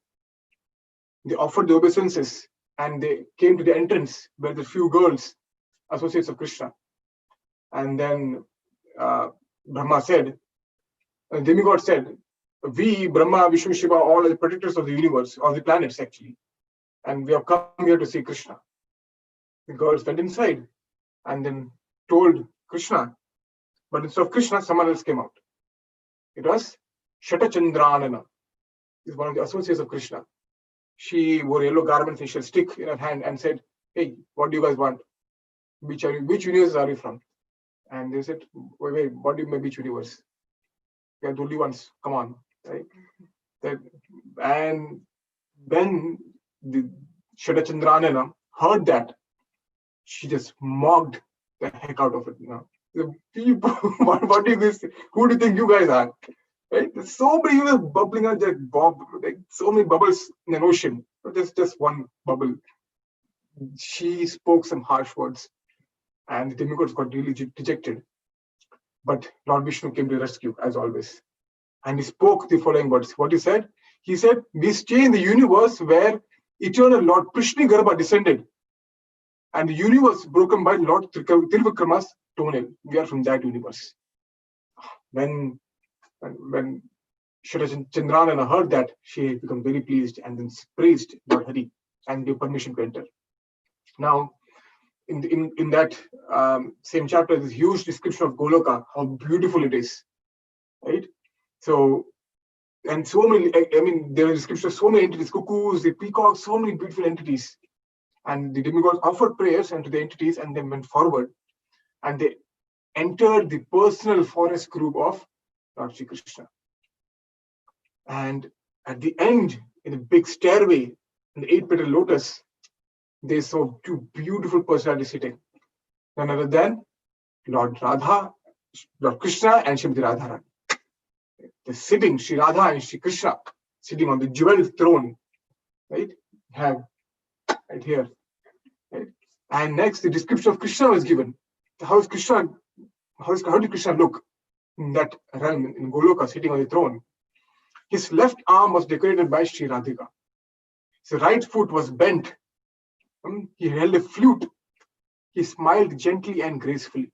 They offered the obeisances and they came to the entrance where the few girls, associates of Krishna. And then Brahma said, demigod said, we, Brahma, Vishnu, Shiva, all are the protectors of the universe, or the planets actually. And we have come here to see Krishna. The girls went inside and then told Krishna, but instead of Krishna, someone else came out. It was Shatachandranana. Is one of the associates of Krishna. She wore yellow garments and she had a stick in her hand and said, hey, what do you guys want? Which universe are you from? And they said, wait, what do you mean which universe? We are the only ones, come on. Right? And when the Shatachandranana heard that, she just mocked the heck out of it. The people, what do you guys, who do you think you guys are? Right? There's so many universes bubbling out like so many bubbles in an ocean. But there's just one bubble. She spoke some harsh words, and the demigods got really dejected. But Lord Vishnu came to rescue, as always. And he spoke the following words. What he said? He said, we stay in the universe where eternal Lord Krishna Garbha descended. And the universe broken by Lord Trivikrama's toenail. We are from that universe. When Shatachandranana heard that, she became very pleased and then praised Lord Hari and gave permission to enter. Now, in that same chapter, there's a huge description of Goloka, how beautiful it is, right? So, and so many, there are descriptions of so many entities, cuckoos, the peacocks, so many beautiful entities. And the demigods offered prayers unto the entities and then went forward. And they entered the personal forest group of Lord Sri Krishna. And at the end, in a big stairway, in the 8-petal lotus, they saw two beautiful personalities sitting. None other than Lord Radha, Lord Krishna, and Srimati Radharani. They're sitting, Sri Radha and Sri Krishna, sitting on the jeweled throne, right? Have right here. Right? And next, the description of Krishna was given. How did Krishna look in that realm, in Goloka, sitting on the throne? His left arm was decorated by Sri Radhika. His right foot was bent. He held a flute. He smiled gently and gracefully.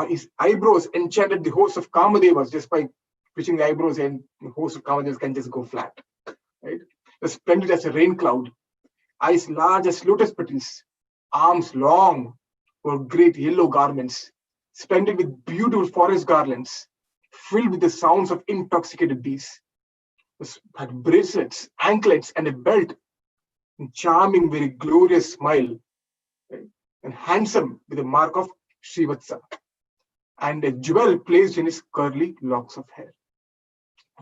His eyebrows enchanted the host of Kamadevas. Just by twitching the eyebrows, and the host of Kamadevas can just go flat. Right? He was splendid as a rain cloud. Eyes large as lotus petals. arms long, wore great yellow garments, splendid with beautiful forest garlands, filled with the sounds of intoxicated bees. Had bracelets, anklets, and a belt, and charming, very glorious smile, right? And handsome with a mark of Srivatsa, and a jewel placed in his curly locks of hair.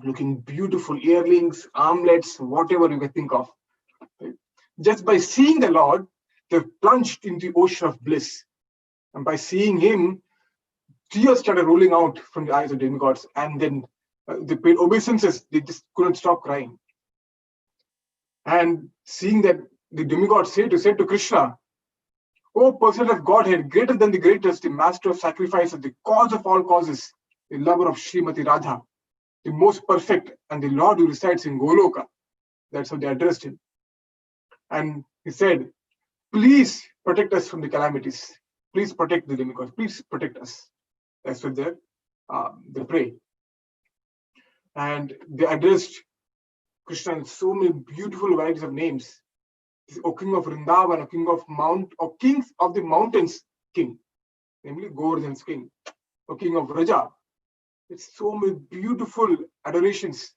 Looking beautiful, earrings, armlets, whatever you can think of. Right? Just by seeing the Lord, they've plunged into the ocean of bliss. And by seeing him, tears started rolling out from the eyes of demigods, and then they paid obeisances. They just couldn't stop crying. And seeing that, the demigod said to Krishna, "O person of Godhead, greater than the greatest, the master of sacrifices, the cause of all causes, the lover of Srimati Radha, the most perfect, and the Lord who resides in Goloka." That's how they addressed him. And he said, "Please protect us from the calamities. Please protect the demigods. Please protect us." That's what they pray. And they addressed Krishna in so many beautiful varieties of names. O King of Vrindavan, O King of O Kings of the Mountains King, namely Govardhan's King, O King of Raja. It's so many beautiful adorations.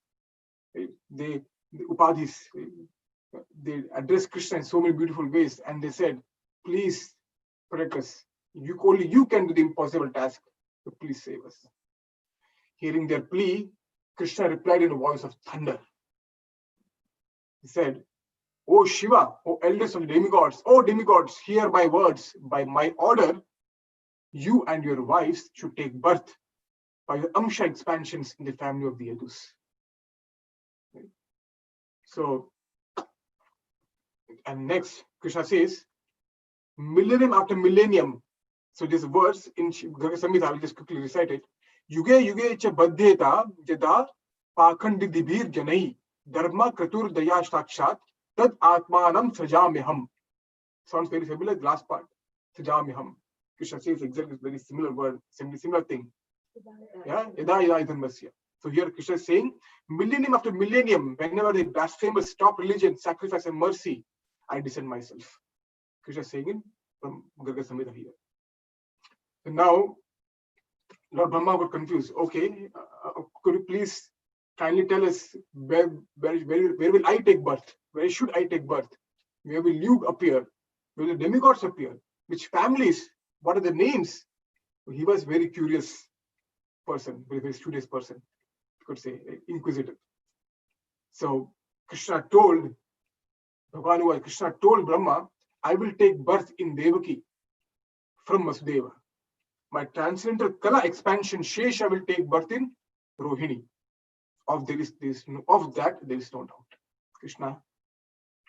The Upadhis, they addressed Krishna in so many beautiful ways, and they said, "Please protect us. Only you can do the impossible task, so please save us." Hearing their plea, Krishna replied in a voice of thunder. He said, "O Shiva, O eldest of demigods, O demigods, hear my words. By my order, you and your wives should take birth by your Amsha expansions in the family of the Yadus." So, and next, Krishna says, millennium after millennium. So this verse in Garga Samhita, I will just quickly recite it. Yuge yuge cha baddheta jada pakhandi dibhir janai dharma kratur daya sakshat tad atmanam sajamyaham. Sounds very familiar, the last part. Sajamyaham. Krishna says exactly very similar word, similar thing. Yeah, yada yada idhanmasya. So here Krishna is saying, millennium after millennium, whenever the blasphemers stop religion, sacrifice, and mercy, I descend myself. Krishna is saying it from Garga Samhita here. So now, Lord Brahma got confused. Okay, could you please kindly tell us where will I take birth? Where should I take birth? Where will you appear? Where will the demigods appear? Which families? What are the names? He was very curious person, very studious person, could say, inquisitive. So Krishna told Brahma, "I will take birth in Devaki from Vasudeva. My transcendental Kala expansion, Shesha, will take birth in Rohini. Of that there is no doubt." Krishna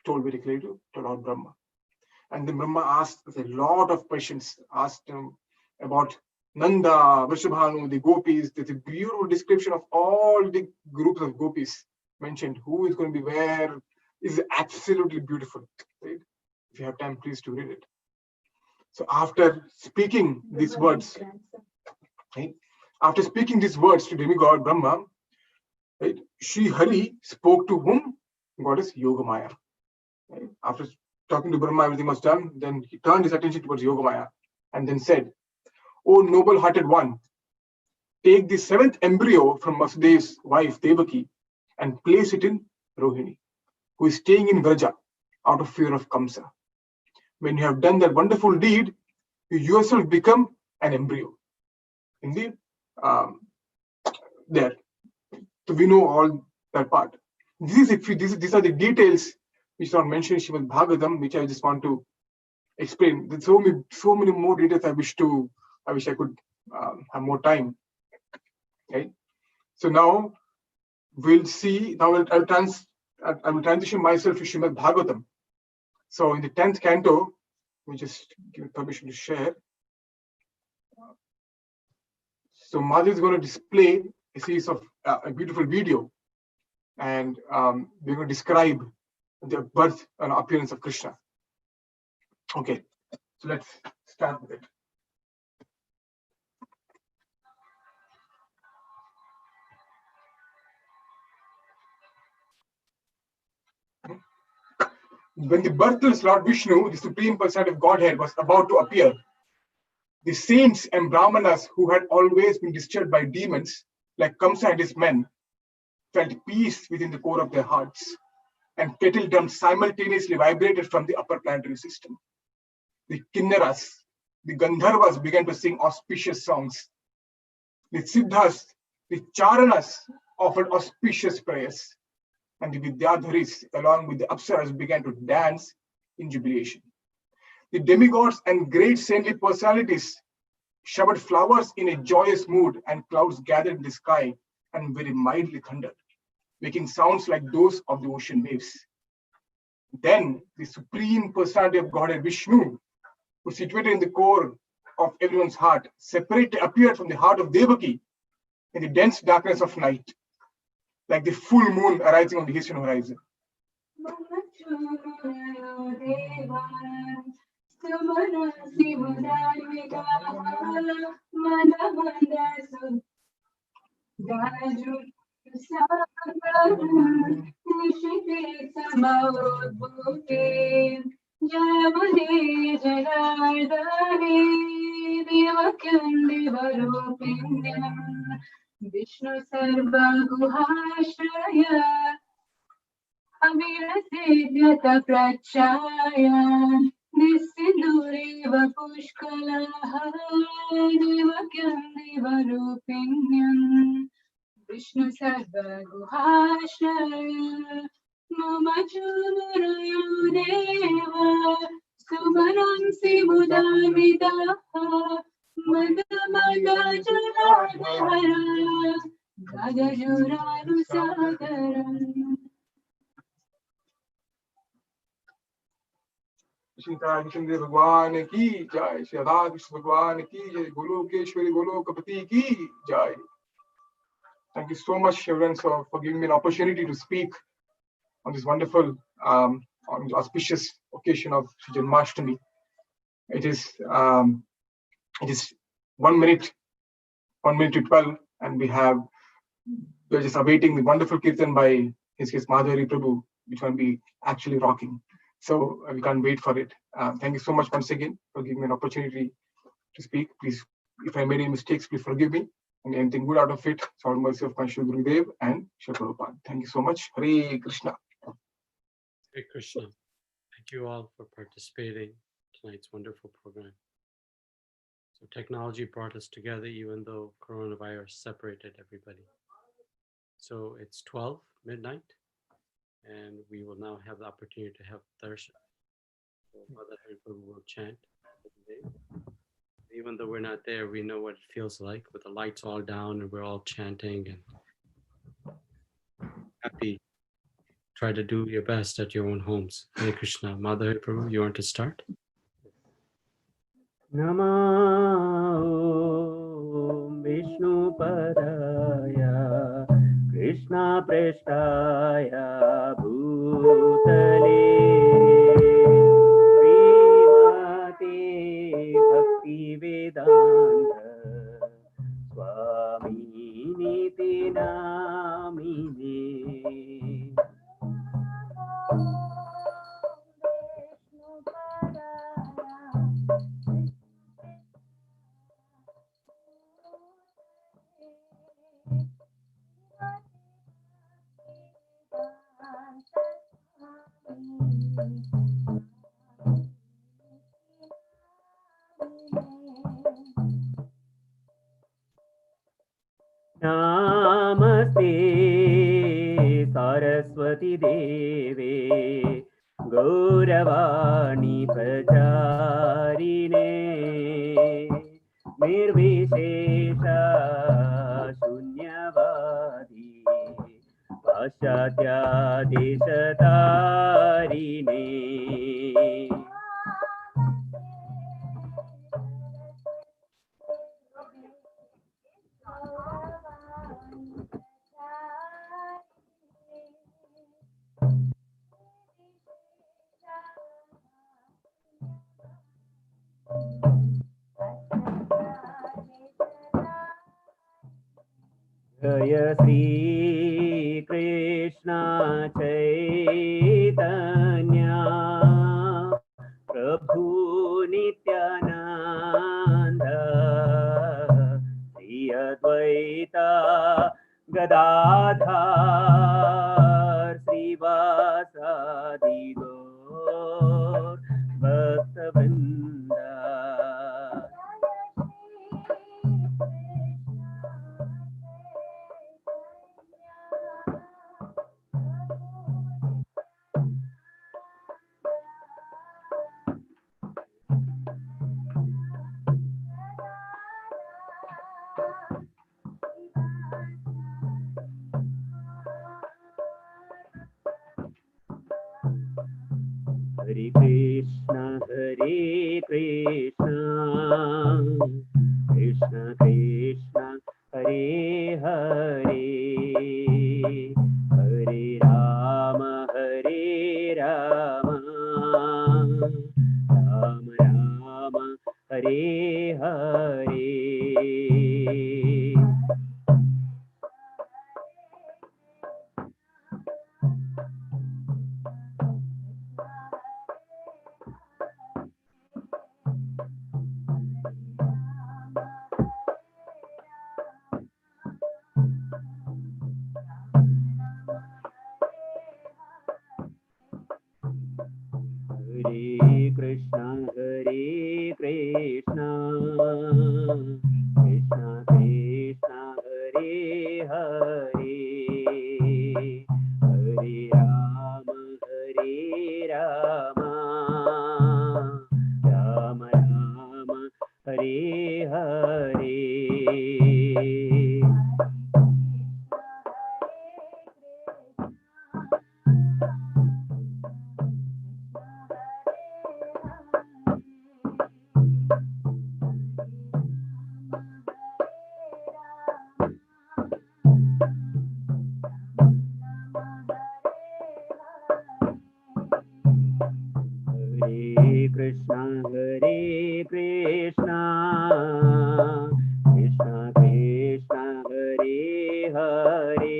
told very clearly to Lord Brahma. And then Brahma asked a lot of questions, asked him about Nanda, Vrishabhanu, the gopis. There's a beautiful description of all the groups of gopis mentioned. Who is going to be where is absolutely beautiful. Right? If you have time, please to read it. So after speaking these words, right? After speaking these words to demigod Brahma, right? Sri Hari spoke to whom? Goddess Yogamaya. Right? After talking to Brahma, everything was done. Then he turned his attention towards Yogamaya and then said, "O noble-hearted one, take the 7th embryo from Vasudeva's wife Devaki and place it in Rohini, who is staying in Vraja out of fear of Kamsa. When you have done that wonderful deed, you yourself become an embryo." In the there. So we know all that part. These are the details which are mentioned in Srimad Bhagavatam, which I just want to explain. There's so many more details I wish I could have more time. Right? So now we'll see. Now I will transition myself to Srimad Bhagavatam. So in the 10th canto, we just give permission to share. So Madhu is going to display a series of a beautiful video, and we're going to describe the birth and appearance of Krishna. Okay, so let's start with it. When the birthless Lord Vishnu, the Supreme Personality of Godhead, was about to appear, the saints and brahmanas who had always been disturbed by demons, like Kamsa and his men, felt peace within the core of their hearts, and kettle drums simultaneously vibrated from the upper planetary system. The Kinnaras, the Gandharvas began to sing auspicious songs. The Siddhas, the Charanas offered auspicious prayers, and the Vidyadharis, along with the Apsaras, began to dance in jubilation. The demigods and great saintly personalities showered flowers in a joyous mood, and clouds gathered in the sky and very mildly thundered, making sounds like those of the ocean waves. Then the Supreme Personality of Godhead Vishnu, who situated in the core of everyone's heart, separately appeared from the heart of Devaki in the dense darkness of night, like the full moon arising on the eastern horizon. Vishnu Sarva Guhashraya Avirasiddhyata Prachaya Nisindureva Pushkalaha Devakyam Devarupinyam Vishnu Sarva Guhashraya Mama Chumarayo Deva Sumaram Sivudamitaha Madamada Jaradhara Gadajuranu Sagaram. Shri Krishna Bhagwan ki jai, Shri Radha Krishna Bhagwan ki jai, Golokeshwari Golokapati ki jai. Thank you so much, everyone, for giving me an opportunity to speak on this wonderful, on the auspicious occasion of Janmashtami. It is 1 minute to 12, and we're just awaiting the wonderful kirtan by His Madhuri Prabhu, which will be actually rocking. So we can't wait for it. Thank you so much once again for giving me an opportunity to speak. Please, if I made any mistakes, please forgive me. And anything good out of it, it's all mercy of my Shri Gurudev and Shri Prabhupada. Thank you so much. Hare Krishna. Hare Krishna. Thank you all for participating in tonight's wonderful program. So technology brought us together even though coronavirus separated everybody. So it's 12 midnight and we will now have the opportunity to have darshan. So Mother Hari Prabhu will chant. Even though we're not there, we know what it feels like with the lights all down and we're all chanting and happy. Try to do your best at your own homes. Hare Krishna. Mother Hari Prabhu, you want to start? Namo Vishnu Padaya Krishna Prestaya Bhutale Srimati Bhakti Vedanta Swami Niti Namine Namaste Saraswati Deve Gauravani Pracharine Nirvishesha Shunyavadi Paschatya Deshatarine Jaya Sri Krishna Chaitanya Prabhu Nityanand Shri Advaita Gadadhar श्रीवासादि Gaur भक्तवृंद Hare Krishna, Krishna Krishna, Hare Hare, Hare Rama, Rama Rama, Hare Hare. Hare Krishna, Krishna Krishna, Hare Hare, Hare Rama, Rama Rama, Hare Hare. Hare Krishna, Krishna Krishna, Hare Hare,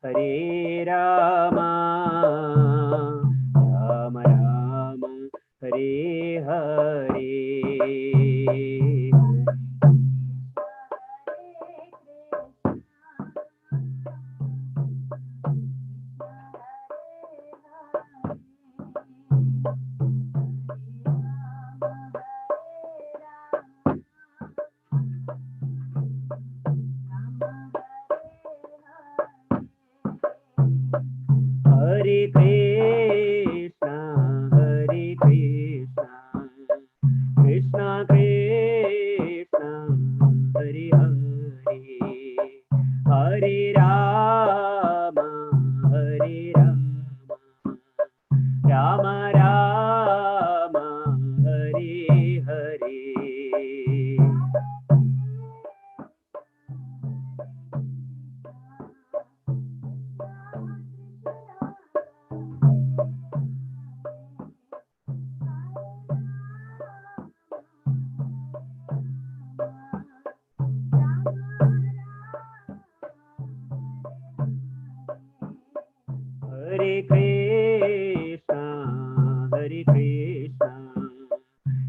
Hare Rama, Rama Rama, Hare Hare. Hare Krishna, Krishna Krishna, Hare Hare, Hare Rama, Rama Rama, Hare Hare. Hare Krishna,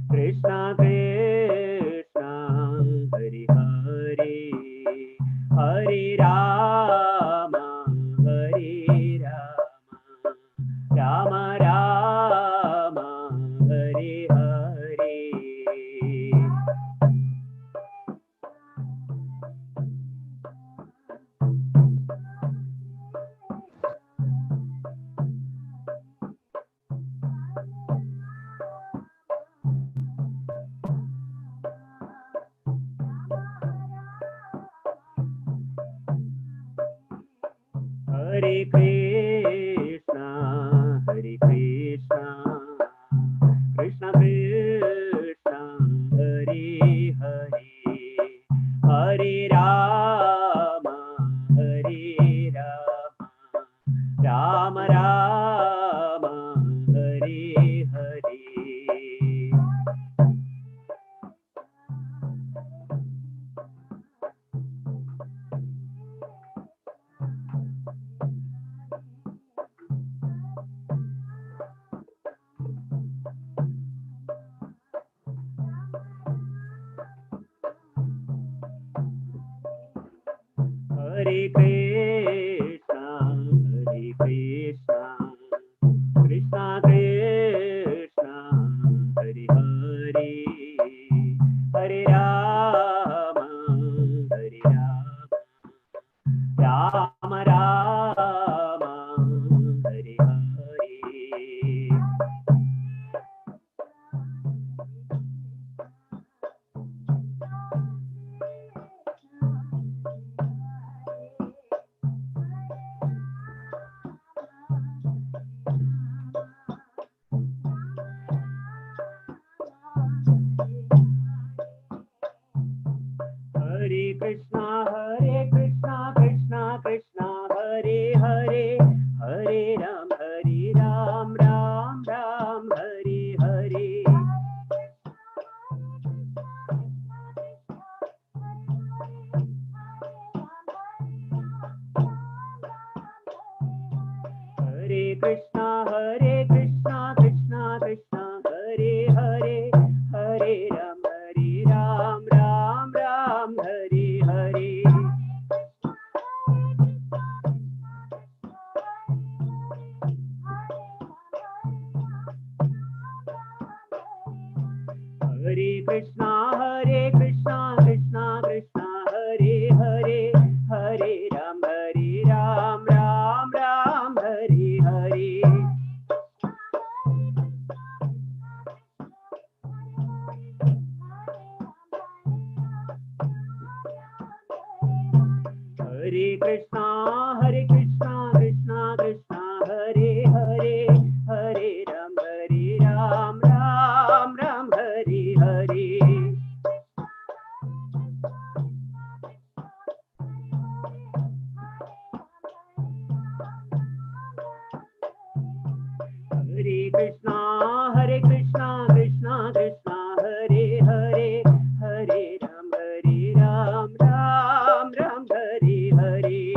Krishna Krishna, Hare Hare, Hare Rama, Rama Rama, Hare Hare. Hare Krishna, Krishna Krishna, Hare Hare, Hare Rama, Rama Rama, Hare Hare. Hare Krishna, Hare Krishna, Krishna Krishna, Hare Hare, Hare Rama, Hare Rama, Rama Rama, Hare Hare. Hare Krishna, Krishna Krishna, Hare Hare, Hare Ram, Ram Ram, Hare Hare. Hare Krishna, Krishna Krishna, Hare Hare, Hare Ram, Ram Ram, Hare Hare. Hare Krishna, Krishna Krishna, Hare Hare, Hare Ram, Ram Ram, Hare Hare. Hare Krishna, Krishna Krishna, Hare Hare, Hare Ram, Ram Ram, Hare Hare. Hare Krishna, Krishna Krishna, Hare Hare, Hare Ram, Ram Ram, Hare Hare.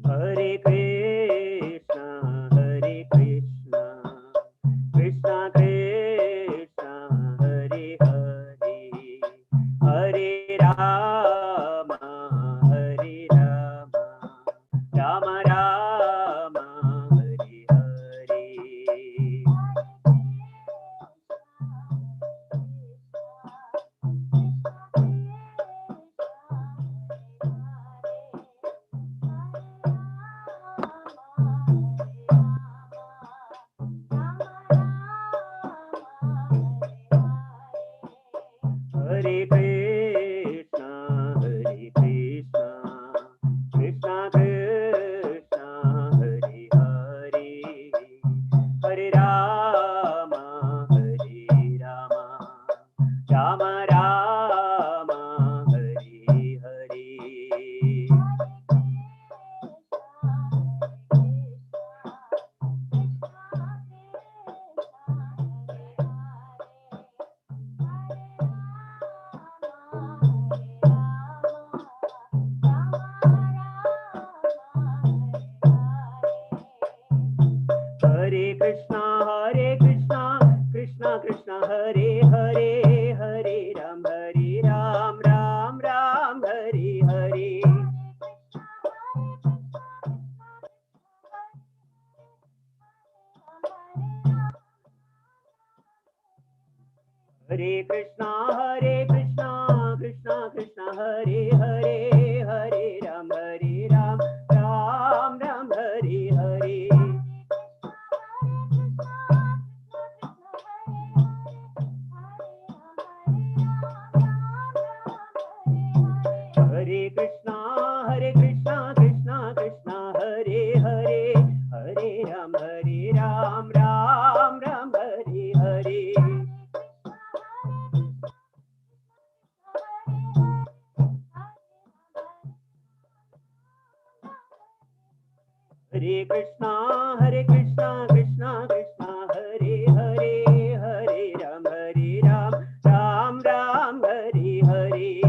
Hare Krishna, Krishna Krishna, Hare Hare, Hare Rama, Rama Rama, Hare Hare. Hare Krishna, Krishna Krishna, Hare Hare, Hare Ram, Ram Ram, Hare Hare. Hare Krishna, Krishna Krishna, Hare Hare, Hare Ram, Ram Ram, Hare Hare. Hare Krishna, Krishna Krishna, Hare Hare, Hare Ram, Ram Ram, Hare Hare.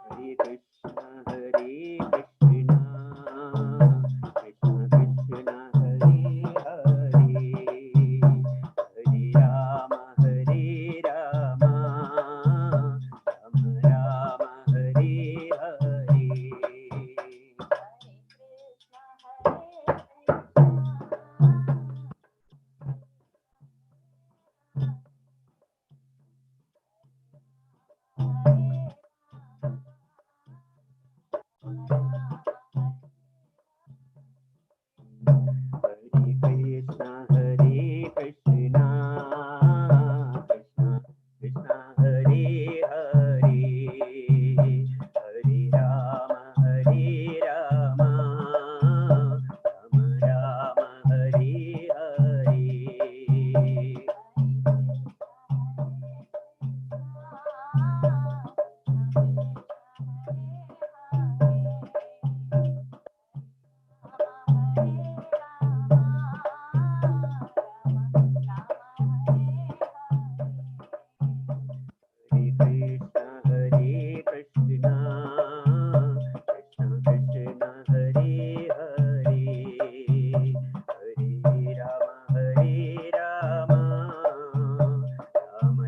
Hare Krishna, Krishna Krishna, Hare Hare, Hare Rama,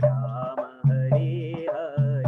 Rama Hare Hare.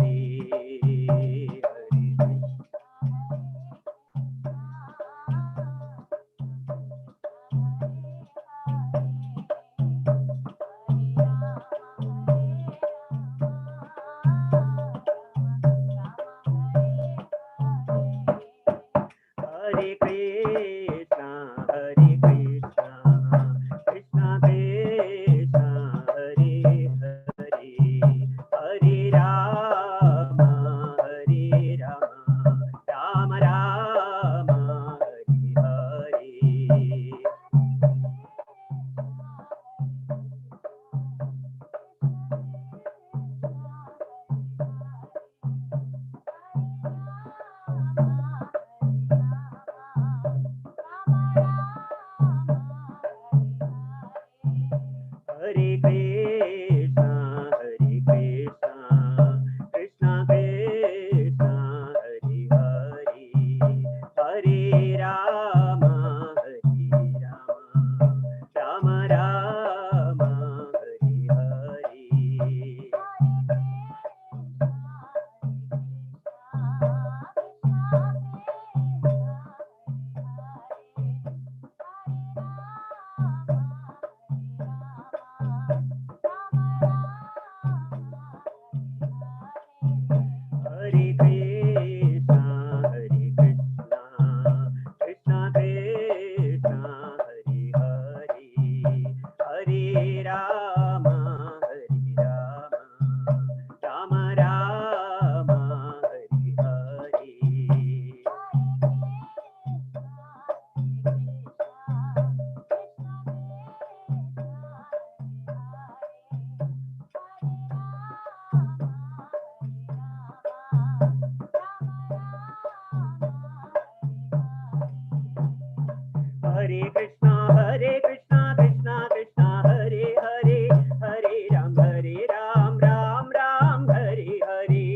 Hare Krishna, Krishna Krishna, Hare Hare, Hare Ram, Ram Ram, Hare Hare.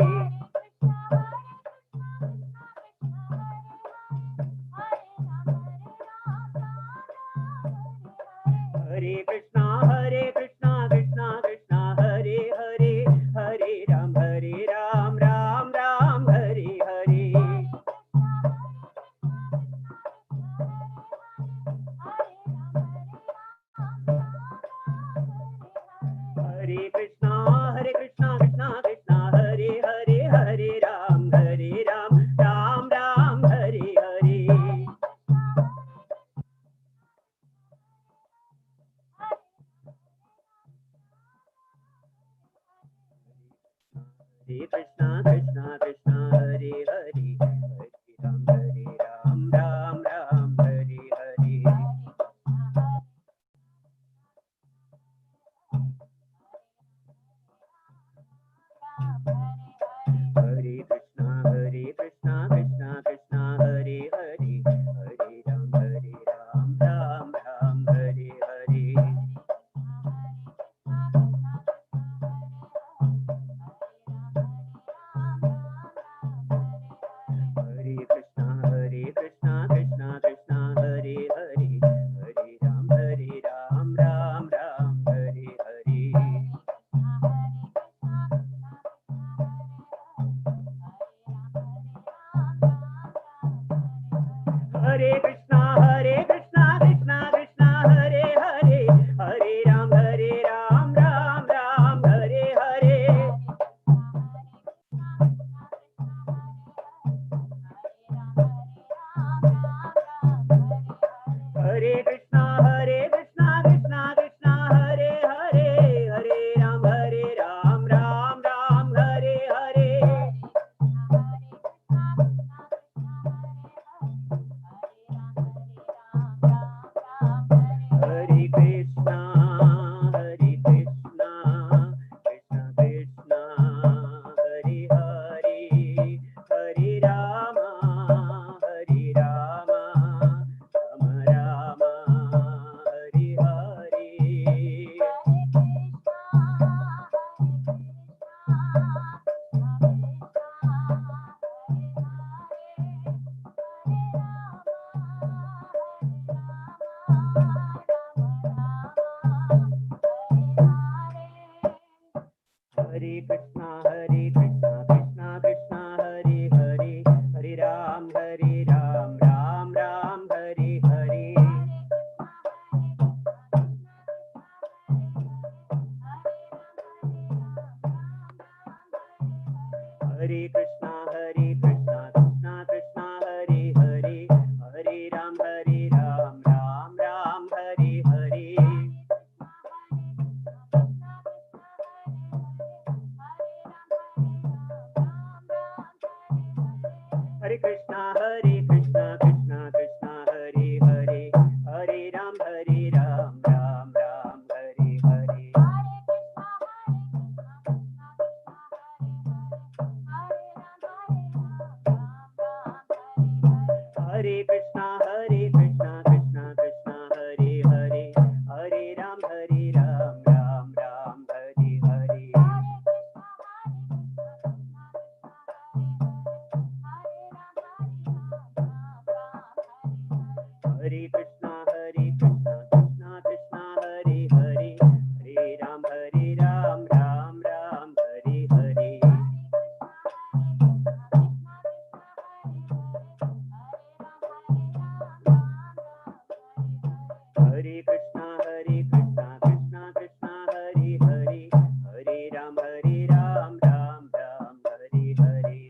Hare Krishna, Krishna Krishna, Hare Hare, Hare Ram, Ram Ram, Hare Hare. Hare Krishna Krishna Krishna Hare Hare Hare Ram Ram Ram Hare Hare. Hare Krishna Krishna Krishna Hare Hare Hare Ram Ram Hare Hare. Hare Krishna Krishna Krishna Hare Hare Hare Ram Ram Hare Hare. Hare Krishna Krishna Krishna Hare Hare Hare Ram Ram Hare Hare. Hare Krishna Krishna Krishna Hare Hare Hare Ram Ram Hare Hare. Hare Krishna Krishna Krishna Hare Hare Hare Ram Ram Hare Hare. Hare Krishna Krishna Krishna Hare Hare Hare Rama Rama Rama Hare Hare. Hare Krishna Krishna Krishna Hare Hare Hare Ram Ram Hare Hare. Hare Krishna Krishna Krishna Hare Hare Hare Ram Ram Hare Hare. Hare Krishna Krishna Krishna Hare Hare Hare Ram Ram Hare Hare. Hare Krishna Krishna Krishna Hare Hare Hare Ram Ram Hare Hare. Hare Krishna Krishna Krishna Hare Hare Hare Ram Ram Hare Hare. Hare Krishna Krishna Krishna Hare Hare Hare Ram Ram Hare Hare. Hare Krishna Krishna Krishna Hare Hare Hare Ram Ram Hare Hare.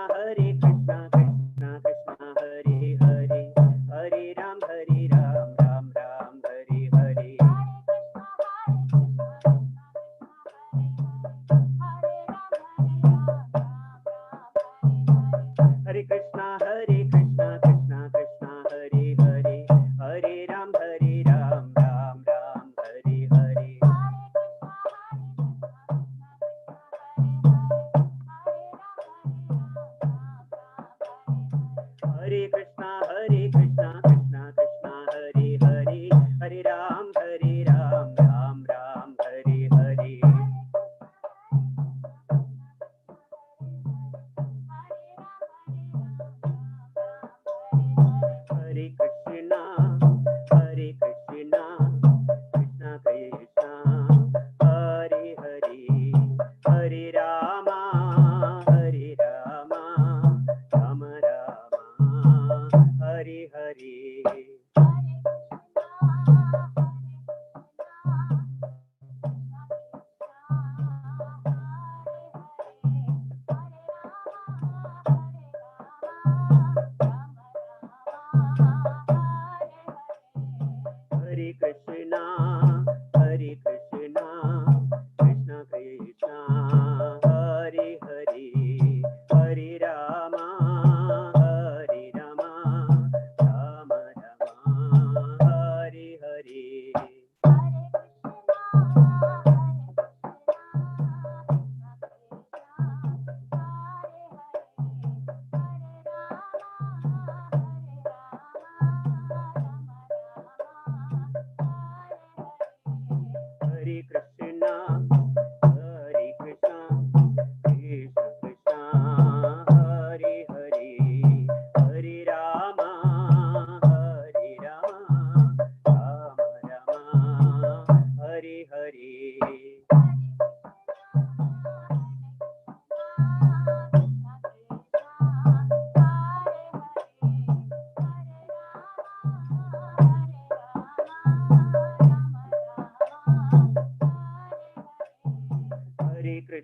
Hare Krishna Krishna Krishna Hare Hare Hare Ram Ram Hare Hare. Hare Krishna Krishna Krishna Hare Hare Hare Ram Ram Hare Hare. Hare Krishna Krishna Krishna Hare Hare Hare Ram Ram Hare Hare.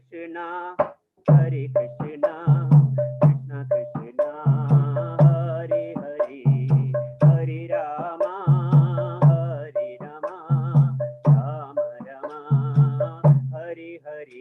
Krishna, Hare Krishna, Krishna Krishna, Hare Hare, Hare Rama, Hare Rama, Rama Rama, Hare Hare.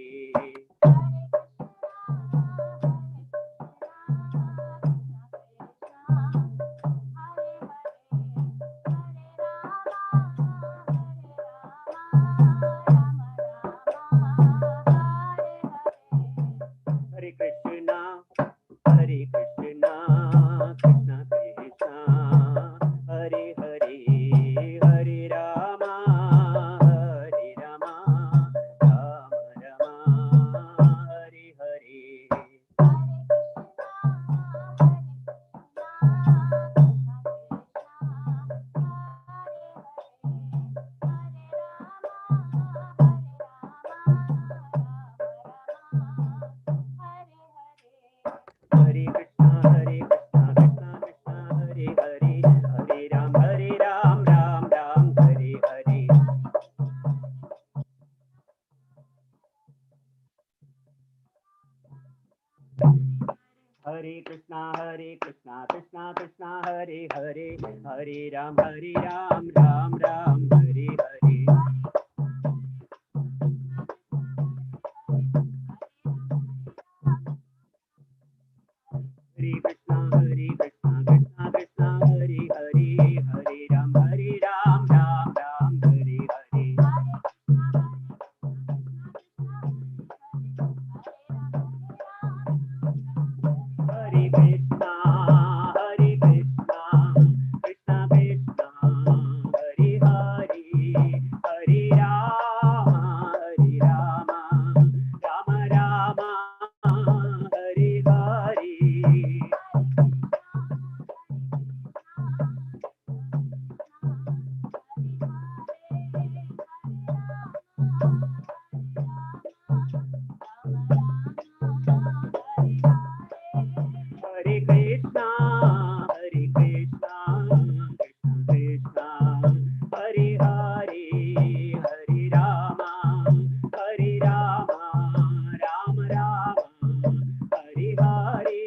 Hare Krishna, Hare Krishna, Krishna Krishna, Hare Hare, Hare Rama, Hare Rama, Rama Rama, Hare Hare. Hare Krishna, Hare Krishna, Krishna Krishna, Hare Hare, Hare Ram, Ram Ram, Hare Hare. Hare Krishna, Krishna Krishna, Hare Hare, Hare Ram, Ram Ram, Hare Hare. Hare Krishna, Krishna Krishna, Hare Hare, Hare Ram, Ram Ram, Hare Hare. Hare Krishna, Krishna Krishna, Hare Hare, Hare Rama, Rama Rama, Hare Hare. Hare Krishna, Krishna Krishna, Hare Hare, Hare Rama, Rama Rama, Hare Hare.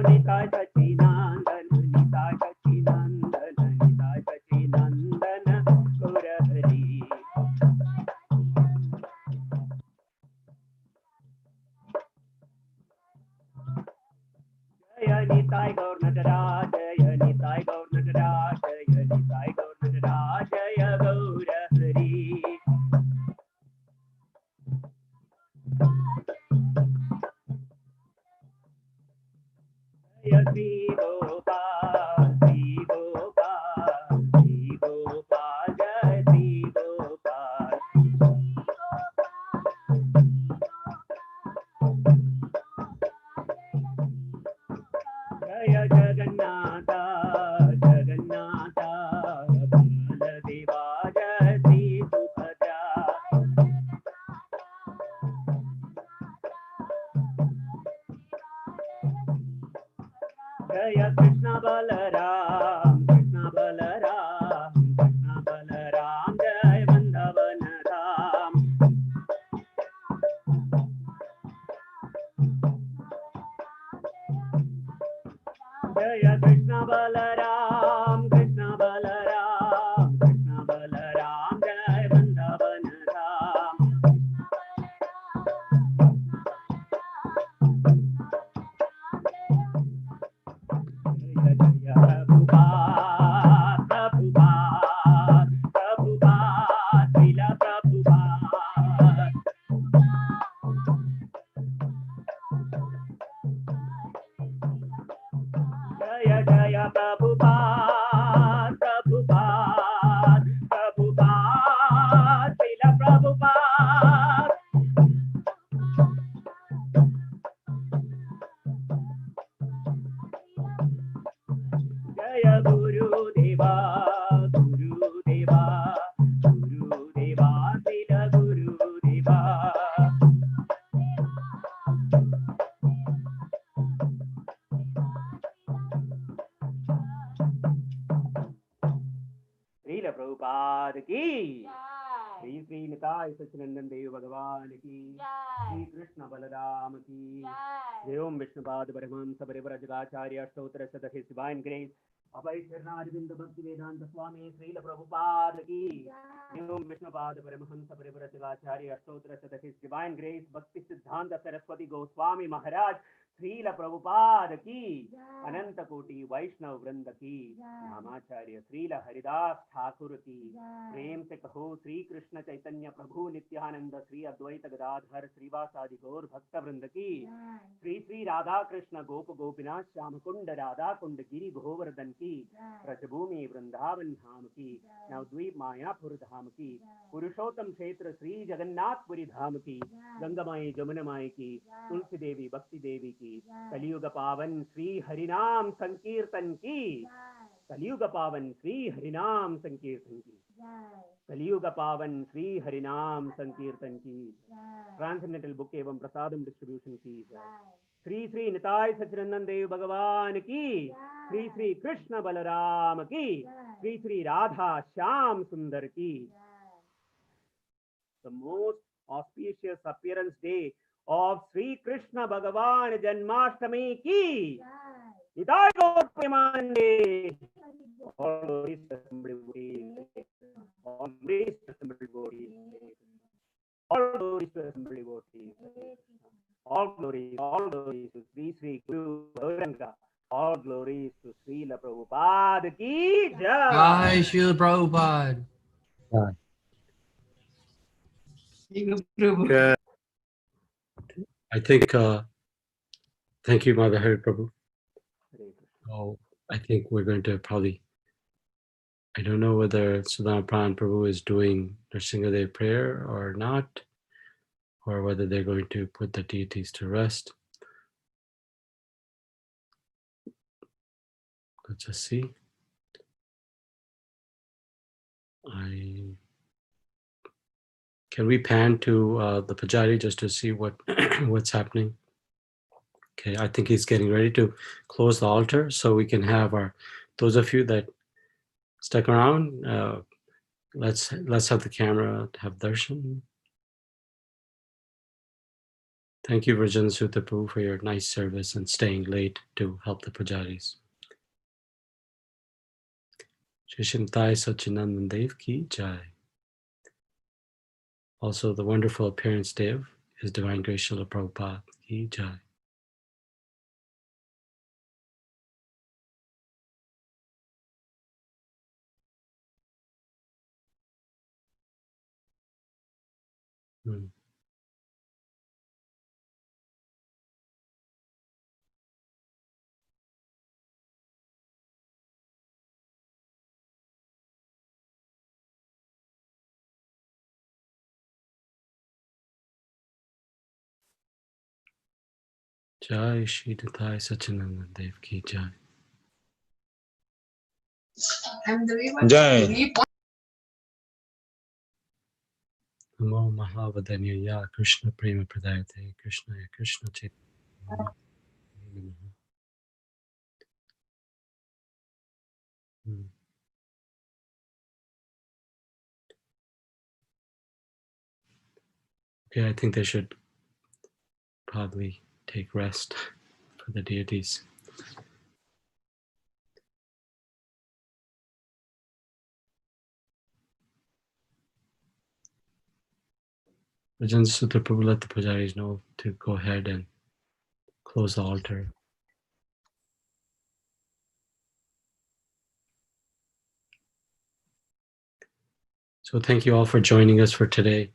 Nitai Sachinandan, Nitai Sachinandan, Nitai Sachinandan, Gaurahari. Jaya Nitai Gaur Nataraj, Jaya Nitai Gaur Nataraj, Jaya Nitai Gaur Nataraj, Jaya Gaurahari. Jaya Sri Gopal, Sri Gopal, Sri Gopal, Jaya Sri Gopal. Jaya Jagannatha, Jagannatha, Baladeva, Jaya Sri Subhadra. Jaya Krishna Balaram, Krishna Balaram, Krishna Balaram, Jaya Vrindavan Dham. Jaya Krishna Balaram, Krishna Balaram, Krishna Balaram, Jaya Vrindavan Dham. Jaya Jaya Prabhupada, Prabhupada, Prabhupada, Srila Prabhupada. Jaya Jaya Prabhupada, Prabhupada, Prabhupada, Srila Prabhupada. Jaya Guru Deva, Guru Deva, Guru Deva, Srila Guru Deva. Shri Shri Nitai सच्चिदानंद देव भगवान की, श्री कृष्ण बलराम की जय। ओम विष्णुपाद परमहंस परिव्रत जगाचार्य अष्टोत्तर शत his divine grace अभय चरणारविंद भक्ति वेदांत स्वामी श्रील प्रभुपाद की जय। ओम विष्णुपाद परमहंस परिव्रत जगाचार्य अष्टोत्तर शत his divine grace भक्ति सिद्धांत सरस्वती गोस्वामी महाराज श्रील प्रभुपाद की अनंत कोटि वैष्णव वृंद की नामाचार्य श्रील हरिदास ठाकुर की प्रेम से कहो श्री कृष्ण चैतन्य प्रभु नित्यानंद श्री अद्वैत गदाधर श्रीवासादि गौर भक्त वृंद की श्री श्री राधा कृष्ण गोप गोपीनाथ श्याम कुंड राधा कुंड गिरी गोवर्धन की ब्रजभूमि वृंदावन धाम की नवद्वीप मायापुर धाम की पुरुषोत्तम क्षेत्र श्री जगन्नाथपुरी धाम की गंगामाई जमुनामाई की तुलसी देवी भक्ति देवी की कलियुग पावन श्री हरिनाम संकीर्तन की कलियुग पावन श्री हरिनाम संकीर्तन की कलियुग पावन श्री हरिनाम संकीर्तन की ट्रांसेंडेंटल बुक एवं प्रसादम डिस्ट्रीब्यूशन की श्री श्री निताय सच्चिदानंद देव भगवान की श्री श्री कृष्ण बलराम की श्री श्री राधा श्याम सुंदर की। The most auspicious appearance day of Sri Krishna Bhagavan Janmashtami ki Nitai Gaur Premanande. All glories to somebody body. All glories to somebody body. All glories to somebody body. All glories to Sri Sri Guru Gauranga. All glories to Srila Prabhupada ki jai. Jai Srila Prabhupada. Yeah. I think, thank you, Mother Hari Prabhu. Oh, I think we're going to probably, I don't know whether Sudhana Pran Prabhu is doing Nrsingadev prayer or not, or whether they're going to put the deities to rest. Let's just see. Can we pan to the Pujari just to see what's happening? Okay, I think he's getting ready to close the altar, so we can have those of you that stuck around, let's have the camera have darshan. Thank you, Rajan Sutta Prabhu, for your nice service and staying late to help the pujaris. Shishimtai Sachinandan Dev ki jai. Also, the wonderful appearance day of His Divine Grace Srila Prabhupada ki jai. Jai Shri Datai Sachinandan Dev ki jai. Jai. Namo Mahavadanyaya Krishna Prema Pradayate Krishna Krishna Chaitanya. Okay, I think they should probably take rest for the deities. Rajan Sutta Prabhu let the pujaris know to go ahead and close the altar. So thank you all for joining us for today.